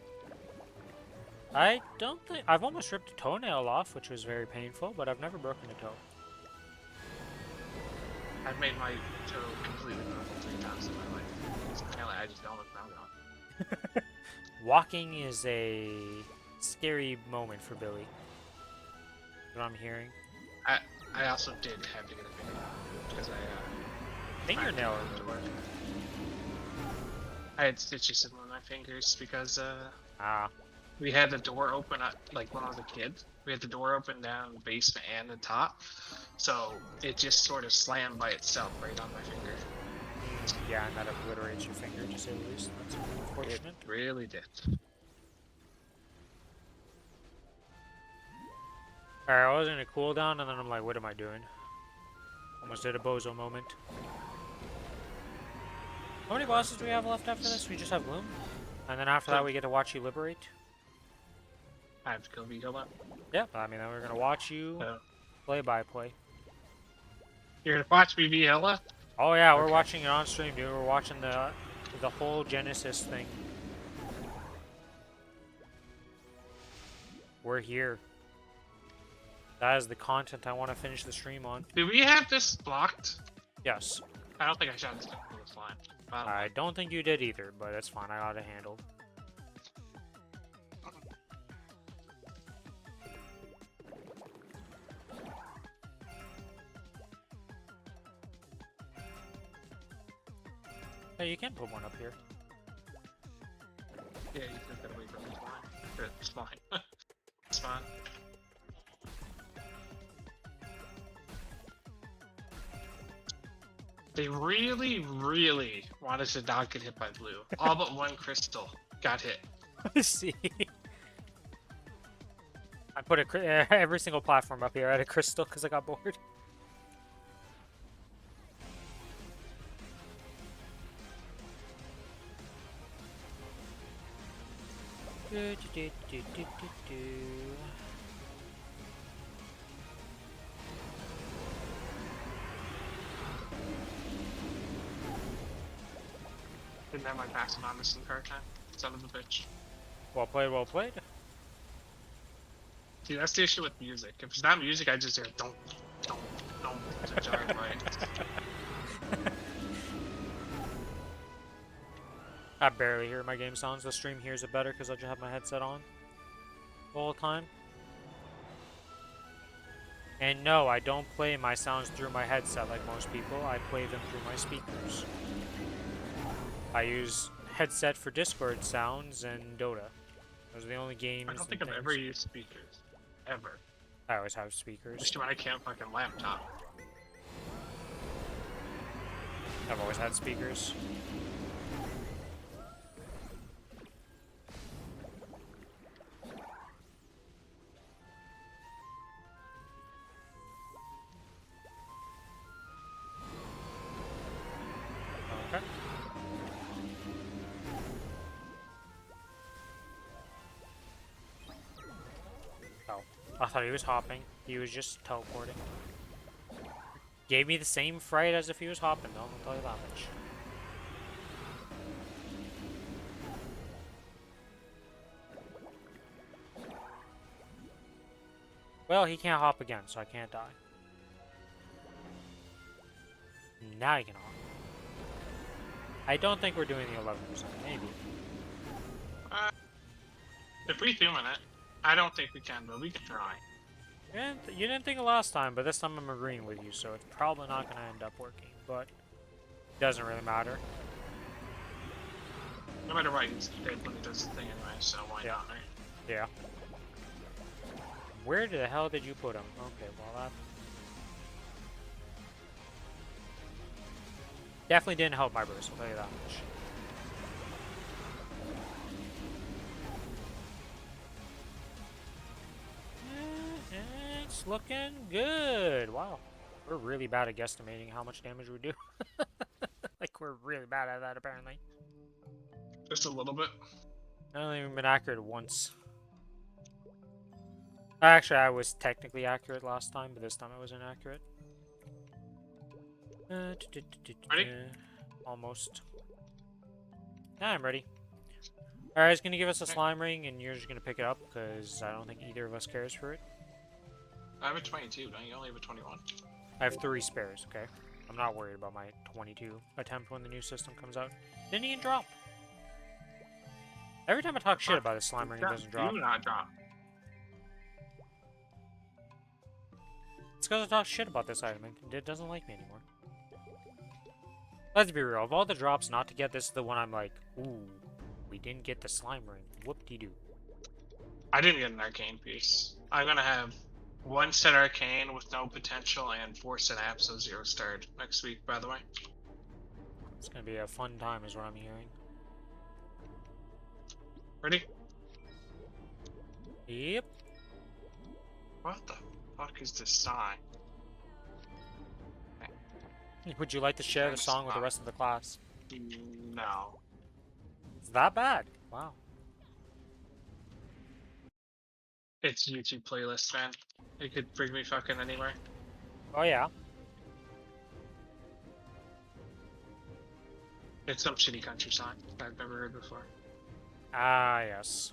I don't think... I've almost ripped a toenail off, which was very painful, but I've never broken a toe. I've made my toe completely purple 3 times in my life. Apparently I just don't look now. Walking is a scary moment for Billy. What I'm hearing. I also did have to get a video because I Fingernail to work. I had stitches in one of my fingers because we had the door open like when I was a kid. We had the door open down the basement and the top, so it just sort of slammed by itself right on my finger. Yeah, and that obliterates your finger, to say the least. That's unfortunate. It really did. Alright, I was in a cooldown, and then I'm like, what am I doing? Almost did a bozo moment. How many bosses do we have left after this? We just have Gloom? And then after that we get to watch you liberate? I have to kill Vigila. Yeah, I mean, then we're gonna watch you play by play. You're gonna watch me Vigila? Oh yeah, we're Okay. watching it on stream, dude. We're watching the whole Genesis thing. We're here. That is the content I want to finish the stream on. Do we have this blocked? Yes. I don't think I shot this line. I don't think you did either, but that's fine. I got it handled. Hey, you can put one up here. Yeah, you just gotta wait for this line. It's fine. It's fine. They really, really wanted to not get hit by blue. All but one crystal got hit. See? I put every single platform up here at a crystal because I got bored. Didn't have my passing on this entire time. Son of a bitch. Well played, well played. See, that's the issue with music. If it's not music, I just hear don't to jar right. I barely hear my game sounds. The stream hears it better because I just have my headset on the whole time. And no, I don't play my sounds through my headset like most people. I play them through my speakers. I use headset for Discord sounds and Dota. Those are the only games. I don't think I've ever used speakers. Ever. I always have speakers. Just when I can't fucking laptop. I've always had speakers. Okay. Oh, I thought he was hopping. He was just teleporting. Gave me the same fright as if he was hopping, though. I'll tell you that much. Well, he can't hop again, so I can't die. Now he can hop. I don't think we're doing the 11%, maybe. If we zoom in it, I don't think we can, but we can try. You didn't think it last time, but this time I'm agreeing with you, so it's probably not going to end up working, but it doesn't really matter. No matter what, he's dead when he does the thing anyway, so why not, right? Yeah. Where the hell did you put him? Okay, well that... definitely didn't help my burst, I'll tell you that much. It's looking good. Wow. We're really bad at guesstimating how much damage we do. Like, we're really bad at that, apparently. Just a little bit. I haven't even been accurate once. Actually, I was technically accurate last time, but this time I was inaccurate. Ready? Almost. Yeah, I'm ready. Alright, it's gonna give us a slime ring, and you're just gonna pick it up, because I don't think either of us cares for it. I have a 22, don't you? Only have a 21. I have 3 spares, okay? I'm not worried about my 22 attempt when the new system comes out. Didn't even drop. Every time I talk shit about this slime ring, it doesn't drop. Do not drop. It's because I talk shit about this item, and it doesn't like me anymore. Let's be real, of all the drops not to get, this is the one I'm like, ooh, we didn't get the slime ring. Whoop-de-doo. I didn't get an arcane piece. I'm gonna have 1 set arcane with no potential and 4 set abso 0 starred next week, by the way. It's gonna be a fun time is what I'm hearing. Ready? Yep. What the fuck is this sign? Okay. Would you like to share the Thanks, song with the rest of the class? No. It's that bad? Wow. It's YouTube playlist, man. It could bring me fucking anywhere. Oh yeah. It's some shitty country song I've never heard before. Ah, yes.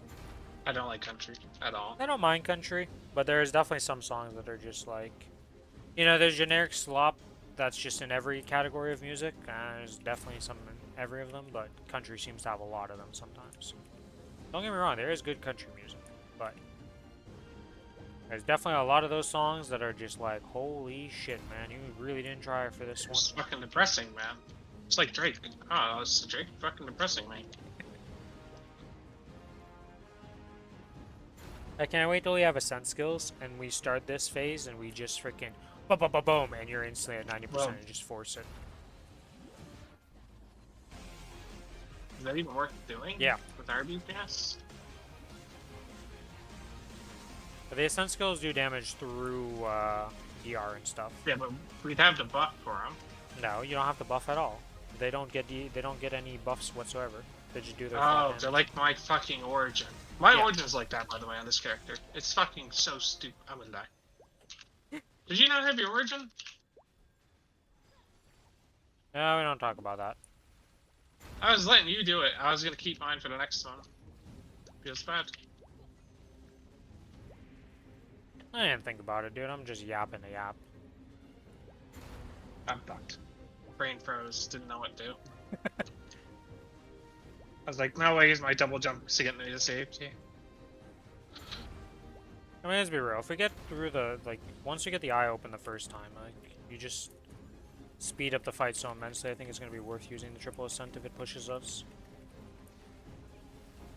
I don't like country at all. I don't mind country, but there's definitely some songs that are just like, you know, there's generic slop that's just in every category of music. There's definitely some in every of them, but country seems to have a lot of them sometimes. Don't get me wrong, there is good country music, but there's definitely a lot of those songs that are just like, holy shit, man, you really didn't try for this one. It's fucking depressing, man. It's like Drake. Oh, it's Drake fucking depressing me. I can't wait till we have Ascent skills and we start this phase and we just freaking boom, and you're instantly at 90% and just force it. Is that even worth doing? Yeah. With RBPS? But the Ascent skills do damage through DR and stuff. Yeah, but we'd have the buff for them. No, you don't have to buff at all. They don't get any buffs whatsoever. They just do their. Oh, they're like my fucking origin. My origin's like that, by the way, on this character. It's fucking so stupid. I'm gonna die. Did you not have your origin? No, we don't talk about that. I was letting you do it. I was gonna keep mine for the next one. Feels bad. I didn't think about it, dude. I'm just yapping a yap. I'm fucked. Brain froze. Didn't know what to do. I was like, no, I use my double jump to get me to safety. I mean, let's be real. If we get through the, like, once you get the eye open the first time, like, you just speed up the fight so immensely, I think it's going to be worth using the triple ascent if it pushes us.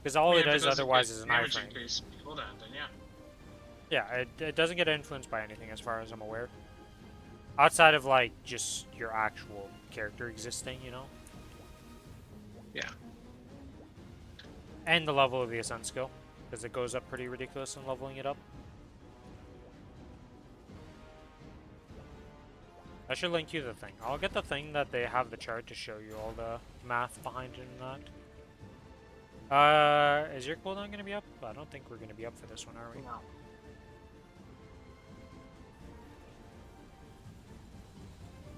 Because all it does otherwise is an iframe. Hold on, then yeah. Yeah, it doesn't get influenced by anything as far as I'm aware. Outside of, like, just your actual character existing, you know? Yeah. And the level of the ascent skill, because it goes up pretty ridiculous in leveling it up. I should link you the thing. I'll get the thing that they have the chart to show you all the math behind it and that. Is your cooldown going to be up? I don't think we're going to be up for this one, are we? No.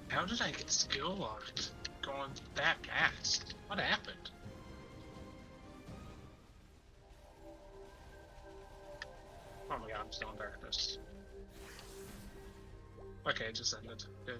How did I get skill locked going that fast? What happened? Oh my god, I'm still in darkness. Okay, it just ended. Good.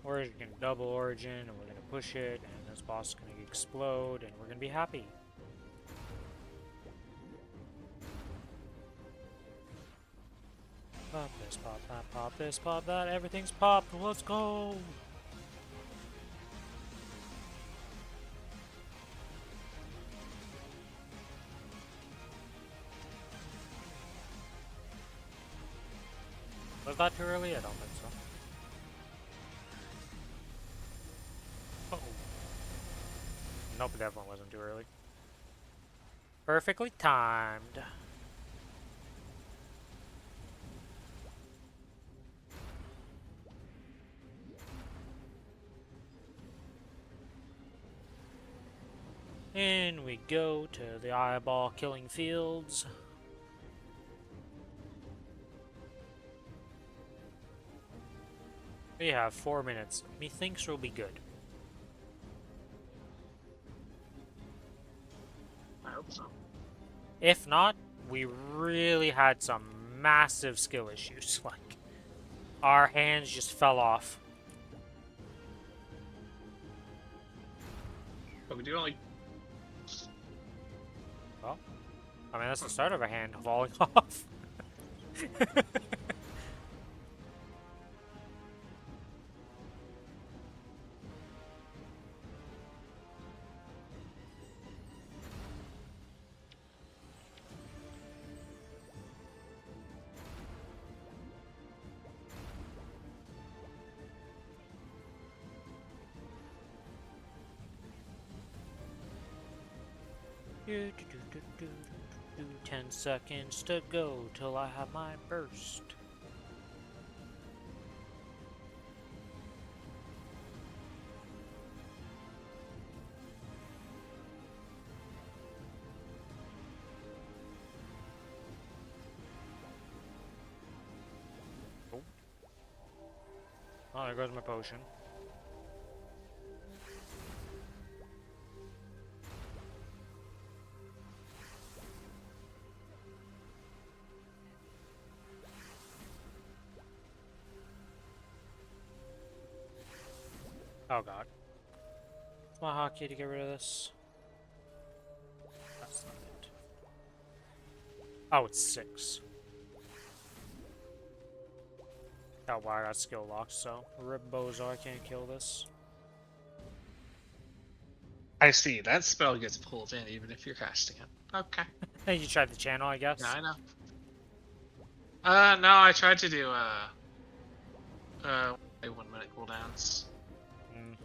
We're going to double origin, and we're going to push it, and this boss is going to explode, and we're going to be happy. Pop this, pop that, pop this, pop that, everything's popped, let's go! Was that too early? I don't think so. Uh-oh. Nope, it definitely wasn't too early. Perfectly timed. In we go to the eyeball killing fields. We have 4 minutes. Methinks we'll be good. I hope so. If not, we really had some massive skill issues. Like, our hands just fell off. But we do only. Well, I mean, that's the start of a hand falling off. 10 seconds to go till I have my burst. Oh, there goes my potion. Oh god. My hotkey to get rid of this. That's not it. Oh, it's 6. Oh wow, I got skill locked, so Rip Bozar can't kill this. I see. That spell gets pulled in even if you're casting it. Okay. Hey, you tried the channel, I guess? Yeah, I know. No, I tried to do 1 minute cooldowns. Mm.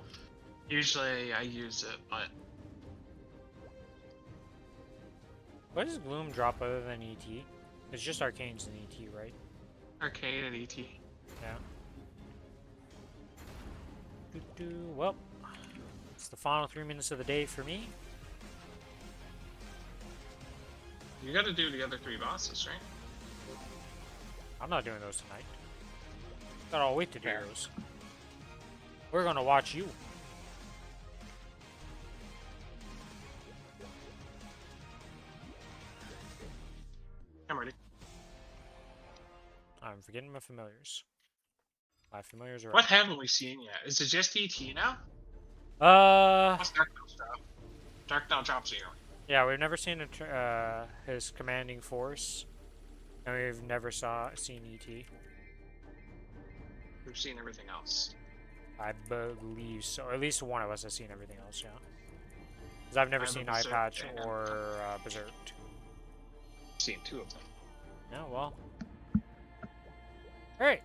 Usually I use it, but What does Gloom drop other than ET? It's just Arcanes and ET, right? Arcane and ET. Yeah. Well, it's the final 3 minutes of the day for me. You gotta do the other 3 bosses, right? I'm not doing those tonight. Got all week to do Fair. those. We're gonna watch you. I'm ready. I'm forgetting my familiars. My familiars are What haven't we seen yet? Is it just ET now? up. What's Darknell's drop? Darknell drops here. Yeah, we've never seen his commanding force, and we've never seen ET. We've seen everything else. I believe so. At least one of us has seen everything else, yeah. Because I've never I'm a seen Berserk Eye Patch fan. or Berserk. Seen 2 of them. Yeah, well. Alright.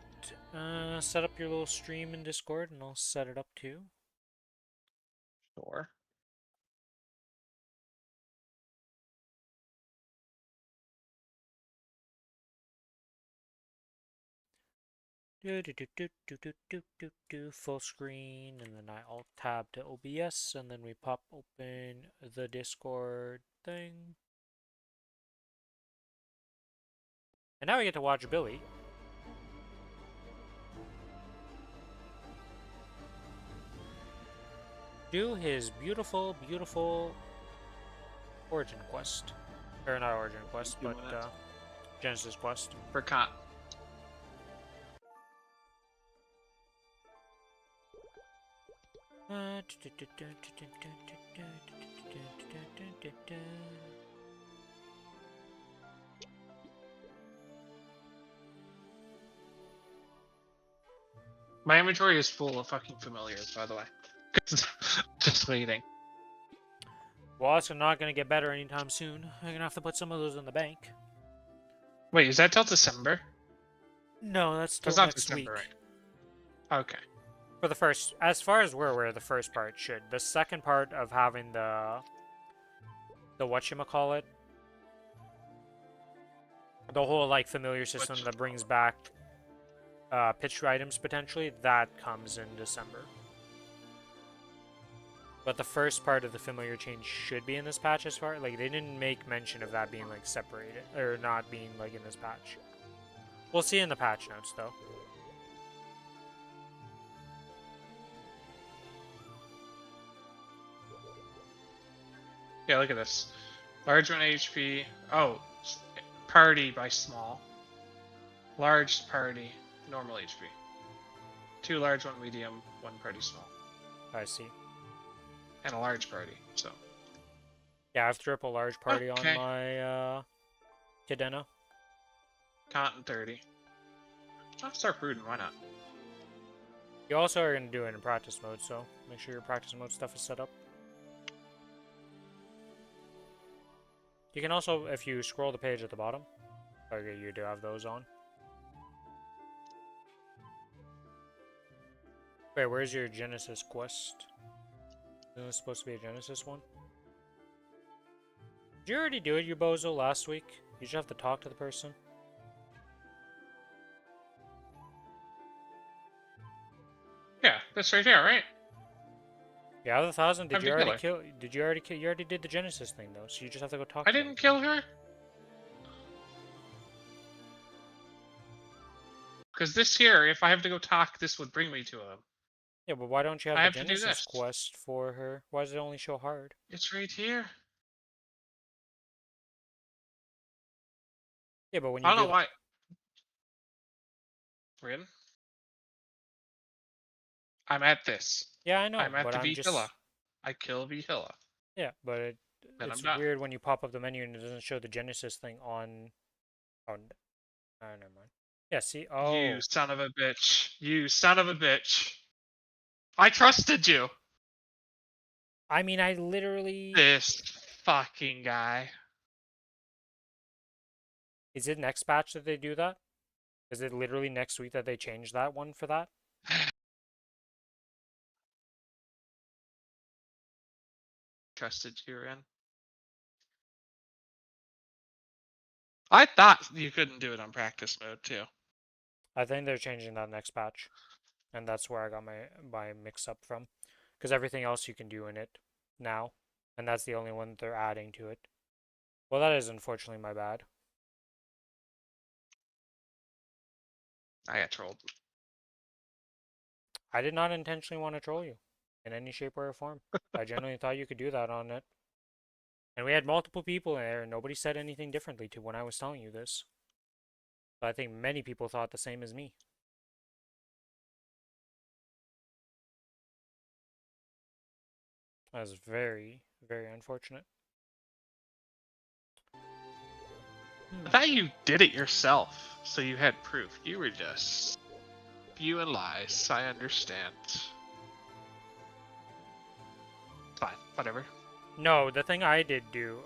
Set up your little stream in Discord, and I'll set it up too. Sure. Full screen, and then I alt tab to OBS, and then we pop open the Discord thing. And now we get to watch Billy. Do his beautiful, beautiful origin quest. Or not origin quest, but Genesis quest. For Con. My inventory is full of fucking familiars, by the way. Just waiting. Well, it's not going to get better anytime soon. I'm going to have to put some of those in the bank. Wait, is that till December? No, that's till That's not next December, week. right? Okay. For the first, as far as we're aware, the first part should. The second part of having the whatchamacallit, the whole like familiar system that brings back pitched items potentially, that comes in December. But the first part of the familiar change should be in this patch as far like they didn't make mention of that being like separated or not being like in this patch. We'll see in the patch notes though. Yeah, look at this. Large 1 HP. Oh, party by small. Large party, normal HP. 2 large, 1 medium, 1 party small. I see. And a large party, so. Yeah, I have triple large party Okay. on my Cadena. Cotton 30. I'll start prudent, why not? You also are going to do it in practice mode, so make sure your practice mode stuff is set up. You can also, if you scroll the page at the bottom, okay, you do have those on. Wait, where's your Genesis quest? Isn't this supposed to be a Genesis one? Did you already do it, you bozo, last week? You just have to talk to the person. Yeah, this right here, right? Yeah, the 1,000. Time Did you to kill already her. kill? Did you already kill? You already did the Genesis thing though, so you just have to go talk I to them. didn't kill her. Because this here, if I have to go talk, this would bring me to him. Yeah, but why don't you have I the have to do Genesis this. quest for her? Why does it only show hard? It's right here. Yeah, but when I you don't do know why. Rin? I'm at this. yeah, I know, I'm at but the I'm Vihilla. just I kill Vihilla. yeah, but Then I'm it's done. weird when you pop up the menu and it doesn't show the Genesis thing on. Oh, never mind. Yeah, see, You oh, son of a bitch. You son of a bitch. I trusted you. I mean, I literally. This fucking guy. Is it next patch that they do that? Is it literally next week that they change that one for that? Trusted you, Rin. I thought you couldn't do it on practice mode too. I think they're changing that next patch, and that's where I got my mix up from, because everything else you can do in it now, and that's the only one that they're adding to it. Well, that is unfortunately my bad. I got trolled. I did not intentionally want to troll you in any shape or form. I genuinely thought you could do that on it. And we had multiple people in there, and nobody said anything differently to when I was telling you this. But I think many people thought the same as me. That was very, very unfortunate. I thought you did it yourself, so you had proof. You were just spewing lies. I understand. Fine, whatever. No, the thing I did do,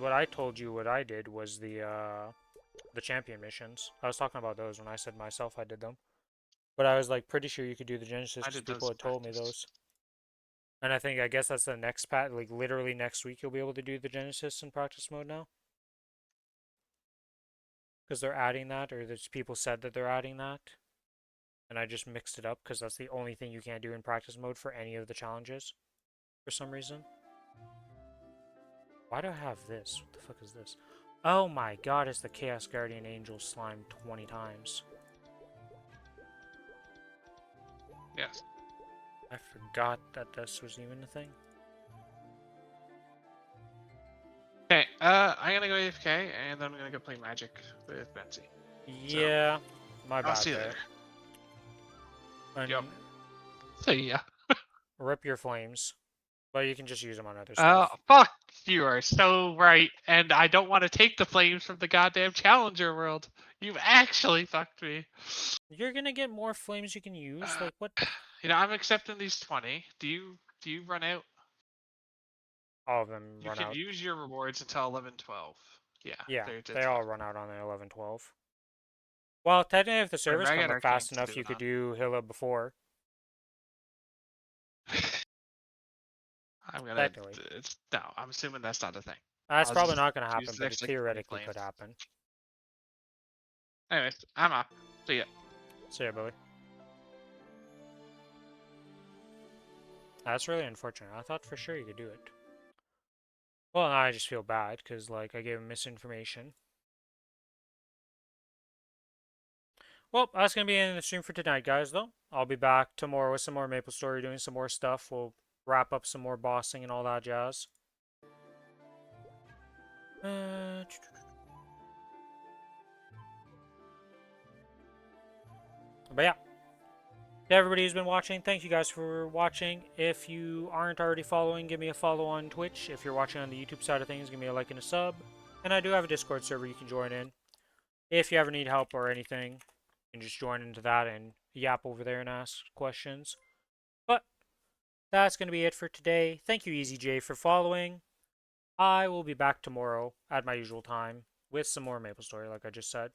what I told you what I did was the champion missions. I was talking about those when I said myself I did them. But I was like pretty sure you could do the Genesis I because did those people in had told me practice. those. And I guess that's the next pat, like literally next week you'll be able to do the Genesis in practice mode now. Because they're adding that, or there's people said that they're adding that. And I just mixed it up because that's the only thing you can't do in practice mode for any of the challenges. For some reason. Why do I have this? What the fuck is this? Oh my god, it's the Chaos Guardian Angel slime 20 times. Yes. I forgot that this was even a thing. Okay, I'm gonna go AFK, and then I'm gonna go play Magic with Betsy. Yeah, my I'll bad see you there. later. And Yep. See ya. rip your flames. But you can just use them on other stuff. Fuck, you are so right, and I don't want to take the flames from the goddamn Challenger world. You've actually fucked me. You're gonna get more flames you can use? Like, what? You know, I'm accepting these 20. Do you run out? All of them You run can out. use your rewards until 11:12. Yeah, Yeah, there it they is. all run out on the 11-12. Well, technically, if the servers I come got up fast Arcanes to enough, do you it could on. do Hilla before. I'm gonna. Technically. It's no. I'm assuming that's not a thing. That's I'll probably just not gonna use happen, the but it next like 20 theoretically flames. could happen. Anyways, I'm off. See ya. So yeah, Billy. That's really unfortunate. I thought for sure you could do it. Well, now I just feel bad, because, like, I gave him misinformation. Well, that's going to be the end of the stream for tonight, guys, though. I'll be back tomorrow with some more Maplestory, doing some more stuff. We'll wrap up some more bossing and all that jazz. But yeah. To everybody who's been watching, thank you guys for watching. If you aren't already following, give me a follow on Twitch. If you're watching on the YouTube side of things, give me a like and a sub. And I do have a Discord server you can join in. If you ever need help or anything, you can just join into that and yap over there and ask questions. But that's going to be it for today. Thank you, EasyJ, for following. I will be back tomorrow at my usual time with some more Maplestory, like I just said.